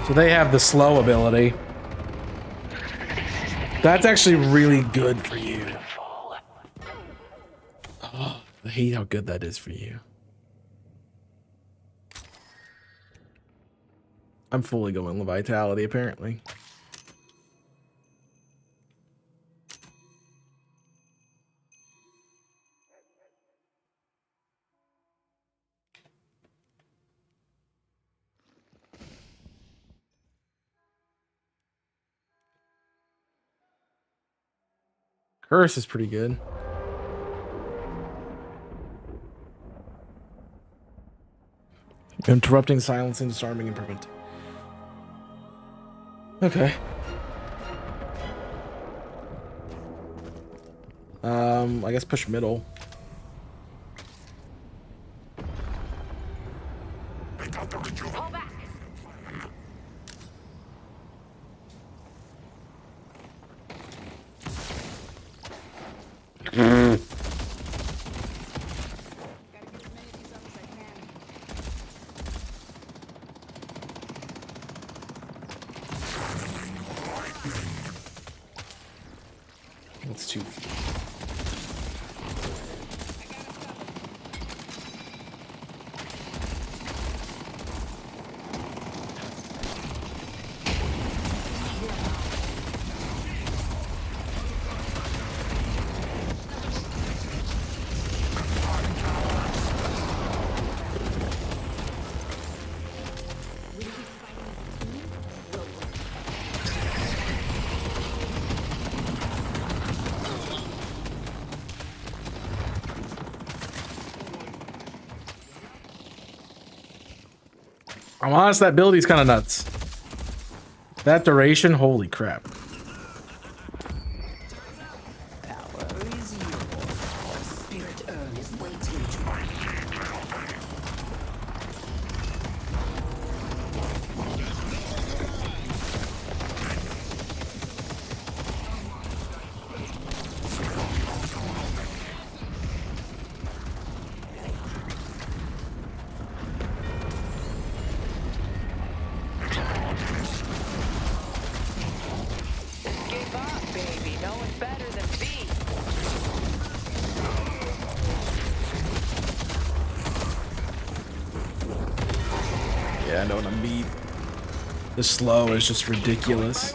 So they have the slow ability. That's actually really good for you. Oh, I hate how good that is for you. I'm fully going Vitality, apparently. Curse is pretty good. Interrupting, silencing, disarming, and preventing. Okay. I guess push middle. Pull back. That's too. I'm honest, that ability's kind of nuts. That duration, holy crap. Spirit urn is waiting to Give up, baby. No one's better than B. Yeah, I know what I mean. The slow is just ridiculous.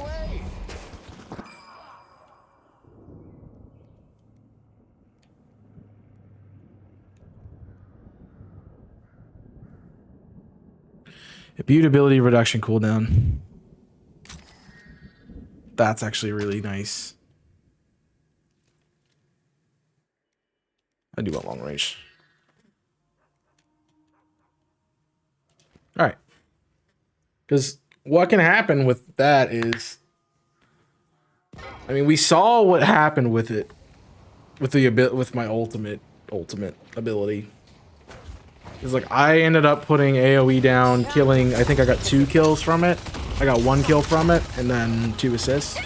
Imbutability reduction cooldown. That's actually really nice. I do want long range. All right. Because what can happen with that is, I mean, we saw what happened with it, with my ultimate ability. It's like I ended up putting AoE down, killing. I think I got 2 kills from it. I got 1 kill from it, and then 2 assists.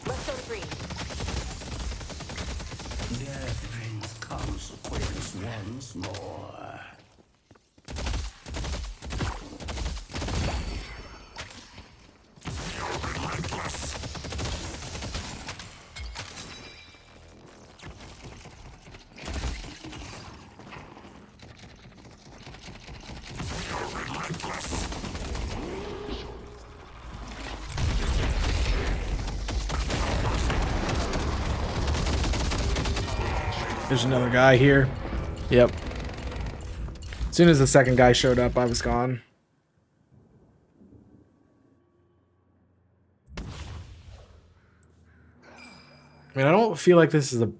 Let's go to green. Death brings consequence once more. There's another guy here. Yep. As soon as the second guy showed up, I was gone. I mean, I don't feel like this is a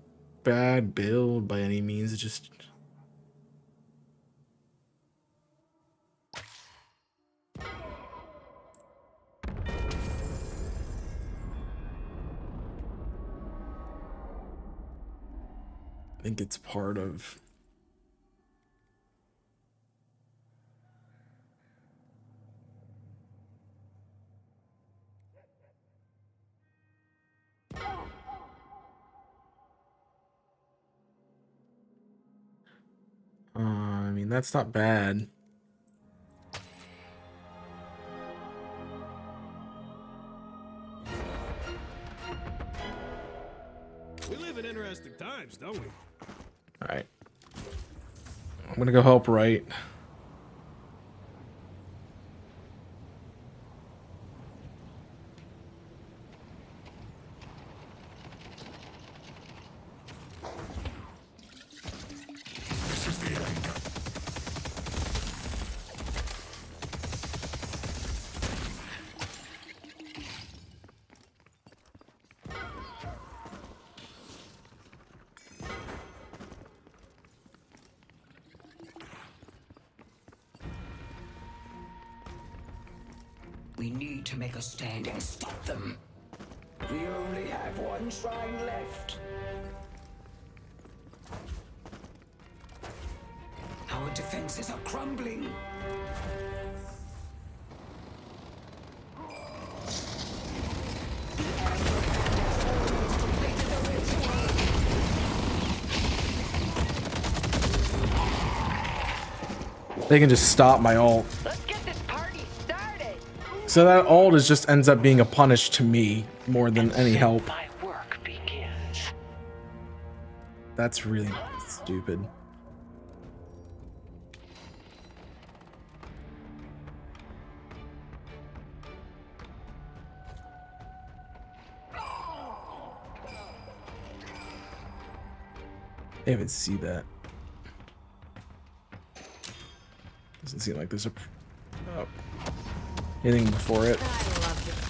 bad build by any means. It just... I think it's part of... I mean, that's not bad. We live in interesting times, don't we? Alright. I'm gonna go help right. We need to make a stand and stop them. We only have one shrine left. Our defenses are crumbling. They can just stop my ult. So that ult is just ends up being a punish to me more than any help. My work begins. That's really stupid. I didn't even see that. Doesn't seem like there's a anything before it.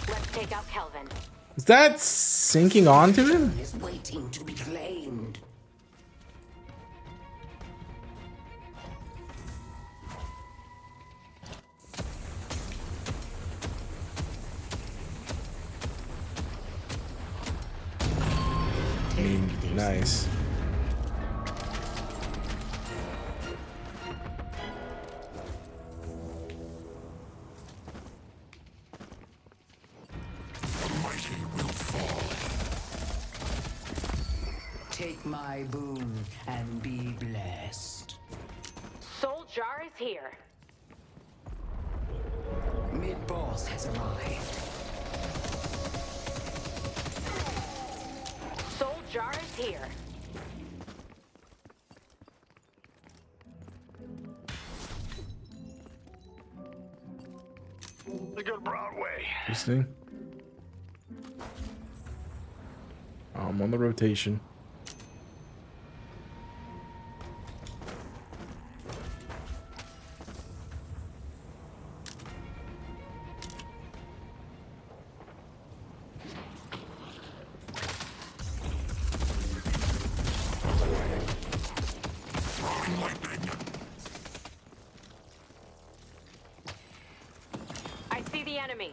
Let's take out Kelvin. Is that sinking onto him? Is waiting to be claimed. I mean, nice. Take my boon and be blessed. Soul Jar is here. Mid-boss has arrived. Soul Jar is here. The good Broadway. Interesting. I'm on the rotation. I see the enemy.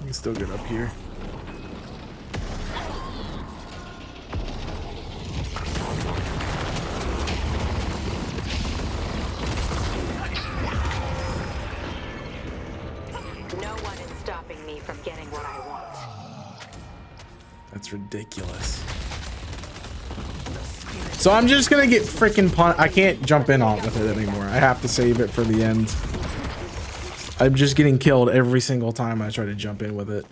I can still get up here. No one is stopping me from getting what I want. That's ridiculous. So I'm just gonna get freaking I can't jump in on with it anymore. I have to save it for the end. I'm just getting killed every single time I try to jump in with it.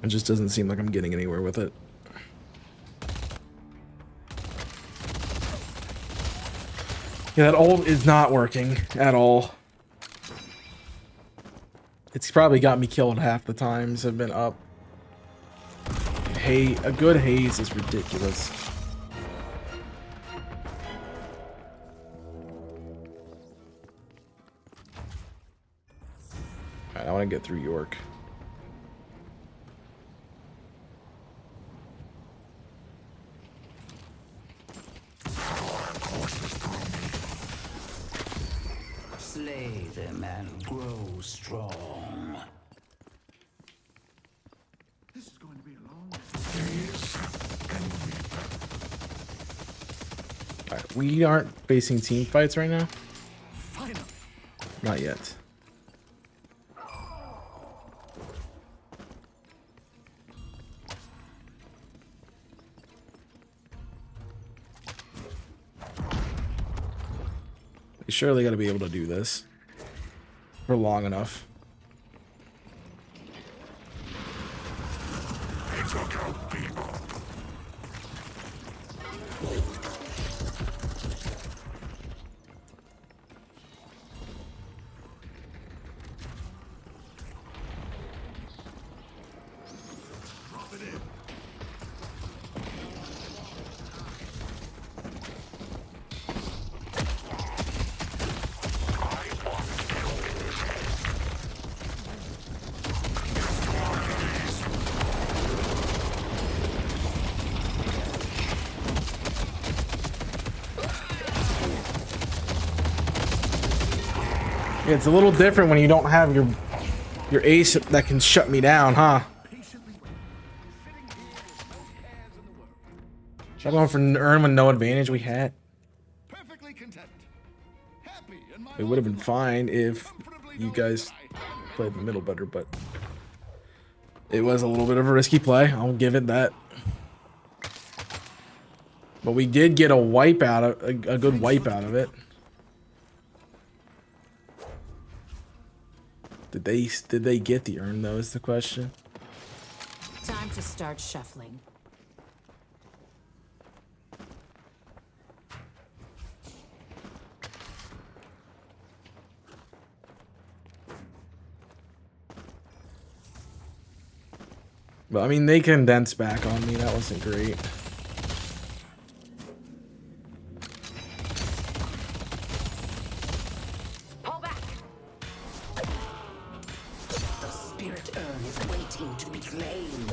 It just doesn't seem like I'm getting anywhere with it. Yeah, that ult is not working at all. It's probably got me killed half the times I've been up. Hey, a good haze is ridiculous. Alright, I want to get through York. Slay them and grow strong. This is going to be a long Alright, we aren't facing team fights right now. Finally. Not yet. You surely got to be able to do this for long enough. Yeah, it's a little different when you don't have your ace that can shut me down, huh? That one for earn with no advantage we had. It would have been fine if you guys played the middle better, but it was a little bit of a risky play. I'll give it that. But we did get a wipe out of a good wipe out of it. Did they get the urn though is the question. Time to start shuffling. But I mean, they condensed back on me. That wasn't great. Pull back. The spirit urn is waiting to be claimed.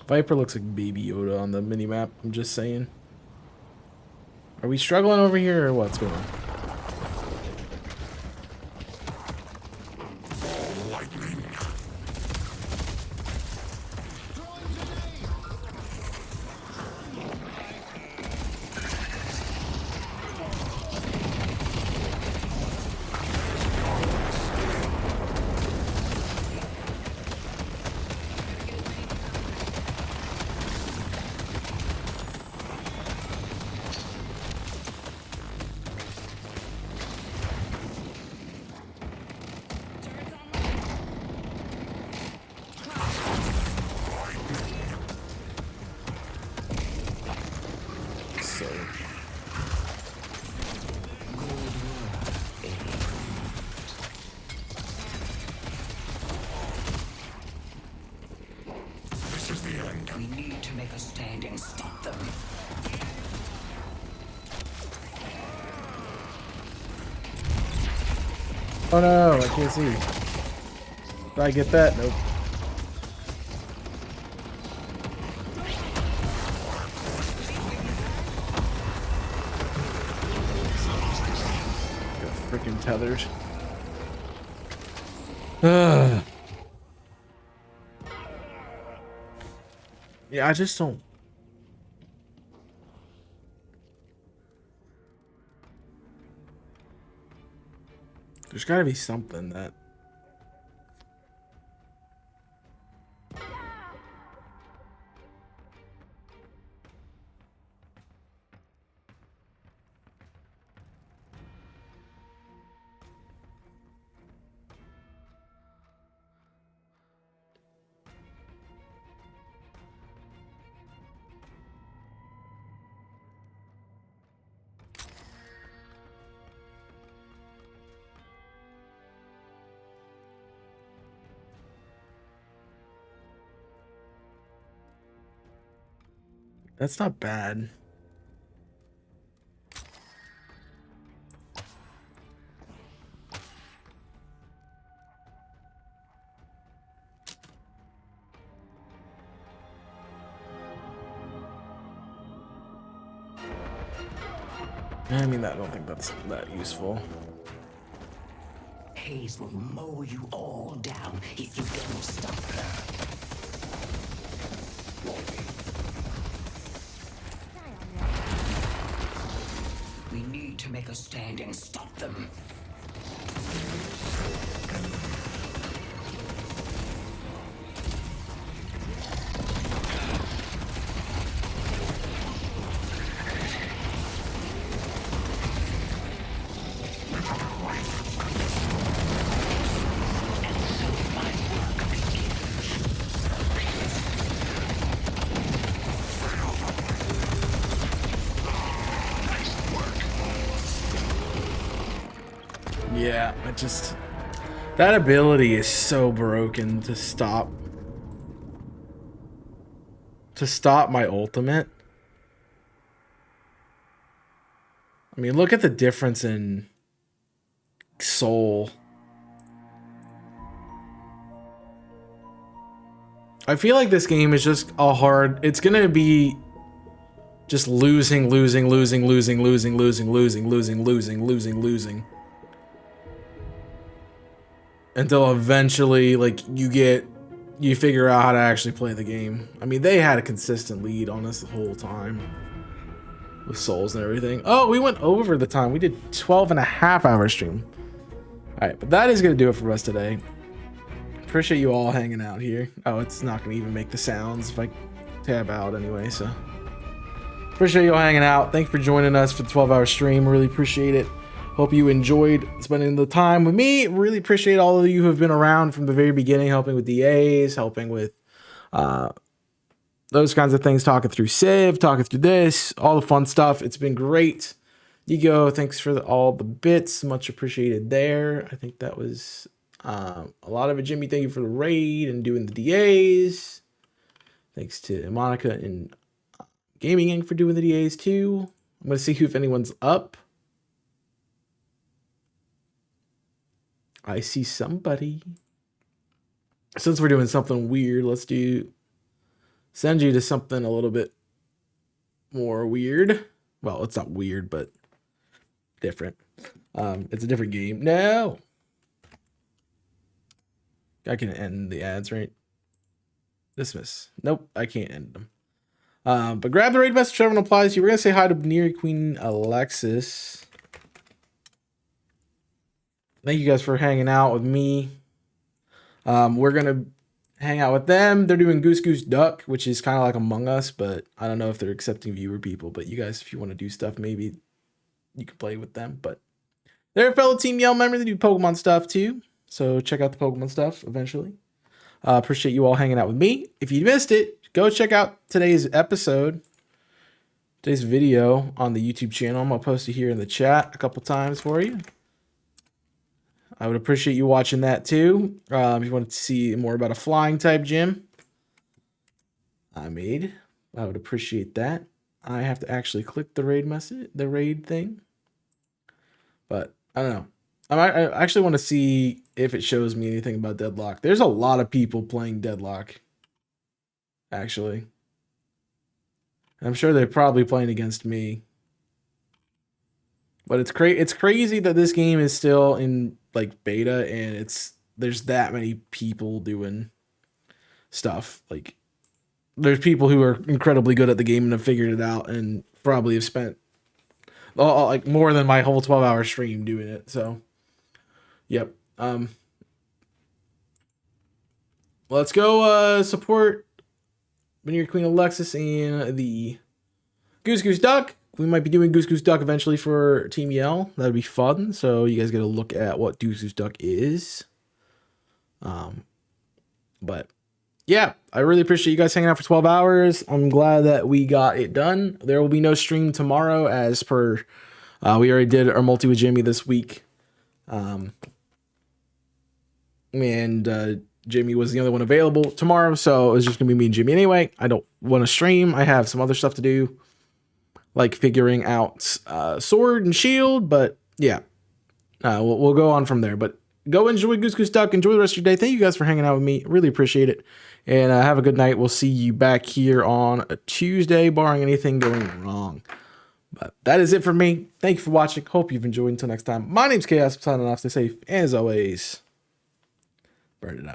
Viper looks like Baby Yoda on the minimap, I'm just saying. Are we struggling over here or what's going on? We need to make a stand and stop them. Oh no, I can't see. Did I get that? Nope. Got freaking tethered. Yeah, I just don't. There's gotta be something that. That's not bad. I mean, I don't think that's that useful. Hayes will mow you all down if you don't stop her. We need to make a stand and stop them. Yeah, I just... That ability is so broken to stop. To stop my ultimate. I mean, look at the difference in soul I feel like this game is just a hard. It's gonna be just losing until eventually, like, you figure out how to actually play the game. I mean, they had a consistent lead on us the whole time with souls and everything. Oh, we went over the time. We did 12.5-hour stream. All right, but that is gonna do it for us today. Appreciate you all hanging out here. Oh, it's not gonna even make the sounds if I tab out anyway, so. Appreciate you all hanging out. Thanks for joining us for the 12-hour stream. Really appreciate it. Hope you enjoyed spending the time with me. Really appreciate all of you who have been around from the very beginning, helping with DAs, helping with those kinds of things, talking through Civ, talking through this, all the fun stuff. It's been great. Digo, thanks for all the bits. Much appreciated there. I think that was a lot of it. Jimmy, thank you for the raid and doing the DAs. Thanks to Monica and Gaming Inc. for doing the DAs too. I'm going to see if anyone's up. I see somebody. Since we're doing something weird, let's send you to something a little bit more weird. Well, it's not weird, but different. It's a different game. No. I can end the ads, right? Dismiss. Nope, I can't end them. But grab the raid message, everyone applies. You were gonna say hi to Veneer Queen Alexis. Thank you guys for hanging out with me. We're gonna hang out with them. They're doing Goose Goose Duck, which is kind of like Among Us, but I don't know if they're accepting viewer people. But you guys, if you want to do stuff, maybe you can play with them. But they're a fellow Team Yell member. They do Pokemon stuff too, so check out the Pokemon stuff eventually. Appreciate you all hanging out with me. If you missed it, go check out today's episode, today's video on the YouTube channel. I'm gonna post it here in the chat a couple times for you. I would appreciate you watching that too. If you want to see more about a flying type gym I made, I would appreciate that. I have to actually click the raid message, the raid thing, but I don't know. I actually want to see if it shows me anything about Deadlock. There's a lot of people playing Deadlock, actually. I'm sure they're probably playing against me. But it's crazy that this game is still in like beta and there's that many people doing stuff. Like there's people who are incredibly good at the game and have figured it out and probably have spent like more than my whole 12-hour stream doing it. So yep. Let's go support Veneer Queen Alexis and the Goose Goose Duck. We might be doing Goose Goose Duck eventually for Team Yell. That'd be fun. So you guys get a look at what Goose Goose Duck is. But yeah, I really appreciate you guys hanging out for 12 hours. I'm glad that we got it done. There will be no stream tomorrow as per we already did our multi with Jimmy this week. And Jimmy was the only one available tomorrow, so it's just gonna be me and Jimmy anyway. I don't want to stream. I have some other stuff to do, like figuring out sword and shield, but yeah, we'll go on from there. But go enjoy Goose Goose Duck. Enjoy the rest of your day. Thank you guys for hanging out with me. Really appreciate it. And have a good night. We'll see you back here on a Tuesday, barring anything going wrong. But that is it for me. Thank you for watching. Hope you've enjoyed. Until next time, my name's Chaos. I'm signing off. Stay safe. And as always, burn it up.